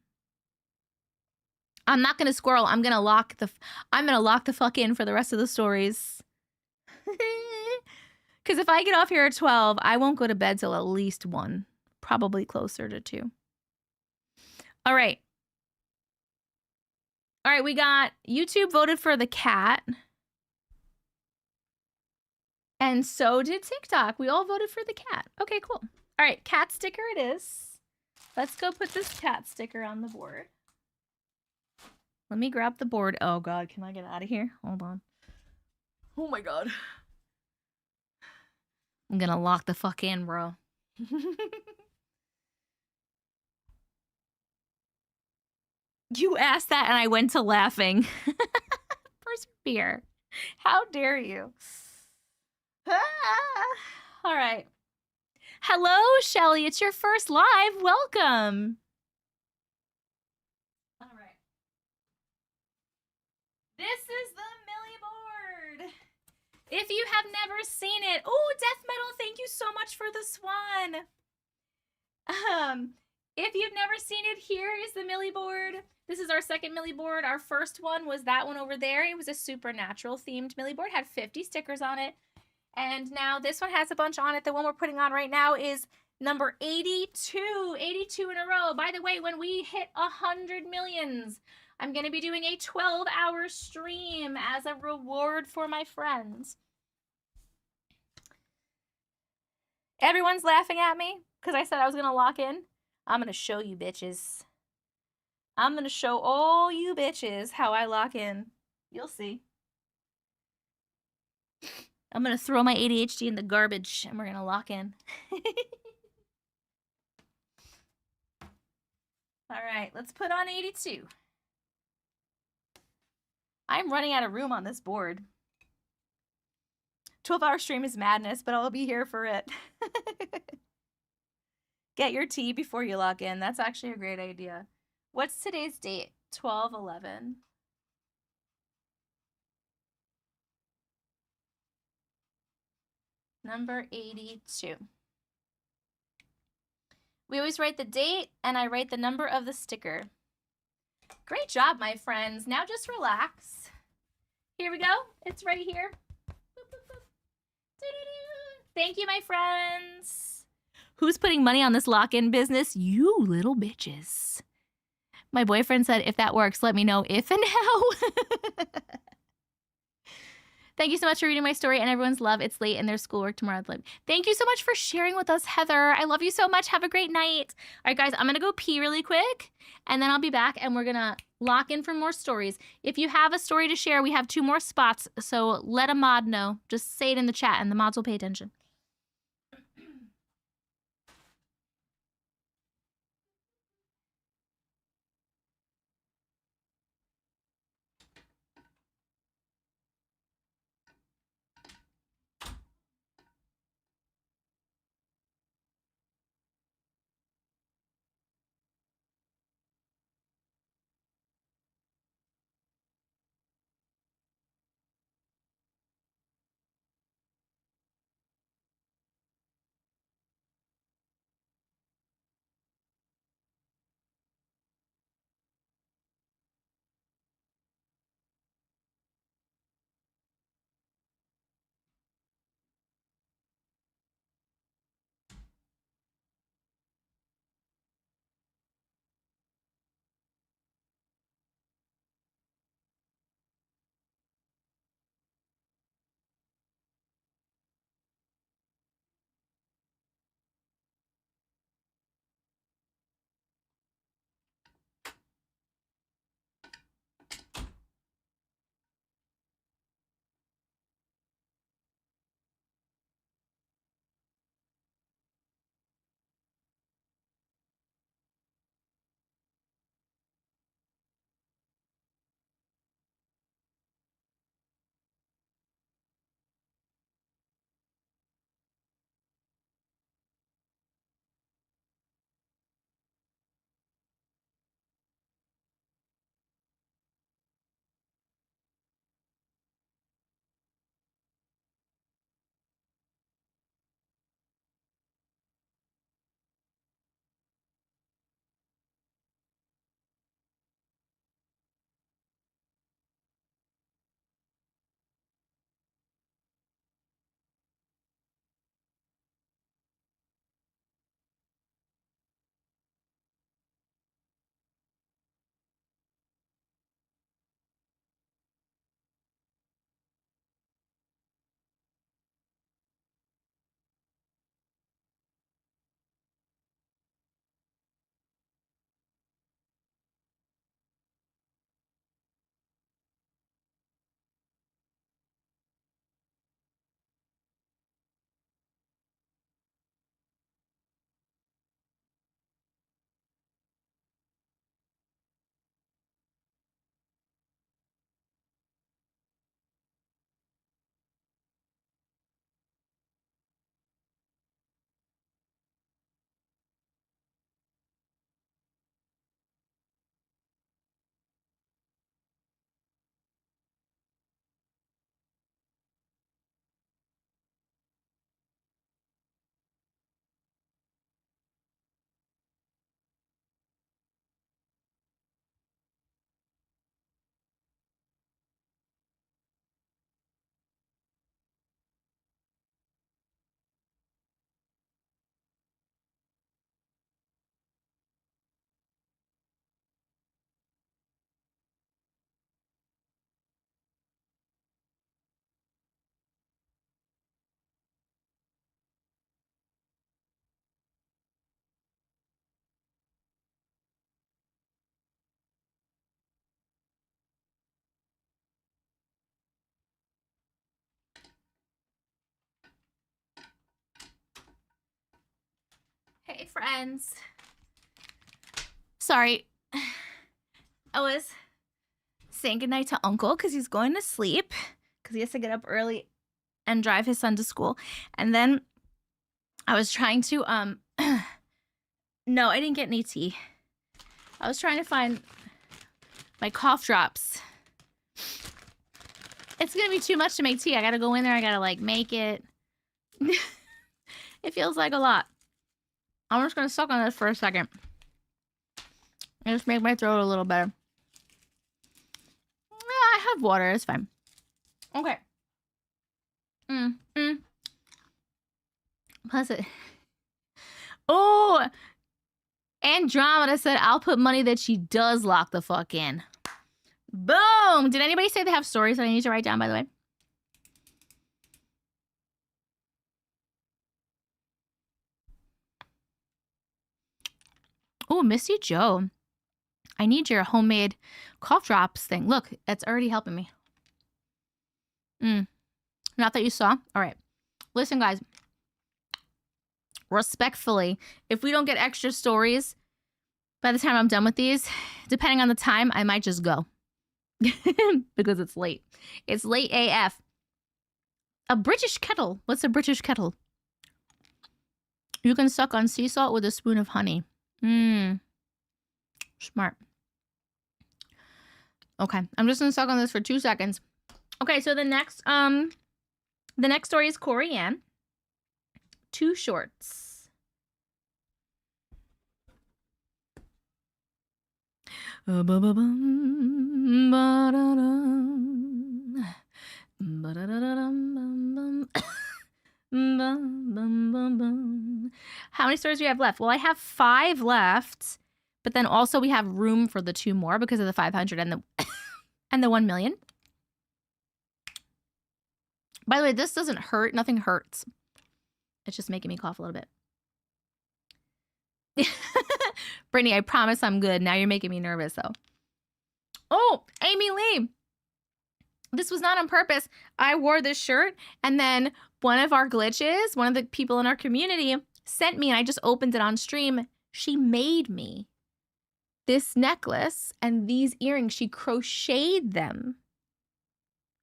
I'm not gonna squirrel. I'm gonna lock the fuck in for the rest of the stories. Because if I get off here at 12, I won't go to bed till at least 1, probably closer to 2. All right. All right, we got YouTube voted for the cat. And so did TikTok. We all voted for the cat. Okay, cool. All right, cat sticker it is. Let's go put this cat sticker on the board. Let me grab the board. Oh, God. Can I get out of here? Hold on. Oh, my God. I'm gonna lock the fuck in, bro. You asked that and I went to laughing. Persevere. How dare you? Ah. All right. Hello, Shelly. It's your first live. Welcome. All right. This is the Millie board. If you have never seen it, oh, Death Metal, thank you so much for the swan. If you've never seen it, here is the Millie board. This is our second Millie board. Our first one was that one over there. It was a supernatural themed Millie board, had 50 stickers on it. And now this one has a bunch on it. The one we're putting on right now is number 82. 82 in a row. By the way, when we hit 100 millions, I'm going to be doing a 12-hour stream as a reward for my friends. Everyone's laughing at me because I said I was going to lock in. I'm going to show you bitches. I'm going to show all you bitches how I lock in. You'll see. I'm going to throw my ADHD in the garbage and we're going to lock in. All right, let's put on 82. I'm running out of room on this board. 12-hour stream is madness, but I'll be here for it. Get your tea before you lock in. That's actually a great idea. What's today's date? 12/11. Number 82. We always write the date, and I write the number of the sticker. Great job, my friends. Now just relax. Here we go. It's right here. Boop, boop, boop. Thank you, my friends. Who's putting money on this lock-in business? You little bitches. My boyfriend said, if that works, let me know if and how. Thank you so much for reading my story and everyone's love. It's late and there's schoolwork tomorrow. Thank you so much for sharing with us, Heather. I love you so much. Have a great night. All right, guys, I'm going to go pee really quick and then I'll be back and we're going to lock in for more stories. If you have a story to share, we have 2 more spots. So let a mod know. Just say it in the chat and the mods will pay attention. Hey, friends. Sorry. I was saying goodnight to Uncle because he's going to sleep because he has to get up early and drive his son to school. And then I was trying to, no, I didn't get any tea. I was trying to find my cough drops. It's going to be too much to make tea. I got to go in there. I got to, like, make it. It feels like a lot. I'm just going to suck on this for a second. And just make my throat a little better. Yeah, I have water. It's fine. Okay. Plus it. Oh! Andromeda said, I'll put money that she does lock the fuck in. Boom! Did anybody say they have stories that I need to write down, by the way? Oh, Misty Joe. I need your homemade cough drops thing. Look, it's already helping me. Not that you saw. All right. Listen, guys. Respectfully, if we don't get extra stories by the time I'm done with these, depending on the time, I might just go. Because it's late. It's late AF. A British kettle. What's a British kettle? You can suck on sea salt with a spoon of honey. Smart. Okay, I'm just gonna suck on this for 2 seconds. Okay, so the next story is Corey Ann. 2 shorts. How many stories do we have left? Well, I have 5 left, but then also we have room for the 2 more because of the 500 and the and the 1 million. By the way, this doesn't hurt. Nothing hurts. It's just making me cough a little bit. Brittany, I promise I'm good. Now you're making me nervous, though. Oh, Amy Lee. This was not on purpose. I wore this shirt, and then one of our glitches, one of the people in our community, sent me, and I just opened it on stream. She made me this necklace and these earrings. She crocheted them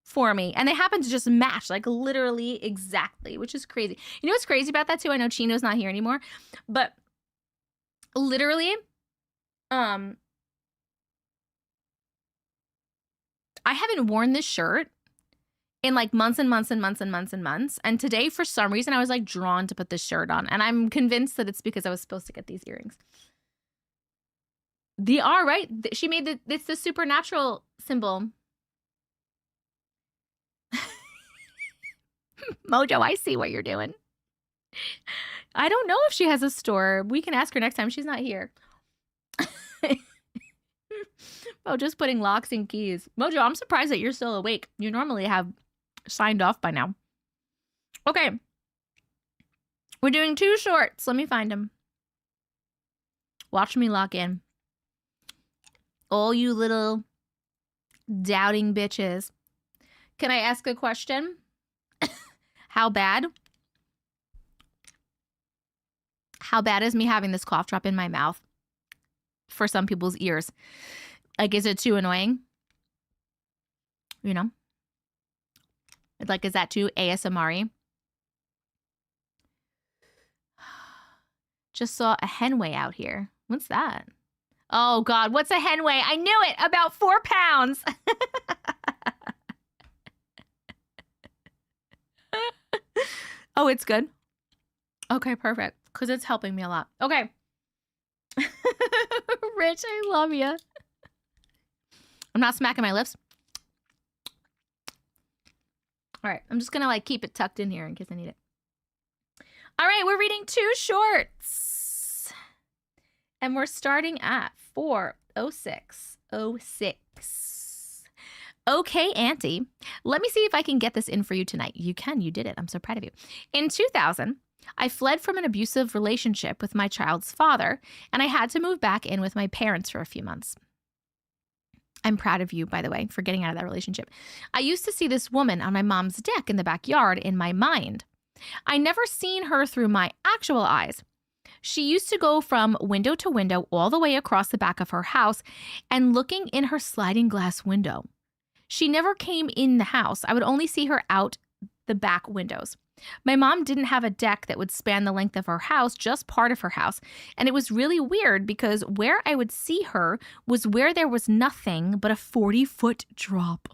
for me, and they happen to just match, like literally exactly, which is crazy. You know what's crazy about that too? I know Chino's not here anymore, but literally, I haven't worn this shirt in like months and months and months and months and months. And today, for some reason, I was like drawn to put this shirt on. And I'm convinced that it's because I was supposed to get these earrings. They are, right? She made it's the supernatural symbol. Mojo, I see what you're doing. I don't know if she has a store. We can ask her next time. She's not here. Mojo's putting locks and keys. Mojo, I'm surprised that you're still awake. You normally have signed off by now. Okay. We're doing 2 shorts. Let me find them. Watch me lock in. All you little doubting bitches. Can I ask a question? How bad? How bad is me having this cough drop in my mouth for some people's ears? Like, is it too annoying? You know? Like, is that too ASMR-y? Just saw a henway out here. What's that? Oh, God. What's a henway? I knew it. About 4 pounds. Oh, it's good? Okay, perfect. Because it's helping me a lot. Okay. Rich, I love you. I'm not smacking my lips. All right. I'm just going to like keep it tucked in here in case I need it. All right. We're reading 2 shorts. And we're starting at 4:06:06. Okay, Auntie. Let me see if I can get this in for you tonight. You can. You did it. I'm so proud of you. In 2000, I fled from an abusive relationship with my child's father, and I had to move back in with my parents for a few months. I'm proud of you, by the way, for getting out of that relationship. I used to see this woman on my mom's deck in the backyard in my mind. I never seen her through my actual eyes. She used to go from window to window all the way across the back of her house and looking in her sliding glass window. She never came in the house. I would only see her out the back windows. My mom didn't have a deck that would span the length of her house, just part of her house. And it was really weird because where I would see her was where there was nothing but a 40-foot drop.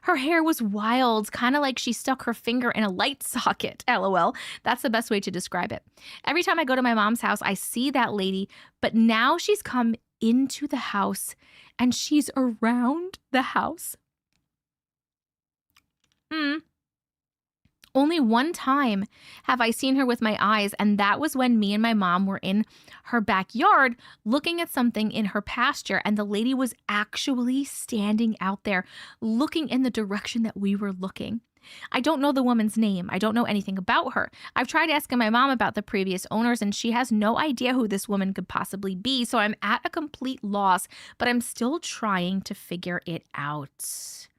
Her hair was wild, kind of like she stuck her finger in a light socket. LOL. That's the best way to describe it. Every time I go to my mom's house, I see that lady, but now she's come into the house and she's around the house. Only one time have I seen her with my eyes, and that was when me and my mom were in her backyard looking at something in her pasture, and the lady was actually standing out there looking in the direction that we were looking. I don't know the woman's name. I don't know anything about her. I've tried asking my mom about the previous owners, and she has no idea who this woman could possibly be, so I'm at a complete loss, but I'm still trying to figure it out.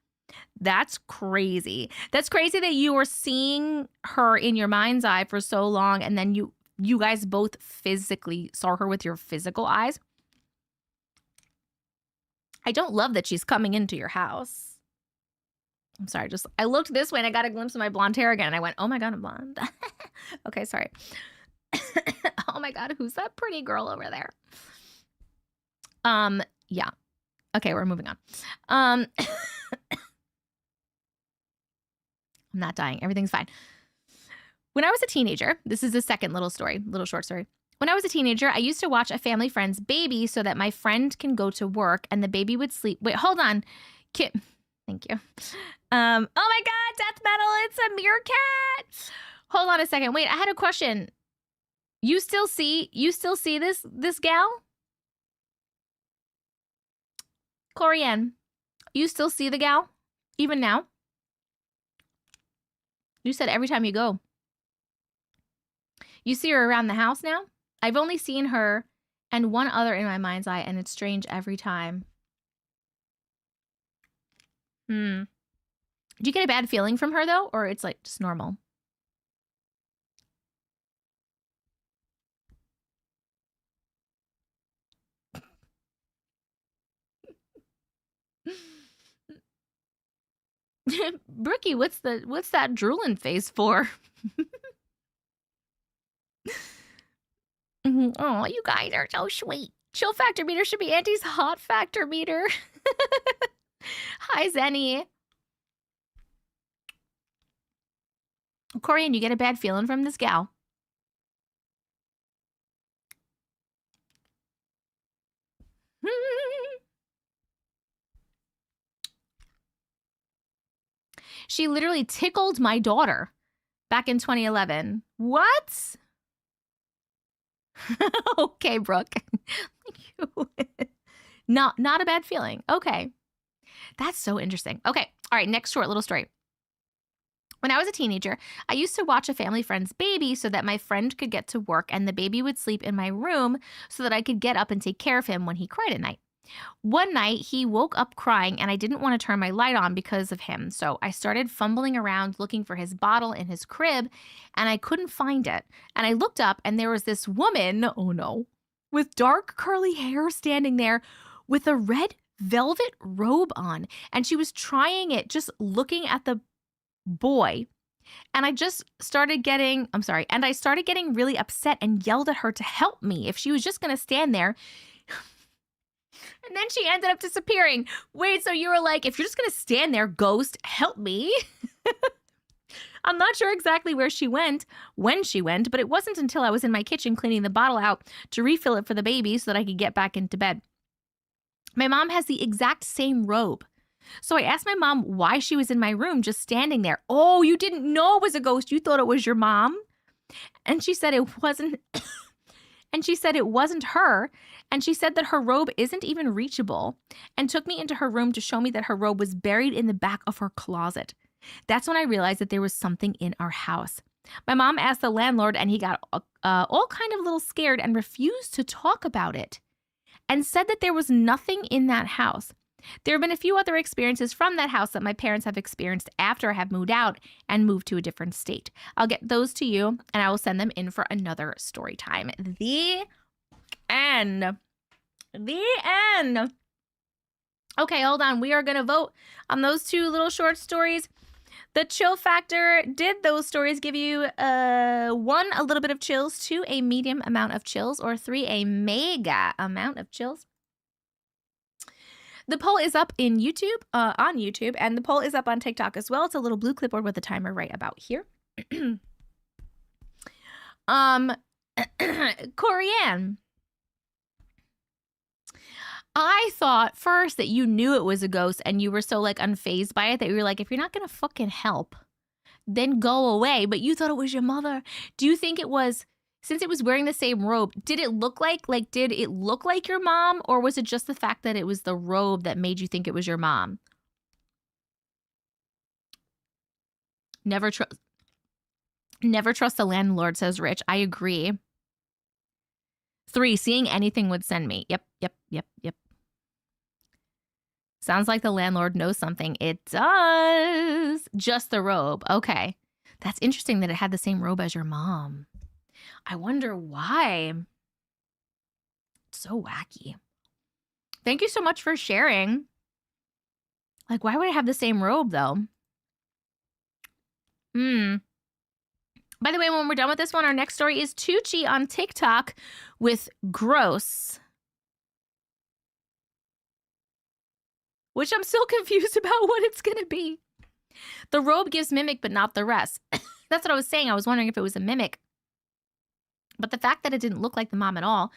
That's crazy. That's crazy that you were seeing her in your mind's eye for so long, and then you guys both physically saw her with your physical eyes. I don't love that she's coming into your house. I'm sorry, I looked this way and I got a glimpse of my blonde hair again, and I went, oh my God, I'm blonde. Okay, sorry. Oh my God, who's that pretty girl over there? Yeah. Okay, we're moving on. I'm not dying. Everything's fine. When I was a teenager, this is the second little short story. When I was a teenager, I used to watch a family friend's baby so that my friend can go to work and the baby would sleep. Wait, hold on. Thank you. Oh my God, death metal. It's a meerkat. Hold on a second. Wait, I had a question. You still see this gal? Corianne, you still see the gal? Even now? You said every time you go. You see her around the house now? I've only seen her and one other in my mind's eye, and it's strange every time. Do you get a bad feeling from her, though? Or it's like just normal? Brookie, what's that drooling face for? Oh, you guys are so sweet. Chill factor meter should be Auntie's hot factor meter. Hi, Zenny. Corianne, you get a bad feeling from this gal? She literally tickled my daughter back in 2011. What? Okay, Brooke. Not a bad feeling. Okay. That's so interesting. Okay. All right. Next short little story. When I was a teenager, I used to watch a family friend's baby so that my friend could get to work and the baby would sleep in my room so that I could get up and take care of him when he cried at night. One night, he woke up crying and I didn't want to turn my light on because of him. So I started fumbling around looking for his bottle in his crib and I couldn't find it. And I looked up and there was this woman, oh no, with dark curly hair standing there with a red velvet robe on. And she was trying it, just looking at the boy. And I started getting really upset and yelled at her to help me if she was just going to stand there. And then she ended up disappearing. Wait, so you were like, if you're just going to stand there, ghost, help me. I'm not sure exactly where she went, when she went, but it wasn't until I was in my kitchen cleaning the bottle out to refill it for the baby so that I could get back into bed. My mom has the exact same robe. So I asked my mom why she was in my room just standing there. Oh, you didn't know it was a ghost. You thought it was your mom? And she said it wasn't. And she said it wasn't her. And she said that her robe isn't even reachable and took me into her room to show me that her robe was buried in the back of her closet. That's when I realized that there was something in our house. My mom asked the landlord and he got all kind of a little scared and refused to talk about it and said that there was nothing in that house. There have been a few other experiences from that house that my parents have experienced after I have moved out and moved to a different state. I'll get those to you, and I will send them in for another story time. The end. The end. Okay, hold on. We are going to vote on those two little short stories. The chill factor, did those stories give you 1, a little bit of chills, 2, a medium amount of chills, or 3, a mega amount of chills? The poll is up in YouTube, on YouTube, and the poll is up on TikTok as well. It's a little blue clipboard with the timer right about here. Corianne, I thought first that you knew it was a ghost and you were so like unfazed by it that you were like, if you're not gonna fucking help, then go away. But you thought it was your mother. Do you think it was, since it was wearing the same robe, did it look like your mom, or was it just the fact that it was the robe that made you think it was your mom? Never trust the landlord, says Rich. I agree. 3, seeing anything would send me. Yep. Sounds like the landlord knows something. It does. Just the robe. Okay. That's interesting that it had the same robe as your mom. I wonder why. It's so wacky. Thank you so much for sharing. Like, why would it have the same robe, though? By the way, when we're done with this one, our next story is Tucci on TikTok with gross. Which I'm still confused about what it's going to be. The robe gives mimic, but not the rest. That's what I was saying. I was wondering if it was a mimic. But the fact that it didn't look like the mom at all,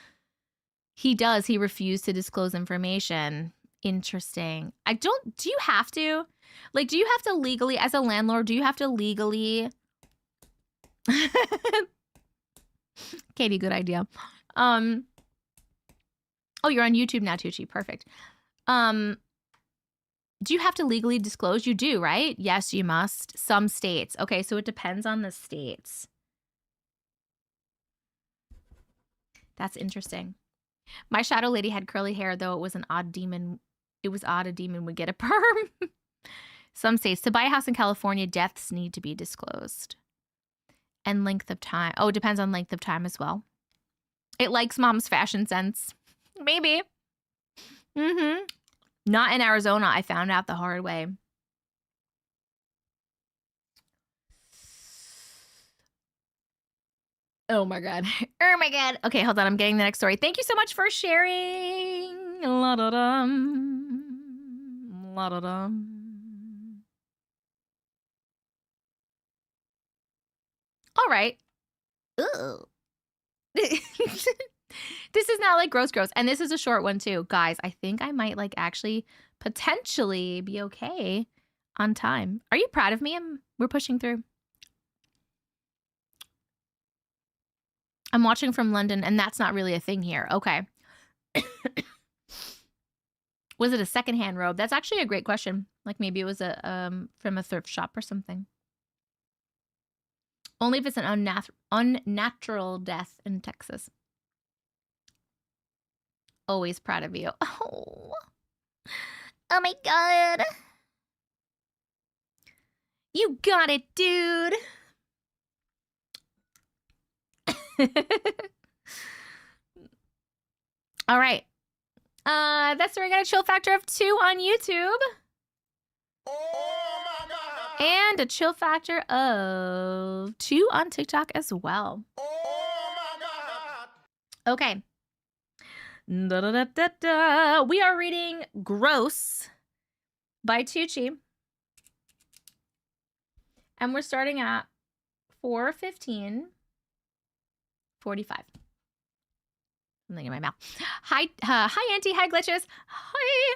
he refused to disclose information. Interesting. Do you have to? Like, do you have to legally, as a landlord, do you have to legally... Katie, good idea. Oh, you're on YouTube now, Tucci. Perfect. Do you have to legally disclose? You do, right? Yes, you must. Some states. Okay, so it depends on the states. That's interesting. My shadow lady had curly hair, though it was an odd demon. It was odd a demon would get a perm. Some states. To buy a house in California, deaths need to be disclosed. And length of time. Oh, it depends on length of time as well. It likes mom's fashion sense. Maybe. Not in Arizona. I found out the hard way. Oh my God. Oh my God. Okay, hold on. I'm getting the next story. Thank you so much for sharing. La-da-dum. La-da-dum. All right. Ooh. This is not like gross. And this is a short one too. Guys, I think I might like actually potentially be okay on time. Are you proud of me? We're pushing through. I'm watching from London, and that's not really a thing here. Okay. Was it a secondhand robe? That's actually a great question. Like maybe it was from a thrift shop or something. Only if it's an unnatural death in Texas. Always proud of you. Oh my God. You got it, dude. All right. That's where we got a chill factor of 2 on YouTube. Oh my God. And a chill factor of 2 on TikTok as well. Oh my God. Okay. Da-da-da-da-da. We are reading Gross by Tucci. And we're starting at 4:15. 45. Something in my mouth. Hi, Auntie. Hi, Glitches. Hi.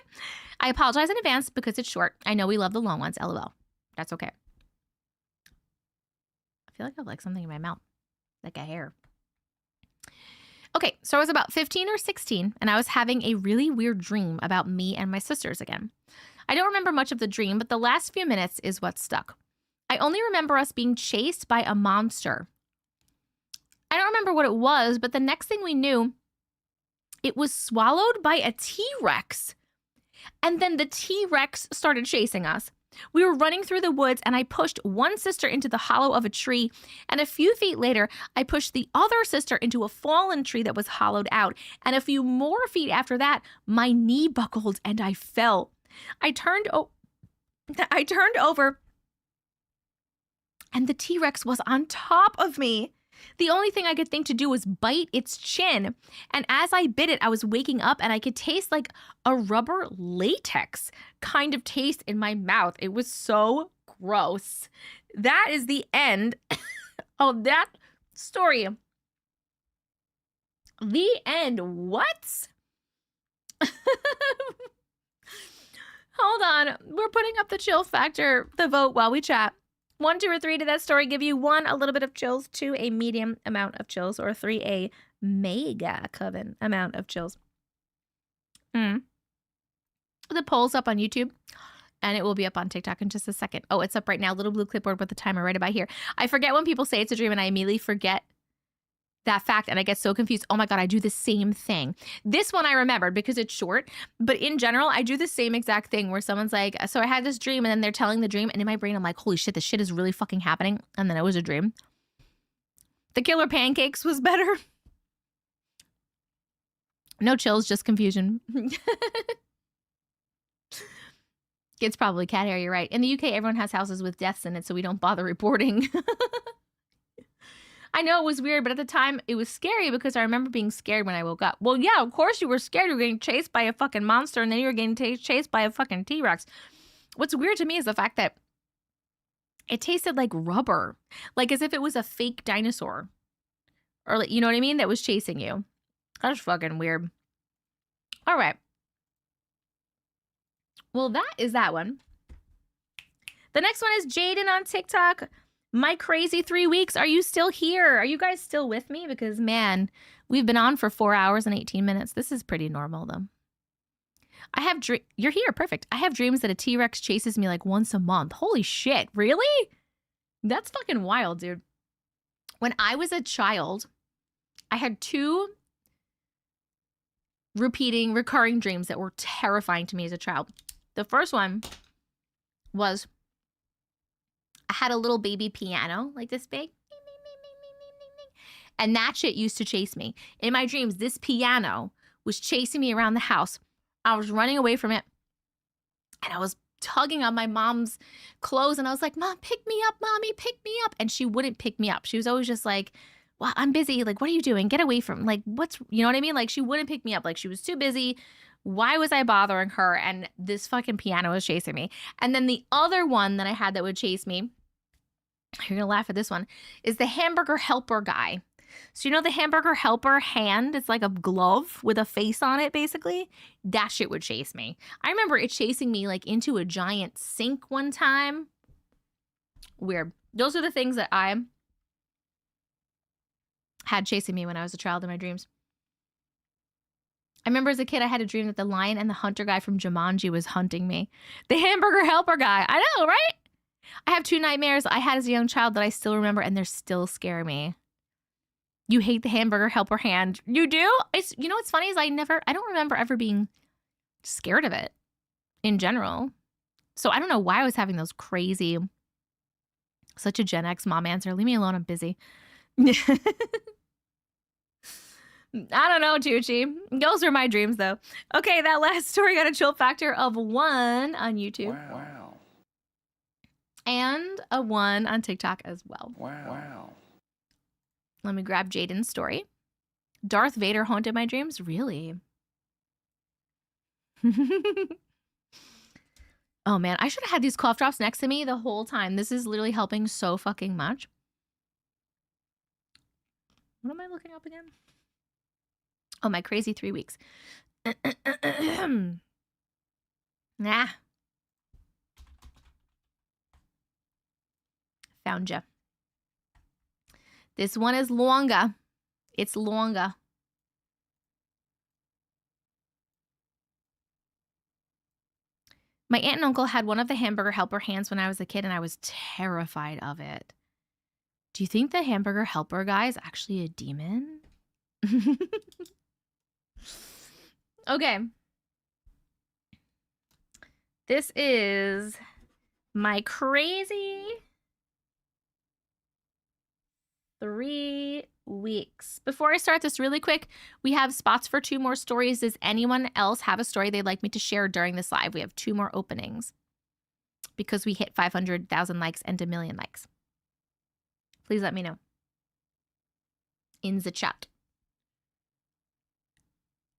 I apologize in advance because it's short. I know we love the long ones. LOL. That's okay. I feel like I have like something in my mouth, like a hair. Okay, so I was about 15 or 16, and I was having a really weird dream about me and my sisters again. I don't remember much of the dream, but the last few minutes is what stuck. I only remember us being chased by a monster. I don't remember what it was, but the next thing we knew, it was swallowed by a T-Rex. And then the T-Rex started chasing us. We were running through the woods, and I pushed one sister into the hollow of a tree. And a few feet later, I pushed the other sister into a fallen tree that was hollowed out. And a few more feet after that, my knee buckled and I fell. I turned over, and the T-Rex was on top of me. The only thing I could think to do was bite its chin. And as I bit it, I was waking up and I could taste like a rubber latex kind of taste in my mouth. It was so gross. That is the end of that story. The end. What? Hold on. We're putting up the chill factor, the vote while we chat. 1, 2, or 3, did that story give you 1, a little bit of chills, 2, a medium amount of chills, or 3, a mega coven amount of chills? The poll's up on YouTube, and it will be up on TikTok in just a second. Oh, it's up right now. Little blue clipboard with the timer right about here. I forget when people say it's a dream, and I immediately forget that fact, and I get so confused. Oh my God, I do the same thing. This one I remembered because it's short, but in general, I do the same exact thing where someone's like, so I had this dream, and then they're telling the dream, and in my brain, I'm like, holy shit, this shit is really fucking happening, and then it was a dream. The killer pancakes was better. No chills, just confusion. It's probably cat hair, you're right. In the UK, everyone has houses with deaths in it, so we don't bother reporting. I know it was weird, but at the time it was scary because I remember being scared when I woke up. Well, yeah, of course you were scared. You were getting chased by a fucking monster, and then you were getting chased by a fucking T-Rex. What's weird to me is the fact that it tasted like rubber, like as if it was a fake dinosaur, or like, you know what I mean, that was chasing you. That's fucking weird. All right. Well, that is that one. The next one is Jaden on TikTok. My crazy 3 weeks. Are you still here? Are you guys still with me? Because, man, we've been on for 4 hours and 18 minutes. This is pretty normal, though. I have You're here. Perfect. I have dreams that a T-Rex chases me like once a month. Holy shit. Really? That's fucking wild, dude. When I was a child, I had 2 recurring dreams that were terrifying to me as a child. The first one was I had a little baby piano like this big. And that shit used to chase me. In my dreams, this piano was chasing me around the house. I was running away from it. And I was tugging on my mom's clothes. And I was like, Mom, pick me up, Mommy, pick me up. And she wouldn't pick me up. She was always just like, well, I'm busy. Like, what are you doing? Get away from, like, you know what I mean? Like, she wouldn't pick me up. Like, she was too busy. Why was I bothering her? And this fucking piano was chasing me. And then the other one that I had that would chase me, you're going to laugh at this one, is the hamburger helper guy. So you know the hamburger helper hand? It's like a glove with a face on it, basically. That shit would chase me. I remember it chasing me like into a giant sink one time. Weird. Those are the things that I had chasing me when I was a child in my dreams. I remember as a kid, I had a dream that the lion and the hunter guy from Jumanji was hunting me. The hamburger helper guy. I know, right? I have 2 nightmares I had as a young child that I still remember, and they're still scare me. You hate the hamburger helper hand. You do? You know what's funny is I don't remember ever being scared of it in general. So I don't know why I was having those crazy, such a Gen X mom answer. Leave me alone, I'm busy. I don't know, Tucci. Those are my dreams, though. Okay, that last story got a chill factor of 1 on YouTube. Wow. And a 1 on TikTok as well. Wow. Let me grab Jaden's story. Darth Vader haunted my dreams? Really? Oh, man. I should have had these cough drops next to me the whole time. This is literally helping so fucking much. What am I looking up again? Oh, my crazy 3 weeks. Nah. Found ya. This one is longer. It's longer. My aunt and uncle had one of the hamburger helper hands when I was a kid, and I was terrified of it. Do you think the hamburger helper guy is actually a demon? Okay. This is my crazy 3 weeks. Before I start this really quick, we have spots for 2 more stories. Does anyone else have a story they'd like me to share during this live? We have 2 more openings because we hit 500,000 likes and 1 million likes. Please let me know in the chat.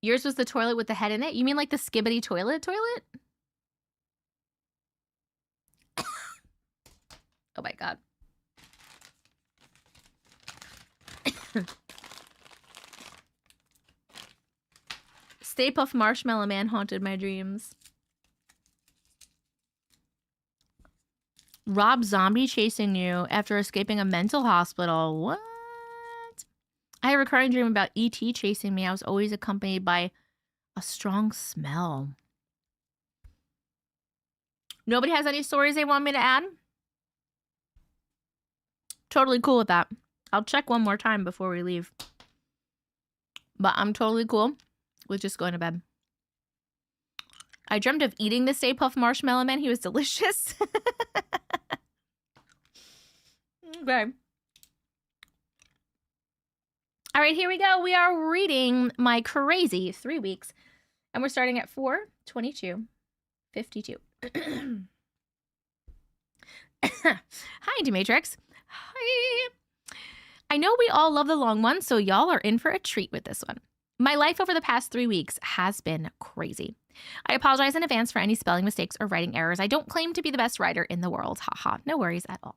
Yours was the toilet with the head in it? You mean like the skibbity toilet? Oh my God. Stay Puft Marshmallow Man haunted my dreams. Rob Zombie chasing you after escaping a mental hospital. What? I had a recurring dream about E.T. chasing me. I was always accompanied by a strong smell. Nobody has any stories they want me to add? Totally cool with that. I'll check one more time before we leave. But I'm totally cool with just going to bed. I dreamt of eating the Stay Puft Marshmallow Man. He was delicious. Okay. All right, here we go. We are reading my crazy 3 weeks. And we're starting at 4/22/52. Hi, Auntie Matrix. Hi. I know we all love the long one, so y'all are in for a treat with this one. My life over the past 3 weeks has been crazy. I apologize in advance for any spelling mistakes or writing errors. I don't claim to be the best writer in the world. Haha, no worries at all.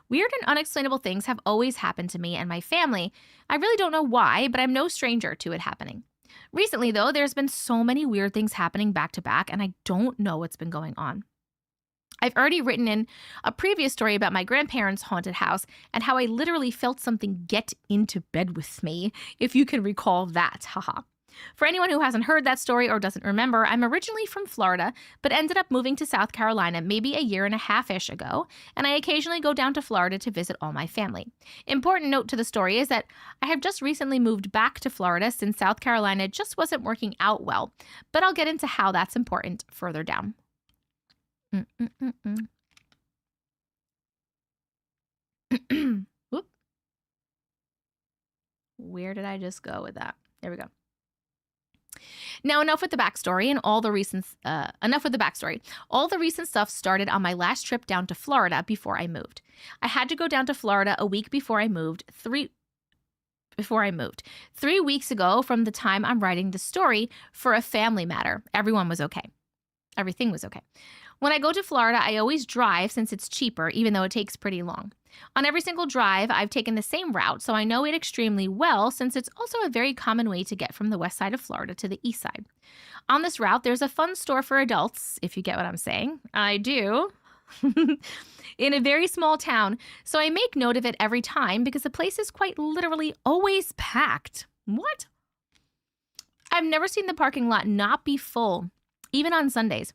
Weird and unexplainable things have always happened to me and my family. I really don't know why, but I'm no stranger to it happening. Recently, though, there's been so many weird things happening back to back, and I don't know what's been going on. I've already written in a previous story about my grandparents' haunted house and how I literally felt something get into bed with me, if you can recall that, haha. For anyone who hasn't heard that story or doesn't remember, I'm originally from Florida, but ended up moving to South Carolina maybe 1.5 years ago, and I occasionally go down to Florida to visit all my family. Important note to the story is that I have just recently moved back to Florida since South Carolina just wasn't working out well, but I'll get into how that's important further down. Whoop. Where did I just go with that? There we go. Now, enough with the backstory and all the recent All the recent stuff started on my last trip down to Florida before I moved. I had to go down to Florida a week before I moved. 3 weeks ago from the time I'm writing the story for a family matter. Everyone was okay. Everything was okay. When I go to Florida, I always drive since it's cheaper, even though it takes pretty long. On every single drive, I've taken the same route, so I know it extremely well since it's also a very common way to get from the west side of Florida to the east side. On this route, there's a fun store for adults, if you get what I'm saying. I do. In a very small town, so I make note of it every time because the place is quite literally always packed. What? I've never seen the parking lot not be full, even on Sundays.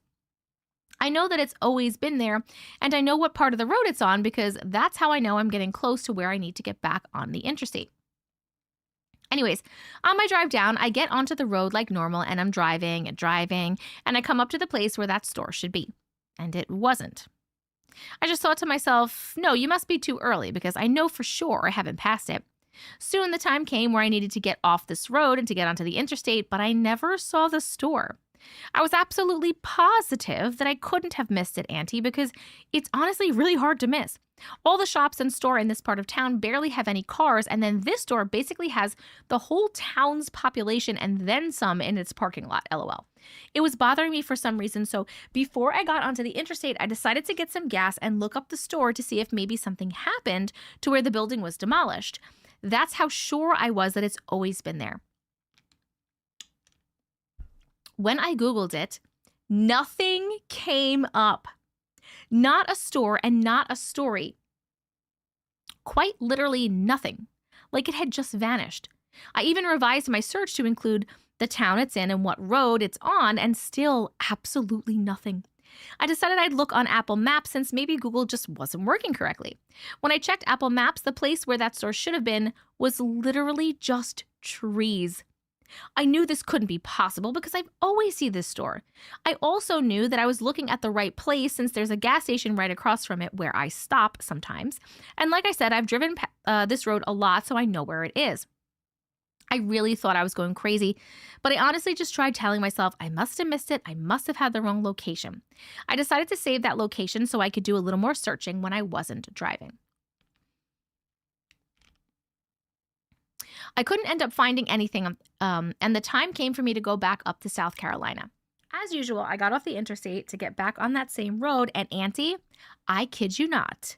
I know that it's always been there, and I know what part of the road it's on because that's how I know I'm getting close to where I need to get back on the interstate. Anyways, on my drive down, I get onto the road like normal, and I'm driving, and I come up to the place where that store should be. And it wasn't. I just thought to myself, no, you must be too early because I know for sure I haven't passed it. Soon the time came where I needed to get off this road and to get onto the interstate, but I never saw the store. I was absolutely positive that I couldn't have missed it, Auntie, because it's honestly really hard to miss. All the shops and store in this part of town barely have any cars, and then this store basically has the whole town's population and then some in its parking lot, LOL. It was bothering me for some reason, so before I got onto the interstate, I decided to get some gas and look up the store to see if maybe something happened to where the building was demolished. That's how sure I was that it's always been there. When I Googled it, nothing came up. Not a store and not a story. Quite literally nothing. Like it had just vanished. I even revised my search to include the town it's in and what road it's on, and still absolutely nothing. I decided I'd look on Apple Maps since maybe Google just wasn't working correctly. When I checked Apple Maps, the place where that store should have been was literally just trees. I knew this couldn't be possible because I've always seen this store. I also knew that I was looking at the right place since there's a gas station right across from it where I stop sometimes. And like I said, I've driven this road a lot, so I know where it is. I really thought I was going crazy, but I honestly just tried telling myself I must have missed it. I must have had the wrong location. I decided to save that location so I could do a little more searching when I wasn't driving. I couldn't end up finding anything, and the time came for me to go back up to South Carolina. As usual, I got off the interstate to get back on that same road, and Auntie, I kid you not,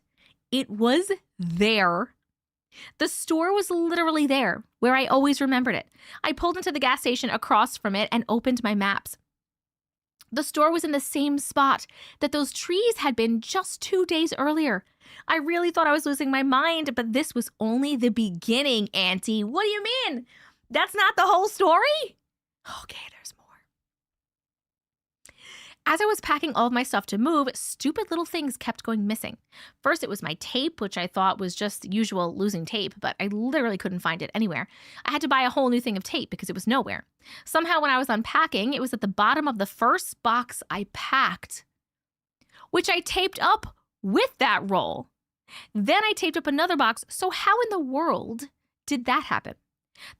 it was there. The store was literally there, where I always remembered it. I pulled into the gas station across from it and opened my maps. The store was in the same spot that those trees had been just 2 days earlier. I really thought I was losing my mind, but this was only the beginning, Auntie. What do you mean? That's not the whole story? Okay, there's more. As I was packing all of my stuff to move, stupid little things kept going missing. First, it was my tape, which I thought was just usual losing tape, but I literally couldn't find it anywhere. I had to buy a whole new thing of tape because it was nowhere. Somehow, when I was unpacking, it was at the bottom of the first box I packed, which I taped up with that roll. Then I taped up another box, so how in the world did that happen?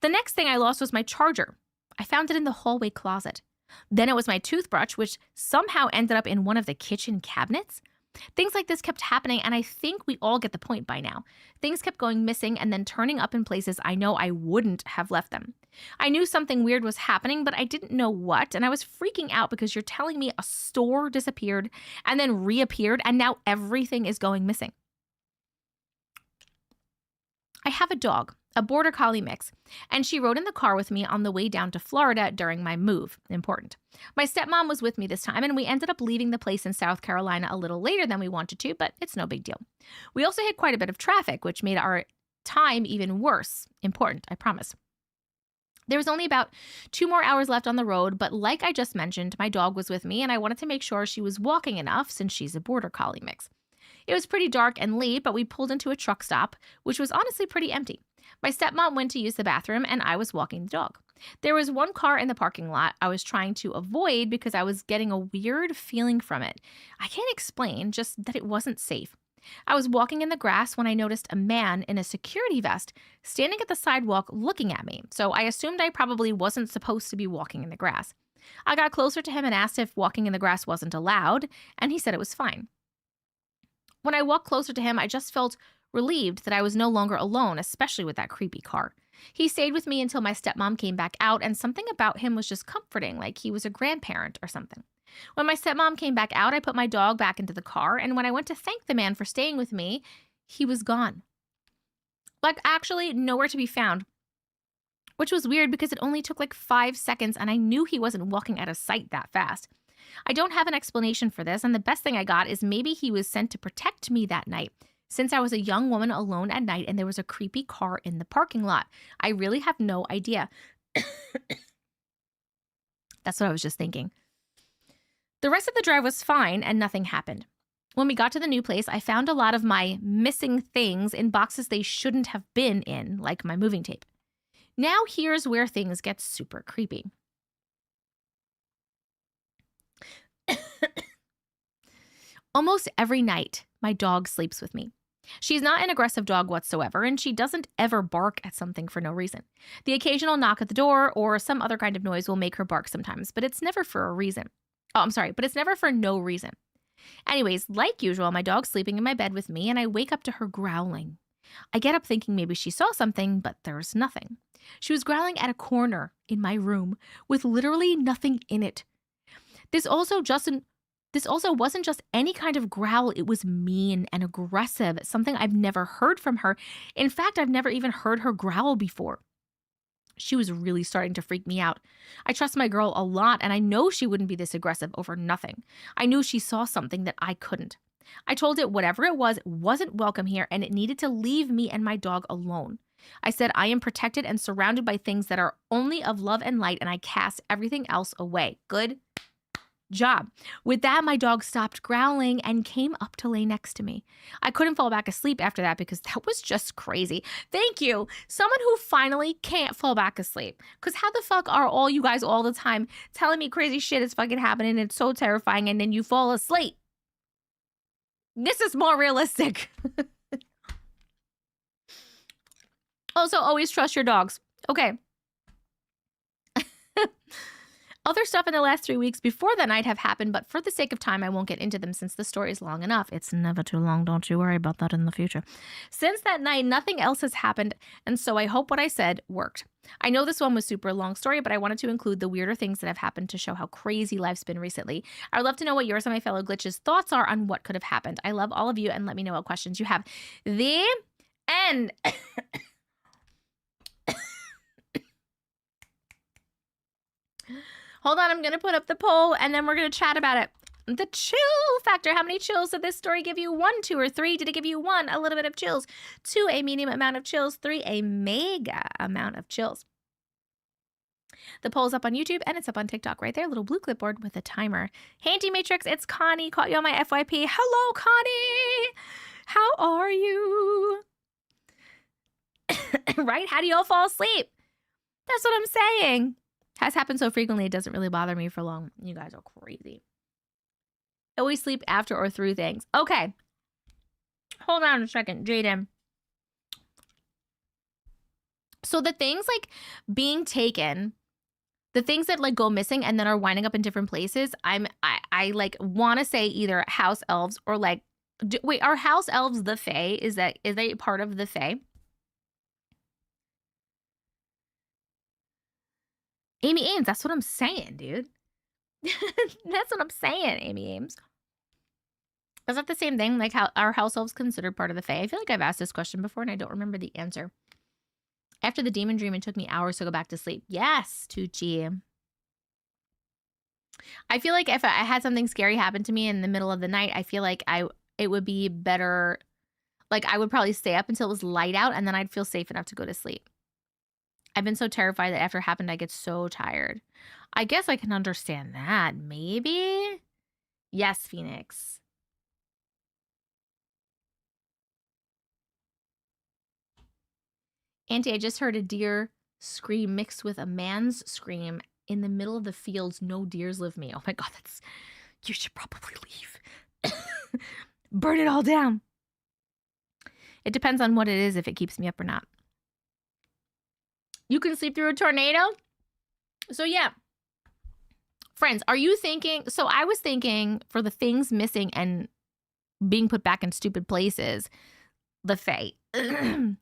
The next thing I lost was my charger. I found it in the hallway closet. Then it was my toothbrush, which somehow ended up in one of the kitchen cabinets. Things like this kept happening, and I think we all get the point by now. Things kept going missing and then turning up in places I know I wouldn't have left them. I knew something weird was happening, but I didn't know what, and I was freaking out because you're telling me a store disappeared and then reappeared, and now everything is going missing. I have a dog, a border collie mix, and she rode in the car with me on the way down to Florida during my move. Important. My stepmom was with me this time, and we ended up leaving the place in South Carolina a little later than we wanted to, but it's no big deal. We also hit quite a bit of traffic, which made our time even worse. Important, I promise. There was only about 2 more hours left on the road, but like I just mentioned, my dog was with me, and I wanted to make sure she was walking enough since she's a border collie mix. It was pretty dark and late, but we pulled into a truck stop, which was honestly pretty empty. My stepmom went to use the bathroom, and I was walking the dog. There was one car in the parking lot I was trying to avoid because I was getting a weird feeling from it. I can't explain, just that it wasn't safe. I was walking in the grass when I noticed a man in a security vest standing at the sidewalk looking at me, so I assumed I probably wasn't supposed to be walking in the grass. I got closer to him and asked if walking in the grass wasn't allowed, and he said it was fine. When I walked closer to him, I just felt relieved that I was no longer alone, especially with that creepy car. He stayed with me until my stepmom came back out, and something about him was just comforting, like he was a grandparent or something. When my stepmom came back out, I put my dog back into the car, and when I went to thank the man for staying with me, he was gone. Like, actually nowhere to be found, which was weird because it only took like 5 seconds, and I knew he wasn't walking out of sight that fast. I don't have an explanation for this, and the best thing I got is maybe he was sent to protect me that night, since I was a young woman alone at night and there was a creepy car in the parking lot. I really have no idea. That's what I was just thinking. The rest of the drive was fine and nothing happened. When we got to the new place, I found a lot of my missing things in boxes they shouldn't have been in, like my moving tape. Now here's where things get super creepy. Almost every night, my dog sleeps with me. She's not an aggressive dog whatsoever, and she doesn't ever bark at something for no reason. The occasional knock at the door or some other kind of noise will make her bark sometimes, but it's never for a reason. But it's never for no reason. Anyways, like usual, my dog's sleeping in my bed with me, and I wake up to her growling. I get up thinking maybe she saw something, but there's nothing. She was growling at a corner in my room with literally nothing in it. This also wasn't just any kind of growl. It was mean and aggressive, something I've never heard from her. In fact, I've never even heard her growl before. She was really starting to freak me out. I trust my girl a lot, and I know she wouldn't be this aggressive over nothing. I knew she saw something that I couldn't. I told it whatever it wasn't welcome here, and it needed to leave me and my dog alone. I said I am protected and surrounded by things that are only of love and light, and I cast everything else away. Good job. With that, my dog stopped growling and came up to lay next to me. I couldn't fall back asleep after that because that was just crazy. Thank you. Someone who finally can't fall back asleep. Because how the fuck are all you guys all the time telling me crazy shit is fucking happening and it's so terrifying and then you fall asleep? This is more realistic. Also, always trust your dogs. Okay. Other stuff in the last 3 weeks before the night have happened, but for the sake of time, I won't get into them since the story is long enough. It's never too long. Don't you worry about that in the future. Since that night, nothing else has happened, and so I hope what I said worked. I know this one was super long story, but I wanted to include the weirder things that have happened to show how crazy life's been recently. I would love to know what yours and my fellow glitches' thoughts are on what could have happened. I love all of you, and let me know what questions you have. The end. Hold on, I'm going to put up the poll and then we're going to chat about it. The chill factor. How many chills did this story give you? 1, 2, or 3? Did it give you 1, a little bit of chills? 2, a medium amount of chills? 3, a mega amount of chills? The poll's up on YouTube and it's up on TikTok right there. Little blue clipboard with a timer. Hey, Auntie Matrix, it's Connie. Caught you on my FYP. Hello, Connie. How are you? Right? How do y'all fall asleep? That's what I'm saying. Has happened so frequently, it doesn't really bother me for long. You guys are crazy. Always sleep after or through things. Okay. Hold on a second, Jaden. So the things like being taken, the things that like go missing and then are winding up in different places, I like want to say either house elves or like, wait, are house elves the fae? Is they part of the fae? Amy Ames, that's what I'm saying, dude. That's what I'm saying, Amy Ames. Is that the same thing? Like, how are house elves considered part of the fae? I feel like I've asked this question before and I don't remember the answer. After the demon dream, it took me hours to go back to sleep. Yes, Tucci. I feel like if I had something scary happen to me in the middle of the night, I feel like it would be better. Like, I would probably stay up until it was light out and then I'd feel safe enough to go to sleep. I've been so terrified that after it happened, I get so tired. I guess I can understand that. Maybe? Yes, Phoenix. Auntie, I just heard a deer scream mixed with a man's scream in the middle of the fields. No deers live me. Oh my God, you should probably leave. Burn it all down. It depends on what it is, if it keeps me up or not. You can sleep through a tornado? So yeah. Friends, are you thinking... So I was thinking for the things missing and being put back in stupid places, the fae.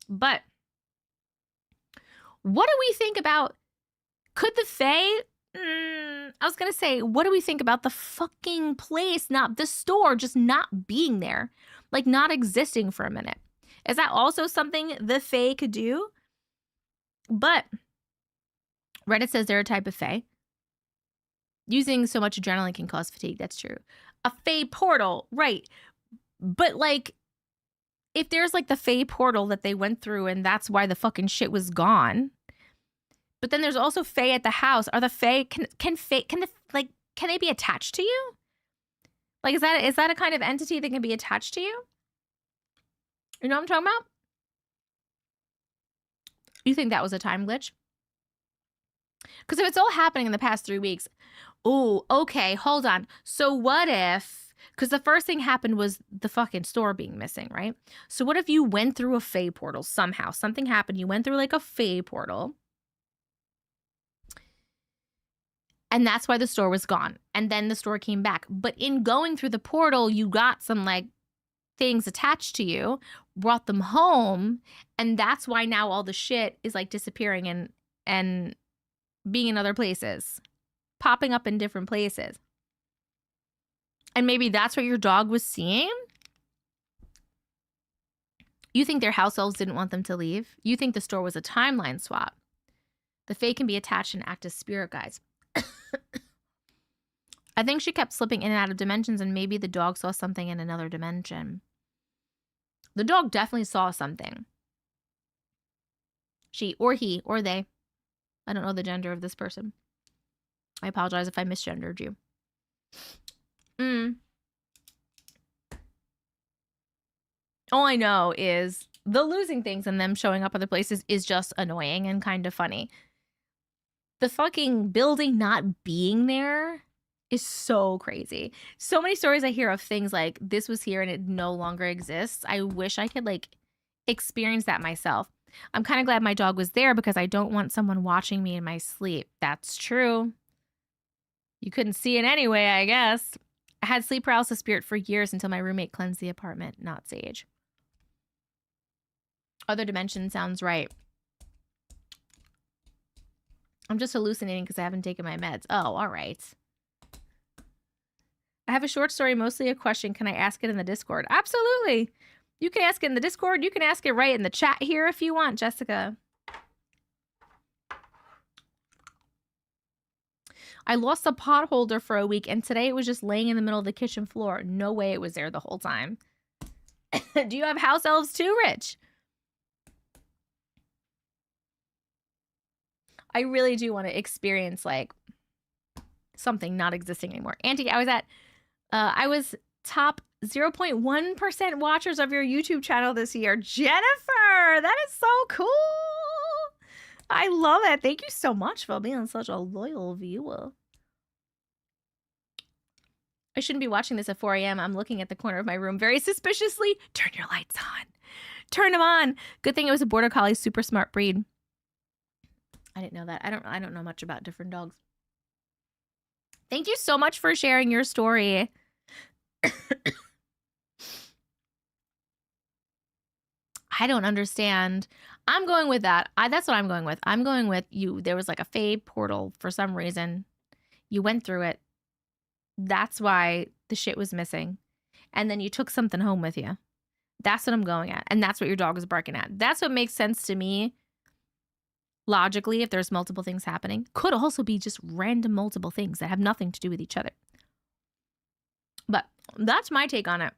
But what do we think about... Could the fae... I was going to say, what do we think about the fucking place, not the store, just not being there? Like not existing for a minute. Is that also something the fae could do? But Reddit says they're a type of fae. Using so much adrenaline can cause fatigue. That's true. A fae portal, right. But like, if there's like the fae portal that they went through and that's why the fucking shit was gone. But then there's also fae at the house. Are the fae, can they be attached to you? Like, is that a kind of entity that can be attached to you? You know what I'm talking about? You think that was a time glitch? Because if it's all happening in the past 3 weeks, oh, okay, hold on. So what if, because the first thing happened was the fucking store being missing, right? So what if you went through a fae portal somehow? Something happened. You went through like a fae portal. And that's why the store was gone. And then the store came back. But in going through the portal, you got some like things attached to you, brought them home, and that's why now all the shit is like disappearing and being in other places, popping up in different places. And maybe that's what your dog was seeing? You think their house elves didn't want them to leave? You think the store was a timeline swap? The fae can be attached and act as spirit guides. I think she kept slipping in and out of dimensions, and maybe the dog saw something in another dimension. The dog definitely saw something. She or he or they. I don't know the gender of this person. I apologize if I misgendered you. All I know is the losing things and them showing up other places is just annoying and kind of funny. The fucking building not being there is so crazy. So many stories I hear of things like this was here and it no longer exists. I wish I could like experience that myself. I'm kind of glad my dog was there because I don't want someone watching me in my sleep. That's true. You couldn't see it anyway, I guess. I had sleep paralysis spirit for years until my roommate cleansed the apartment, not Sage. Other dimension sounds right. I'm just hallucinating because I haven't taken my meds. Oh, all right. I have a short story, mostly a question. Can I ask it in the Discord? Absolutely. You can ask it in the Discord. You can ask it right in the chat here if you want, Jessica. I lost a pot holder for a week, and today it was just laying in the middle of the kitchen floor. No way it was there the whole time. Do you have house elves too, Rich? I really do want to experience, like, something not existing anymore. Auntie, I was top 0.1% watchers of your YouTube channel this year. Jennifer, that is so cool. I love it. Thank you so much for being such a loyal viewer. I shouldn't be watching this at 4 a.m. I'm looking at the corner of my room very suspiciously. Turn your lights on. Turn them on. Good thing it was a border collie, super smart breed. I didn't know that. I don't know much about different dogs. Thank you so much for sharing your story. I don't understand. I'm going with that. That's what I'm going with. I'm going with you. There was like a Fae portal for some reason. You went through it. That's why the shit was missing. And then you took something home with you. That's what I'm going at. And that's what your dog is barking at. That's what makes sense to me. Logically, if there's multiple things happening. Could also be just random multiple things that have nothing to do with each other. But that's my take on it.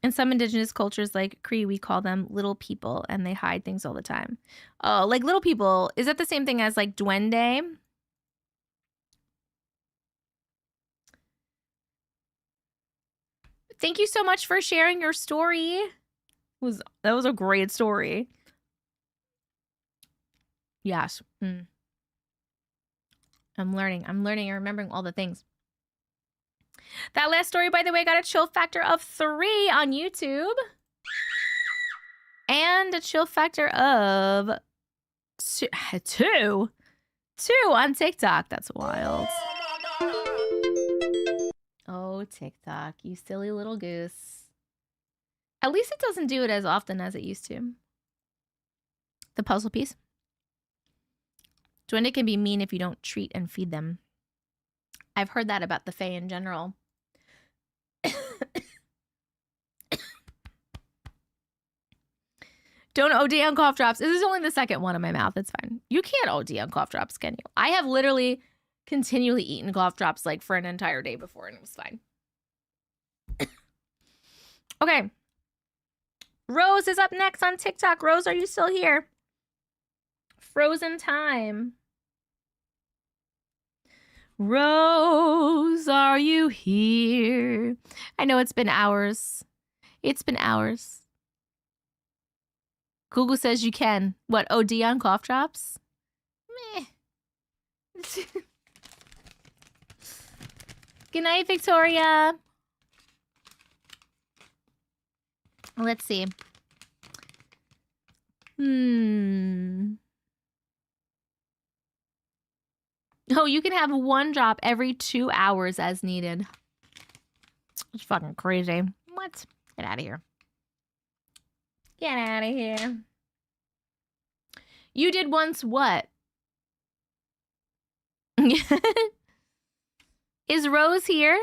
In some indigenous cultures like Cree, we call them little people and they hide things all the time. Oh, like little people. Is that the same thing as like duende? Thank you so much for sharing your story. That was a great story. Yes. I'm learning and remembering all the things. That last story, by the way, got a chill factor of 3 on YouTube. And a chill factor of 2 on TikTok. That's wild. Oh, TikTok, you silly little goose. At least it doesn't do it as often as it used to. The puzzle piece. Duende can be mean if you don't treat and feed them. I've heard that about the Fae in general. Don't OD on cough drops. This is only the second one in my mouth. It's fine. You can't OD on cough drops, can you? I have literally continually eaten cough drops like for an entire day before and it was fine. Okay. Rose is up next on TikTok. Rose, are you still here? Frozen time. Rose, are you here? I know it's been hours. It's been hours. Google says you can. What, OD on cough drops? Meh. Good night, Victoria. Let's see. Oh, you can have 1 drop every 2 hours as needed. It's fucking crazy. What? Get out of here. Get out of here. You did once what? Is Rose here?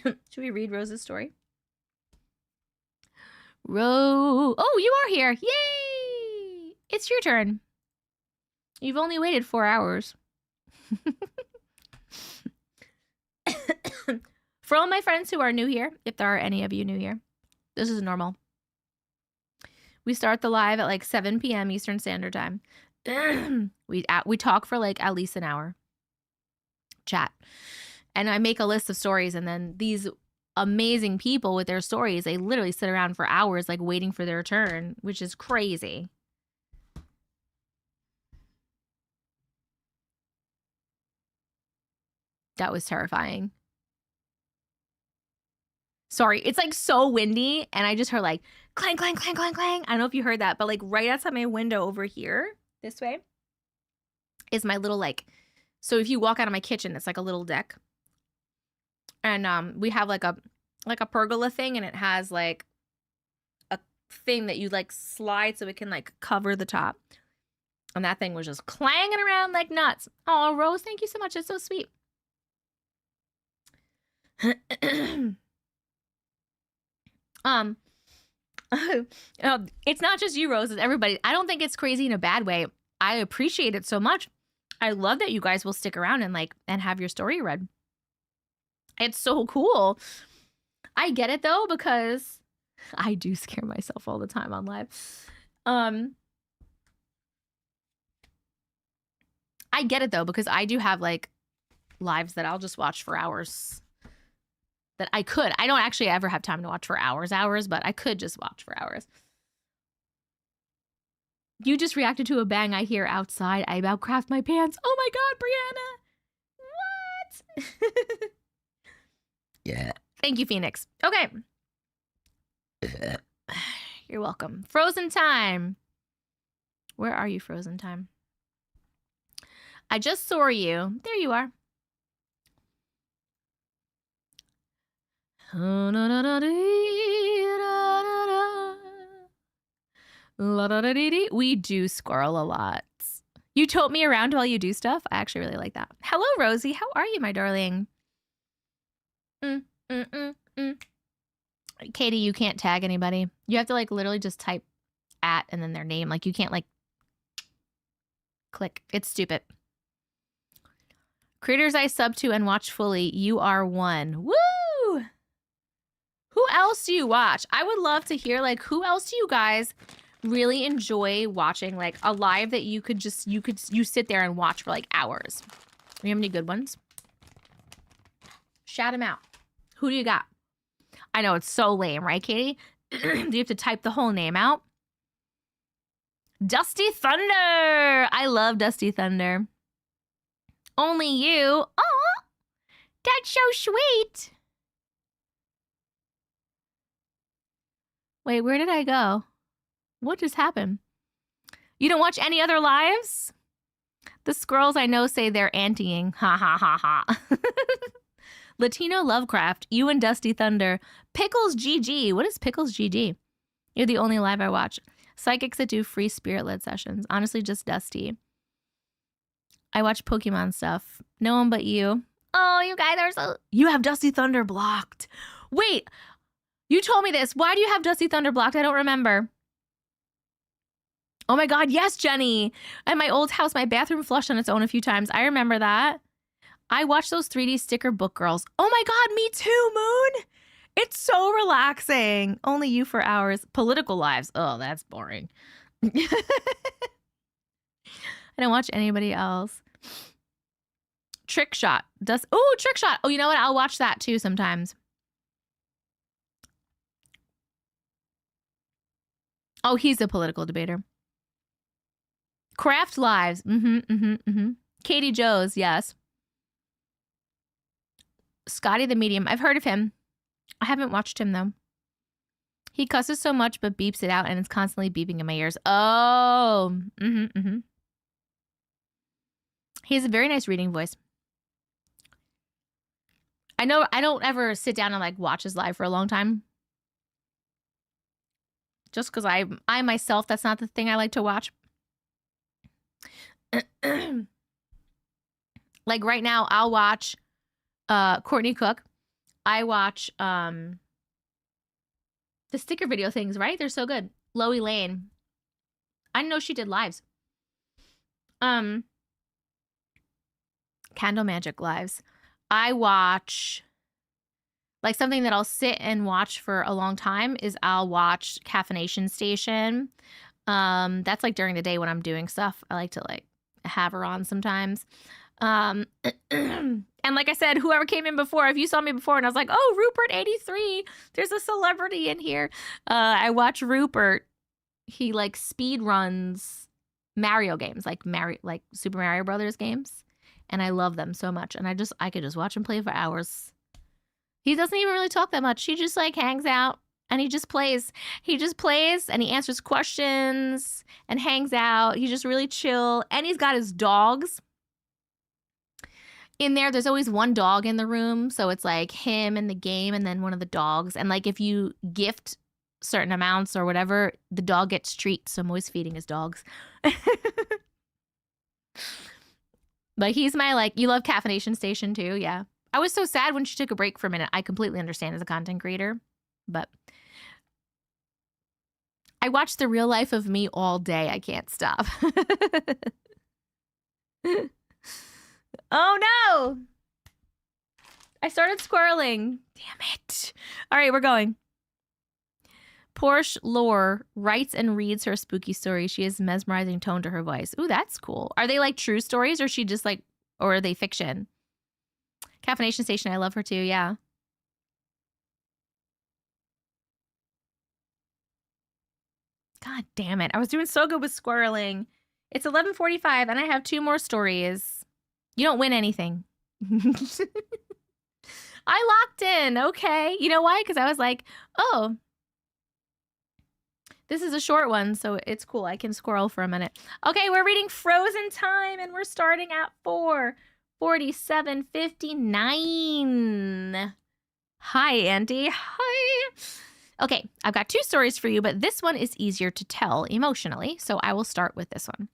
Should we read Rose's story? Rose. Oh, you are here. Yay! It's your turn. You've only waited 4 hours. For all my friends who are new here, if there are any of you new here, This is normal. We start the live at like 7 p.m. Eastern Standard Time. we talk for like at least an hour. Chat. And I make a list of stories, and then these amazing people with their stories, they literally sit around for hours like waiting for their turn, which is crazy. That was terrifying. Sorry, it's like so windy, and I just heard like clang, clang, clang, clang, clang. I don't know if you heard that, but like right outside my window over here, this way, is my little like, so if you walk out of my kitchen, it's like a little deck. And we have like a pergola thing, and it has like a thing that you like slide so it can like cover the top. And that thing was just clanging around like nuts. Oh, Rose, thank you so much. It's so sweet. It's not just you, Rose, it's everybody. I don't think it's crazy in a bad way. I appreciate it so much. I love that you guys will stick around and have your story read. It's so cool. I get it though, because I do scare myself all the time on live. I get it though, because I do have like lives that I'll just watch for hours. That I could. I don't actually ever have time to watch for hours, but I could just watch for hours. You just reacted to a bang I hear outside. I about craft my pants. Oh my God, Brianna. What? Yeah. Thank you, Phoenix. Okay. You're welcome. Frozen time. Where are you, Frozen time? I just saw you. There you are. We do squirrel a lot. You tote me around while you do stuff? I actually really like that. Hello, Rosie. How are you, my darling? Katie, you can't tag anybody. You have to like literally just type at and then their name. Like you can't like click. It's stupid. Creators I sub to and watch fully. You are one. Woo! Who else do you watch? I would love to hear like who else do you guys really enjoy watching, like a live that you sit there and watch for like hours. Do you have any good ones? Shout them out. Who do you got? I know it's so lame, right, Katie? Do you have to type the whole name out? Dusty Thunder. I love Dusty Thunder. Only you. Oh, that's so sweet. Wait, where did I go? What just happened? You don't watch any other lives? The squirrels I know say they're anteing. Ha ha ha ha. Latino Lovecraft, you and Dusty Thunder. Pickles GG. What is Pickles GG? You're the only live I watch. Psychics that do free spirit-led sessions. Honestly, just Dusty. I watch Pokemon stuff. No one but you. Oh, you guys are so... You have Dusty Thunder blocked. Wait, you told me this. Why do you have Dusty Thunder blocked? I don't remember. Oh my God, yes, Jenny. At my old house, my bathroom flushed on its own a few times. I remember that. I watched those 3D sticker book girls. Oh my God, me too, Moon. It's so relaxing. Only you for hours. Political lives. Oh, that's boring. I don't watch anybody else. Trick Shot. Oh, Trick Shot. Oh, you know what? I'll watch that too sometimes. Oh, he's a political debater. Craft Lives. Katie Joes, yes. Scotty the Medium. I've heard of him. I haven't watched him, though. He cusses so much, but beeps it out, and it's constantly beeping in my ears. Oh. He has a very nice reading voice. I know I don't ever sit down and, like, watch his live for a long time. Just because I myself, that's not the thing I like to watch. Like, right now, I'll watch Courtney Cook. I watch the sticker video things, right? They're so good. Loey Lane. I didn't know she did lives. Candle Magic lives. I watch Like something that I'll sit and watch for a long time is I'll watch Caffeination Station. That's like during the day when I'm doing stuff. I like to like have her on sometimes. And like I said, whoever came in before, if you saw me before and I was like, oh, Rupert 83, there's a celebrity in here. I watch Rupert. He like speed runs Mario games, like Super Mario Brothers games. And I love them so much. And I could just watch him play for hours. He doesn't even really talk that much. He just like hangs out and he just plays. He just plays and he answers questions and hangs out. He's just really chill. And he's got his dogs in there. There's always one dog in the room. So it's like him and the game and then one of the dogs. And like if you gift certain amounts or whatever, the dog gets treats. So I'm always feeding his dogs. But he's my like, you love Caffeination Station too? Yeah. I was so sad when she took a break for a minute. I completely understand as a content creator, but I watch The Real Life of Me all day. I can't stop. Oh no! I started squirreling. Damn it. All right, we're going. Porsche Lore writes and reads her spooky stories. She has mesmerizing tone to her voice. Ooh, that's cool. Are they like true stories or she just like, or are they fiction? Caffeination Station, I love her too, yeah. God damn it. I was doing so good with squirreling. It's 11:45 and I have 2 more stories. You don't win anything. I locked in, okay. You know why? Because I was like, oh, this is a short one, so it's cool. I can squirrel for a minute. Okay, we're reading Frozen Time and we're starting at 4:47:59. Hi, Auntie. Hi. Okay, I've got 2 stories for you, but this one is easier to tell emotionally, so I will start with this one.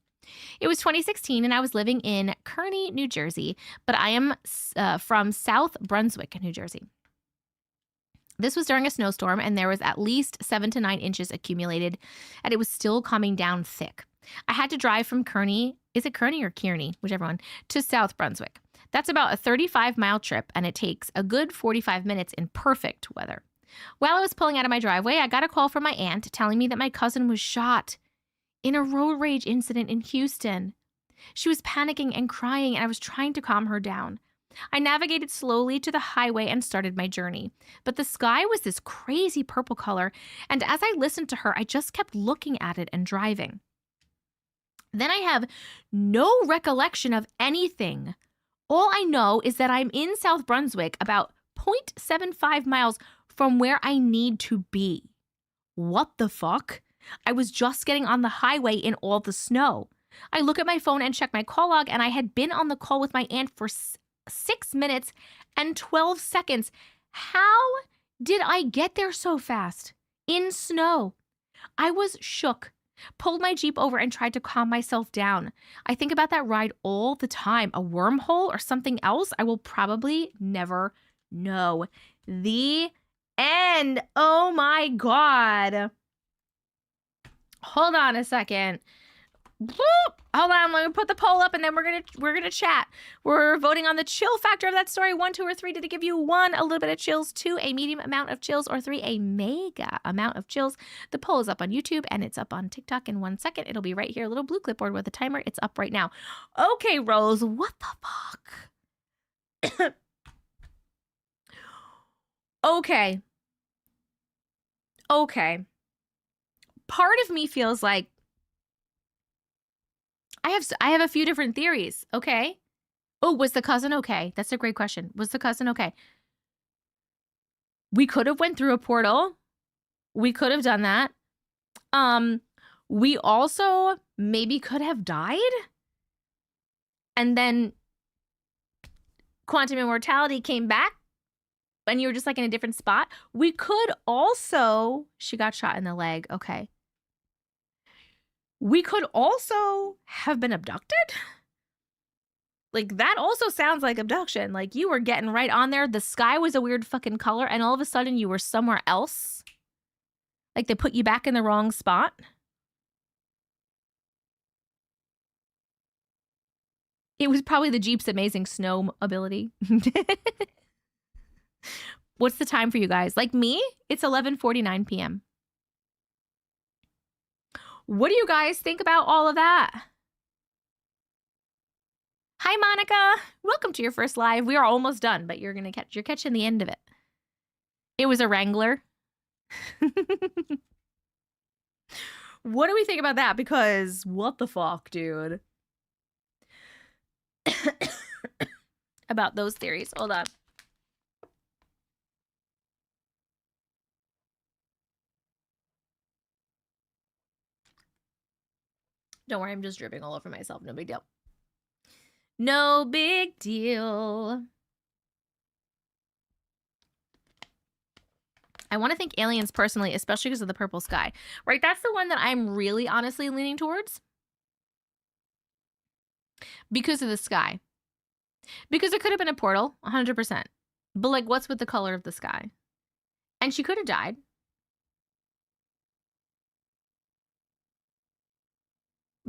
It was 2016, and I was living in Kearney, New Jersey, but I am from South Brunswick, New Jersey. This was during a snowstorm, and there was at least 7 to 9 inches accumulated, and it was still coming down thick. I had to drive from Kearney, is it Kearney or Kearney, whichever one, to South Brunswick. That's about a 35-mile trip, and it takes a good 45 minutes in perfect weather. While I was pulling out of my driveway, I got a call from my aunt telling me that my cousin was shot in a road rage incident in Houston. She was panicking and crying, and I was trying to calm her down. I navigated slowly to the highway and started my journey. But the sky was this crazy purple color, and as I listened to her, I just kept looking at it and driving. Then I have no recollection of anything. All I know is that I'm in South Brunswick, about 0.75 miles from where I need to be. What the fuck? I was just getting on the highway in all the snow. I look at my phone and check my call log, and I had been on the call with my aunt for 6 minutes and 12 seconds. How did I get there so fast? In snow. I was shook, pulled my Jeep over and tried to calm myself down. I think about that ride all the time. A wormhole or something else? I will probably never know. The end. Oh my God. Hold on a second. Boop. Hold on, let me put the poll up and then we're gonna chat. We're voting on the chill factor of that story. 1, 2, or 3. Did it give you 1, a little bit of chills, 2, a medium amount of chills, or 3, a mega amount of chills? The poll is up on YouTube and it's up on TikTok in 1 second. It'll be right here, a little blue clipboard with a timer. It's up right now. Okay, Rose, what the fuck? Okay. Part of me feels like I have a few different theories, okay? Oh, was the cousin okay? That's a great question. Was the cousin okay? We could have went through a portal. We could have done that. We also maybe could have died. And then quantum immortality came back and you were just like in a different spot. We could also, she got shot in the leg. Okay. We could also have been abducted. Like, that also sounds like abduction. Like, you were getting right on there. The sky was a weird fucking color, and all of a sudden you were somewhere else. Like, they put you back in the wrong spot. It was probably the Jeep's amazing snow ability. What's the time for you guys? Like me, it's 11:49 p.m. What do you guys think about all of that? Hi, Monica. Welcome to your first live. We are almost done, but you're catching the end of it. It was a Wrangler. What do we think about that? Because what the fuck, dude? About those theories. Hold on. Don't worry, I'm just dripping all over myself. No big deal. No big deal. I want to think aliens personally, especially because of the purple sky. Right? That's the one that I'm really honestly leaning towards. Because of the sky. Because it could have been a portal, 100%. But like, what's with the color of the sky? And she could have died.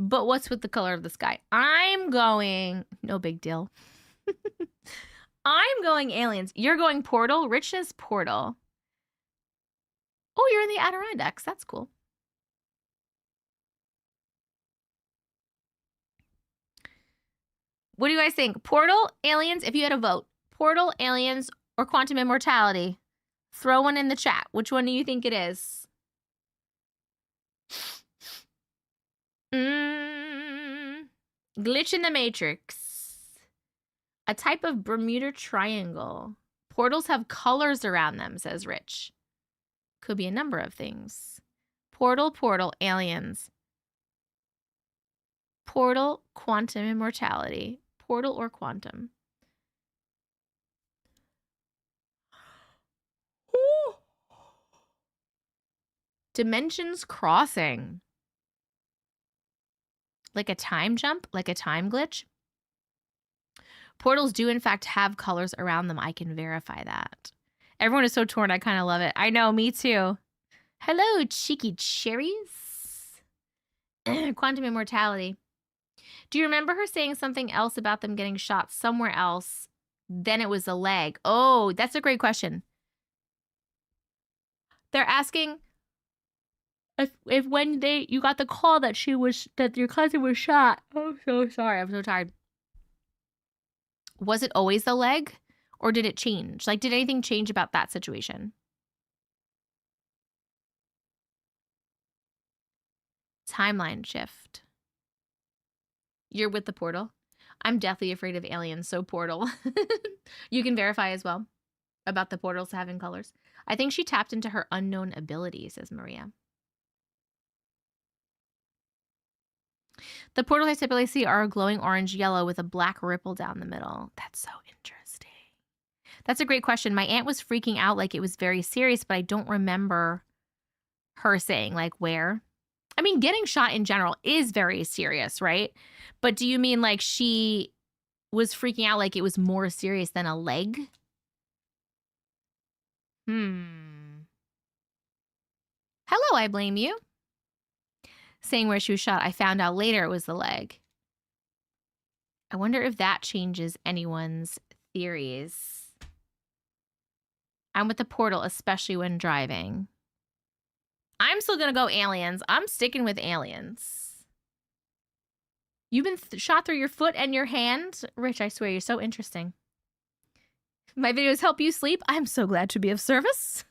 But what's with the color of the sky? I'm going, no big deal. I'm going aliens. You're going portal. Rich says portal. Oh, you're in the Adirondacks. That's cool. What do you guys think? Portal, aliens, if you had a vote. Portal, aliens, or quantum immortality? Throw one in the chat. Which one do you think it is? Glitch in the Matrix. A type of Bermuda Triangle. Portals have colors around them, says Rich. Could be a number of things. Portal, aliens. Portal, quantum immortality. Portal or quantum. Ooh. Dimensions crossing. Like a time jump? Like a time glitch? Portals do, in fact, have colors around them. I can verify that. Everyone is so torn. I kind of love it. I know, me too. Hello, cheeky cherries. Quantum immortality. Do you remember her saying something else about them getting shot somewhere else? Then it was a leg. Oh, that's a great question. They're asking if when you got the call that that your cousin was shot. Oh, so sorry. I'm so tired. Was it always the leg? Or did it change? Like, did anything change about that situation? Timeline shift. You're with the portal? I'm deathly afraid of aliens, so portal. You can verify as well about the portals having colors. I think she tapped into her unknown ability, says Maria. The portals I typically see are a glowing orange-yellow with a black ripple down the middle. That's so interesting. That's a great question. My aunt was freaking out like it was very serious, but I don't remember her saying like where. I mean, getting shot in general is very serious, right? But do you mean like she was freaking out like it was more serious than a leg? Hello, I blame you. Saying where she was shot. I found out later it was the leg. I wonder if that changes anyone's theories. I'm with the portal, especially when driving. I'm still going to go aliens. I'm sticking with aliens. You've been shot through your foot and your hand? Rich, I swear, you're so interesting. My videos help you sleep? I'm so glad to be of service.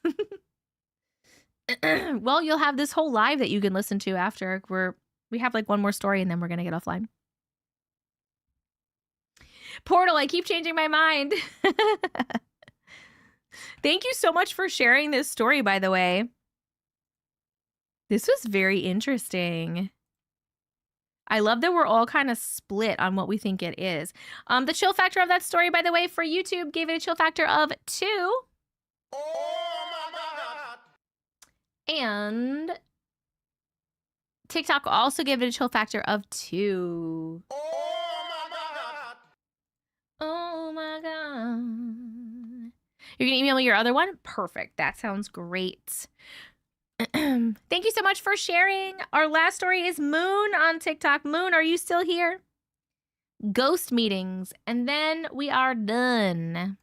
Well, you'll have this whole live that you can listen to after. We have like one more story and then we're going to get offline. Portal, I keep changing my mind. Thank you so much for sharing this story, by the way. This was very interesting. I love that we're all kind of split on what we think it is. The chill factor of that story, by the way, for YouTube gave it a chill factor of 2. Oh my God. And TikTok also gave it a chill factor of 2. Oh my God. Oh my God. You're going to email me your other one? Perfect. That sounds great. Thank you so much for sharing. Our last story is Moon on TikTok. Moon, are you still here? Ghost meetings. And then we are done.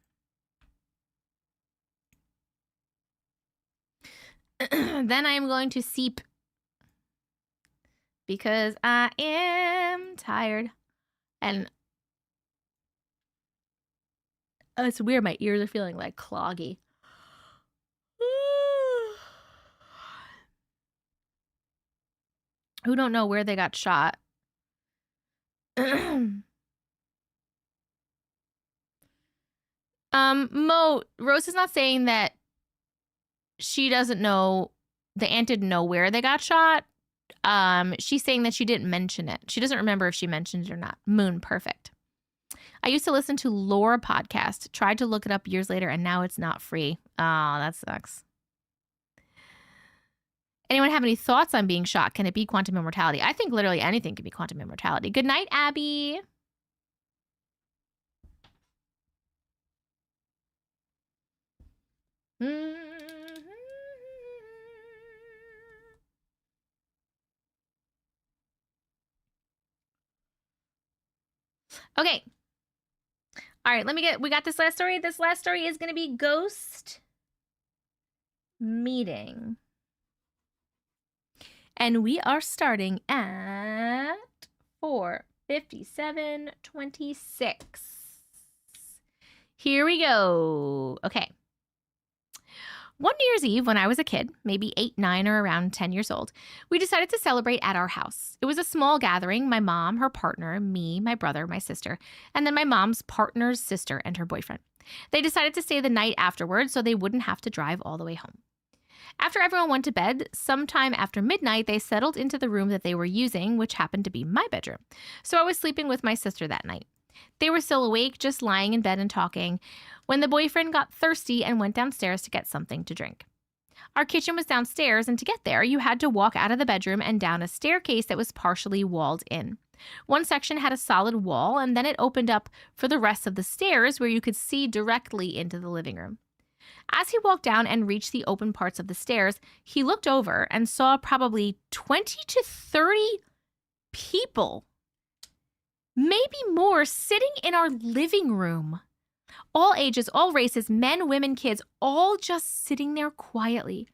Then I am going to sleep because I am tired. And it's weird. My ears are feeling like cloggy. Who don't know where they got shot? Mo, Rose is not saying that she doesn't know, the aunt didn't know where they got shot. She's saying that she didn't mention it. She doesn't remember if she mentioned it or not. Moon, perfect. I used to listen to Laura podcast, tried to look it up years later, and now it's not free. Oh, that sucks. Anyone have any thoughts on being shot? Can it be quantum immortality? I think literally anything can be quantum immortality. Good night, Abby. Okay. All right, we got this last story. This last story is going to be ghost meeting. And we are starting at 4:57:26. Here we go. Okay. One New Year's Eve, when I was a kid, maybe 8, 9, or around 10 years old, we decided to celebrate at our house. It was a small gathering: my mom, her partner, me, my brother, my sister, and then my mom's partner's sister and her boyfriend. They decided to stay the night afterwards so they wouldn't have to drive all the way home. After everyone went to bed, sometime after midnight, they settled into the room that they were using, which happened to be my bedroom. So I was sleeping with my sister that night. They were still awake, just lying in bed and talking, when the boyfriend got thirsty and went downstairs to get something to drink. Our kitchen was downstairs, and to get there, you had to walk out of the bedroom and down a staircase that was partially walled in. One section had a solid wall, and then it opened up for the rest of the stairs where you could see directly into the living room. As he walked down and reached the open parts of the stairs, he looked over and saw probably 20 to 30 people, maybe more, sitting in our living room. All ages, all races, men, women, kids, all just sitting there quietly.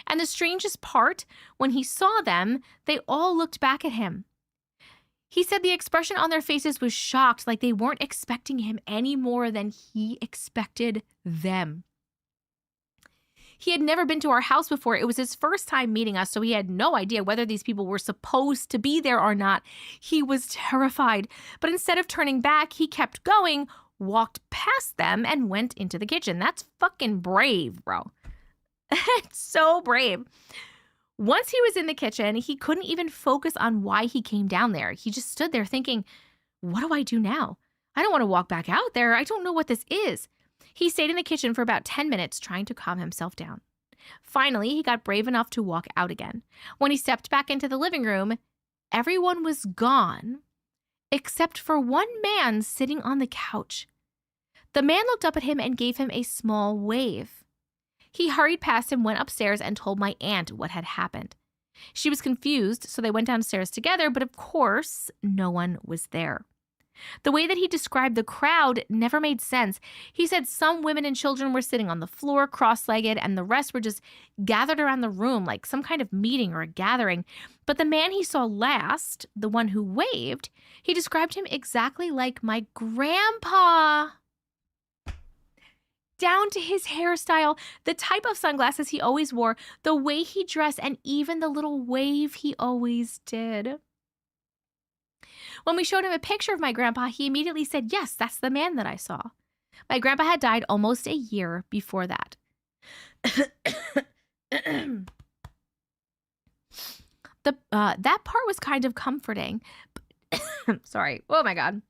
And the strangest part, when he saw them, they all looked back at him. He said the expression on their faces was shocked, like they weren't expecting him any more than he expected them. He had never been to our house before. It was his first time meeting us, so he had no idea whether these people were supposed to be there or not. He was terrified, but instead of turning back, he kept going, walked past them, and went into the kitchen. That's fucking brave, bro. It's so brave. Once he was in the kitchen, he couldn't even focus on why he came down there. He just stood there thinking, what do I do now? I don't want to walk back out there. I don't know what this is. He stayed in the kitchen for about 10 minutes trying to calm himself down. Finally, he got brave enough to walk out again. When he stepped back into the living room, everyone was gone, except for one man sitting on the couch. The man looked up at him and gave him a small wave. He hurried past him, went upstairs, and told my aunt what had happened. She was confused, so they went downstairs together, but of course, no one was there. The way that he described the crowd never made sense. He said some women and children were sitting on the floor cross-legged, and the rest were just gathered around the room like some kind of meeting or a gathering. But the man he saw last, the one who waved, he described him exactly like my grandpa. Down to his hairstyle, the type of sunglasses he always wore, the way he dressed, and even the little wave he always did. When we showed him a picture of my grandpa, he immediately said, yes, that's the man that I saw. My grandpa had died almost a year before that. That part was kind of comforting. Sorry. Oh, my God.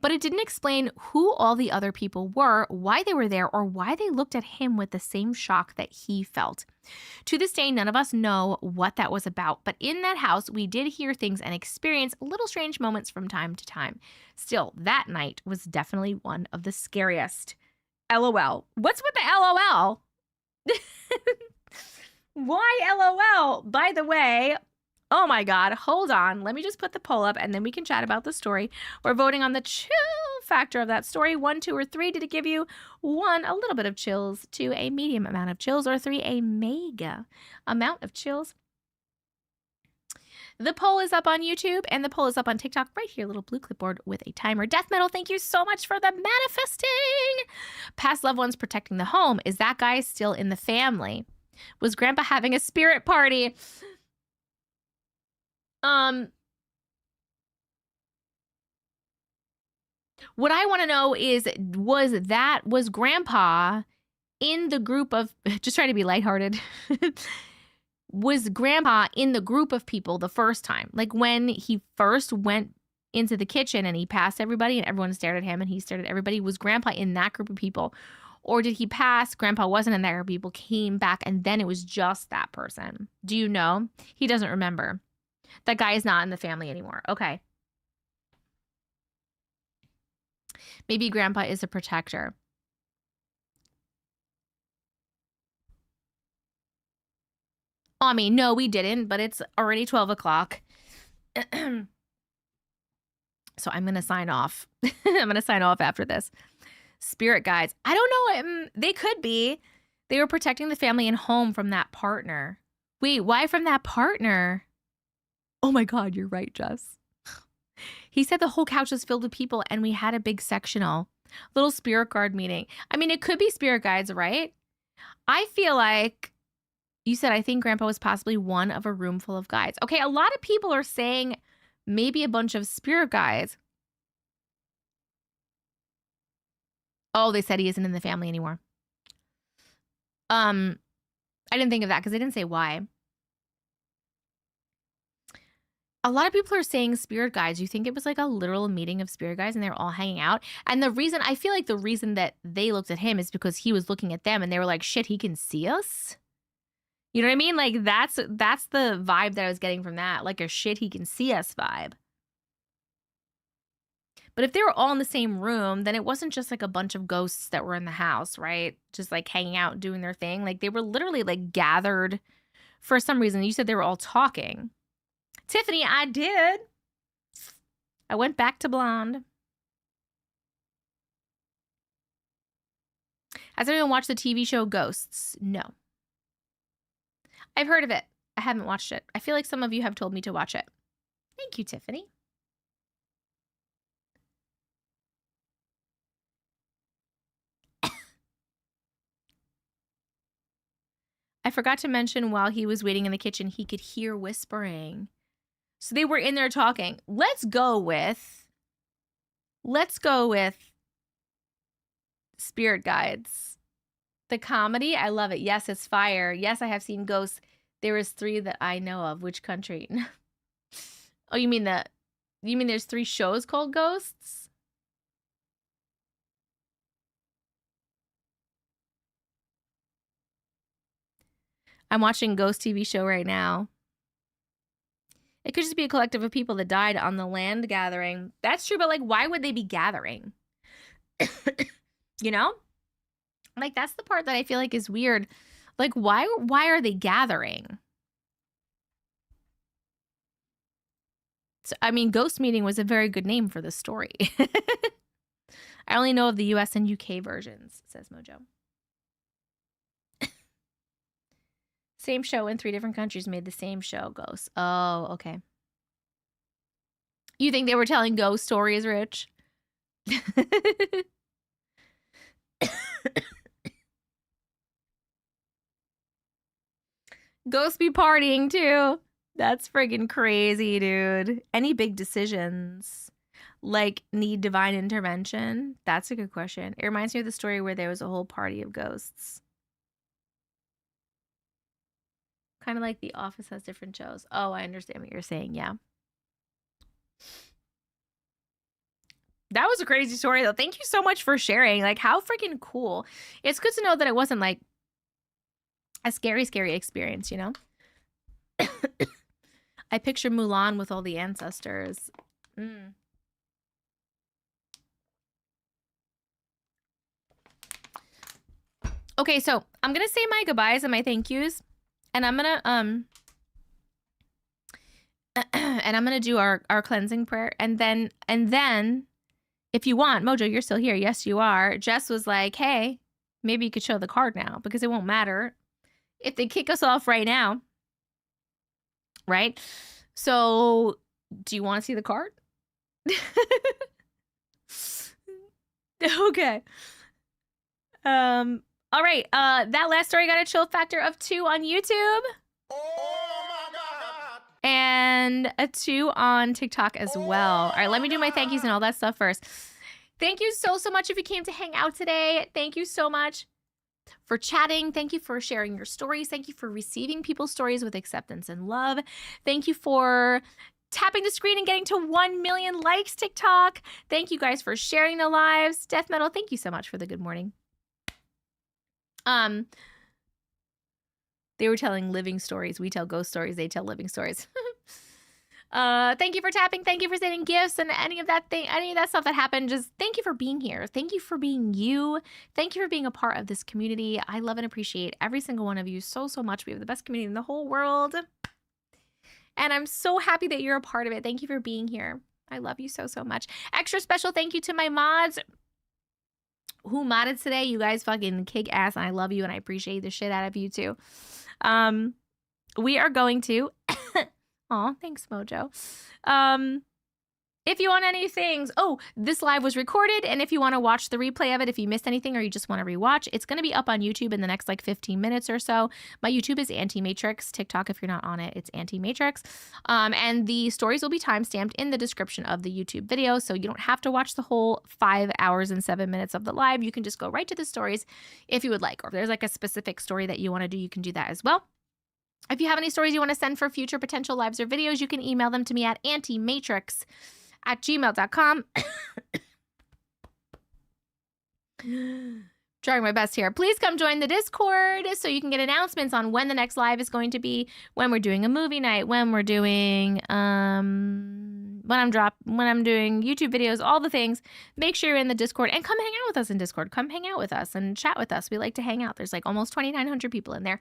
But it didn't explain who all the other people were, why they were there, or why they looked at him with the same shock that he felt. To this day, none of us know what that was about, but in that house, we did hear things and experience little strange moments from time to time. Still, that night was definitely one of the scariest. LOL. What's with the LOL? Why LOL? By the way, Oh my God. Hold on. Let me just put the poll up and then we can chat about the story. We're voting on the chill factor of that story. 1, 2, or 3. Did it give you 1, a little bit of chills, 2, a medium amount of chills, or 3, a mega amount of chills? The poll is up on YouTube and the poll is up on TikTok right here. Little blue clipboard with a timer. Death Metal, thank you so much for the manifesting. Past loved ones protecting the home. Is that guy still in the family? Was Grandpa having a spirit party? What I want to know is, was Grandpa in the group of, just trying to be lighthearted, was Grandpa in the group of people the first time? Like when he first went into the kitchen and he passed everybody and everyone stared at him and he stared at everybody, was Grandpa in that group of people? Or did he pass, Grandpa wasn't in that group of people, came back, and then it was just that person? Do you know? He doesn't remember. That guy is not in the family anymore. Okay. Maybe Grandpa is a protector. I mean, no, we didn't, but it's already 12 o'clock. So I'm going to sign off. I'm going to sign off after this. Spirit guides. I don't know. They could be. They were protecting the family and home from that partner. Wait, why from that partner? Oh my God, you're right, Jess. He said the whole couch was filled with people and we had a big sectional. Little spirit guard meeting. I mean, it could be spirit guides, right? I feel like you said, I think Grandpa was possibly one of a room full of guides. Okay, a lot of people are saying maybe a bunch of spirit guides. Oh, they said he isn't in the family anymore. I didn't think of that because they didn't say why. A lot of people are saying spirit guides. You think it was like a literal meeting of spirit guides and they were all hanging out? And the reason, I feel like the reason that they looked at him is because he was looking at them and they were like, shit, he can see us? You know what I mean? Like that's the vibe that I was getting from that. Like a shit, he can see us vibe. But if they were all in the same room, then it wasn't just like a bunch of ghosts that were in the house, right? Just like hanging out, doing their thing. Like they were literally like gathered for some reason. You said they were all talking. Tiffany, I did. I went back to blonde. Has anyone watched the TV show Ghosts? No. I've heard of it. I haven't watched it. I feel like some of you have told me to watch it. Thank you, Tiffany. I forgot to mention while he was waiting in the kitchen, he could hear whispering. So they were in there talking. Let's go with Spirit Guides. The comedy, I love it. Yes, it's fire. Yes, I have seen ghosts. There is 3 that I know of. Which country? Oh, you mean there's 3 shows called Ghosts? I'm watching Ghost TV show right now. It could just be a collective of people that died on the land gathering. That's true, but like, why would they be gathering? You know? Like, that's the part that I feel like is weird. Like, why are they gathering? So, I mean, Ghost Meeting was a very good name for this story. I only know of the US and UK versions, says Mojo. Same show in 3 different countries made the same show, Ghosts. Oh, okay. You think they were telling ghost stories, Rich? Ghosts be partying too. That's friggin' crazy, dude. Any big decisions like need divine intervention? That's a good question. It reminds me of the story where there was a whole party of ghosts. Kind of like The Office has different shows. Oh, I understand what you're saying. Yeah. That was a crazy story, though. Thank you so much for sharing. Like, how freaking cool. It's good to know that it wasn't, like, a scary, scary experience, you know? I picture Mulan with all the ancestors. Okay, so I'm going to say my goodbyes and my thank yous. And I'm going to and I'm gonna do our cleansing prayer, and then if you want, Mojo, you're still here. Yes, you are. Jess was like, hey, maybe you could show the card now because it won't matter if they kick us off right now, right? So, do you want to see the card? Okay. All right. That last story got a chill factor of 2 on YouTube Oh my God. and a 2 on TikTok as well. All right, let me do my thank yous and all that stuff first. Thank you so much if you came to hang out today. Thank you so much for chatting. Thank you for sharing your stories. Thank you for receiving people's stories with acceptance and love. Thank you for tapping the screen and getting to 1 million likes, TikTok. Thank you guys for sharing the lives. Death Metal, thank you so much for the good morning. They were telling living stories. We tell ghost stories. They tell living stories. Thank you for tapping. Thank you for sending gifts and any of that stuff that happened. Just thank you for being here. Thank you for being you. Thank you for being a part of this community. I love and appreciate every single one of you so much. We have the best community in the whole world. And I'm so happy that you're a part of it. Thank you for being here. I love you so much. Extra special thank you to my mods who modded today. You guys fucking kick ass, and I love you, and I appreciate the shit out of you too. We are going to oh, thanks, Mojo. If you want any things, this live was recorded, and if you want to watch the replay of it, if you missed anything or you just want to rewatch, it's going to be up on YouTube in the next like 15 minutes or so. My YouTube is Auntie Matrix. TikTok, if you're not on it, it's Auntie Matrix. And the stories will be timestamped in the description of the YouTube video, so you don't have to watch the whole 5 hours and 7 minutes of the live. You can just go right to the stories if you would like, or if there's like a specific story that you want to do, you can do that as well. If you have any stories you want to send for future potential lives or videos, you can email them to me at auntiematrix@gmail.com. Trying my best here. Please come join the Discord so you can get announcements on when the next live is going to be, when we're doing a movie night, when we're doing when I'm doing YouTube videos, all the things. Make sure you're in the Discord and come hang out with us in Discord. Come hang out with us and chat with us. We like to hang out. There's like almost 2,900 people in there.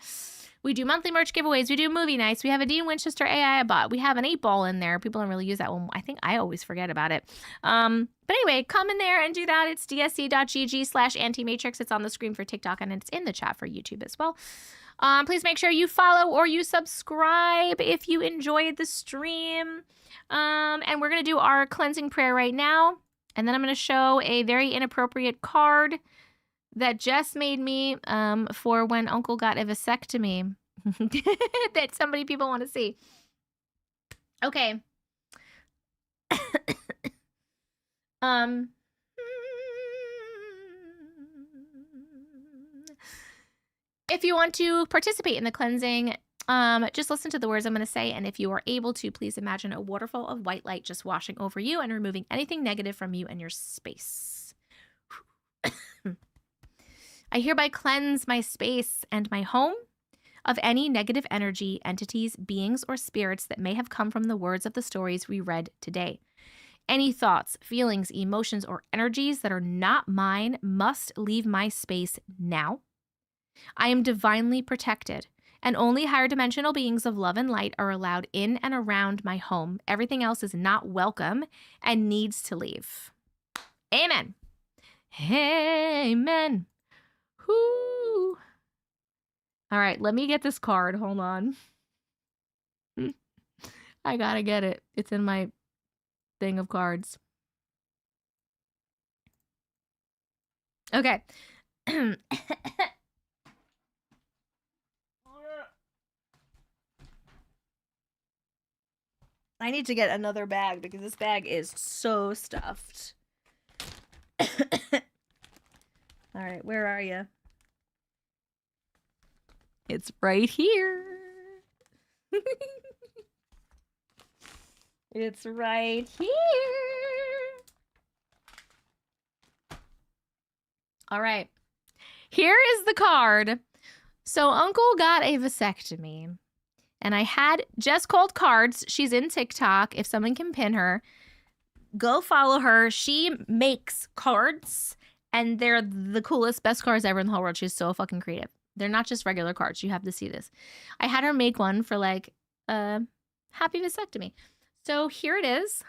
We do monthly merch giveaways. We do movie nights. We have a Dean Winchester AI bot. We have an 8-ball in there. People don't really use that one. I think I always forget about it. But anyway, come in there and do that. It's dsc.gg/antimatrix. It's on the screen for TikTok, and it's in the chat for YouTube as well. Please make sure you follow or you subscribe if you enjoyed the stream. And we're going to do our cleansing prayer right now. And then I'm going to show a very inappropriate card that Jess made me for when Uncle got a vasectomy that people want to see. Okay. If you want to participate in the cleansing, just listen to the words I'm going to say, and if you are able to, please imagine a waterfall of white light just washing over you and removing anything negative from you and your space. I hereby cleanse my space and my home of any negative energy, entities, beings, or spirits that may have come from the words of the stories we read today. Any thoughts, feelings, emotions, or energies that are not mine must leave my space now. I am divinely protected, and only higher dimensional beings of love and light are allowed in and around my home. Everything else is not welcome and needs to leave. Amen. Amen. Whoo. All right, let me get this card. Hold on. I gotta get it. It's in my thing of cards. Okay. I need to get another bag because this bag is so stuffed. All right, where are you? It's right here. It's right here. All right. Here is the card. So Uncle got a vasectomy. And I had Jess Cold Cards. She's in TikTok. If someone can pin her, go follow her. She makes cards, and they're the coolest, best cards ever in the whole world. She's so fucking creative. They're not just regular cards. You have to see this. I had her make one for like Happy vasectomy. So here it is.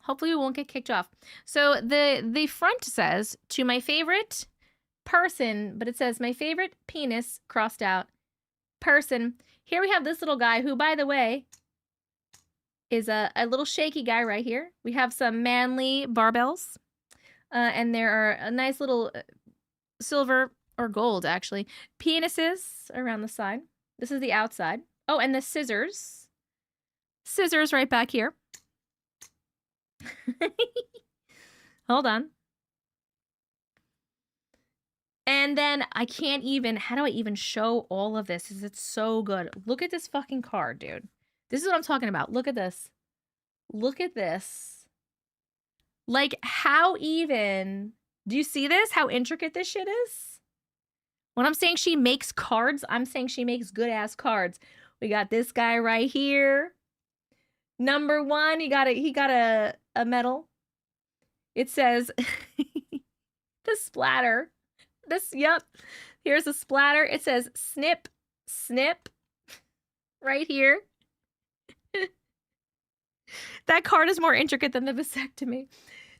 Hopefully we won't get kicked off. So the front says, to my favorite person, but it says my favorite penis crossed out person. Here we have this little guy who, by the way, is a little shaky guy right here. We have some manly barbells. And there are a nice little silver or gold, actually, penises around the side. This is the outside. Oh, and the scissors. Scissors right back here. Hold on. And then I can't even, how do I even show all of this? Is it so good? Look at this fucking card, dude. This is what I'm talking about. Look at this. Look at this. Like, how even, do you see this? How intricate this shit is? When I'm saying she makes cards, I'm saying she makes good ass cards. We got this guy right here. Number one, he got a medal. It says the splatter. Yep. Here's a splatter. It says snip, snip right here. That card is more intricate than the vasectomy.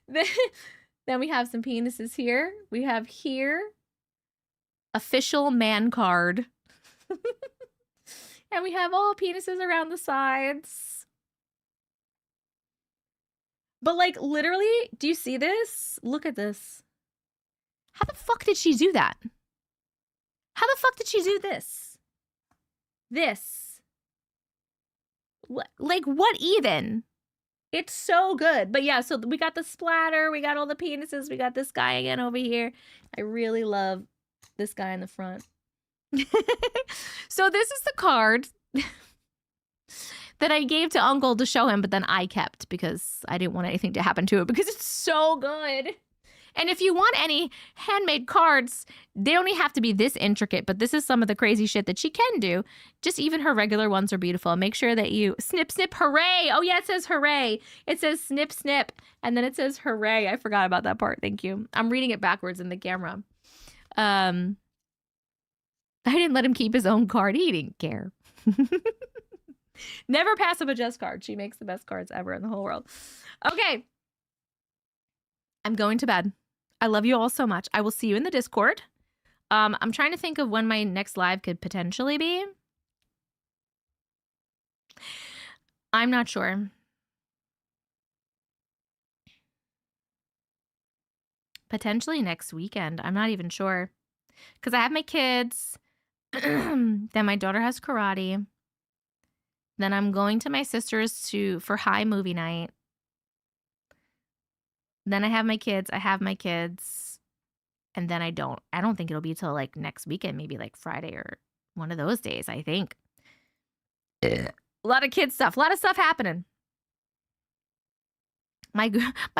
Then we have some penises here. We have here official man card. And we have all penises around the sides. But like literally, do you see this? Look at this. How the fuck did she do that? How the fuck did she do this? This. Like what even? It's so good. But yeah, so we got the splatter. We got all the penises. We got this guy again over here. I really love this guy in the front. So this is the card that I gave to Uncle to show him, but then I kept because I didn't want anything to happen to it because it's so good. And if you want any handmade cards, they don't even have to be this intricate, but this is some of the crazy shit that she can do. Just even her regular ones are beautiful. Make sure that you snip, snip, hooray. Oh yeah, it says hooray. It says snip, snip, and then it says hooray. I forgot about that part. Thank you. I'm reading it backwards in the camera. I didn't let him keep his own card. He didn't care. Never pass up a Jess card. She makes the best cards ever in the whole world. Okay. I'm going to bed. I love you all so much. I will see you in the Discord. I'm trying to think of when my next live could potentially be. I'm not sure. Potentially next weekend. I'm not even sure. Because I have my kids. Then my daughter has karate. Then I'm going to my sister's for Hiiiiii movie night. Then I have my kids. And then I don't think it'll be till like next weekend, maybe like Friday or one of those days, I think. A lot of kid stuff. A lot of stuff happening. My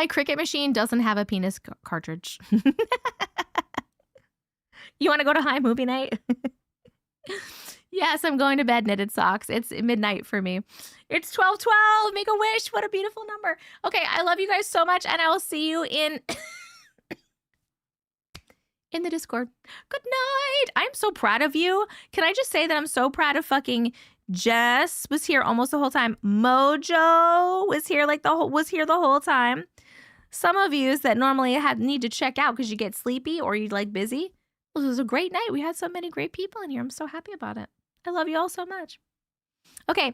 cricket machine doesn't have a penis cartridge. You want to go to Hiiiiii movie night? Yes, I'm going to bed, knitted socks. It's midnight for me. It's 12:12. Make a wish. What a beautiful number. Okay, I love you guys so much, and I will see you in the Discord. Good night. I'm so proud of you. Can I just say that I'm so proud of fucking Jess was here almost the whole time. Mojo was here the whole time. Some of you that normally need to check out because you get sleepy or you're like busy. It was a great night. We had so many great people in here. I'm so happy about it. I love you all so much. Okay.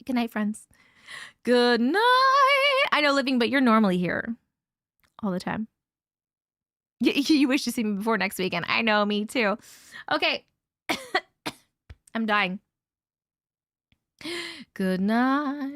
Good night, friends. Good night. I know, Living, but you're normally here all the time. You wish to see me before next weekend. I know, me too. Okay. I'm dying. Good night.